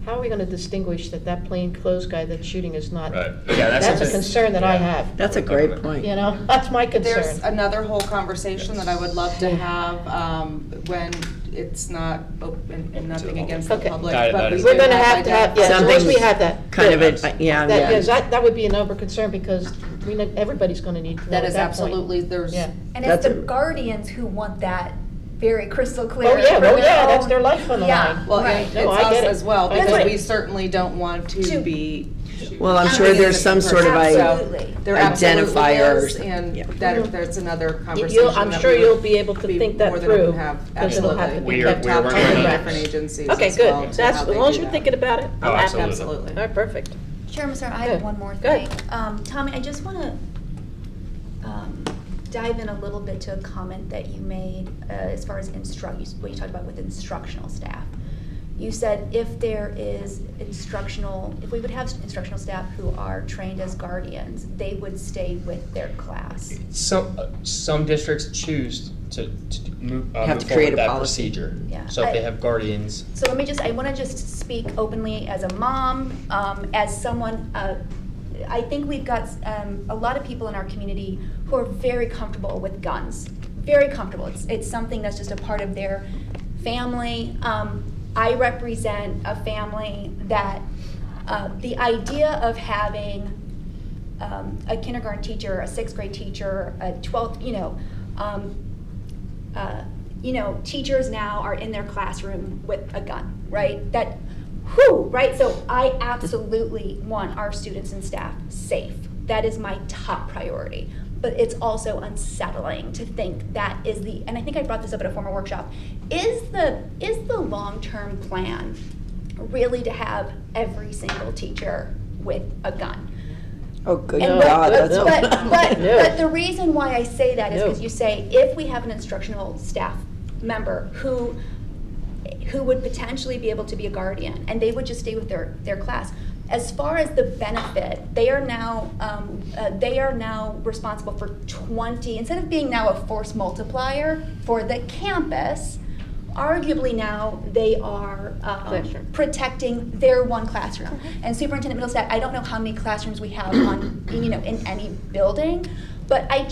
Speaker 1: How are we gonna distinguish that that plainclothes guy that's shooting is not?
Speaker 16: Right. Yeah, that's
Speaker 1: That's a
Speaker 16: something-
Speaker 1: concern that I have.
Speaker 7: That's a great point.
Speaker 1: You know, that's my
Speaker 10: There's
Speaker 1: concern.
Speaker 10: another whole conversation that I would love to have when it's not open and nothing against the
Speaker 1: Okay.
Speaker 10: public.
Speaker 16: That
Speaker 10: but we
Speaker 16: is-
Speaker 1: We're
Speaker 10: do
Speaker 1: gonna have to have, yeah,
Speaker 7: Something
Speaker 1: once we have that.
Speaker 7: kind of
Speaker 1: good.
Speaker 7: it, yeah,
Speaker 1: That,
Speaker 7: yeah.
Speaker 1: yes, that would be an over concern because we know, everybody's gonna need to know
Speaker 10: That
Speaker 1: at
Speaker 10: is
Speaker 1: that point.
Speaker 10: absolutely, there's,
Speaker 1: Yeah.
Speaker 3: And
Speaker 7: That's
Speaker 3: it's the
Speaker 7: a-
Speaker 3: guardians who want that very crystal clear.
Speaker 1: Oh, yeah,
Speaker 3: for
Speaker 1: oh,
Speaker 3: their
Speaker 1: yeah, that's
Speaker 3: own-
Speaker 1: their life on the
Speaker 3: Yeah,
Speaker 1: line.
Speaker 10: well,
Speaker 3: right.
Speaker 10: and
Speaker 1: No,
Speaker 10: it's
Speaker 1: I get
Speaker 10: us
Speaker 1: it.
Speaker 10: as well,
Speaker 1: That's
Speaker 10: because
Speaker 3: right.
Speaker 10: we certainly don't want to be.
Speaker 7: Well, I'm sure
Speaker 10: being
Speaker 7: there's
Speaker 10: an
Speaker 7: some
Speaker 10: innocent
Speaker 7: sort of
Speaker 10: person.
Speaker 3: Absolutely.
Speaker 10: So there absolutely
Speaker 7: identifiers.
Speaker 10: is, and
Speaker 7: Yeah.
Speaker 10: that, there's another
Speaker 1: You-
Speaker 10: conversation.
Speaker 1: I'm
Speaker 10: that
Speaker 1: sure
Speaker 10: we
Speaker 1: you'll
Speaker 10: would
Speaker 1: be able to
Speaker 10: be
Speaker 1: think that
Speaker 10: more than open
Speaker 1: through.
Speaker 10: to have.
Speaker 1: 'Cause it'll have to
Speaker 10: Absolutely.
Speaker 1: be
Speaker 16: We are-
Speaker 1: kept
Speaker 16: we are
Speaker 1: top
Speaker 16: working
Speaker 1: on
Speaker 16: on
Speaker 1: the
Speaker 16: that.
Speaker 10: different
Speaker 1: wraps.
Speaker 10: agencies
Speaker 1: Okay,
Speaker 10: as
Speaker 1: good.
Speaker 10: well to
Speaker 1: That's,
Speaker 10: how
Speaker 1: as
Speaker 10: they
Speaker 1: long as
Speaker 10: do
Speaker 1: you're
Speaker 10: that.
Speaker 1: thinking about it,
Speaker 16: Oh,
Speaker 1: I'm happy.
Speaker 16: absolutely.
Speaker 10: Absolutely.
Speaker 1: All right, perfect.
Speaker 6: Chairman, sir, I
Speaker 1: Good.
Speaker 6: have one more
Speaker 1: Good.
Speaker 6: thing. Tommy, I just want to dive in a little bit to a comment that you made as far as what you talked about with instructional staff. You said if there is if we would have instructional staff who are trained as guardians, they would stay with their class.
Speaker 16: Some districts choose to move,
Speaker 7: Have
Speaker 16: move
Speaker 7: to
Speaker 16: forward
Speaker 7: create
Speaker 16: with
Speaker 7: a
Speaker 16: that
Speaker 7: policy.
Speaker 16: procedure.
Speaker 6: Yeah.
Speaker 16: So if they have guardians,
Speaker 6: So I want to just speak openly as a mom, as someone, I think we've got a lot of people in our community who are very comfortable with guns, very comfortable. It's something that's just a part of their family. I represent a family that the idea of having a kindergarten teacher, a 6th grade teacher, a 12th, teachers now are in their classroom with a gun, right? Right? So I absolutely want our students and staff safe. That is my top priority. But it's also unsettling to think that is and I think I brought this up at a former workshop, is the long-term plan really to have every single teacher with a gun?
Speaker 7: Oh, good
Speaker 6: And
Speaker 7: God,
Speaker 6: but the reason why I say that is
Speaker 1: No.
Speaker 6: because you say if we have an instructional staff member who would potentially be able to be a guardian and they would just stay with their class. As far as the benefit, they are now responsible for 20, instead of being now a force multiplier for the campus, arguably now they are protecting their one classroom. And Superintendent Middlestat, I don't know how many classrooms we have in any building, but I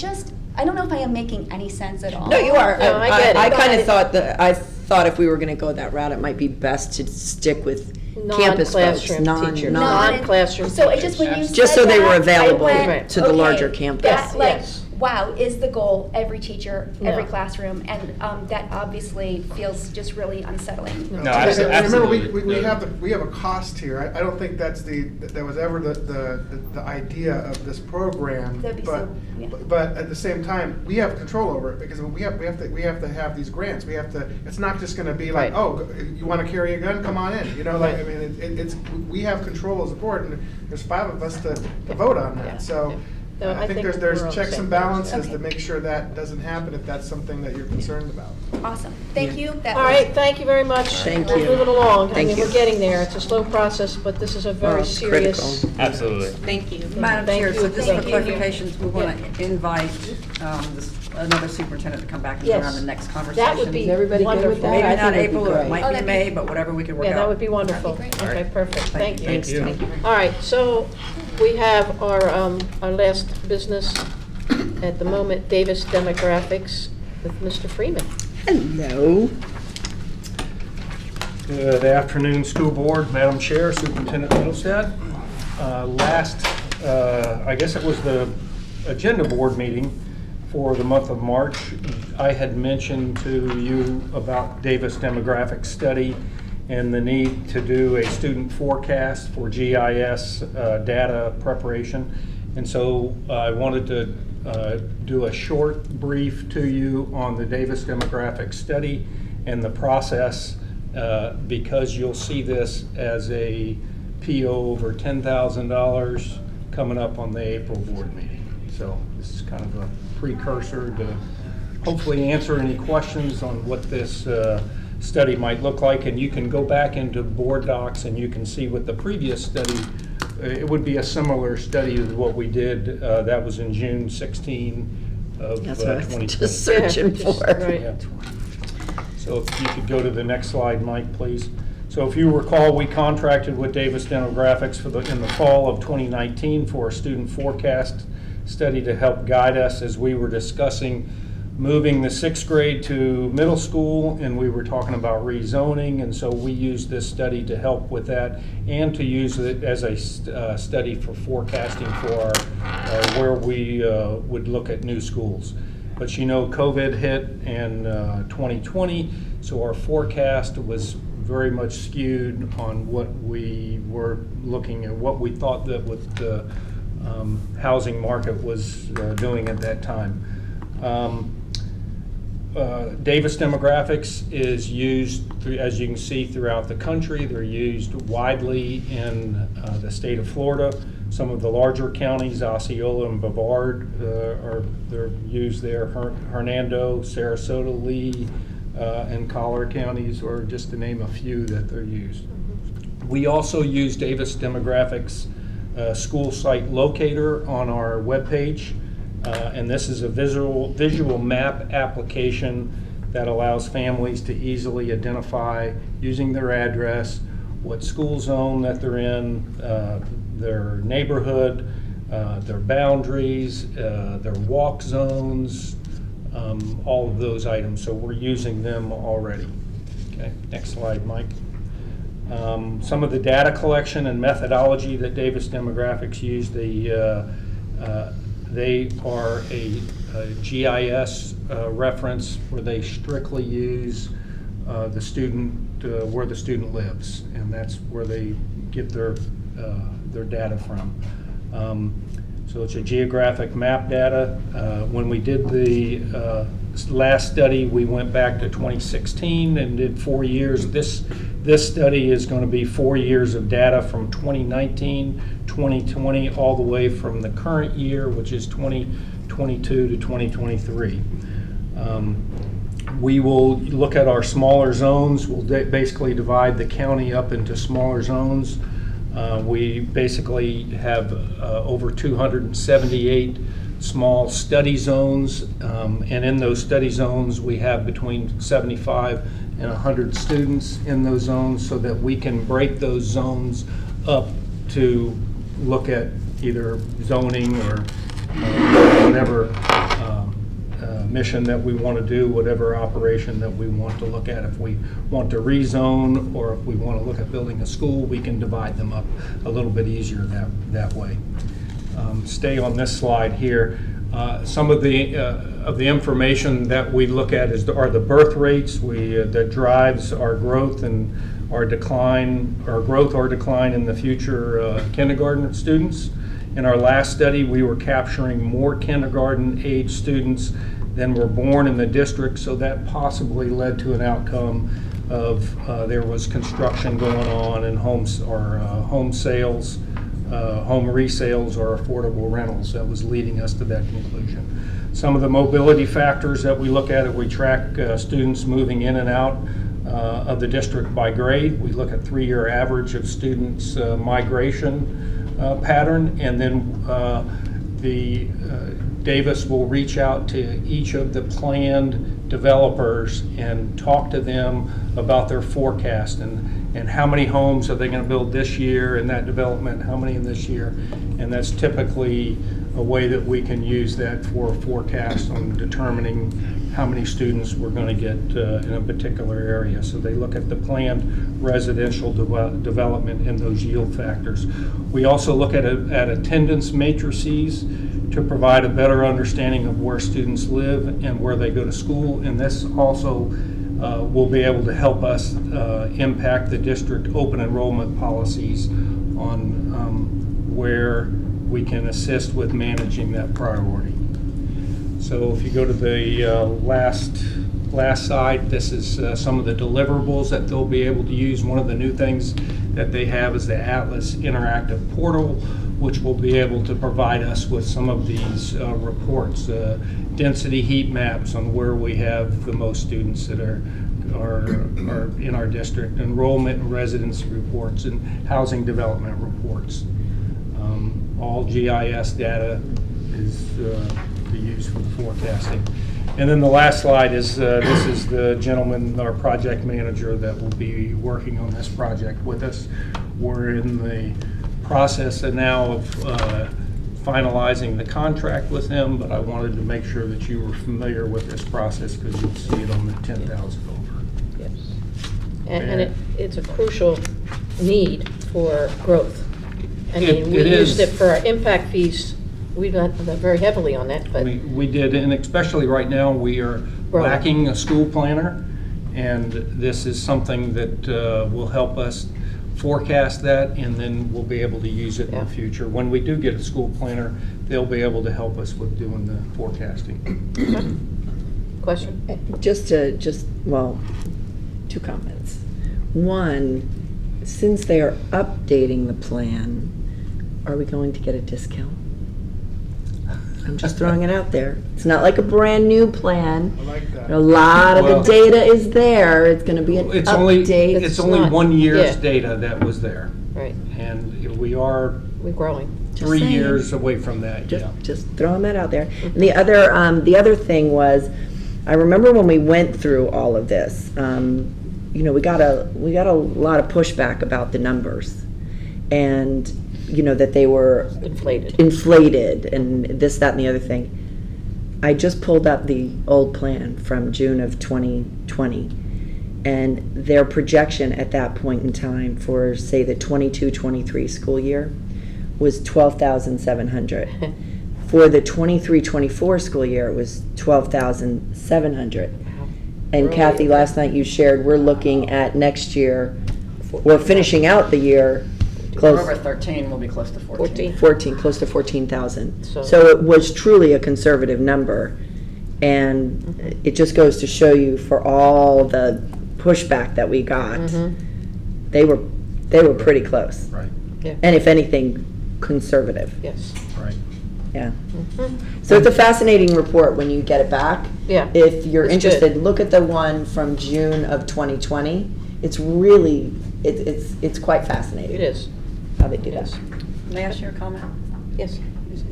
Speaker 6: don't know if I am making any sense at all.
Speaker 7: No, you are.
Speaker 1: No, I get it.
Speaker 7: I kind of
Speaker 6: But-
Speaker 7: thought if we were going to go that route, it might be best to stick with campus folks,
Speaker 1: Non-classroom teachers.
Speaker 7: non.
Speaker 1: Non-classroom
Speaker 6: So I just, when you
Speaker 7: Just
Speaker 6: said
Speaker 7: so they were
Speaker 6: that,
Speaker 7: available
Speaker 6: I went,
Speaker 7: to the
Speaker 6: okay,
Speaker 7: larger campus.
Speaker 6: that, like,
Speaker 1: Yes.
Speaker 6: wow, is the goal every teacher, every
Speaker 1: No.
Speaker 6: classroom, and that obviously feels just really unsettling.
Speaker 16: No,
Speaker 9: Remember,
Speaker 16: absolutely.
Speaker 9: we have a cost here. I don't think that was ever the idea of this program.
Speaker 6: That'd be so- yeah.
Speaker 9: But at the same time, we have control over it because we have to have these grants. It's not just going to be like,
Speaker 1: Right.
Speaker 9: oh, you want to carry a gun? Come on in. I mean, we have control as a board, and there's 5 of us to vote on that.
Speaker 1: Yeah.
Speaker 9: So.
Speaker 1: No,
Speaker 9: I think
Speaker 1: we're
Speaker 9: there's
Speaker 1: on the
Speaker 9: checks
Speaker 1: same
Speaker 9: and
Speaker 1: page.
Speaker 9: balances
Speaker 6: Okay.
Speaker 9: to make sure that doesn't happen if that's something that you're concerned about.
Speaker 6: Awesome, thank you. That
Speaker 1: All
Speaker 6: was-
Speaker 1: right, thank you very much.
Speaker 7: Thank
Speaker 1: We're
Speaker 7: you.
Speaker 1: moving along. I
Speaker 7: Thank
Speaker 1: mean,
Speaker 7: you.
Speaker 1: we're getting there. It's a slow process, but this is a very
Speaker 7: it's
Speaker 1: serious.
Speaker 7: critical.
Speaker 16: absolutely.
Speaker 10: Thank you.
Speaker 5: Madam
Speaker 1: Thank
Speaker 5: Chair,
Speaker 1: you.
Speaker 5: so just
Speaker 1: Thank
Speaker 5: for
Speaker 1: you.
Speaker 5: clarifications, we want to invite another superintendent to come back and
Speaker 1: Yes.
Speaker 5: join on the next conversation.
Speaker 1: That would be
Speaker 7: Is everybody good with
Speaker 1: wonderful.
Speaker 7: that? I
Speaker 5: Maybe
Speaker 7: think
Speaker 5: not
Speaker 7: it'd be
Speaker 5: April, or it
Speaker 7: great.
Speaker 5: might
Speaker 6: Oh,
Speaker 5: be
Speaker 6: that'd
Speaker 5: May,
Speaker 6: be-
Speaker 5: but whatever we can work out.
Speaker 1: Yeah, that would be wonderful.
Speaker 6: That'd be great.
Speaker 1: Okay, perfect. Thank you.
Speaker 5: Thank you.
Speaker 16: Thank you.
Speaker 1: All right, so we have our last business at the moment, Davis Demographics with Mr. Freeman.
Speaker 7: Hello.
Speaker 13: Good afternoon, School Board, Madam Chair, Superintendent Middlestat. I guess it was the agenda board meeting for the month of March. I had mentioned to you about Davis Demographic Study and the need to do a student forecast for GIS data preparation. And so I wanted to do a short brief to you on the Davis Demographic Study and the process, because you'll see this as a PO over $10,000 coming up on the April board meeting. So this is kind of a precursor to hopefully answer any questions on what this study might look like. And you can go back into board docs and you can see what the previous study, it would be a similar study to what we did. That was in June 16
Speaker 7: That's what I was
Speaker 13: 2020.
Speaker 7: just searching for.
Speaker 13: Yeah. So if you could go to the next slide, Mike, please. So if you recall, we contracted with Davis Demographics in the fall of 2019 for a student forecast study to help guide us as we were discussing moving the 6th grade to middle school, and we were talking about rezoning, and so we used this study to help with that and to use it as a study for forecasting for where we would look at new schools. But COVID hit in 2020, so our forecast was very much skewed on what we were looking at, what we thought that what the housing market was doing at that time. Davis Demographics is used, as you can see, throughout the country. They're used widely in the state of Florida. Some of the larger counties, Osceola and Brevard, they're used there. Hernando, Sarasota, Lee, and Collier counties are just to name a few that they're used. We also use Davis Demographics school site locator on our webpage. And this is a visual map application that allows families to easily identify, using their address, what school zone that they're in, their neighborhood, their boundaries, their walk zones, all of those items. So we're using them already. Okay, next slide, Mike. Some of the data collection and methodology that Davis Demographics use, they are a GIS reference where they strictly use the student, where the student lives, and that's where they get their data from. So it's a geographic map data. When we did the last study, we went back to 2016 and did 4 years. This study is going to be 4 years of data from 2019, 2020, all the way from the current year, which is 2022 to 2023. We will look at our smaller zones. We'll basically divide the county up into smaller zones. We basically have over 278 small study zones, and in those study zones we have between 75 and 100 students in those zones, so that we can break those zones up to look at either zoning or whatever mission that we want to do, whatever operation that we want to look at. If we want to rezone or if we want to look at building a school, we can divide them up a little bit easier that way. Stay on this slide here. Some of the information that we look at are the birth rates that drives our growth and our decline, our growth or decline in the future kindergarten students. In our last study, we were capturing more kindergarten age students than were born in the district, so that possibly led to an outcome of there was construction going on and home sales, home resales or affordable rentals that was leading us to that conclusion. Some of the mobility factors that we look at, if we track students moving in and out of the district by grade, we look at 3-year average of students' migration pattern, and then Davis will reach out to each of the planned developers and talk to them about their forecast and how many homes are they going to build this year in that development, how many in this year. And that's typically a way that we can use that for a forecast on determining how many students we're going to get in a particular area. So they look at the planned residential development and those yield factors. We also look at attendance matrices to provide a better understanding of where students live and where they go to school, and this also will be able to help us impact the district open enrollment policies on where we can assist with managing that priority. So if you go to the last slide, this is some of the deliverables that they'll be able to use. One of the new things that they have is the Atlas Interactive Portal, which will be able to provide us with some of these reports, density heat maps on where we have the most students that are in our district, enrollment and residency reports, and housing development reports. All GIS data is to use for the forecasting. And then the last slide is, this is the gentleman, our project manager, that will be working on this project with us. We're in the process now of finalizing the contract with him, but I wanted to make sure that you were familiar with this process because you'll see it on the 10,000 over.
Speaker 1: Yes. And it's a crucial need for growth. I mean, we used it for our impact fees. We went very heavily on that, but.
Speaker 13: We did, and especially right now, we are lacking a school planner, and this is something that will help us forecast that, and then we'll be able to use it in the future. When we do get a school planner, they'll be able to help us with doing the forecasting.
Speaker 1: Question?
Speaker 7: Well, two comments. One, since they are updating the plan, are we going to get a discount? I'm just throwing it out there. It's not like a brand new plan.
Speaker 9: I like that.
Speaker 7: A lot of the data is there. It's going to be an update.
Speaker 13: It's only 1 year's data that was there.
Speaker 1: Right.
Speaker 13: And we're
Speaker 1: growing.
Speaker 13: 3 years away from that.
Speaker 7: Just throwing that out there. And the other thing was, I remember when we went through all of this, we got a lot of pushback about the numbers, and that they were inflated and this, that, and the other thing. I just pulled up the old plan from June of 2020, and their projection at that point in time for, say, the 22-23 school year was $12,700. For the 23-24 school year, it was $12,700. And Kathy, last night you shared, we're looking at next year, we're finishing out the year close.
Speaker 5: We're over 13, we'll be close to 14.
Speaker 7: 14, close to 14,000. So it was truly a conservative number. And it just goes to show you, for all the pushback that we got, they were pretty close.
Speaker 13: Right.
Speaker 1: Yeah.
Speaker 7: And if anything, conservative.
Speaker 1: Yes.
Speaker 13: Right.
Speaker 7: Yeah. So it's a fascinating report when you get it back.
Speaker 1: Yeah.
Speaker 7: If you're
Speaker 1: It's
Speaker 7: interested,
Speaker 1: good.
Speaker 7: look at the one from June of 2020. It's really, it's quite fascinating.
Speaker 1: It is.
Speaker 7: How they do that.
Speaker 5: May I ask you a comment?
Speaker 1: Yes.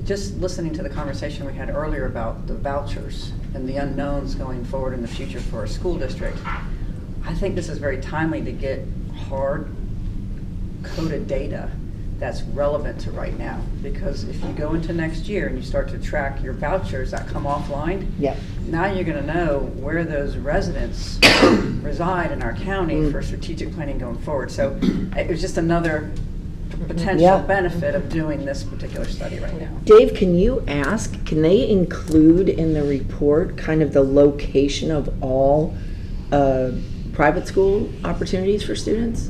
Speaker 5: Just listening to the conversation we had earlier about the vouchers and the unknowns going forward in the future for a school district, I think this is very timely to get hard-coded data that's relevant to right now. Because if you go into next year and you start to track your vouchers that come offline, now you're going to know where those residents reside in our county for strategic planning going forward. So it was just another potential benefit of doing this particular study right now.
Speaker 7: Dave, can they include in the report kind of the location of all private school opportunities for students?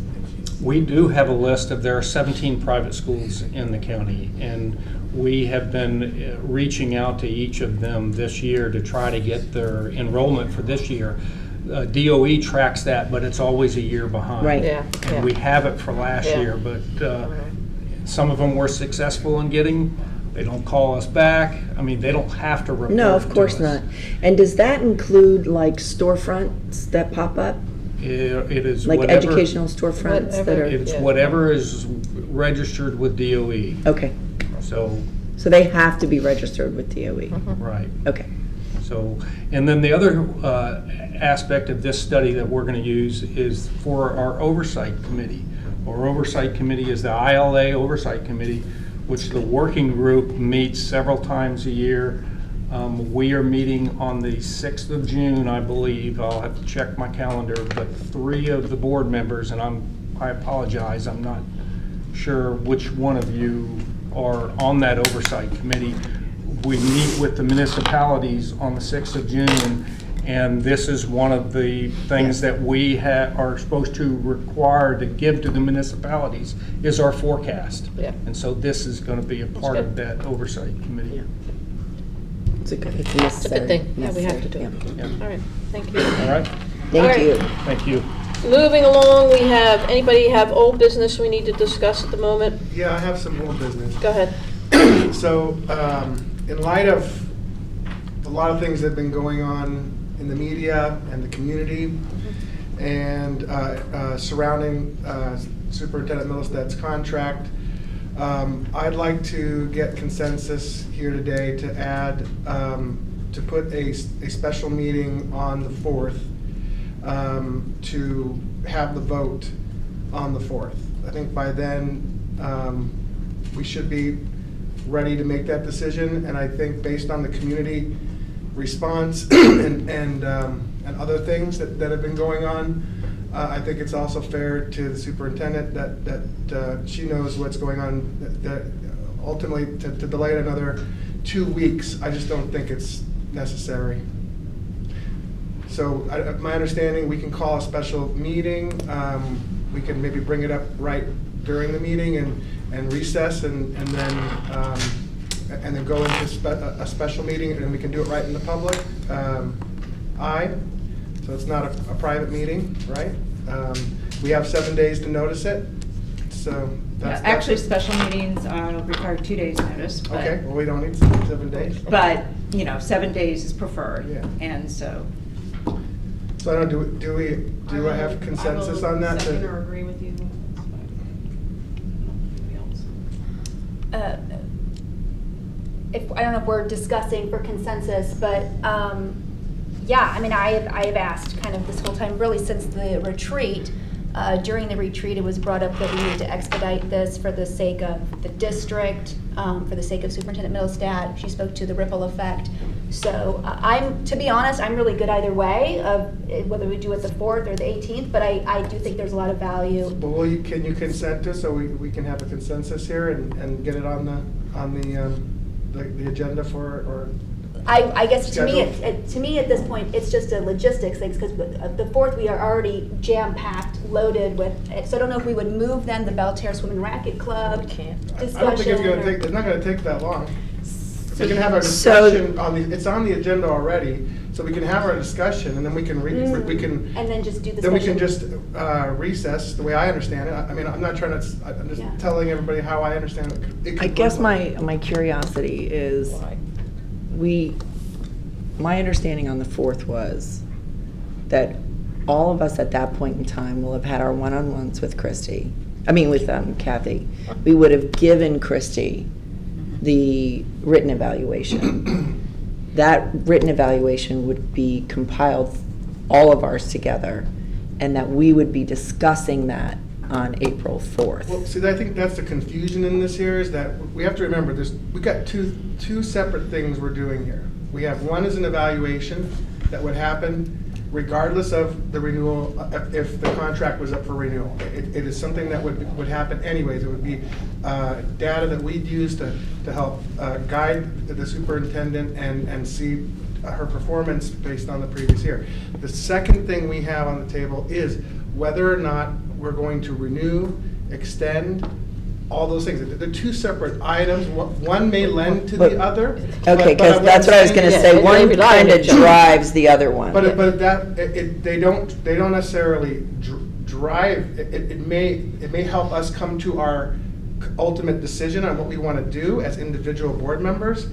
Speaker 13: We do have a list there are 17 private schools in the county, and we have been reaching out to each of them this year to try to get their enrollment for this year. DOE tracks that, but it's always a year behind.
Speaker 7: Right.
Speaker 13: And we have it for last year, but some of them were successful in getting. They don't call us back. I mean, they don't have to report.
Speaker 7: No, of course not. And does that include like storefronts that pop up?
Speaker 13: It is
Speaker 7: like
Speaker 13: whatever,
Speaker 7: educational storefronts that are.
Speaker 13: It's whatever is registered with DOE.
Speaker 7: Okay.
Speaker 13: So
Speaker 7: they have to be registered with DOE.
Speaker 13: Right.
Speaker 7: Okay.
Speaker 13: So, and then the other aspect of this study that we're going to use is for our oversight committee. Our oversight committee is the ILA oversight committee, which the working group meets several times a year. We are meeting on the 6th of June, I believe. I'll have to check my calendar, but 3 of the board members, and I apologize, I'm not sure which one of you are on that oversight committee. We meet with the municipalities on the 6th of June, and this is one of the things that we are supposed to require to give to the municipalities is our forecast. And so this is going to be a part of that oversight committee.
Speaker 7: It's a good
Speaker 1: thing. Yeah, we have to do it. All right. Thank you.
Speaker 13: All right.
Speaker 7: Thank you.
Speaker 13: Thank you.
Speaker 1: Moving along, anybody have old business we need to discuss at the moment?
Speaker 9: Yeah, I have some old business.
Speaker 1: Go ahead.
Speaker 9: So, in light of a lot of things that have been going on in the media and the community and surrounding Superintendent Middlestead's contract, I'd like to get consensus here today to add, to put a special meeting on the 4th, to have the vote on the 4th. I think by then, we should be ready to make that decision, and I think based on the community response and other things that have been going on, I think it's also fair to the superintendent that she knows what's going on, that ultimately to delay it another 2 weeks, I just don't think it's necessary. So my understanding, we can call a special meeting. We can maybe bring it up right during the meeting and recess and then go into a special meeting, and we can do it right in the public. So it's not a private meeting, right? We have 7 days to notice it. So that's
Speaker 15: actually, special meetings require 2 days notice. But,
Speaker 9: okay, well, we don't need 7 days.
Speaker 15: But 7 days is preferred,
Speaker 9: yeah.
Speaker 15: And so.
Speaker 9: So I don't know, do I have consensus on that?
Speaker 8: Second or agree with you.
Speaker 3: If I don't know if we're discussing for consensus, but yeah, I mean, I have asked kind of this whole time, really since the retreat. During the retreat, it was brought up that we need to expedite this for the sake of the district, for the sake of Superintendent Middlestat. She spoke to the ripple effect. So to be honest, I'm really good either way of whether we do it the 4th or the 18th, but I do think there's a lot of value.
Speaker 9: Well, can you consent to, so we can have a consensus here and get it on the agenda for, or?
Speaker 3: I guess
Speaker 9: schedule?
Speaker 3: to me at this point, it's just a logistics thing, because the 4th we are already jam-packed, loaded with, so I don't know if we would move then the Belterre Swim and Racquet Club discussion.
Speaker 9: I don't think it's not gonna take that long. We can have a discussion it's on the agenda already, so we can have our discussion, and then we can
Speaker 3: and then just do the
Speaker 9: then we can just recess, the way I understand it. I mean, I'm not trying to, I'm just telling everybody how I understand it.
Speaker 7: I guess my curiosity is, my understanding on the 4th was that all of us at that point in time will have had our one-on-ones with Kathy. We would have given Christy the written evaluation. That written evaluation would be compiled, all of ours together, and that we would be discussing that on April 4th.
Speaker 9: Well, see, I think that's the confusion in this here, is that we have to remember we got two separate things we're doing here. We have one is an evaluation that would happen regardless of the renewal, if the contract was up for renewal. It is something that would happen anyways. It would be data that we'd use to help guide the superintendent and see her performance based on the previous year. The second thing we have on the table is whether or not we're going to renew, extend, all those things. They're two separate items. One may lend to the other.
Speaker 7: Okay, because that's what I was going to say. One kind of drives the other one.
Speaker 9: But they don't necessarily drive. It may help us come to our ultimate decision on what we want to do as individual board members.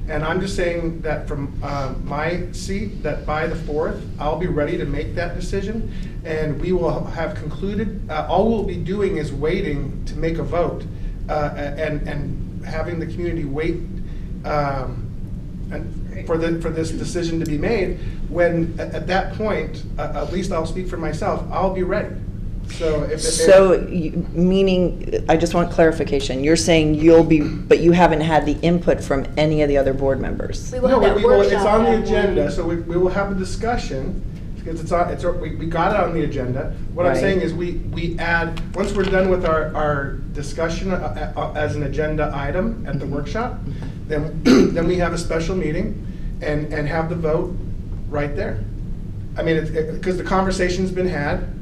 Speaker 9: And I'm just saying that from my seat, that by the 4th, I'll be ready to make that decision. And we will have concluded, all we'll be doing is waiting to make a vote and having the community wait for this decision to be made. When at that point, at least I'll speak for myself, I'll be ready.
Speaker 7: Meaning, I just want clarification. You're saying but you haven't had the input from any of the other board members.
Speaker 9: It's on the agenda, so we will have a discussion, because we got it on the agenda. What I'm saying is we add, once we're done with our discussion as an agenda item at the workshop, then we have a special meeting and have the vote right there. I mean, because the conversation's been had.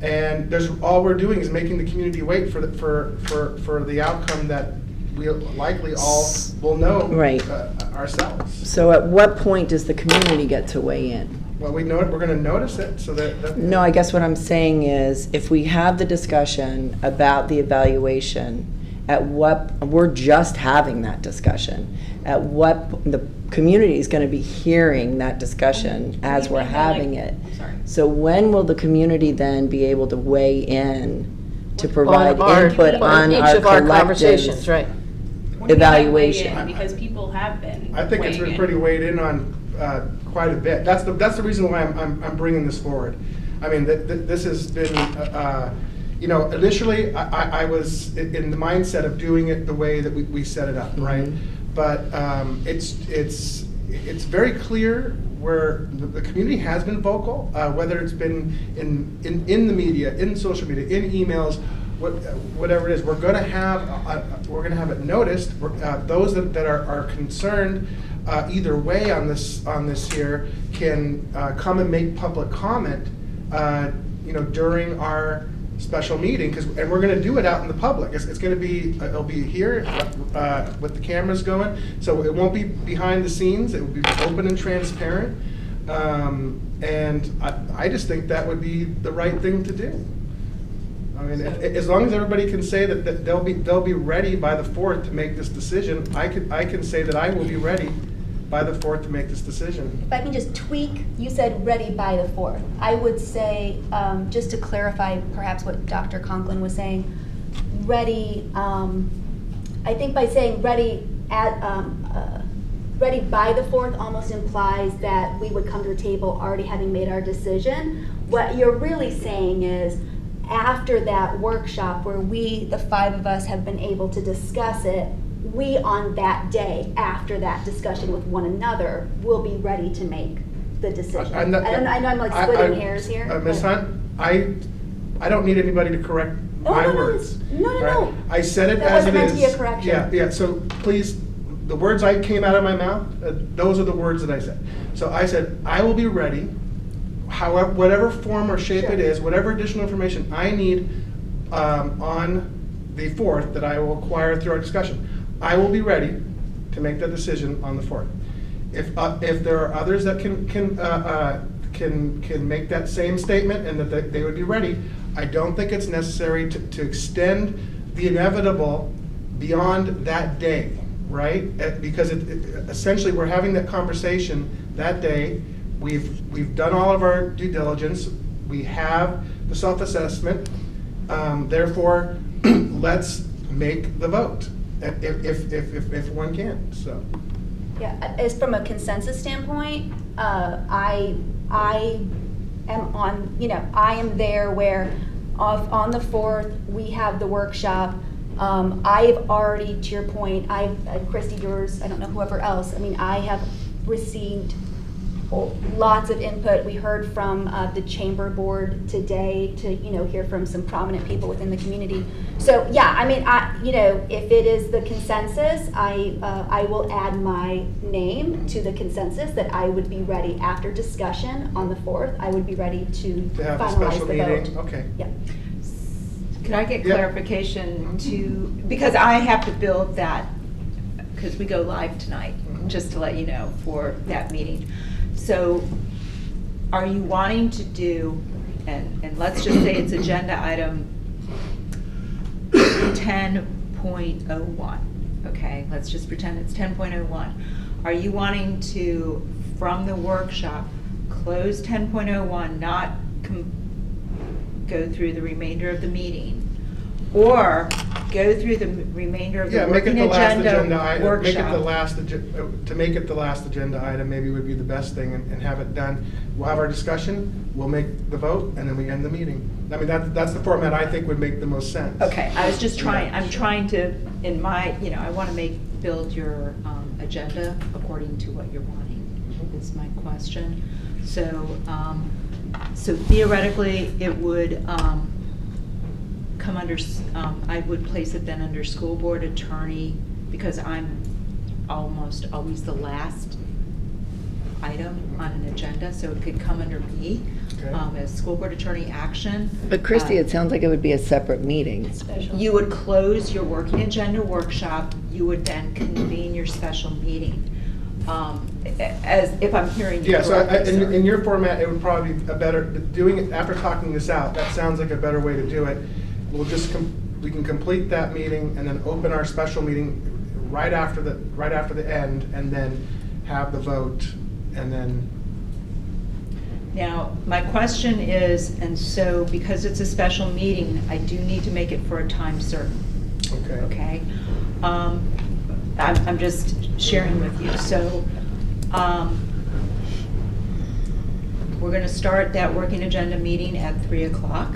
Speaker 9: And all we're doing is making the community wait for the outcome that we likely all will know ourselves.
Speaker 7: So at what point does the community get to weigh in?
Speaker 9: Well, we're going to notice it, so that.
Speaker 7: No, I guess what I'm saying is, if we have the discussion about the evaluation, we're just having that discussion. At what the community is going to be hearing that discussion as we're having it. So when will the community then be able to weigh in to provide input on
Speaker 1: each
Speaker 7: our
Speaker 1: of our conversations,
Speaker 7: collective
Speaker 1: right?
Speaker 8: When you gotta weigh
Speaker 7: evaluation.
Speaker 8: in, because people have been.
Speaker 9: I think it's been
Speaker 8: weighing in.
Speaker 9: pretty weighed in on quite a bit. That's the reason why I'm bringing this forward. I mean, this has been, you know, initially, I was in the mindset of doing it the way that we set it up, right? But it's very clear where the community has been vocal, whether it's been in the media, in social media, in emails, whatever it is. We're going to have it noticed. Those that are concerned either way on this here can come and make public comment, you know, during our special meeting, and we're going to do it out in the public. It's going to be, it'll be here with the cameras going, so it won't be behind the scenes. It will be open and transparent, and I just think that would be the right thing to do. I mean, as long as everybody can say that they'll be ready by the 4th to make this decision, I can say that I will be ready by the 4th to make this decision.
Speaker 6: If I can just tweak, you said ready by the 4th. I would say, just to clarify perhaps what Dr. Conklin was saying, ready, I think by saying ready ready by the 4th almost implies that we would come to the table already having made our decision. What you're really saying is, after that workshop where we, the 5 of us, have been able to discuss it, we on that day, after that discussion with one another, will be ready to make the decision. I know I'm like splitting hairs here.
Speaker 9: Ms. Hunt, I don't need anybody to correct my words.
Speaker 6: No.
Speaker 9: I said it
Speaker 6: That
Speaker 9: as it
Speaker 6: wasn't meant to
Speaker 9: is.
Speaker 6: be a correction.
Speaker 9: Yeah, so please, the words I came out of my mouth, those are the words that I said. So I said, I will be ready, however, whatever form or shape it is, whatever additional information I need on the 4th that I will acquire through our discussion. I will be ready to make that decision on the 4th. If there are others that can make that same statement and that they would be ready, I don't think it's necessary to extend the inevitable beyond that day, right? Because essentially we're having that conversation that day. We've done all of our due diligence. We have the self-assessment. Therefore, let's make the vote. If one can, so.
Speaker 6: Yeah, as from a consensus standpoint, I am on, you know, I am there where on the 4th, we have the workshop. I've already, to your point, Christy, yours, I don't know, whoever else, I mean, I have received lots of input. We heard from the chamber board today to, you know, hear from some prominent people within the community. So yeah, I mean, you know, if it is the consensus, I will add my name to the consensus that I would be ready after discussion on the 4th. I would be ready to
Speaker 9: have a
Speaker 6: finalize
Speaker 9: special
Speaker 6: the
Speaker 9: meeting.
Speaker 6: vote.
Speaker 9: Okay.
Speaker 6: Yeah.
Speaker 15: Can I get clarification because I have to build that, because we go live tonight, just to let you know, for that meeting. So are you wanting to do, and let's just say it's agenda item 10.01, okay? Let's just pretend it's 10.01. Are you wanting to, from the workshop, close 10.01, not go through the remainder of the meeting, or go through the remainder of the working agenda workshop?
Speaker 9: To make it the last agenda item maybe would be the best thing, and have it done. We'll have our discussion, we'll make the vote, and then we end the meeting. I mean, that's the format I think would make the most sense.
Speaker 15: Okay, I was just trying, I'm trying to, in my, you know, I want to build your agenda according to what you're wanting, is my question. So, so theoretically, it would come under, I would place it then under school board attorney, because I'm almost always the last item on an agenda, so it could come under me as school board attorney action.
Speaker 7: But Christy, it sounds like it would be a separate meeting.
Speaker 15: You would close your working agenda workshop, you would then convene your special meeting. As if I'm hearing you correctly.
Speaker 9: Yeah, so in your format, it would probably be a better, doing it after talking this out, that sounds like a better way to do it. We'll just, we can complete that meeting and then open our special meeting right after the end, and then have the vote, and then.
Speaker 15: Now, my question is, and so because it's a special meeting, I do need to make it for a time certain.
Speaker 9: Okay.
Speaker 15: Okay? I'm just sharing with you. So, we're going to start that working agenda meeting at 3 o'clock.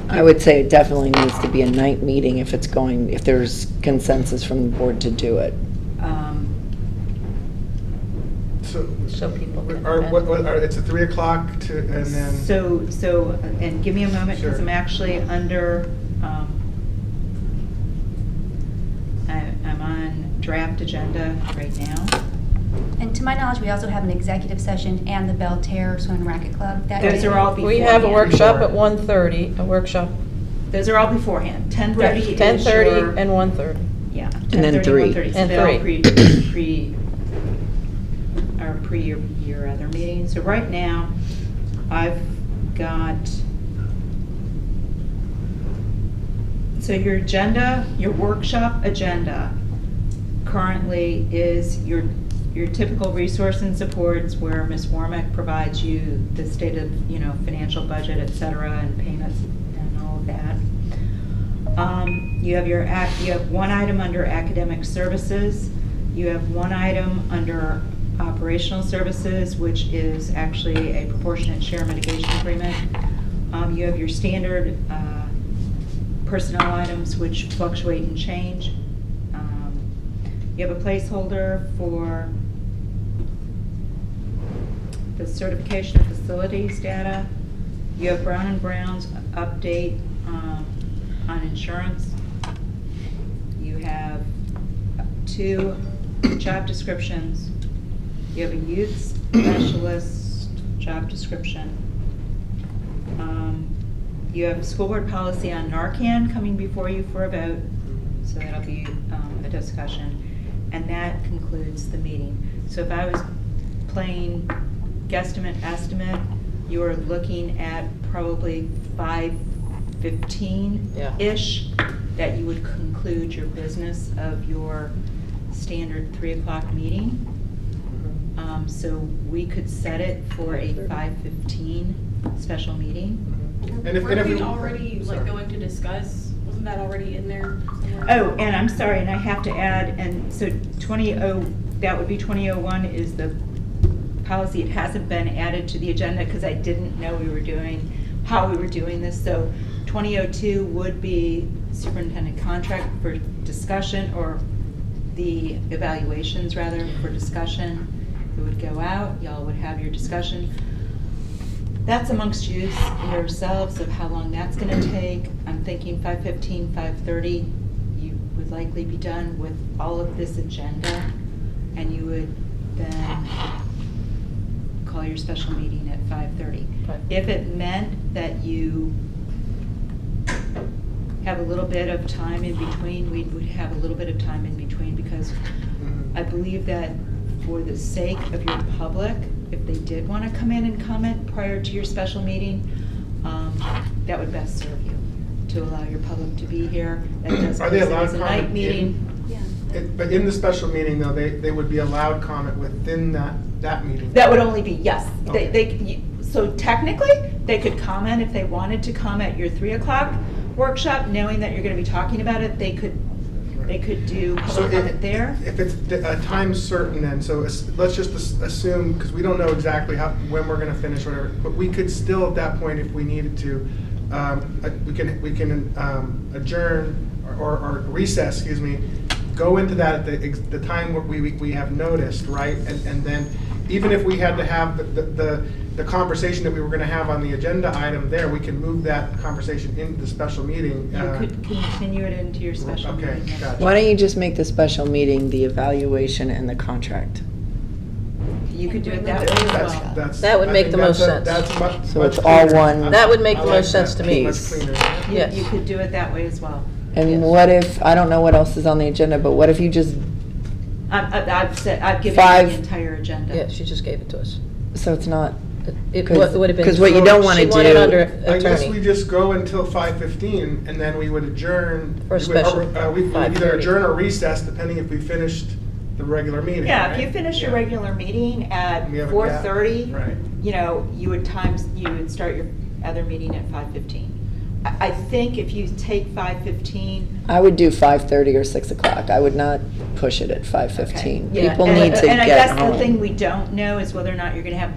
Speaker 7: I would say it definitely needs to be a night meeting if there's consensus from the board to do it.
Speaker 9: So
Speaker 1: people can
Speaker 9: it's a 3 o'clock and then.
Speaker 15: So, and give me a moment, because
Speaker 9: Sure.
Speaker 15: I'm actually under, I'm on draft agenda right now.
Speaker 3: And to my knowledge, we also have an executive session and the Belle Terre Swim and Racket Club. That
Speaker 15: Those
Speaker 3: day.
Speaker 15: are all beforehand.
Speaker 1: We have a workshop at 1:30, a workshop.
Speaker 15: Those are all beforehand. 10:30 is
Speaker 1: 10:30
Speaker 15: your-
Speaker 1: and 1:30.
Speaker 15: Yeah.
Speaker 7: And then 3.
Speaker 15: 1:30. So
Speaker 1: And
Speaker 15: they'll
Speaker 1: 3.
Speaker 15: pre your other meeting. So right now, I've got, so your agenda, your workshop agenda currently is your typical resource and supports, where Ms. Warmick provides you the state of, financial budget, et cetera, and payments and all of that. You have one item under academic services. You have one item under operational services, which is actually a proportionate share mitigation agreement. You have your standard personnel items, which fluctuate and change. You have a placeholder for the certification of facilities data. You have Brown and Brown's update on insurance. You have 2 job descriptions. You have a youth specialist job description. You have school board policy on Narcan coming before you for a vote, so that'll be a discussion. And that concludes the meeting. So if I was playing guesstimate estimate, you are looking at probably 5:15-ish that you would conclude your business of your standard 3 o'clock meeting. So we could set it for a 5:15 special meeting.
Speaker 9: And if
Speaker 8: Weren't we
Speaker 9: we-
Speaker 8: already going to discuss, wasn't that already in there somewhere?
Speaker 15: Oh, and I'm sorry, and I have to add, and so that would be 2001 is the policy. It hasn't been added to the agenda because I didn't know how we were doing this. So 2002 would be superintendent contract for discussion, or the evaluations rather, for discussion. It would go out, y'all would have your discussion. That's amongst yourselves of how long that's gonna take. I'm thinking 5:15, 5:30, you would likely be done with all of this agenda, and you would then call your special meeting at 5:30. If it meant that you have a little bit of time in between, we would have a little bit of time in between, because I believe that for the sake of your public, if they did want to come in and comment prior to your special meeting, that would best serve you, to allow your public to be here. That does,
Speaker 9: Are they allowed
Speaker 15: it's a night
Speaker 9: comment
Speaker 15: meeting.
Speaker 9: But in the special meeting, though, they would be allowed comment within that meeting?
Speaker 15: That would only be, yes.
Speaker 9: Okay.
Speaker 15: So technically, they could comment if they wanted to comment at your 3 o'clock workshop, knowing that you're going to be talking about it. They could do public comment there.
Speaker 9: If it's a time certain, then, so let's just assume, because we don't know exactly when we're going to finish, whatever, but we could still, at that point, if we needed to, we can adjourn or recess, excuse me, go into that at the time we have noticed, right? And then, even if we had to have the conversation that we were going to have on the agenda item there, we can move that conversation into the special meeting.
Speaker 15: You could continue it into your special meeting.
Speaker 9: Okay, gotcha.
Speaker 7: Why don't you just make the special meeting the evaluation and the contract?
Speaker 15: You could do it that way as well.
Speaker 1: That would make the most sense.
Speaker 7: So it's all one.
Speaker 1: That would make the most sense to me.
Speaker 9: Much cleaner.
Speaker 1: Yes.
Speaker 15: You could do it that way as well.
Speaker 7: And what if, I don't know what else is on the agenda, but what if you just,
Speaker 15: I've given you
Speaker 7: Five.
Speaker 15: the entire agenda.
Speaker 1: Yeah, she just gave it to us.
Speaker 7: so it's not,
Speaker 1: It would have been.
Speaker 7: because what you don't want to
Speaker 1: She wanted
Speaker 7: do.
Speaker 1: under
Speaker 9: I guess we
Speaker 1: attorney.
Speaker 9: just go until 5:15, and then we would adjourn.
Speaker 1: For a special
Speaker 9: We would either
Speaker 1: 5:30.
Speaker 9: adjourn or recess, depending if we finished the regular meeting.
Speaker 15: Yeah, if
Speaker 9: right?
Speaker 15: you finish your
Speaker 9: Yeah.
Speaker 15: regular meeting at
Speaker 9: We have a
Speaker 15: 4:30,
Speaker 9: gap. Right.
Speaker 15: you know, you would start your other meeting at 5:15. I think if you take 5:15.
Speaker 7: I would do 5:30 or 6 o'clock. I would not push it at 5:15.
Speaker 15: Yeah,
Speaker 7: People
Speaker 15: and-
Speaker 7: need to
Speaker 15: And I
Speaker 7: get
Speaker 15: guess
Speaker 7: home.
Speaker 15: the thing we don't know is whether or not you're gonna have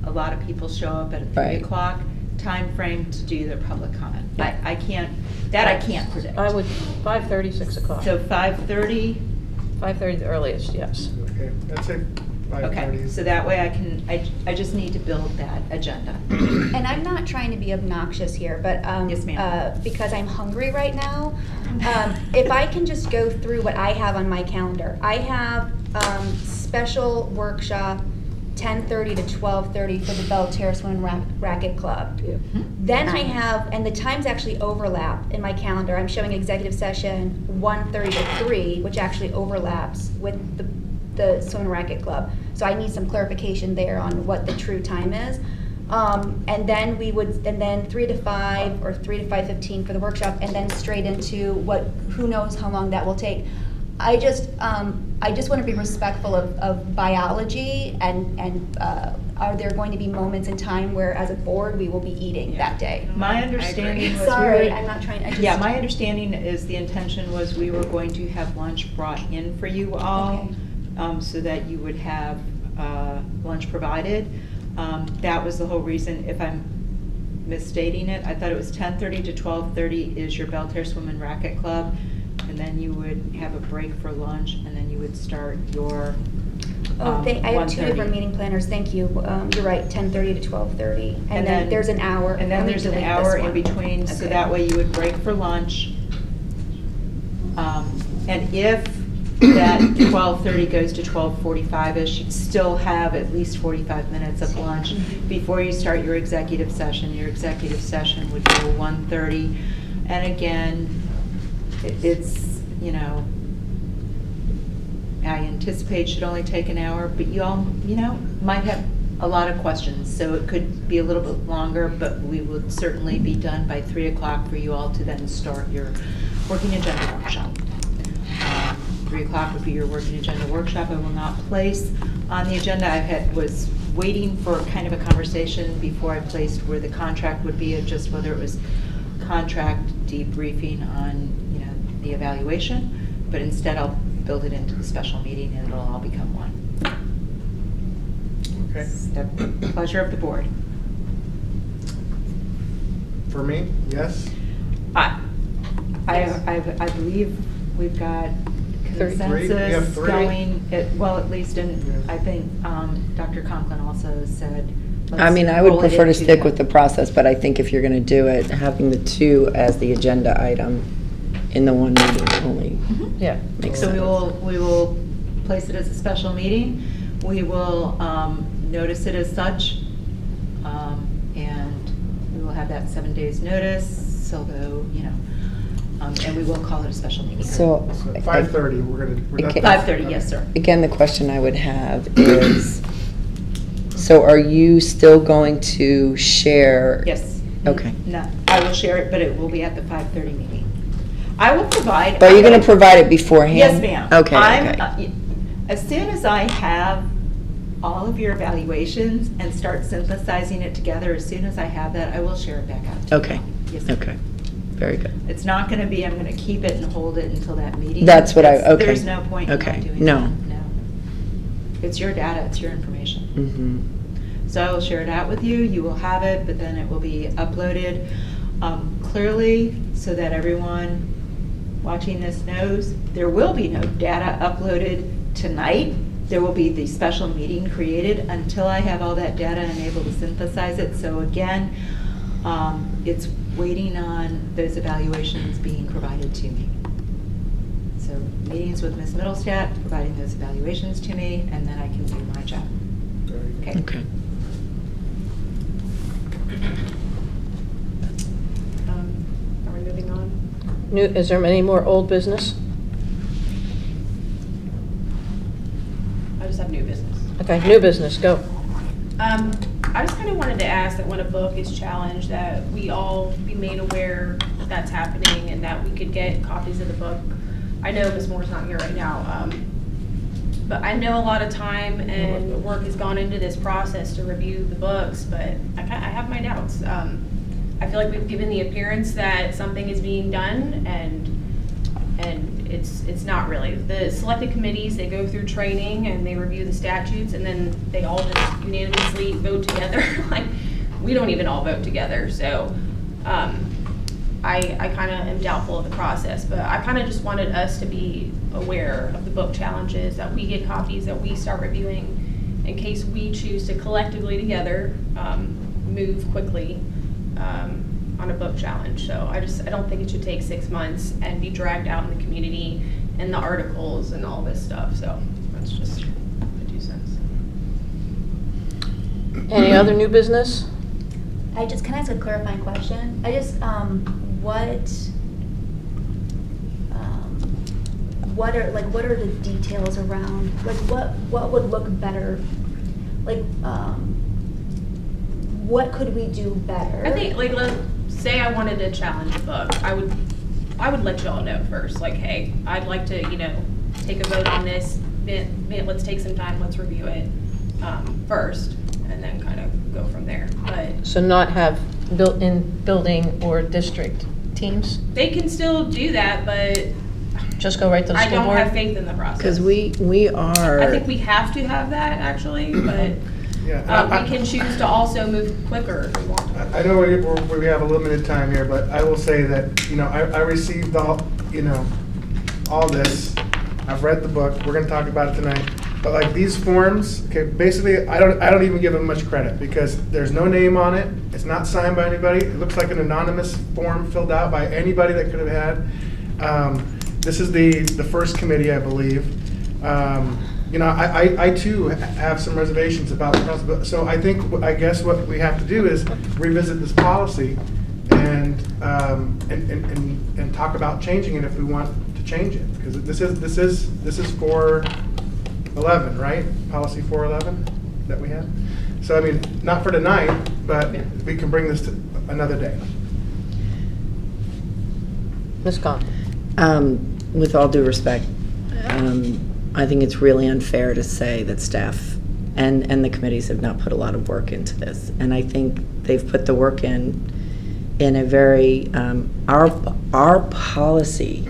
Speaker 15: a lot of people show up at 3
Speaker 7: Right.
Speaker 15: o'clock time frame to do their public comment. I can't predict.
Speaker 1: I would, 5:30, 6 o'clock.
Speaker 15: So 5:30?
Speaker 1: 5:30 the earliest, yes.
Speaker 9: Okay, that's it.
Speaker 15: Okay, so that way I just need to build that agenda.
Speaker 3: And I'm not trying to be obnoxious here, but
Speaker 15: Yes, ma'am.
Speaker 3: because I'm hungry right now, if I can just go through what I have on my calendar. I have special workshop 10:30 to 12:30 for the Belle Terre Swim Racket Club. Then I have, and the times actually overlap in my calendar. I'm showing executive session 1:30 to 3, which actually overlaps with the Swim and Racket Club. So I need some clarification there on what the true time is. And then 3 to 5 or 3 to 5:15 for the workshop, and then straight into who knows how long that will take. I just want to be respectful of biology, and are there going to be moments in time where, as a board, we will be eating that day?
Speaker 15: My understanding was.
Speaker 3: Sorry, I'm not trying,
Speaker 15: Yeah, my understanding is the intention was we were going to have lunch brought in for you all, so that you would have lunch provided. That was the whole reason, if I'm misstating it, I thought it was 10:30 to 12:30 is your Belle Terre Swim and Racket Club, and then you would have a break for lunch, and then you would start your
Speaker 3: I have two
Speaker 15: 1:30.
Speaker 3: different meeting planners, thank you. You're right, 10:30 to 12:30. And then there's an hour.
Speaker 15: And then
Speaker 3: Let me
Speaker 15: there's an
Speaker 3: delete
Speaker 15: hour
Speaker 3: this
Speaker 15: in
Speaker 3: one.
Speaker 15: between, so
Speaker 3: Okay.
Speaker 15: that way you would break for lunch. And if that 12:30 goes to 12:45-ish, you'd still have at least 45 minutes of lunch before you start your executive session. Your executive session would go 1:30. And again, it's, you know, I anticipate should only take an hour, but you all, you know, might have a lot of questions, so it could be a little bit longer, but we would certainly be done by 3 o'clock for you all to then start your working agenda workshop. 3 o'clock would be your working agenda workshop. I will not place on the agenda. was waiting for kind of a conversation before I placed where the contract would be, of just whether it was contract debriefing on, you know, the evaluation, but instead I'll build it into the special meeting and it'll all become one.
Speaker 9: Okay.
Speaker 15: It's the pleasure of the board.
Speaker 9: For me, yes?
Speaker 15: I believe we've got
Speaker 9: 33? We have
Speaker 15: consensus
Speaker 9: 3?
Speaker 15: going, at least in, I think Dr. Conklin also said.
Speaker 7: I mean, I would prefer to stick with the process, but I think if you're going to do it, having the 2 as the agenda item in the one meeting only
Speaker 1: Yeah.
Speaker 7: makes
Speaker 15: So
Speaker 7: sense.
Speaker 15: we will place it as a special meeting. We will notice it as such, and we will have that 7 days notice, although, you know, and we will call it a special meeting.
Speaker 7: So
Speaker 9: 5:30, we're done.
Speaker 15: 5:30, yes, sir.
Speaker 7: Again, the question I would have is, so are you still going to share?
Speaker 15: Yes.
Speaker 7: Okay.
Speaker 15: No, I will share it, but it will be at the 5:30 meeting. I will provide.
Speaker 7: But you're going to provide it beforehand?
Speaker 15: Yes, ma'am.
Speaker 7: Okay,
Speaker 15: I'm,
Speaker 7: okay.
Speaker 15: As soon as I have all of your evaluations and start synthesizing it together, as soon as I have that, I will share it back out to you.
Speaker 7: Okay,
Speaker 15: Yes, ma'am.
Speaker 7: okay. Very good.
Speaker 15: It's not going to be, I'm going to keep it and hold it until that meeting.
Speaker 7: That's what okay.
Speaker 15: There's no point in
Speaker 7: Okay,
Speaker 15: not doing
Speaker 7: no.
Speaker 15: that. No. It's your data, it's your information.
Speaker 7: Mm-hmm.
Speaker 15: So I will share it out with you, you will have it, but then it will be uploaded clearly so that everyone watching this knows there will be no data uploaded tonight. There will be the special meeting created until I have all that data and able to synthesize it. So again, it's waiting on those evaluations being provided to me. So meetings with Ms. Middlestat, providing those evaluations to me, and then I can do my job. Okay.
Speaker 7: Okay.
Speaker 1: Are we moving on? Is there any more old business?
Speaker 8: I just have new business.
Speaker 1: Okay, new business, go.
Speaker 8: I just kind of wanted to ask that when a book is challenged, that we all be made aware that that's happening and that we could get copies of the book. I know Ms. Moore's not here right now, But I know a lot of time and work has gone into this process to review the books, but I have my doubts. I feel like we've given the appearance that something is being done, and it's not really. The selected committees, they go through training and they review the statutes, and then they all just unanimously vote together. Like, we don't even all vote together, so I kind of am doubtful of the process, but I kind of just wanted us to be aware of the book challenges, that we get copies, that we start reviewing in case we choose to collectively together move quickly on a book challenge. So I don't think it should take 6 months and be dragged out in the community and the articles and all this stuff. So that's just my 2 cents.
Speaker 1: Any other new business?
Speaker 6: Can I ask a clarifying question? What are the details around, like, what would look better? Like, what could we do better?
Speaker 8: I think, like, let's say I wanted to challenge a book, I would let y'all know first, like, hey, I'd like to, take a vote on this, let's take some time, let's review it first, and then kind of go from there. But
Speaker 1: So not have built-in building or district teams?
Speaker 8: they can still do that, but
Speaker 1: Just go right to the
Speaker 8: I
Speaker 1: school
Speaker 8: don't
Speaker 1: board?
Speaker 8: have faith in the process.
Speaker 7: Because we are.
Speaker 8: I think we have to have that, actually, but
Speaker 9: Yeah,
Speaker 8: we can choose to also move quicker if we want.
Speaker 9: I know we have a limited time here, but I will say that, I received all this. I've read the book. We're gonna talk about it tonight. But like these forms, okay, basically, I don't even give them much credit because there's no name on it. It's not signed by anybody. It looks like an anonymous form filled out by anybody that could have had. This is the first committee, I believe. I too have some reservations about the process. So I guess what we have to do is revisit this policy and talk about changing it if we want to change it, because this is 411, right? Policy 411 that we have. So I mean, not for tonight, but we can bring this to another day.
Speaker 1: Ms. Conn?
Speaker 7: With all due respect, I think it's really unfair to say that staff and the committees have not put a lot of work into this. And I think they've put the work in a very, our policy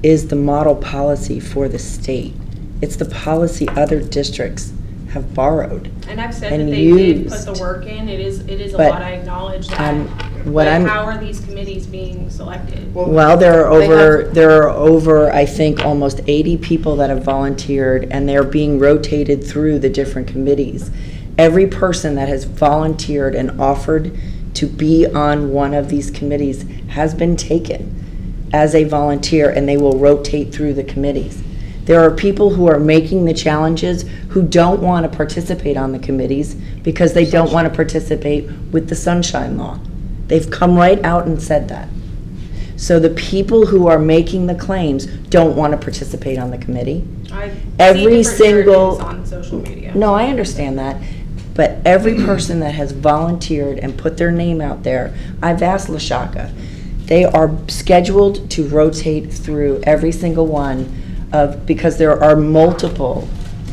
Speaker 7: is the model policy for the state. It's the policy other districts have borrowed.
Speaker 8: And I've said
Speaker 7: and
Speaker 8: that they
Speaker 7: used.
Speaker 8: did put the work in. It is a
Speaker 7: But,
Speaker 8: lot. I acknowledge that.
Speaker 7: what
Speaker 8: but
Speaker 7: I'm-
Speaker 8: how are these committees being selected?
Speaker 7: Well, there are over, I think, almost 80 people that have volunteered, and they're being rotated through the different committees. Every person that has volunteered and offered to be on one of these committees has been taken as a volunteer, and they will rotate through the committees. There are people who are making the challenges who don't want to participate on the committees because they don't want to participate with the Sunshine Law. They've come right out and said that. So the people who are making the claims don't want to participate on the committee.
Speaker 8: I
Speaker 7: Every
Speaker 8: see different
Speaker 7: single
Speaker 8: narratives on social media.
Speaker 7: No, I understand that. But every person that has volunteered and put their name out there, I've asked LaShaka, they are scheduled to rotate through every single one because there are multiple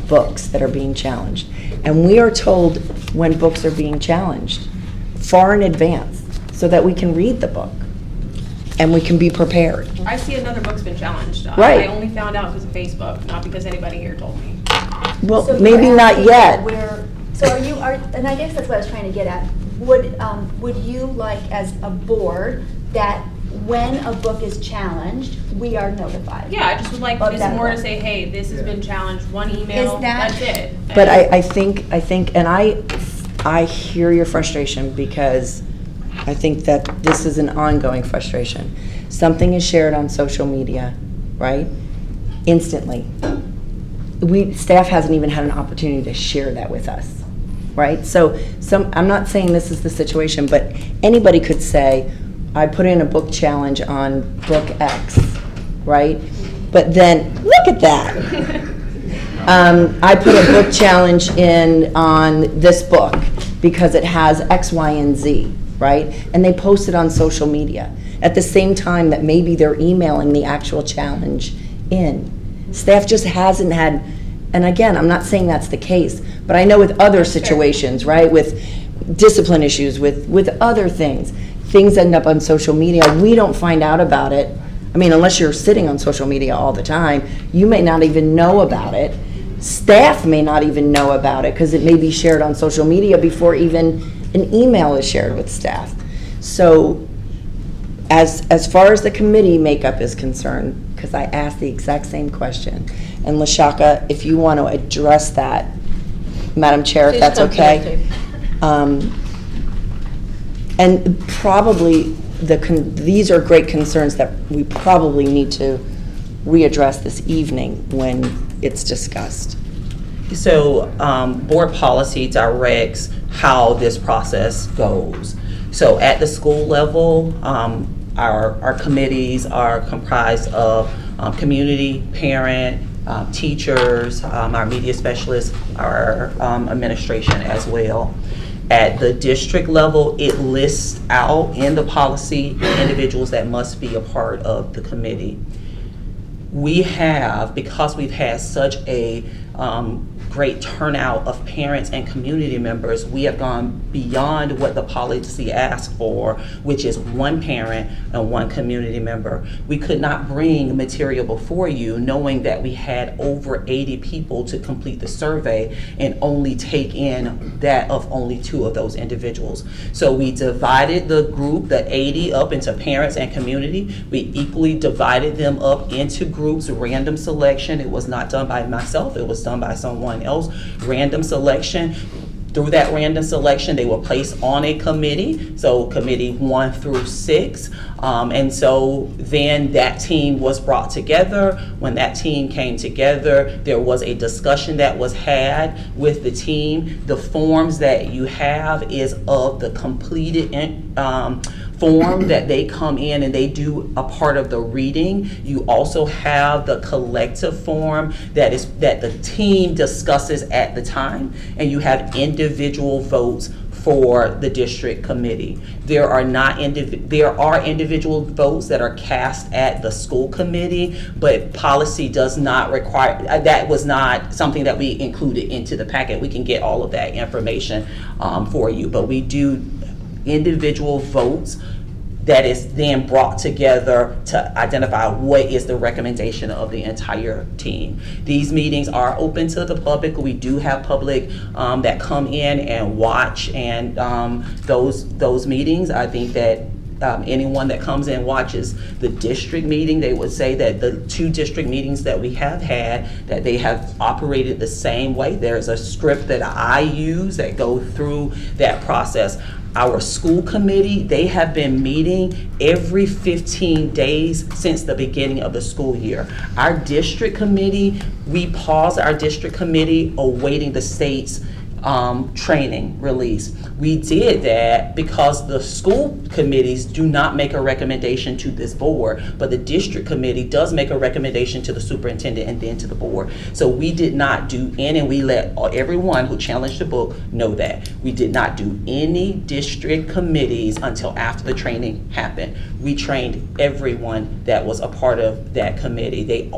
Speaker 7: books that are being challenged. And we are told when books are being challenged far in advance so that we can read the book and we can be prepared.
Speaker 8: I see another book's been challenged.
Speaker 7: Right.
Speaker 8: I only found out because of Facebook, not because anybody here told me.
Speaker 7: Well,
Speaker 6: So
Speaker 7: maybe
Speaker 6: you're
Speaker 7: not
Speaker 6: asking
Speaker 7: yet.
Speaker 6: And I guess that's what I was trying to get at. Would you like, as a board, that when a book is challenged, we are notified?
Speaker 8: Yeah, I just would like
Speaker 6: of
Speaker 8: Ms.
Speaker 6: that
Speaker 8: Moore to
Speaker 6: book?
Speaker 8: say, hey, this has been challenged, one email,
Speaker 6: Is that-
Speaker 8: that's it.
Speaker 7: But I think, and I hear your frustration because I think that this is an ongoing frustration. Something is shared on social media, right? Instantly. Staff hasn't even had an opportunity to share that with us, right? So I'm not saying this is the situation, but anybody could say, I put in a book challenge on book X, right? But then, look at that. I put a book challenge in on this book because it has X, Y, and Z, right? And they post it on social media at the same time that maybe they're emailing the actual challenge in. Staff just hasn't had And again, I'm not saying that's the case, but I know with other situations, right, with discipline issues, with other things end up on social media. We don't find out about it. I mean, unless you're sitting on social media all the time, you may not even know about it. Staff may not even know about it because it may be shared on social media before even an email is shared with staff. So as far as the committee makeup is concerned, because I asked the exact same question, and LaShaka, if you want to address that, Madam Chair, if that's okay. And probably these are great concerns that we probably need to readdress this evening when it's discussed.
Speaker 17: So board policy directs how this process goes. So at the school level, our committees are comprised of community, parent, teachers, our media specialists, our administration as well. At the district level, it lists out in the policy individuals that must be a part of the committee. We have, because we've had such a great turnout of parents and community members, we have gone beyond what the policy asks for, which is one parent and one community member. We could not bring material before you knowing that we had over 80 people to complete the survey and only take in that of only 2 of those individuals. So we divided the group, the 80, up into parents and community. We equally divided them up into groups, random selection. It was not done by myself, it was done by someone else, random selection. Through that random selection, they were placed on a committee, so committee 1 through 6. And so then that team was brought together. When that team came together, there was a discussion that was had with the team. The forms that you have is of the completed form that they come in and they do a part of the reading. You also have the collective form that the team discusses at the time, and you have individual votes for the district committee. There are individual votes that are cast at the school committee, but policy does not require, that was not something that we included into the packet. We can get all of that information for you, but we do individual votes that is then brought together to identify what is the recommendation of the entire team. These meetings are open to the public. We do have public that come in and watch, and those meetings, I think that anyone that comes in watches the district meeting, they would say that the 2 district meetings that we have had, that they have operated the same way. There's a script that I use that go through that process. Our school committee, they have been meeting every 15 days since the beginning of the school year. Our district committee, we paused our district committee awaiting the state's training release. We did that because the school committees do not make a recommendation to this board, but the district committee does make a recommendation to the superintendent and then to the board. So we did not do any, and we let everyone who challenged the book know that. We did not do any district committees until after the training happened. We trained everyone that was a part of that committee. They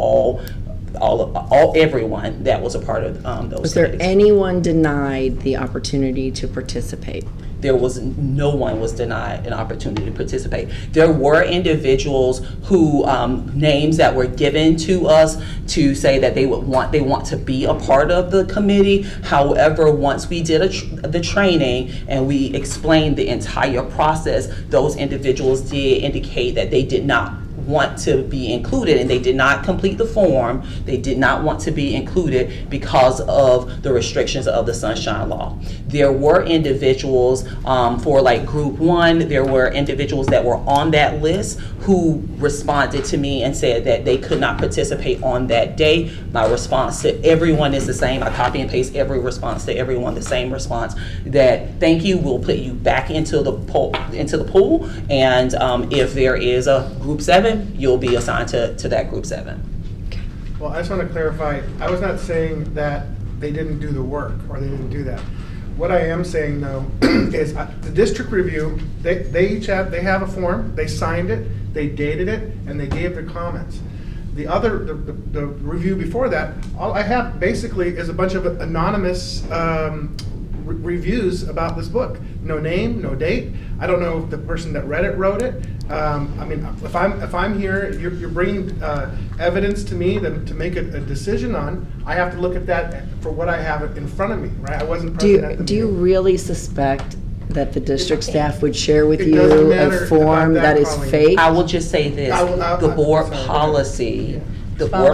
Speaker 17: everyone that was a part of those
Speaker 7: Was there
Speaker 17: committees.
Speaker 7: anyone denied the opportunity to participate?
Speaker 17: There was no one was denied an opportunity to participate. There were individuals who names that were given to us to say that they want to be a part of the committee. However, once we did the training and we explained the entire process, those individuals did indicate that they did not want to be included, and they did not complete the form. They did not want to be included because of the restrictions of the Sunshine Law. There were individuals for like group 1, there were individuals that were on that list who responded to me and said that they could not participate on that day. My response to everyone is the same. I copy and paste every response to everyone, the same response, that thank you, we'll put you back into the pool, and if there is a group 7, you'll be assigned to that group 7.
Speaker 9: Well, I just want to clarify, I was not saying that they didn't do the work or they didn't do that. What I am saying though is the district review, they have a form, they signed it, they dated it, and they gave their comments. the review before that, all I have basically is a bunch of anonymous reviews about this book. No name, no date. I don't know if the person that read it wrote it. I mean, if I'm here, you're bringing evidence to me to make a decision on. I have to look at that for what I have in front of me, right? I wasn't present at the
Speaker 7: Do you
Speaker 9: meeting.
Speaker 7: really suspect that the district staff would share with
Speaker 9: It doesn't
Speaker 7: you
Speaker 9: matter
Speaker 7: a form
Speaker 9: about that,
Speaker 7: that is
Speaker 9: Colleen.
Speaker 7: fake?
Speaker 17: I will just say this, the board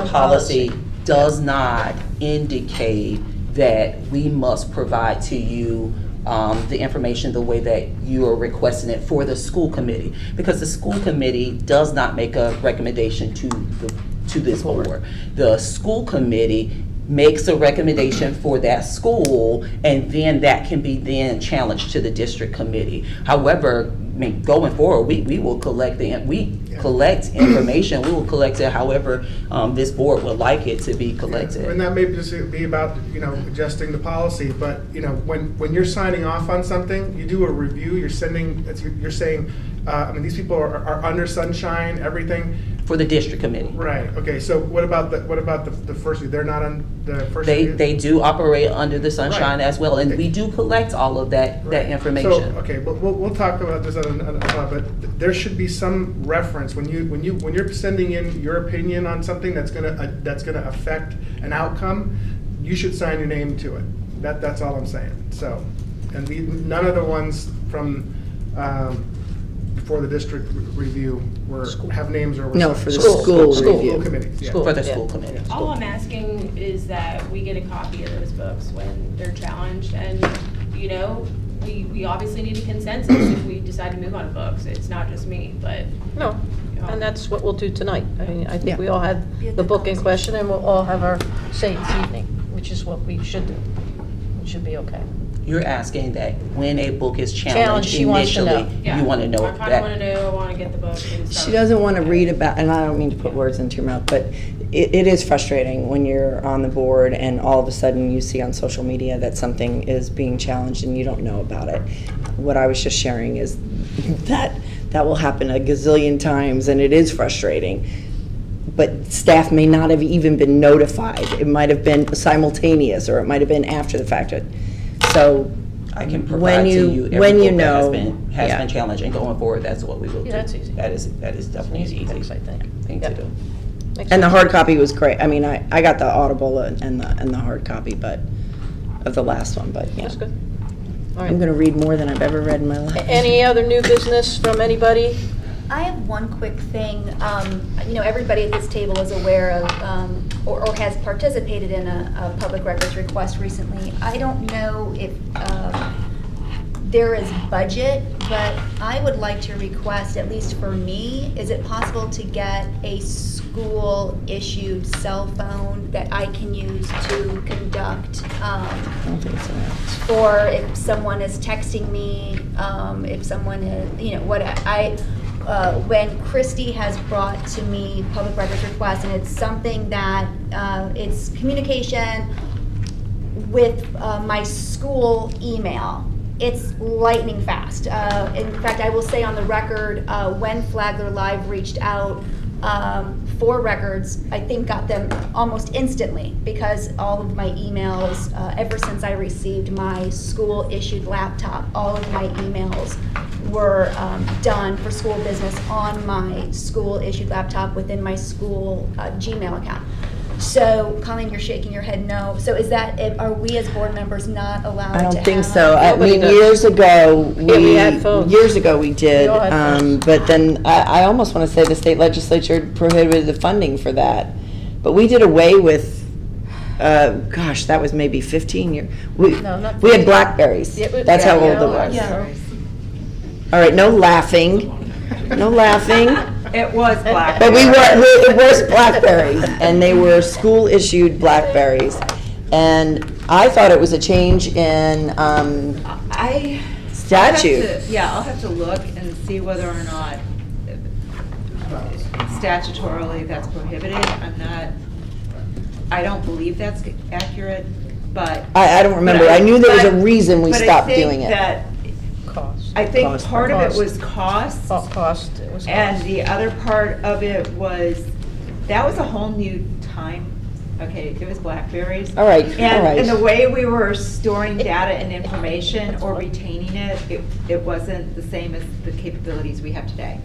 Speaker 17: policy, does not indicate that we must provide to you the information the way that you are requesting it for the school committee. Because the school committee does not make a recommendation to this board. The school committee makes a recommendation for that school, and then that can be then challenged to the district committee. However, I mean, going forward, we will collect collect information. We will collect it however this board would like it to be collected.
Speaker 9: And that may just be about, adjusting the policy, but, when you're signing off on something, you do a review, you're saying, these people are under sunshine, everything.
Speaker 17: For the district committee.
Speaker 9: Right, okay, so what about the first review? They're not on the first review?
Speaker 17: They do operate under the sunshine
Speaker 9: Right.
Speaker 17: as well, and we do collect all of that information.
Speaker 9: So, okay, but we'll talk about this but there should be some reference when you're sending in your opinion on something that's gonna affect an outcome, you should sign your name to it. That's all I'm saying. So, and none of the ones from before the district review have names or.
Speaker 7: No, for the school review.
Speaker 9: School committees, yeah.
Speaker 17: For the school committee.
Speaker 8: All I'm asking is that we get a copy of those books when they're challenged, and, we obviously need a consensus if we decide to move on books. It's not just me, but.
Speaker 1: No, and that's what we'll do tonight. I mean, I think
Speaker 7: Yeah.
Speaker 1: we all had the book in question, and we'll all have our say this evening, which is what we should do. It should be okay.
Speaker 17: You're asking that when a book is
Speaker 1: Challenged,
Speaker 17: challenged
Speaker 1: she wants to
Speaker 17: initially,
Speaker 1: know.
Speaker 8: Yeah.
Speaker 17: you want to know
Speaker 8: I kind of
Speaker 17: that.
Speaker 8: want to know, I want to get the book. And
Speaker 7: She
Speaker 8: start.
Speaker 7: doesn't want to read about, and I don't mean to put words into your mouth, but it is frustrating when you're on the board and all of a sudden you see on social media that something is being challenged and you don't know about it. What I was just sharing is that will happen a gazillion times, and it is frustrating. But staff may not have even been notified. It might have been simultaneous, or it might have been after the fact. So
Speaker 17: I can provide to you every
Speaker 7: when you
Speaker 17: book
Speaker 7: know,
Speaker 17: that has been challenged, and going forward, that's what we will do.
Speaker 1: Yeah, that's easy.
Speaker 17: That is definitely an easy
Speaker 1: Fix, I think.
Speaker 17: thing
Speaker 1: Yeah.
Speaker 17: to do.
Speaker 7: And the hard copy was great. I mean, I got the Audible and the hard copy, but of the last one. But yeah,
Speaker 1: That's good. All
Speaker 7: I'm
Speaker 1: right.
Speaker 7: going to read more than I've ever read in my life.
Speaker 1: Any other new business from anybody?
Speaker 3: I have one quick thing. Everybody at this table is aware of or has participated in a public records request recently. I don't know if there is budget, but I would like to request, at least for me, is it possible to get a school-issued cell phone that I can use to conduct
Speaker 7: I don't think so.
Speaker 3: or if someone is texting me, if someone is, when Christy has brought to me public records requests, and it's something that, it's communication with my school email. It's lightning fast. In fact, I will say on the record, when Flagler Live reached out for records, I think got them almost instantly, because all of my emails, ever since I received my school-issued laptop, all of my emails were done for school business on my school-issued laptop within my school Gmail account. So, Colleen, you're shaking your head no. So is that, are we as board members not allowed to
Speaker 7: I
Speaker 3: have?
Speaker 7: don't think so. I
Speaker 1: Nobody
Speaker 7: mean,
Speaker 1: does.
Speaker 7: years ago,
Speaker 1: we had phones.
Speaker 7: Years ago we did,
Speaker 1: We all had phones.
Speaker 7: but then I almost want to say the state legislature prohibited the funding for that. But we did away with, gosh, that was maybe 15 years. We
Speaker 1: No, not
Speaker 7: had
Speaker 1: 15.
Speaker 7: Blackberries.
Speaker 1: Yeah,
Speaker 7: That's how old it
Speaker 1: yeah,
Speaker 7: was.
Speaker 1: yeah.
Speaker 7: All right, no laughing, no laughing.
Speaker 15: It was black.
Speaker 7: But it was Blackberries, and they were school-issued Blackberries. And I thought it was a change in statute.
Speaker 15: I'll have to look and see whether or not statutorily that's prohibited. I don't believe that's accurate, but.
Speaker 7: I don't remember. I knew there was a reason we stopped doing it.
Speaker 15: I think
Speaker 7: Cost.
Speaker 15: part of it was cost.
Speaker 1: Cost. It was
Speaker 15: And
Speaker 1: cost.
Speaker 15: the other part of it was that was a whole new time. Okay, it was BlackBerries.
Speaker 7: All right,
Speaker 15: And,
Speaker 7: all right.
Speaker 15: and the way we were storing data and information or retaining it wasn't the same as the capabilities we have today.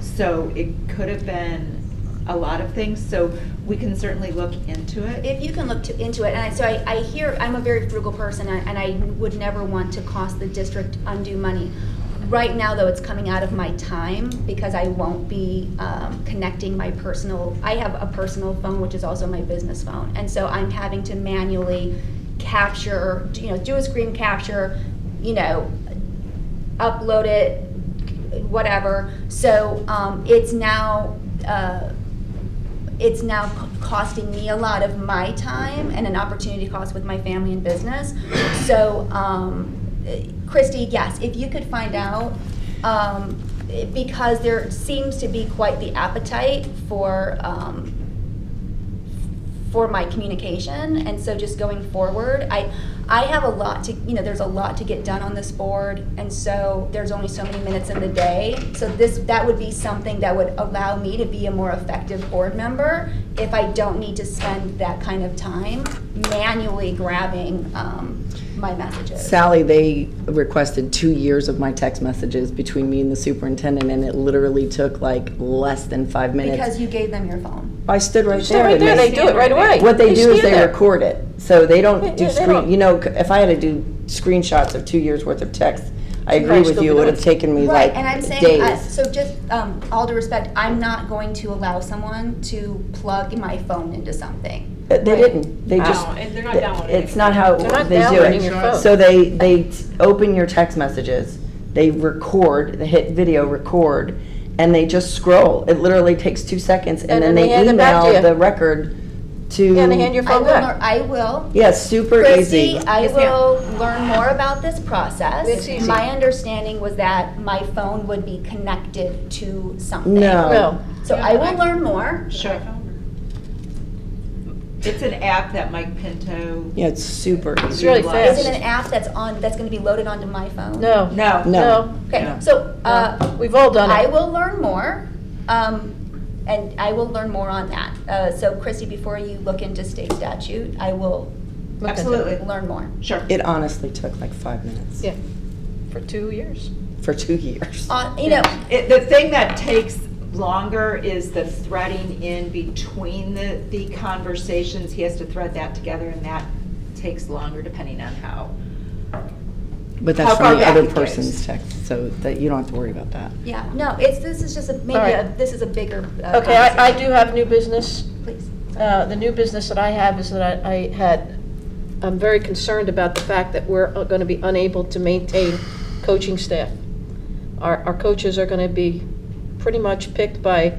Speaker 15: So it could have been a lot of things, so we can certainly look into it.
Speaker 3: If you can look into it, and I hear, I'm a very frugal person, and I would never want to cost the district undue money. Right now, though, it's coming out of my time because I won't be connecting my personal, I have a personal phone, which is also my business phone. And so I'm having to manually capture, do a screen capture, upload it, whatever. So it's now costing me a lot of my time and an opportunity cost with my family and business. So Christy, yes, if you could find out, because there seems to be quite the appetite for my communication, and so just going forward, I have a lot to, there's a lot to get done on this board, and so there's only so many minutes in the day. So that would be something that would allow me to be a more effective board member if I don't need to spend that kind of time manually grabbing my messages.
Speaker 7: Sally, they requested 2 years of my text messages between me and the superintendent, and it literally took like less than 5 minutes.
Speaker 3: Because you gave them your phone.
Speaker 7: I stood right
Speaker 1: Stood
Speaker 7: there.
Speaker 1: right
Speaker 7: and
Speaker 1: there, they do it right away.
Speaker 7: What they do is
Speaker 1: stand
Speaker 7: they
Speaker 1: there.
Speaker 7: record it, so they don't do
Speaker 1: they
Speaker 7: screen.
Speaker 1: don't.
Speaker 7: If I had to do screenshots of 2 years worth of text, I
Speaker 1: You
Speaker 7: agree
Speaker 1: guys
Speaker 7: with
Speaker 1: still
Speaker 7: you. It
Speaker 1: be
Speaker 7: would have
Speaker 1: doing
Speaker 7: taken me
Speaker 3: Right,
Speaker 7: like
Speaker 3: and I'm saying,
Speaker 7: days.
Speaker 3: so just all due respect, I'm not going to allow someone to plug my phone into something.
Speaker 7: They didn't. They just.
Speaker 8: and they're not downloading
Speaker 7: It's not how
Speaker 1: They're not
Speaker 7: they do
Speaker 1: downloading
Speaker 7: it.
Speaker 1: your phone.
Speaker 7: So they open your text messages, they record, they hit video record, and they just scroll. It literally takes 2 seconds, and then they
Speaker 1: hand it back to
Speaker 7: email
Speaker 1: you.
Speaker 7: the record to.
Speaker 1: Yeah, and they hand your phone back.
Speaker 3: I will.
Speaker 7: Yeah, super
Speaker 3: Christy,
Speaker 7: easy.
Speaker 3: I will learn more about this process.
Speaker 1: It's easy.
Speaker 3: My understanding was that my phone would be connected to something.
Speaker 7: No.
Speaker 3: So I will learn more.
Speaker 15: Sure. It's an app that Mike Pinto.
Speaker 7: Yeah, it's super easy.
Speaker 1: It's really fast.
Speaker 3: Is it an app that's going to be loaded onto my phone?
Speaker 1: No.
Speaker 15: No.
Speaker 7: No.
Speaker 3: Okay,
Speaker 15: No.
Speaker 3: so
Speaker 1: We've all done
Speaker 3: I
Speaker 1: it.
Speaker 3: will learn more, and I will learn more on that. So Christy, before you look into state statute, I will
Speaker 15: Absolutely.
Speaker 3: learn more.
Speaker 15: Sure.
Speaker 7: It honestly took like 5 minutes.
Speaker 1: Yeah, for 2 years.
Speaker 7: For 2 years.
Speaker 15: The thing that takes longer is the threading in between the conversations. He has to thread that together, and that takes longer depending on how.
Speaker 7: But
Speaker 15: How
Speaker 7: that's
Speaker 15: far
Speaker 7: from the
Speaker 15: back
Speaker 7: other
Speaker 15: it goes.
Speaker 7: person's text, so that you don't have to worry about that.
Speaker 3: Yeah, no, this is just
Speaker 1: All right.
Speaker 3: this is a bigger.
Speaker 1: Okay, I do have new business.
Speaker 3: Please.
Speaker 1: The new business that I have is that I'm very concerned about the fact that we're going to be unable to maintain coaching staff. Our coaches are going to be pretty much picked by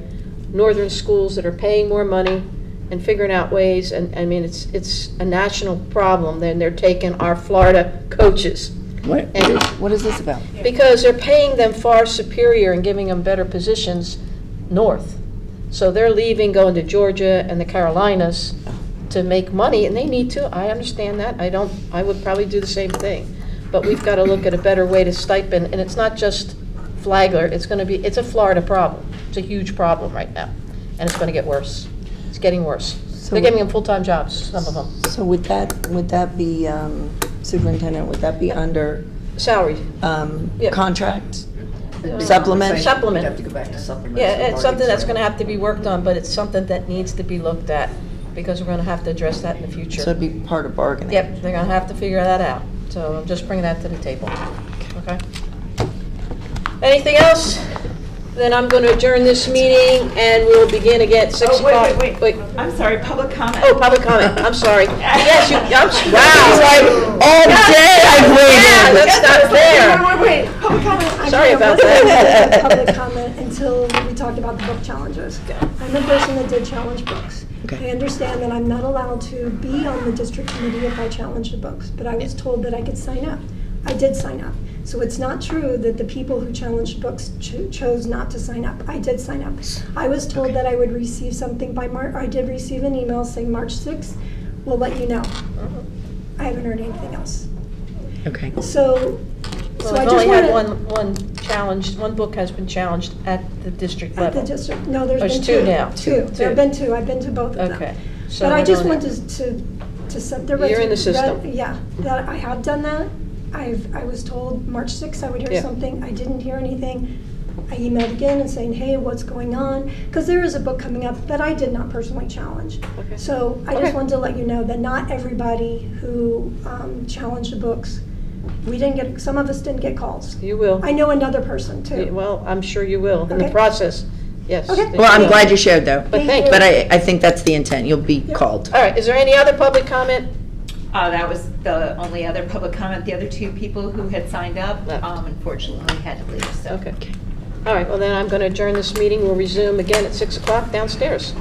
Speaker 1: northern schools that are paying more money and figuring out ways, and I mean, it's a national problem. Then they're taking our Florida coaches.
Speaker 7: What is this about?
Speaker 1: Because they're paying them far superior and giving them better positions north. So they're leaving, going to Georgia and the Carolinas to make money, and they need to. I understand that. I would probably do the same thing. But we've got to look at a better way to stipend, and it's not just Flagler. It's a Florida problem. It's a huge problem right now, and it's going to get worse. It's getting worse. They're giving them full-time jobs, some of them.
Speaker 7: So would that be, superintendent, would that be under?
Speaker 1: Salary.
Speaker 7: Contract? Supplement?
Speaker 1: Supplement.
Speaker 5: You'd have to go back to supplement.
Speaker 1: Yeah, it's something that's going to have to be worked on, but it's something that needs to be looked at, because we're going to have to address that in the future.
Speaker 7: So it'd be part of bargaining?
Speaker 1: Yep, they're going to have to figure that out. So I'm just bringing that to the table. Okay? Anything else? Then I'm going to adjourn this meeting, and we'll begin again at 6 o'clock.
Speaker 15: Wait. I'm sorry, public comment.
Speaker 1: Oh, public comment, I'm sorry. Yes,
Speaker 7: Wow. All day I've
Speaker 1: Yeah,
Speaker 7: waited.
Speaker 1: that's not fair.
Speaker 15: Wait, public comment.
Speaker 1: Sorry about
Speaker 2: I
Speaker 1: that.
Speaker 2: public comment until we talked about the book challenges. I'm the person that did challenge books.
Speaker 7: Okay.
Speaker 2: I understand that I'm not allowed to be on the district committee if I challenge the books, but I was told that I could sign up. I did sign up. So it's not true that the people who challenged books chose not to sign up. I did sign up. I was told that I would receive something by March. I did receive an email saying March 6th. We'll let you know. I haven't heard anything else.
Speaker 7: Okay.
Speaker 2: So So
Speaker 1: Well,
Speaker 2: I
Speaker 1: I've
Speaker 2: just
Speaker 1: only had
Speaker 2: wanted-
Speaker 1: one challenged, one book has been challenged at the district
Speaker 2: At
Speaker 1: level.
Speaker 2: the district, no, there's been
Speaker 1: There's
Speaker 2: two.
Speaker 1: two now.
Speaker 2: Two, there have been two, I've been to both of them.
Speaker 1: Okay. So
Speaker 2: But I
Speaker 1: we're
Speaker 2: just
Speaker 1: doing
Speaker 2: wanted to set the.
Speaker 1: You're in the system.
Speaker 2: Yeah, that I have done that. I was told March 6th I would hear
Speaker 1: Yeah.
Speaker 2: something, I didn't hear anything. I emailed again and saying, hey, what's going on? Because there is a book coming up that I did not personally challenge.
Speaker 1: Okay.
Speaker 2: So I
Speaker 1: Okay.
Speaker 2: just wanted to let you know that not everybody who challenged the books, we didn't get, some of us didn't get calls.
Speaker 1: You will.
Speaker 2: I know another person too.
Speaker 1: Well, I'm sure you will, in the
Speaker 2: Okay.
Speaker 1: process, yes.
Speaker 2: Okay.
Speaker 7: Well, I'm glad you shared though.
Speaker 1: But thank you.
Speaker 7: But I think that's the intent, you'll be called.
Speaker 1: All right, is there any other public comment?
Speaker 15: That was the only other public comment. The other two people who had signed up, unfortunately, had to leave, so.
Speaker 1: Okay. All right, well then I'm going to adjourn this meeting. We'll resume again at 6 o'clock downstairs.